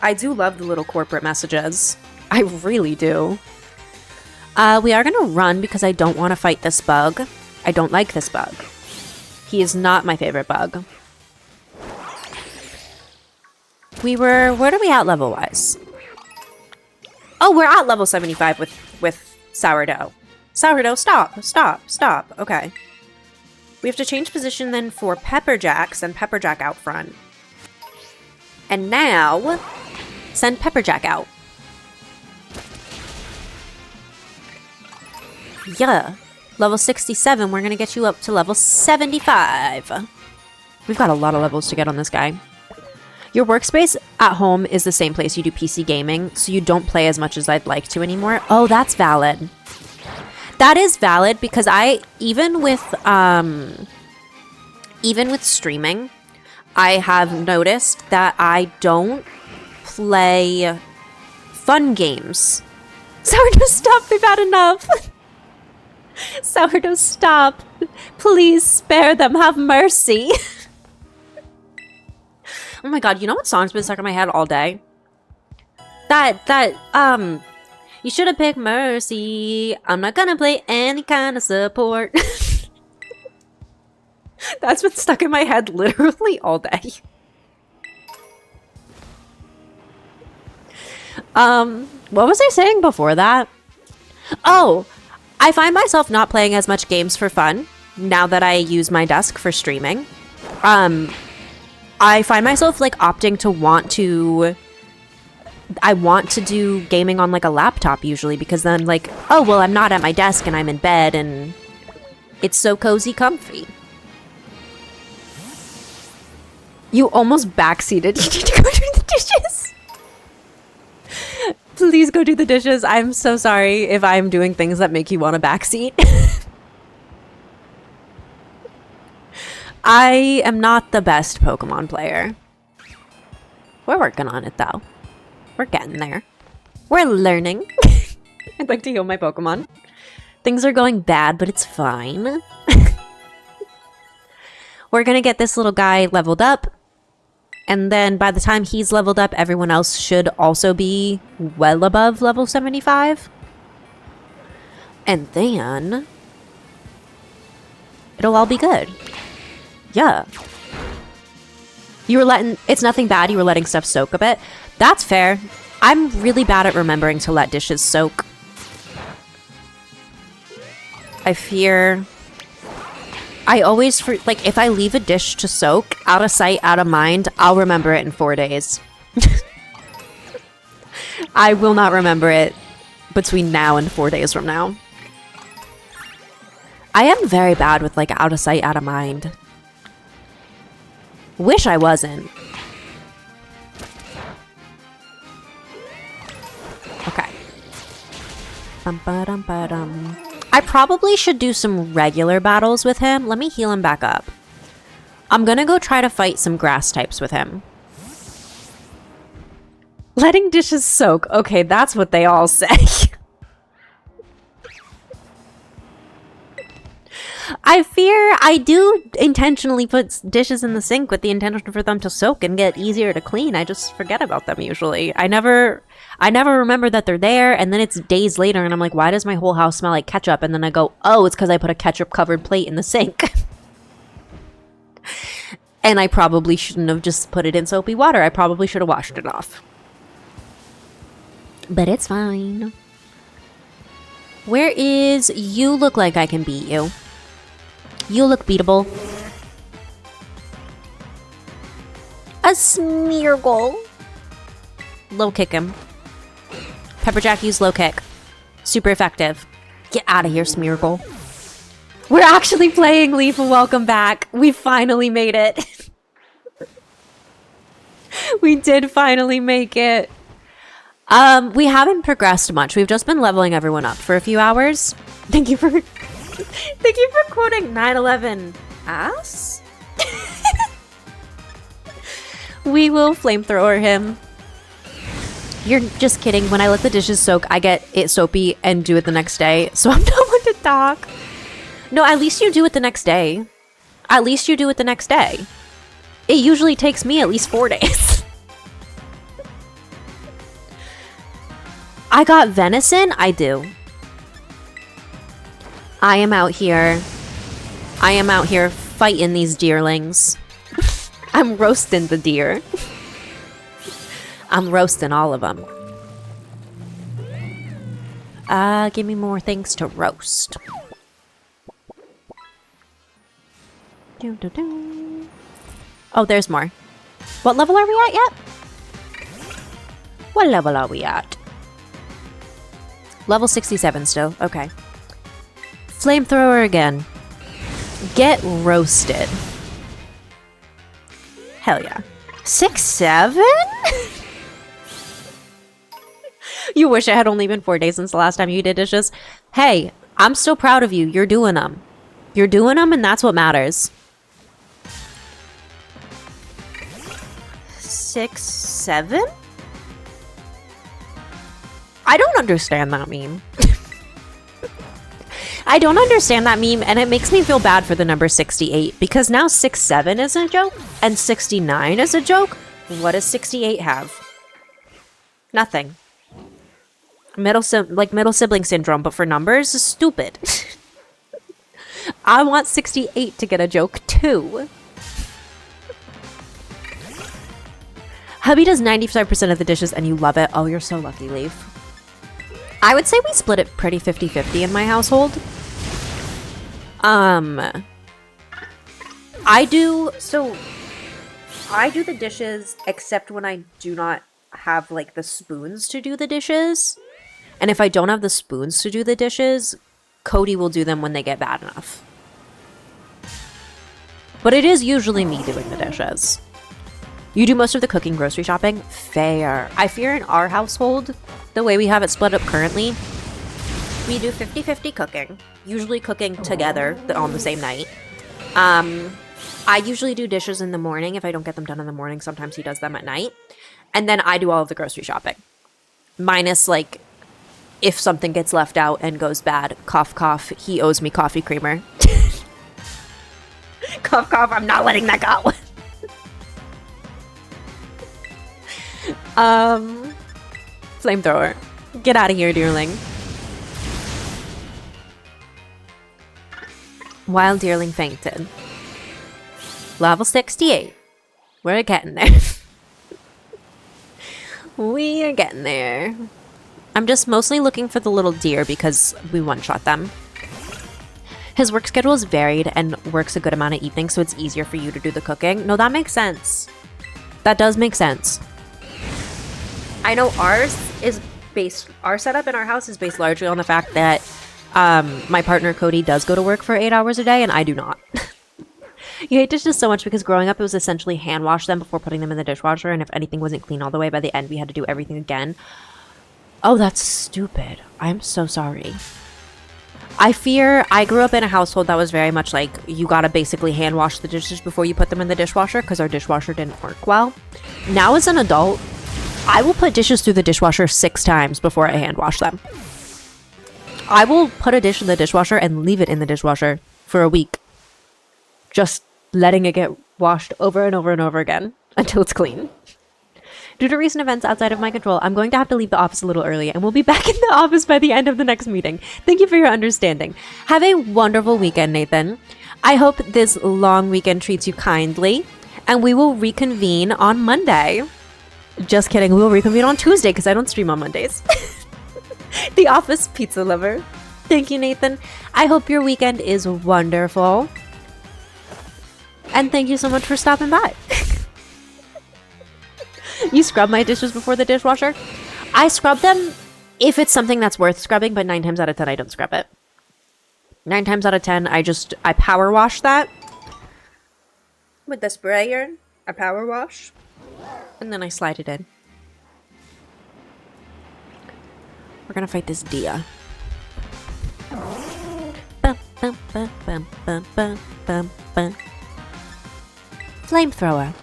I do love the little corporate messages. I really do. We are going to run because I don't want to fight this bug. I don't like this bug. He is not my favorite bug. Where are we at level-wise? Oh, we're at level 75 with Sourdough. Sourdough, stop. Okay. We have to change position then for Pepperjack, send Pepperjack out front. And now, send Pepperjack out. Yeah. Level 67, we're going to get you up to level 75. We've got a lot of levels to get on this guy. Your workspace at home is the same place you do PC gaming, so you don't play as much as I'd like to anymore. Oh, that's valid. That is valid because even with streaming, I have noticed that I don't play fun games. Sourdough, stop, they've had enough. Sourdough, stop. Please spare them, have mercy. Oh my god, you know what song's been stuck in my head all day? You should have picked Mercy. I'm not gonna play any kind of support. That's been stuck in my head literally all day. What was I saying before that? Oh, I find myself not playing as much games for fun now that I use my desk for streaming. I find myself, like, opting to want to do gaming on, like, a laptop usually, because then, like, oh, well, I'm not at my desk and I'm in bed and it's so cozy comfy. You almost backseated. You need to go do the dishes. Please go do the dishes. I'm so sorry if I'm doing things that make you want to backseat. I am not the best Pokemon player. We're working on it, though. We're getting there. We're learning. I'd like to heal my Pokemon. Things are going bad, but it's fine. We're gonna get this little guy leveled up. And then by the time he's leveled up, everyone else should also be well above level 75. And then it'll all be good. Yeah. You were letting... It's nothing bad. You were letting stuff soak a bit. That's fair. I'm really bad at remembering to let dishes soak. I fear... I always... Like, if I leave a dish to soak, out of sight, out of mind, I'll remember it in 4 days. I will not remember it between now and 4 days from now. I am very bad with, like, out of sight, out of mind. Wish I wasn't. Okay. I probably should do some regular battles with him. Let me heal him back up. I'm gonna go try to fight some grass types with him. Letting dishes soak. Okay, that's what they all say. I fear I do intentionally put dishes in the sink with the intention for them to soak and get easier to clean. I just forget about them usually. I never remember that they're there, and then it's days later and I'm like, why does my whole house smell like ketchup? And then I go, oh, it's because I put a ketchup covered plate in the sink. And I probably shouldn't have just put it in soapy water. I probably should have washed it off. But it's fine. Where is... You look like I can beat you. You look beatable. A Smeargle. Low kick him. Pepperjack used low kick. Super effective. Get out of here, Smeargle. We're actually playing Leaf. Welcome back. We finally made it. We did finally make it. We haven't progressed much. We've just been leveling everyone up for a few hours. Thank you for quoting 9/11 ass. We will flamethrower him. You're just kidding. When I let the dishes soak, I get it soapy and do it the next day. So I'm not one to talk. No, at least you do it the next day. At least you do it the next day. It usually takes me at least 4 days. I got venison? I do. I am out here fighting these deerlings. I'm roasting the deer. I'm roasting all of them. Give me more things to roast. Oh, there's more. What level are we at yet? What level are we at? Level 67 still. Okay. Flamethrower again. Get roasted. Hell yeah. 6-7? You wish it had only been 4 days since the last time you did dishes. Hey, I'm still proud of you. You're doing them. You're doing them, and that's what matters. 6-7? I don't understand that meme. I don't understand that meme, and it makes me feel bad for the number 68, because now 6-7 is a joke, and 69 is a joke. What does 68 have? Nothing. Middle sibling syndrome, but for numbers is stupid. I want 68 to get a joke too. Hubby does 95% of the dishes and you love it. Oh, you're so lucky, Leaf. I would say we split it pretty 50-50 in my household. I do the dishes except when I do not have like the spoons to do the dishes. And if I don't have the spoons to do the dishes, Cody will do them when they get bad enough. But it is usually me doing the dishes. You do most of the cooking, grocery shopping? Fair. I fear in our household, the way we have it split up currently, we do 50-50 cooking. Usually cooking together on the same night. I usually do dishes in the morning. If I don't get them done in the morning, sometimes he does them at night. And then I do all of the grocery shopping. Minus, like, if something gets left out and goes bad, cough, cough, he owes me coffee creamer. Cough, cough, I'm not letting that go. Flamethrower. Get out of here, deerling. Wild deerling fainted. Level 68. We're getting there. We are getting there. I'm just mostly looking for the little deer because we one-shot them. His work schedule is varied and works a good amount of evenings, so it's easier for you to do the cooking. No, that makes sense. That does make sense. I know our setup in our house is based largely on the fact that my partner Cody does go to work for 8 hours a day and I do not. You hate dishes so much because growing up it was essentially hand wash them before putting them in the dishwasher, and if anything wasn't clean all the way, by the end we had to do everything again. Oh, that's stupid. I'm so sorry. I fear I grew up in a household that was very much like you gotta basically hand wash the dishes before you put them in the dishwasher because our dishwasher didn't work well. Now as an adult, I will put dishes through the dishwasher 6 times before I hand wash them. I will put a dish in the dishwasher and leave it in the dishwasher for a week. Just letting it get washed over and over and over again until it's clean. Due to recent events outside of my control, I'm going to have to leave the office a little early and we'll be back in the office by the end of the next meeting. Thank you for your understanding. Have a wonderful weekend, Nathan. I hope this long weekend treats you kindly and we will reconvene on Monday. Just kidding. We will reconvene on Tuesday because I don't stream on Mondays. The office pizza lover. Thank you, Nathan. I hope your weekend is wonderful. And thank you so much for stopping by. You scrub my dishes before the dishwasher? I scrub them if it's something that's worth scrubbing, but 9 times out of 10, I don't scrub it. 9 times out of 10, I power wash that. With the sprayer, I power wash. And then I slide it in. We're gonna fight this Dia. Flamethrower.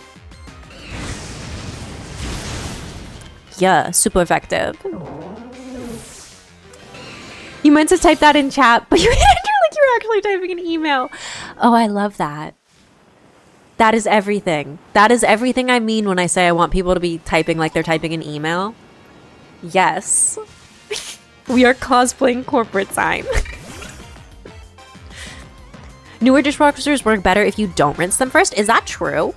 Yeah, super effective. You meant to type that in chat, but you acted like you were actually typing an email. Oh, I love that. That is everything. That is everything I mean when I say I want people to be typing like they're typing an email. Yes. We are cosplaying corporate sign. Newer dishwashers work better if you don't rinse them first. Is that true?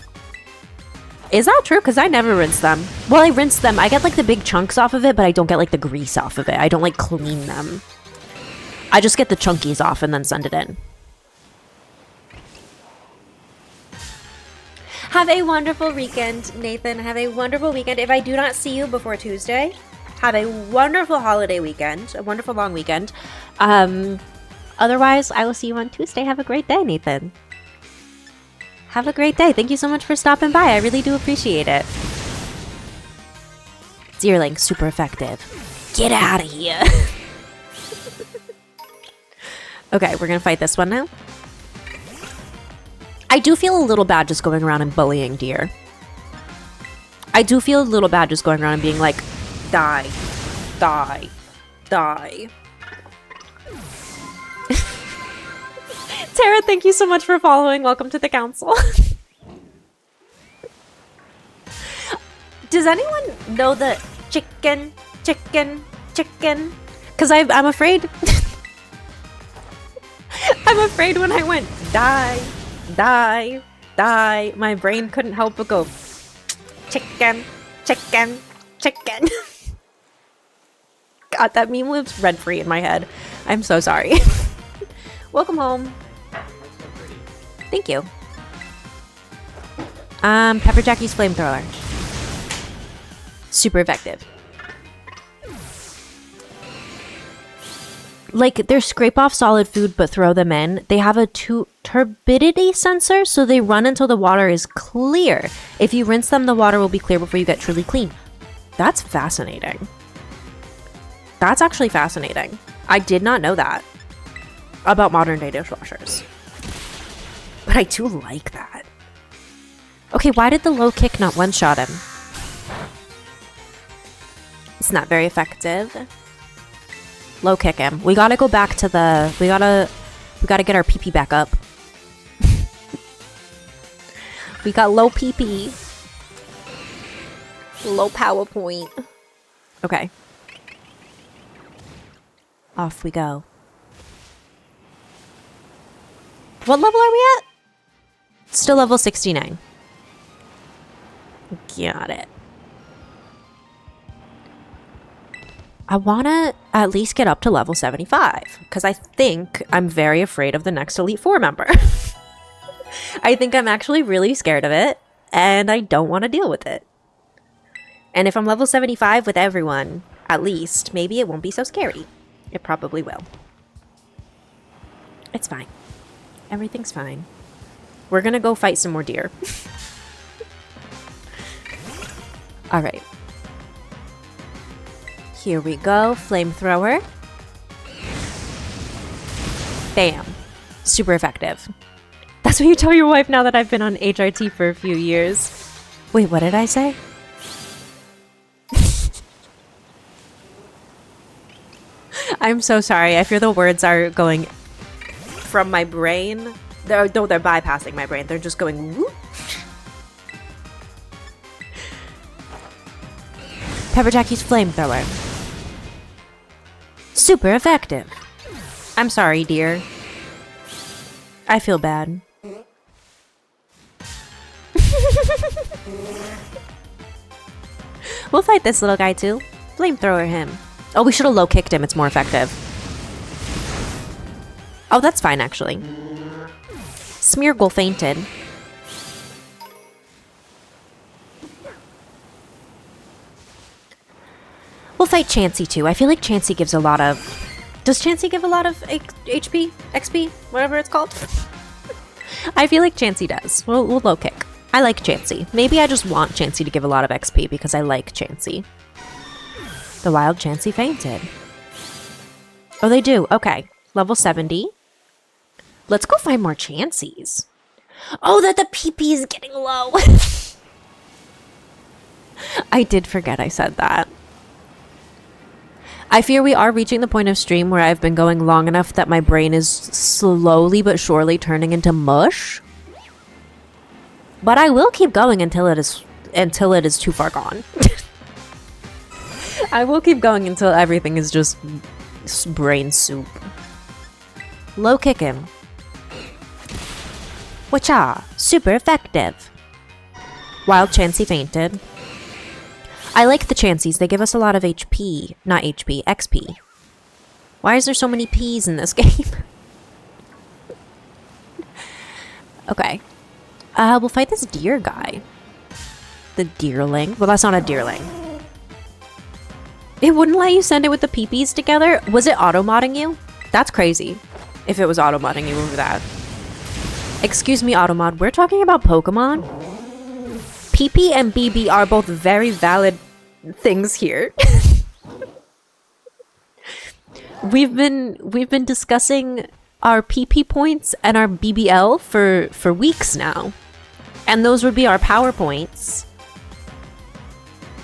Is that true? Because I never rinse them. Well, I rinse them. I get like the big chunks off of it, but I don't get like the grease off of it. I don't like clean them. I just get the chunkies off and then send it in. Have a wonderful weekend, Nathan. Have a wonderful weekend. If I do not see you before Tuesday, have a wonderful holiday weekend. A wonderful long weekend. Otherwise, I will see you on Tuesday. Have a great day, Nathan. Have a great day. Thank you so much for stopping by. I really do appreciate it. Deerling, super effective. Get out of here. Okay, we're gonna fight this one now. I do feel a little bad just going around and bullying deer. I do feel a little bad just going around and being like, die, die, die. Tara, thank you so much for following. Welcome to the council. Does anyone know the chicken? Because I'm afraid. I'm afraid when I went die, die, die, my brain couldn't help but go chicken. God, that meme lives rent-free in my head. I'm so sorry. Welcome home. Thank you. Pepper Jackie's flamethrower. Super effective. Like, they're scrape off solid food but throw them in. They have a turbidity sensor, so they run until the water is clear. If you rinse them, the water will be clear before you get truly clean. That's fascinating. That's actually fascinating. I did not know that about modern day dishwashers. But I do like that. Okay, why did the low kick not one-shot him? It's not very effective. Low kick him. We gotta go back to the... We gotta get our PP back up. We got low PP. Low PowerPoint. Okay. Off we go. What level are we at? Still level 69. Got it. I want to at least get up to level 75 because I think I'm very afraid of the next Elite 4 member. I think I'm actually really scared of it and I don't want to deal with it. And if I'm level 75 with everyone, at least, maybe it won't be so scary. It probably will. It's fine. Everything's fine. We're gonna go fight some more deer. Alright. Here we go. Flamethrower. Bam. Super effective. That's what you tell your wife now that I've been on HRT for a few years. Wait, what did I say? I'm so sorry. I fear the words are going from my brain. They're bypassing my brain. They're just going whoop. Pepper Jackie's flamethrower. Super effective. I'm sorry, dear. I feel bad. We'll fight this little guy too. Flamethrower him. Oh, we should have low kicked him. It's more effective. Oh, that's fine actually. Smeargle fainted. We'll fight Chansey too. I feel like Chansey gives a lot of... Does Chansey give a lot of HP? XP? Whatever it's called? I feel like Chansey does. We'll low kick. I like Chansey. Maybe I just want Chansey to give a lot of XP because I like Chansey. The wild Chansey fainted. Oh, they do. Okay. Level 70. Let's go find more Chanseys. Oh, that the PP is getting low. I did forget I said that. I fear we are reaching the point of stream where I've been going long enough that my brain is slowly but surely turning into mush. But I will keep going until it is too far gone. I will keep going until everything is just brain soup. Low kick him. Wacha! Super effective. Wild Chansey fainted. I like the Chanseys. They give us a lot of HP. Not HP, XP. Why is there so many P's in this game? Okay. We'll fight this deer guy. The deerling. Well, that's not a deerling. It wouldn't let you send it with the PPs together? Was it auto-modding you? That's crazy. If it was auto-modding you over that. Excuse me, auto-mod. We're talking about Pokemon? PP and BB are both very valid things here. We've been discussing our PP points and our BBL for weeks now. And those would be our power points.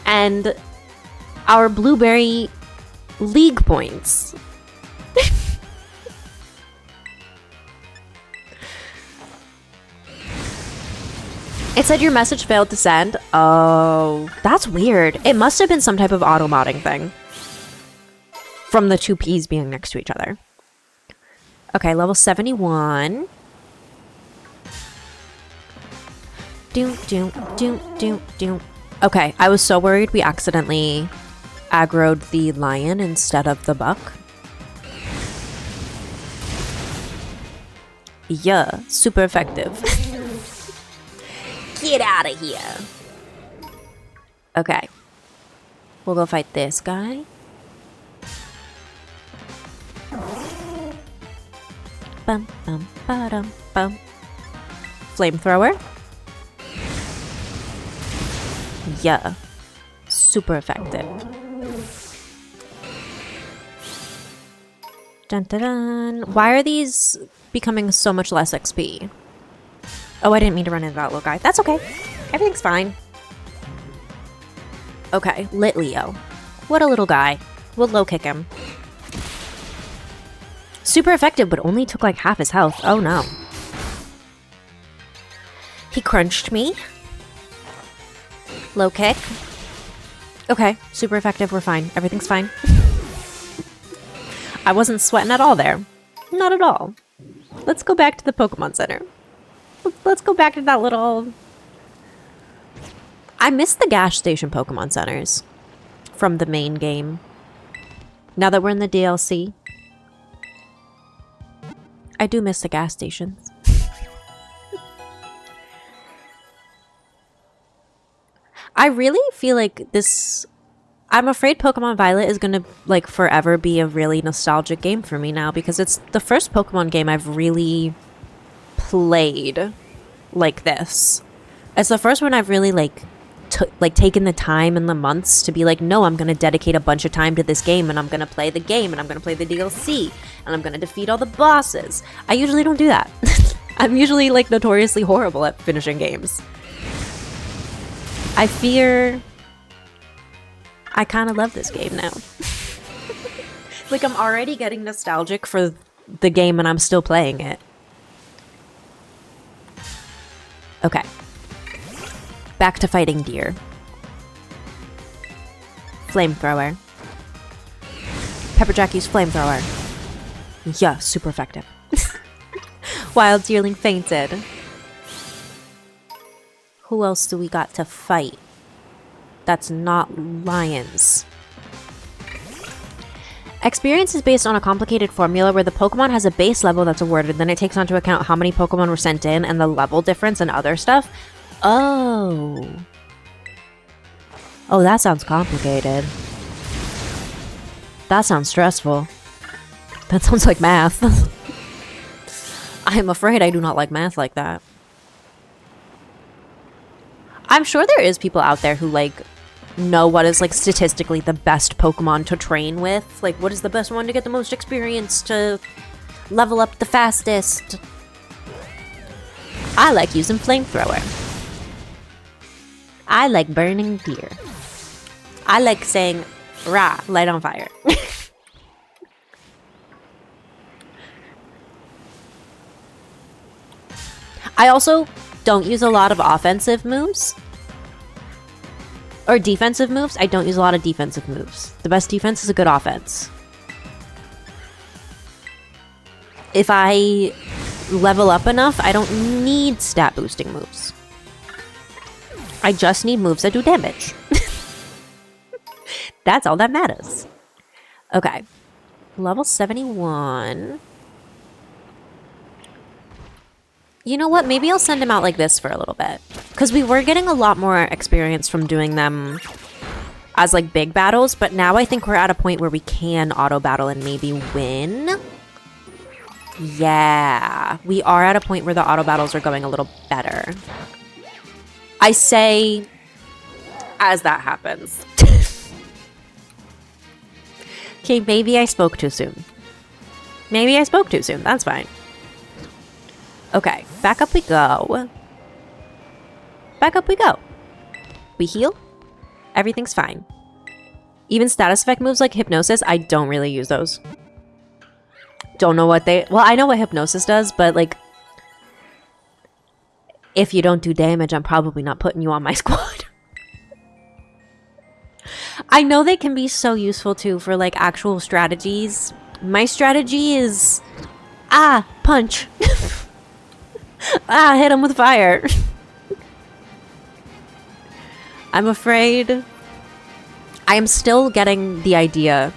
And our Blueberry League points. It said your message failed to send. Oh, that's weird. It must have been some type of auto-modding thing. From the two P's being next to each other. Okay, level 71. Okay, I was so worried we accidentally aggroed the lion instead of the buck. Yeah, super effective. Get out of here. Okay. We'll go fight this guy. Bum, bum, ba-dum, bum. Flamethrower. Yeah. Super effective. Dun dun dun. Why are these becoming so much less XP? Oh, I didn't mean to run into that little guy. That's okay. Everything's fine. Okay, Lit Leo. What a little guy. We'll low kick him. Super effective, but only took like half his health. Oh no. He crunched me. Low kick. Okay, super effective. We're fine. Everything's fine. I wasn't sweating at all there. Not at all. Let's go back to the Pokemon Center. Let's go back to that little... I miss the gas station Pokemon Centers from the main game. Now that we're in the DLC. I do miss the gas stations. I really feel like this... I'm afraid Pokemon Violet is gonna, like, forever be a really nostalgic game for me now, because it's the first Pokemon game I've really played like this. It's the first one I've really, like, taken the time and the months to be like, no, I'm going to dedicate a bunch of time to this game, and I'm going to play the game, and I'm going to play the DLC, and I'm going to defeat all the bosses. I usually don't do that. I'm usually like notoriously horrible at finishing games. I fear I kind of love this game now. Like, I'm already getting nostalgic for the game and I'm still playing it. Okay. Back to fighting deer. Flamethrower. Pepperjack used flamethrower. Yeah, super effective. Wild deerling fainted. Who else do we got to fight? That's not lions. Experience is based on a complicated formula where the Pokemon has a base level that's awarded, then it takes into account how many Pokemon were sent in and the level difference and other stuff. Oh. Oh, that sounds complicated. That sounds stressful. That sounds like math. I'm afraid I do not like math like that. I'm sure there is people out there who, like, know what is, like, statistically the best Pokemon to train with. Like, what is the best one to get the most experience, to level up the fastest. I like using Flamethrower. I like burning deer. I like saying, rah, light on fire. I also don't use a lot of offensive moves. Or defensive moves. I don't use a lot of defensive moves. The best defense is a good offense. If I level up enough, I don't need stat boosting moves. I just need moves that do damage. That's all that matters. Okay. Level 71. You know what? Maybe I'll send him out like this for a little bit. Because we were getting a lot more experience from doing them as like big battles, but now I think we're at a point where we can auto battle and maybe win. Yeah, we are at a point where the auto battles are going a little better. I say as that happens. Okay, maybe I spoke too soon. Maybe I spoke too soon. That's fine. Okay, back up we go. Back up we go. We heal. Everything's fine. Even status effect moves like Hypnosis, I don't really use those. Don't know what they... Well, I know what Hypnosis does, but like... If you don't do damage, I'm probably not putting you on my squad. I know they can be so useful too for like actual strategies. My strategy is... punch. Hit him with fire. I'm afraid I am still getting the idea.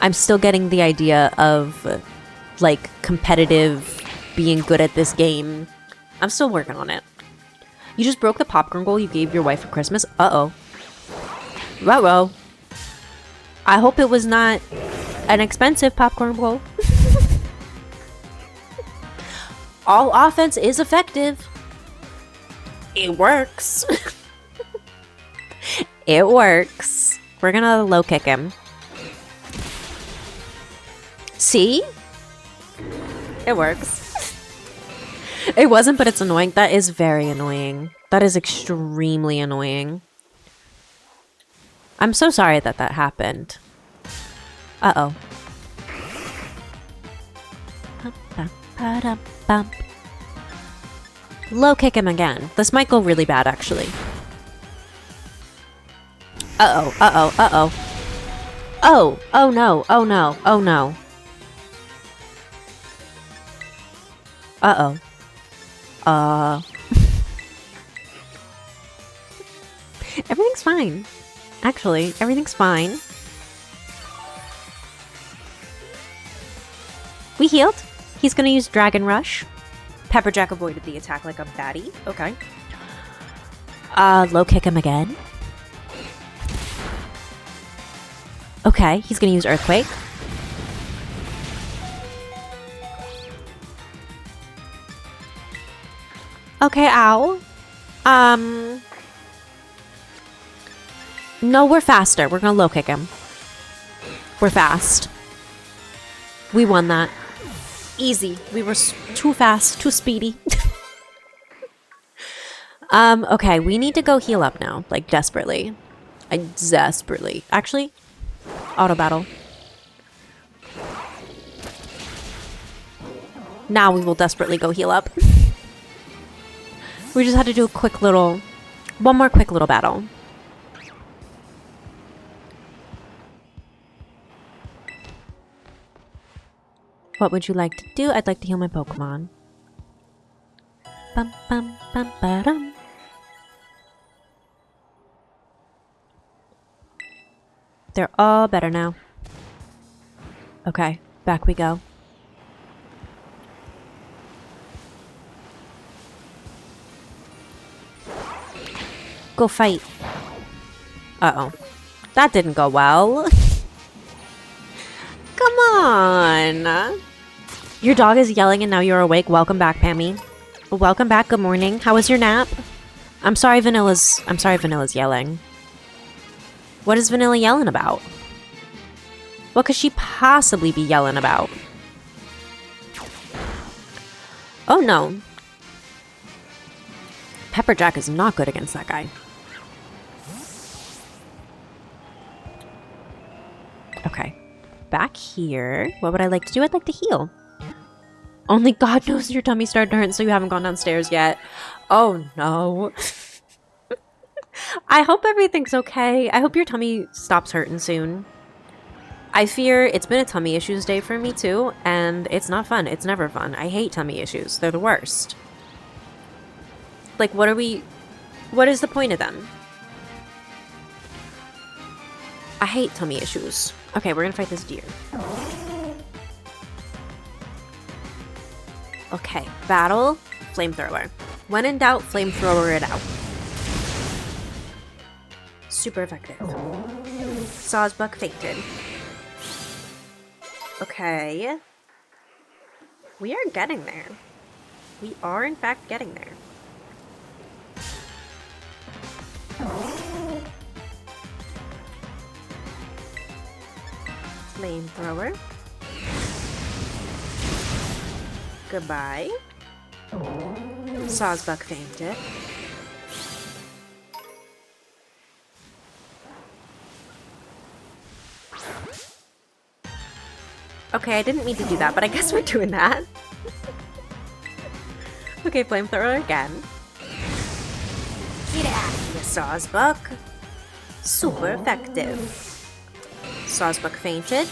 I'm still getting the idea of like competitive being good at this game. I'm still working on it. You just broke the popcorn bowl you gave your wife for Christmas? Uh-oh. Uh-oh. I hope it was not an expensive popcorn bowl. All offense is effective. It works. It works. We're gonna low kick him. See? It works. It wasn't, but it's annoying. That is very annoying. That is extremely annoying. I'm so sorry that that happened. Uh-oh. Low kick him again. This might go really bad, actually. Uh-oh, uh-oh, uh-oh. Oh, oh no, oh no, oh no. Uh-oh. Everything's fine. Actually, everything's fine. We healed. He's gonna use Dragon Rush. Pepperjack avoided the attack like a baddie. Okay. Low kick him again. Okay, he's gonna use Earthquake. Okay, ow. No, we're faster. We're gonna low kick him. We're fast. We won that. Easy. We were too fast, too speedy. Okay, we need to go heal up now. Like, desperately. Desperately. Actually, auto battle. Now we will desperately go heal up. We just had to do a quick little... One more quick little battle. What would you like to do? I'd like to heal my Pokemon. Bum, bum, bum, ba-dum. They're all better now. Okay, back we go. Go fight. Uh-oh. That didn't go well. Come on. Your dog is yelling and now you're awake. Welcome back, Pammy. Welcome back. Good morning. How was your nap? I'm sorry Vanilla's yelling. What is Vanilla yelling about? What could she possibly be yelling about? Oh no. Pepperjack is not good against that guy. Okay. Back here. What would I like to do? I'd like to heal. Only God knows your tummy started to hurt, so you haven't gone downstairs yet. Oh no. I hope everything's okay. I hope your tummy stops hurting soon. I fear it's been a tummy issues day for me too, and it's not fun. It's never fun. I hate tummy issues. They're the worst. Like, what is the point of them? I hate tummy issues. Okay, we're gonna fight this deer. Okay, battle, flamethrower. When in doubt, flamethrower it out. Super effective. Sawsbuck fainted. Okay. We are getting there. We are, in fact, getting there. Flamethrower. Goodbye. Sawsbuck fainted. Okay, I didn't mean to do that, but I guess we're doing that. Okay, flamethrower again. Get out of here, Sawsbuck. Super effective. Sawsbuck fainted.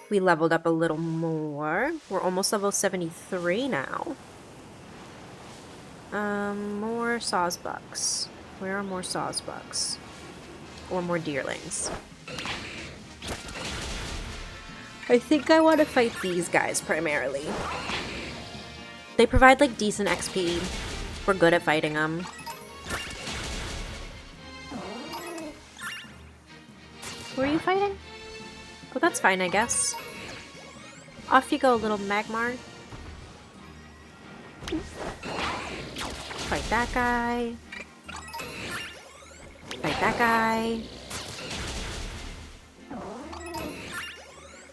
We leveled up a little more. We're almost level 73 now. More Sawsbucks. Where are more Sawsbucks? Or more deerlings? I think I want to fight these guys primarily. They provide like decent XP. We're good at fighting them. Who are you fighting? Oh, that's fine, I guess. Off you go, little Magmar. Fight that guy. Fight that guy.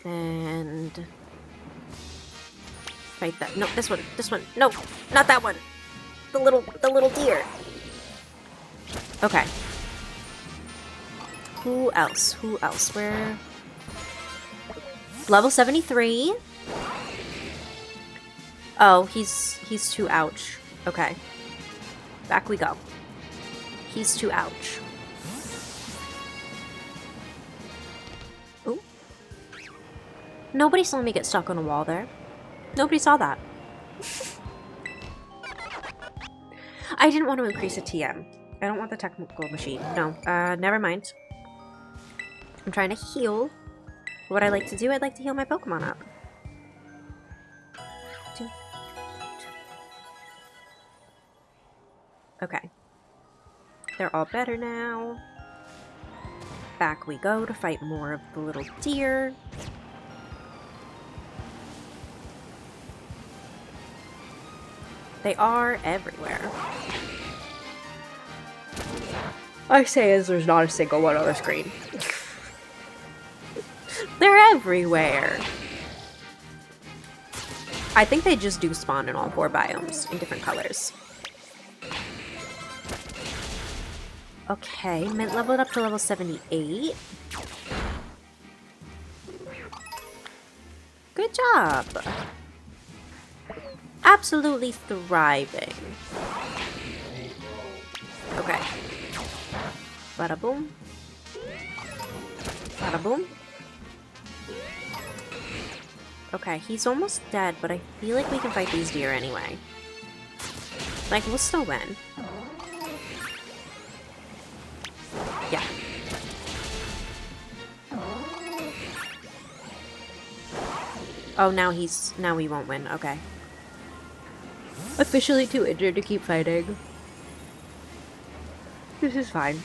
And fight that. No, this one. This one. No, not that one. The little deer. Okay. Who else? Who else? Where? Level 73. Oh, he's too ouch. Okay. Back we go. He's too ouch. Ooh. Nobody saw me get stuck on a wall there. Nobody saw that. I didn't want to increase a TM. I don't want the technical machine. No. Never mind. I'm trying to heal. What I like to do, I'd like to heal my Pokemon up. Okay. They're all better now. Back we go to fight more of the little deer. They are everywhere. I say as there's not a single one on the screen. They're everywhere. I think they just do spawn in all 4 biomes in different colors. Okay, Mint leveled up to level 78. Good job. Absolutely thriving. Okay. Bada boom. Bada boom. Okay, he's almost dead, but I feel like we can fight these deer anyway. Like, we'll still win. Yeah. Oh, now we won't win. Okay. Officially too injured to keep fighting. This is fine.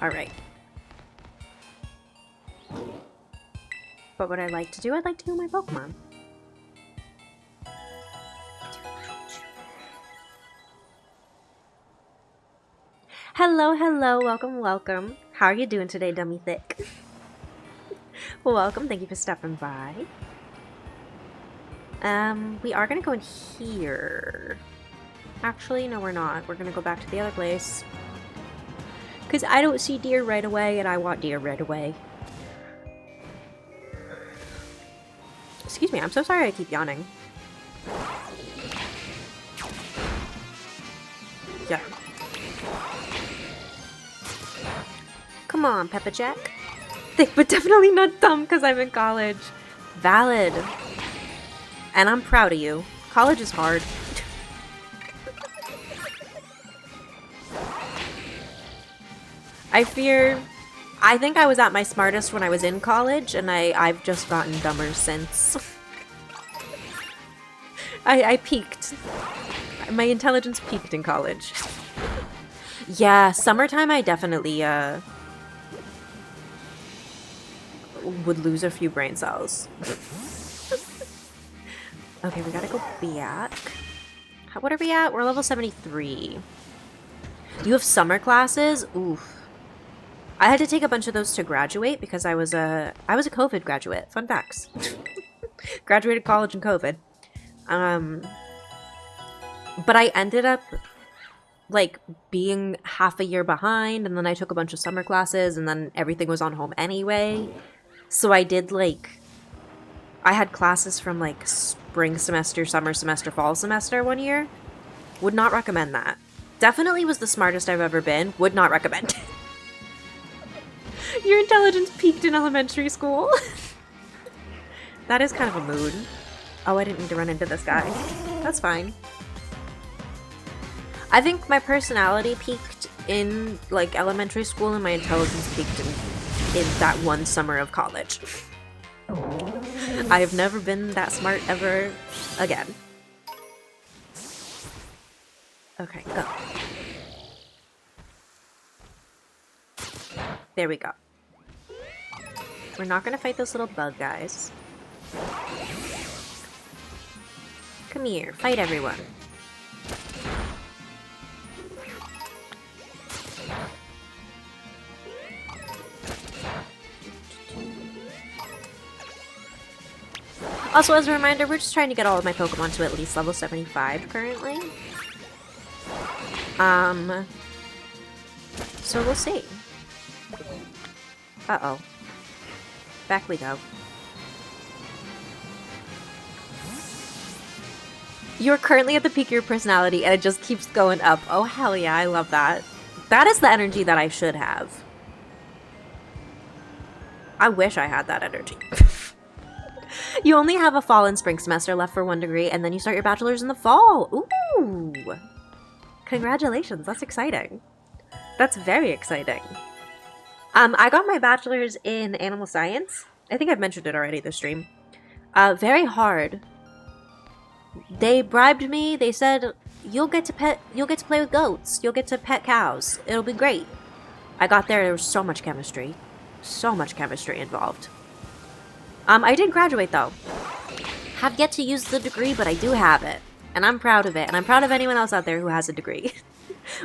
Alright. But what I like to do, I'd like to heal my Pokemon. Hello, hello, welcome, welcome. How are you doing today, Dummy Thick? Welcome, thank you for stopping by. We are gonna go in here. Actually, no we're not. We're gonna go back to the other place. Because I don't see deer right away, and I want deer right away. Excuse me, I'm so sorry I keep yawning. Yeah. Come on, Peppa Jack. Thick, but definitely not dumb because I'm in college. Valid. And I'm proud of you. College is hard. I think I was at my smartest when I was in college, and I've just gotten dumber since. I peaked. My intelligence peaked in college. Yeah, summertime I definitely, would lose a few brain cells. Okay, we gotta go back. What are we at? We're level 73. You have summer classes? Oof. I had to take a bunch of those to graduate because I was a COVID graduate. Fun facts. Graduated college in COVID. But I ended up like being half a year behind, and then I took a bunch of summer classes, and then everything was on home anyway. So I did I had classes from like spring semester, summer semester, fall semester one year. Would not recommend that. Definitely was the smartest I've ever been. Would not recommend. Your intelligence peaked in elementary school. That is kind of a mood. Oh, I didn't need to run into this guy. That's fine. I think my personality peaked in like elementary school, and my intelligence peaked in that one summer of college. I have never been that smart ever again. Okay, go. There we go. We're not gonna fight those little bug guys. Come here, fight everyone. Also, as a reminder, we're just trying to get all of my Pokemon to at least level 75 currently. So we'll see. Uh-oh. Back we go. You're currently at the peak of your personality, and it just keeps going up. Oh, hell yeah, I love that. That is the energy that I should have. I wish I had that energy. You only have a fall and spring semester left for 1 degree, and then you start your bachelor's in the fall. Ooh! Congratulations, that's exciting. That's very exciting. I got my bachelor's in animal science. I think I've mentioned it already this stream. Very hard. They bribed me. They said, you'll get to play with goats. You'll get to pet cows. It'll be great. I got there was so much chemistry. So much chemistry involved. I did graduate though. have yet to use the degree, but I do have it. And I'm proud of it. And I'm proud of anyone else out there who has a degree.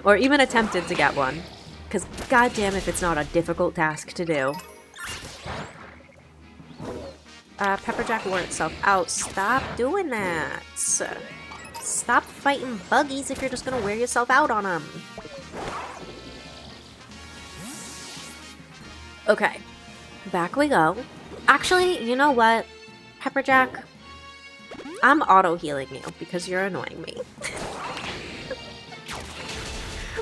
Or even attempted to get one. Because goddamn if it's not a difficult task to do. Pepperjack wore itself out. Stop doing that. Stop fighting buggies if you're just gonna wear yourself out on them. Okay. Back we go. Actually, you know what? Pepperjack, I'm auto-healing you because you're annoying me.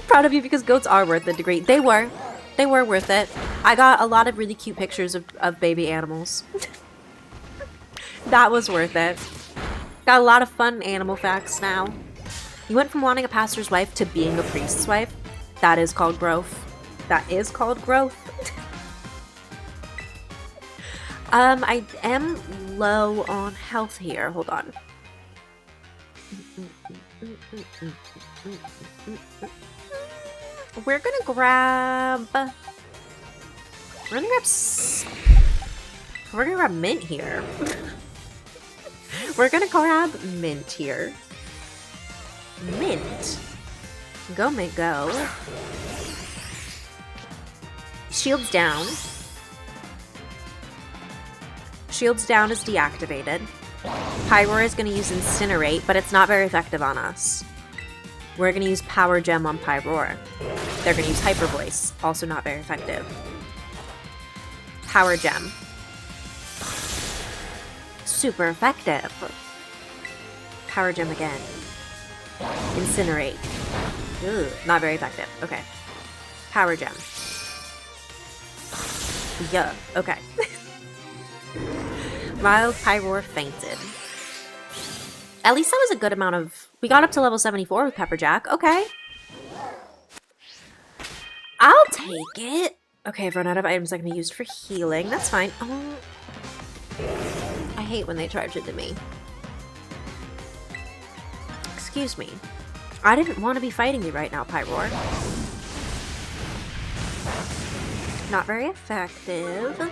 Proud of you because goats are worth the degree. They were. They were worth it. I got a lot of really cute pictures of baby animals. That was worth it. Got a lot of fun animal facts now. You went from wanting a pastor's wife to being a priest's wife. That is called growth. That is called growth. I am low on health here. Hold on. We're gonna grab mint here. We're gonna grab mint here. Mint. Go, mint, go. Shields down. Shields down is deactivated. Pyroar is going to use Incinerate, but it's not very effective on us. We're going to use Power Gem on Pyroar. They're going to use Hyper Voice, also not very effective. Power Gem. Super effective. Power Gem again. Incinerate. Ugh, not very effective. Okay. Power Gem. Yeah, okay. Mild Pyroar fainted. At least that was a good amount of... We got up to level 74 with Pepperjack. Okay. I'll take it. Okay, I've run out of items I can use for healing. That's fine. Oh, I hate when they charge into me. Excuse me. I didn't want to be fighting you right now, Pyroar. Not very effective.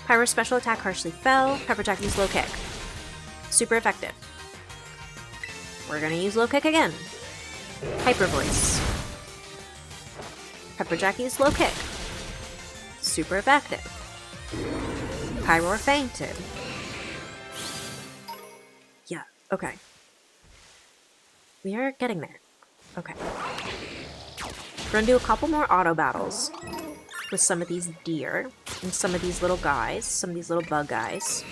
Pyroar's special attack harshly fell. Pepperjack used low kick. Super effective. We're gonna use low kick again. Hyper Voice. Pepperjack used low kick. Super effective. Pyroar fainted. Yeah, okay. We are getting there. Okay. We're gonna do a couple more auto battles with some of these deer and some of these little guys, some of these little bug guys.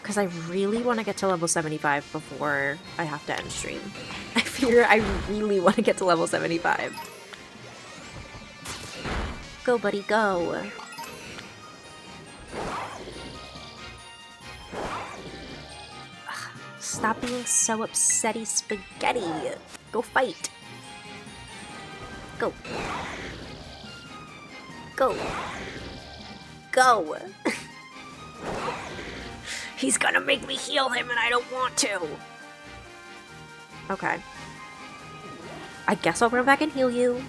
Because I really want to get to level 75 before I have to end stream. I fear I really want to get to level 75. Go, buddy, go. Stop being so upsetty spaghetti. Go fight. Go. Go. Go. He's gonna make me heal him and I don't want to. Okay. I guess I'll run back and heal you.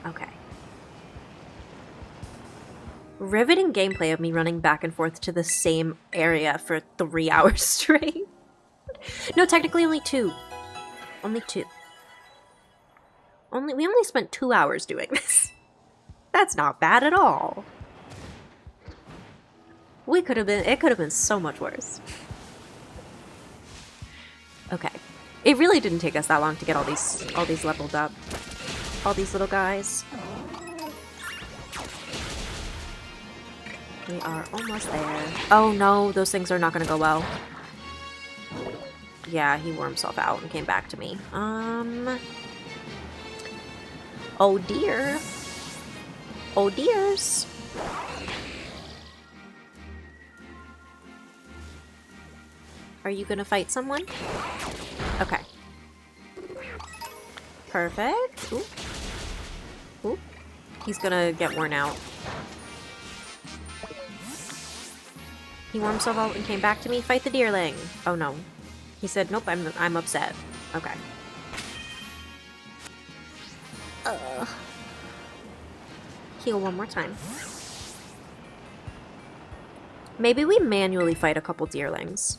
Okay. Riveting gameplay of me running back and forth to the same area for 3 hours straight. No, technically only 2. Only 2. We only spent 2 hours doing this. That's not bad at all. It could have been so much worse. Okay. It really didn't take us that long to get all these leveled up. All these little guys. We are almost there. Oh no, those things are not gonna go well. Yeah, he wore himself out and came back to me. Oh dear. Oh dears. Are you gonna fight someone? Okay. Perfect. Ooh. Ooh. He's gonna get worn out. He wore himself out and came back to me. Fight the deerling. Oh no. He said, nope, I'm upset. Okay. Heal one more time. Maybe we manually fight a couple deerlings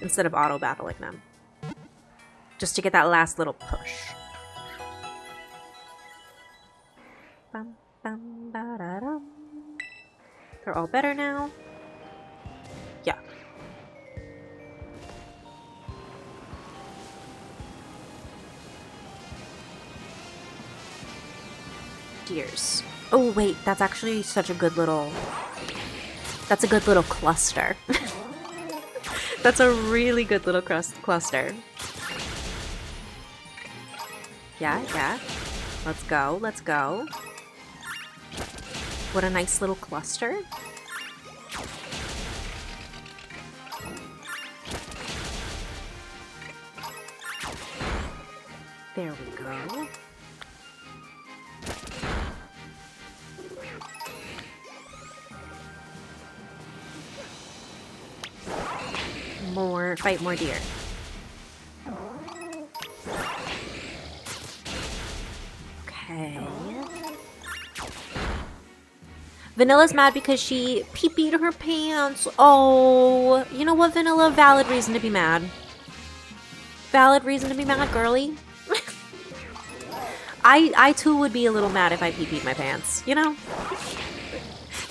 instead of auto-battling them. Just to get that last little push. Bum, bum, ba-da-dum. They're all better now. Yeah. Deers. Oh wait, that's actually such a good little... That's a good little cluster. That's a really good little cluster. Yeah, yeah. Let's go, let's go. What a nice little cluster. There we go. Fight more deer. Okay. Vanilla's mad because she pee-peed her pants. Oh, you know what, Vanilla? Valid reason to be mad. Valid reason to be mad, girly. I too would be a little mad if I pee-peed my pants, you know?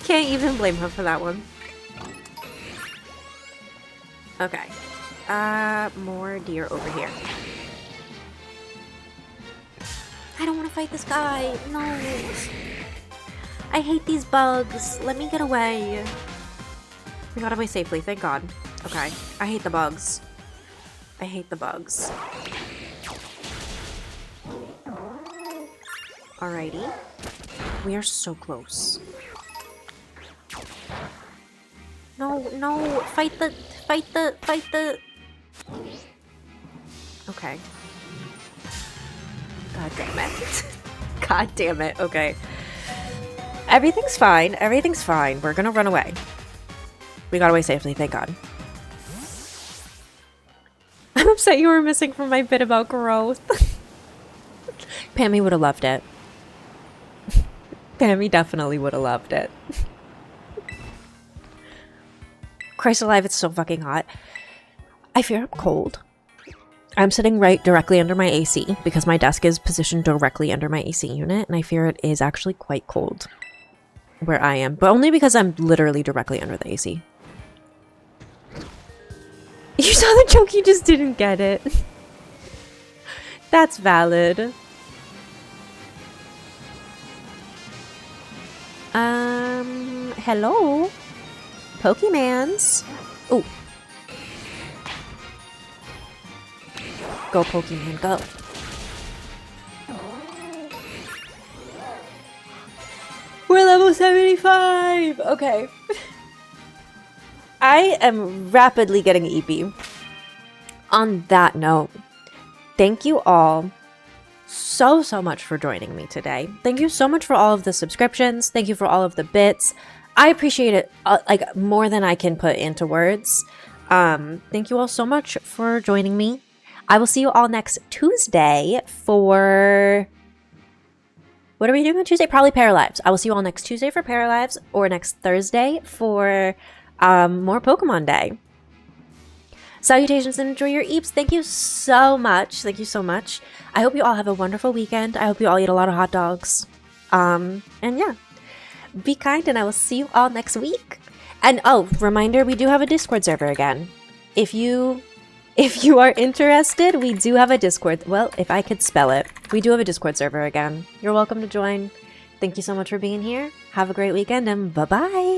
Can't even blame her for that one. Okay. More deer over here. I don't want to fight this guy. No. I hate these bugs. Let me get away. We got away safely, thank God. Okay. I hate the bugs. I hate the bugs. Alrighty. We are so close. No, no. Fight the... Okay. God damn it. God damn it. Okay. Everything's fine. Everything's fine. We're gonna run away. We got away safely, thank God. I'm upset you were missing from my bit about growth. Pammy would have loved it. Pammy definitely would have loved it. Christ alive, it's so fucking hot. I fear I'm cold. I'm sitting directly under my AC because my desk is positioned directly under my AC unit, and I fear it is actually quite cold where I am, but only because I'm literally directly under the AC. You saw the joke, you just didn't get it. That's valid. Hello? Pokemans? Ooh. Go, Pokemon, go. We're level 75! Okay. I am rapidly getting EP. On that note, thank you all so much for joining me today. Thank you so much for all of the subscriptions. Thank you for all of the bits. I appreciate it like more than I can put into words. Thank you all so much for joining me. I will see you all next Tuesday for... What are we doing on Tuesday? Probably Paralives. I will see you all next Tuesday for Paralives or next Thursday for more Pokemon Day. Salutations and enjoy your eeps. Thank you so much. Thank you so much. I hope you all have a wonderful weekend. I hope you all eat a lot of hot dogs. And yeah, be kind and I will see you all next week. And oh, reminder, we do have a Discord server again. If you are interested, we do have a Discord. Well, if I could spell it, we do have a Discord server again. You're welcome to join. Thank you so much for being here. Have a great weekend and bye-bye.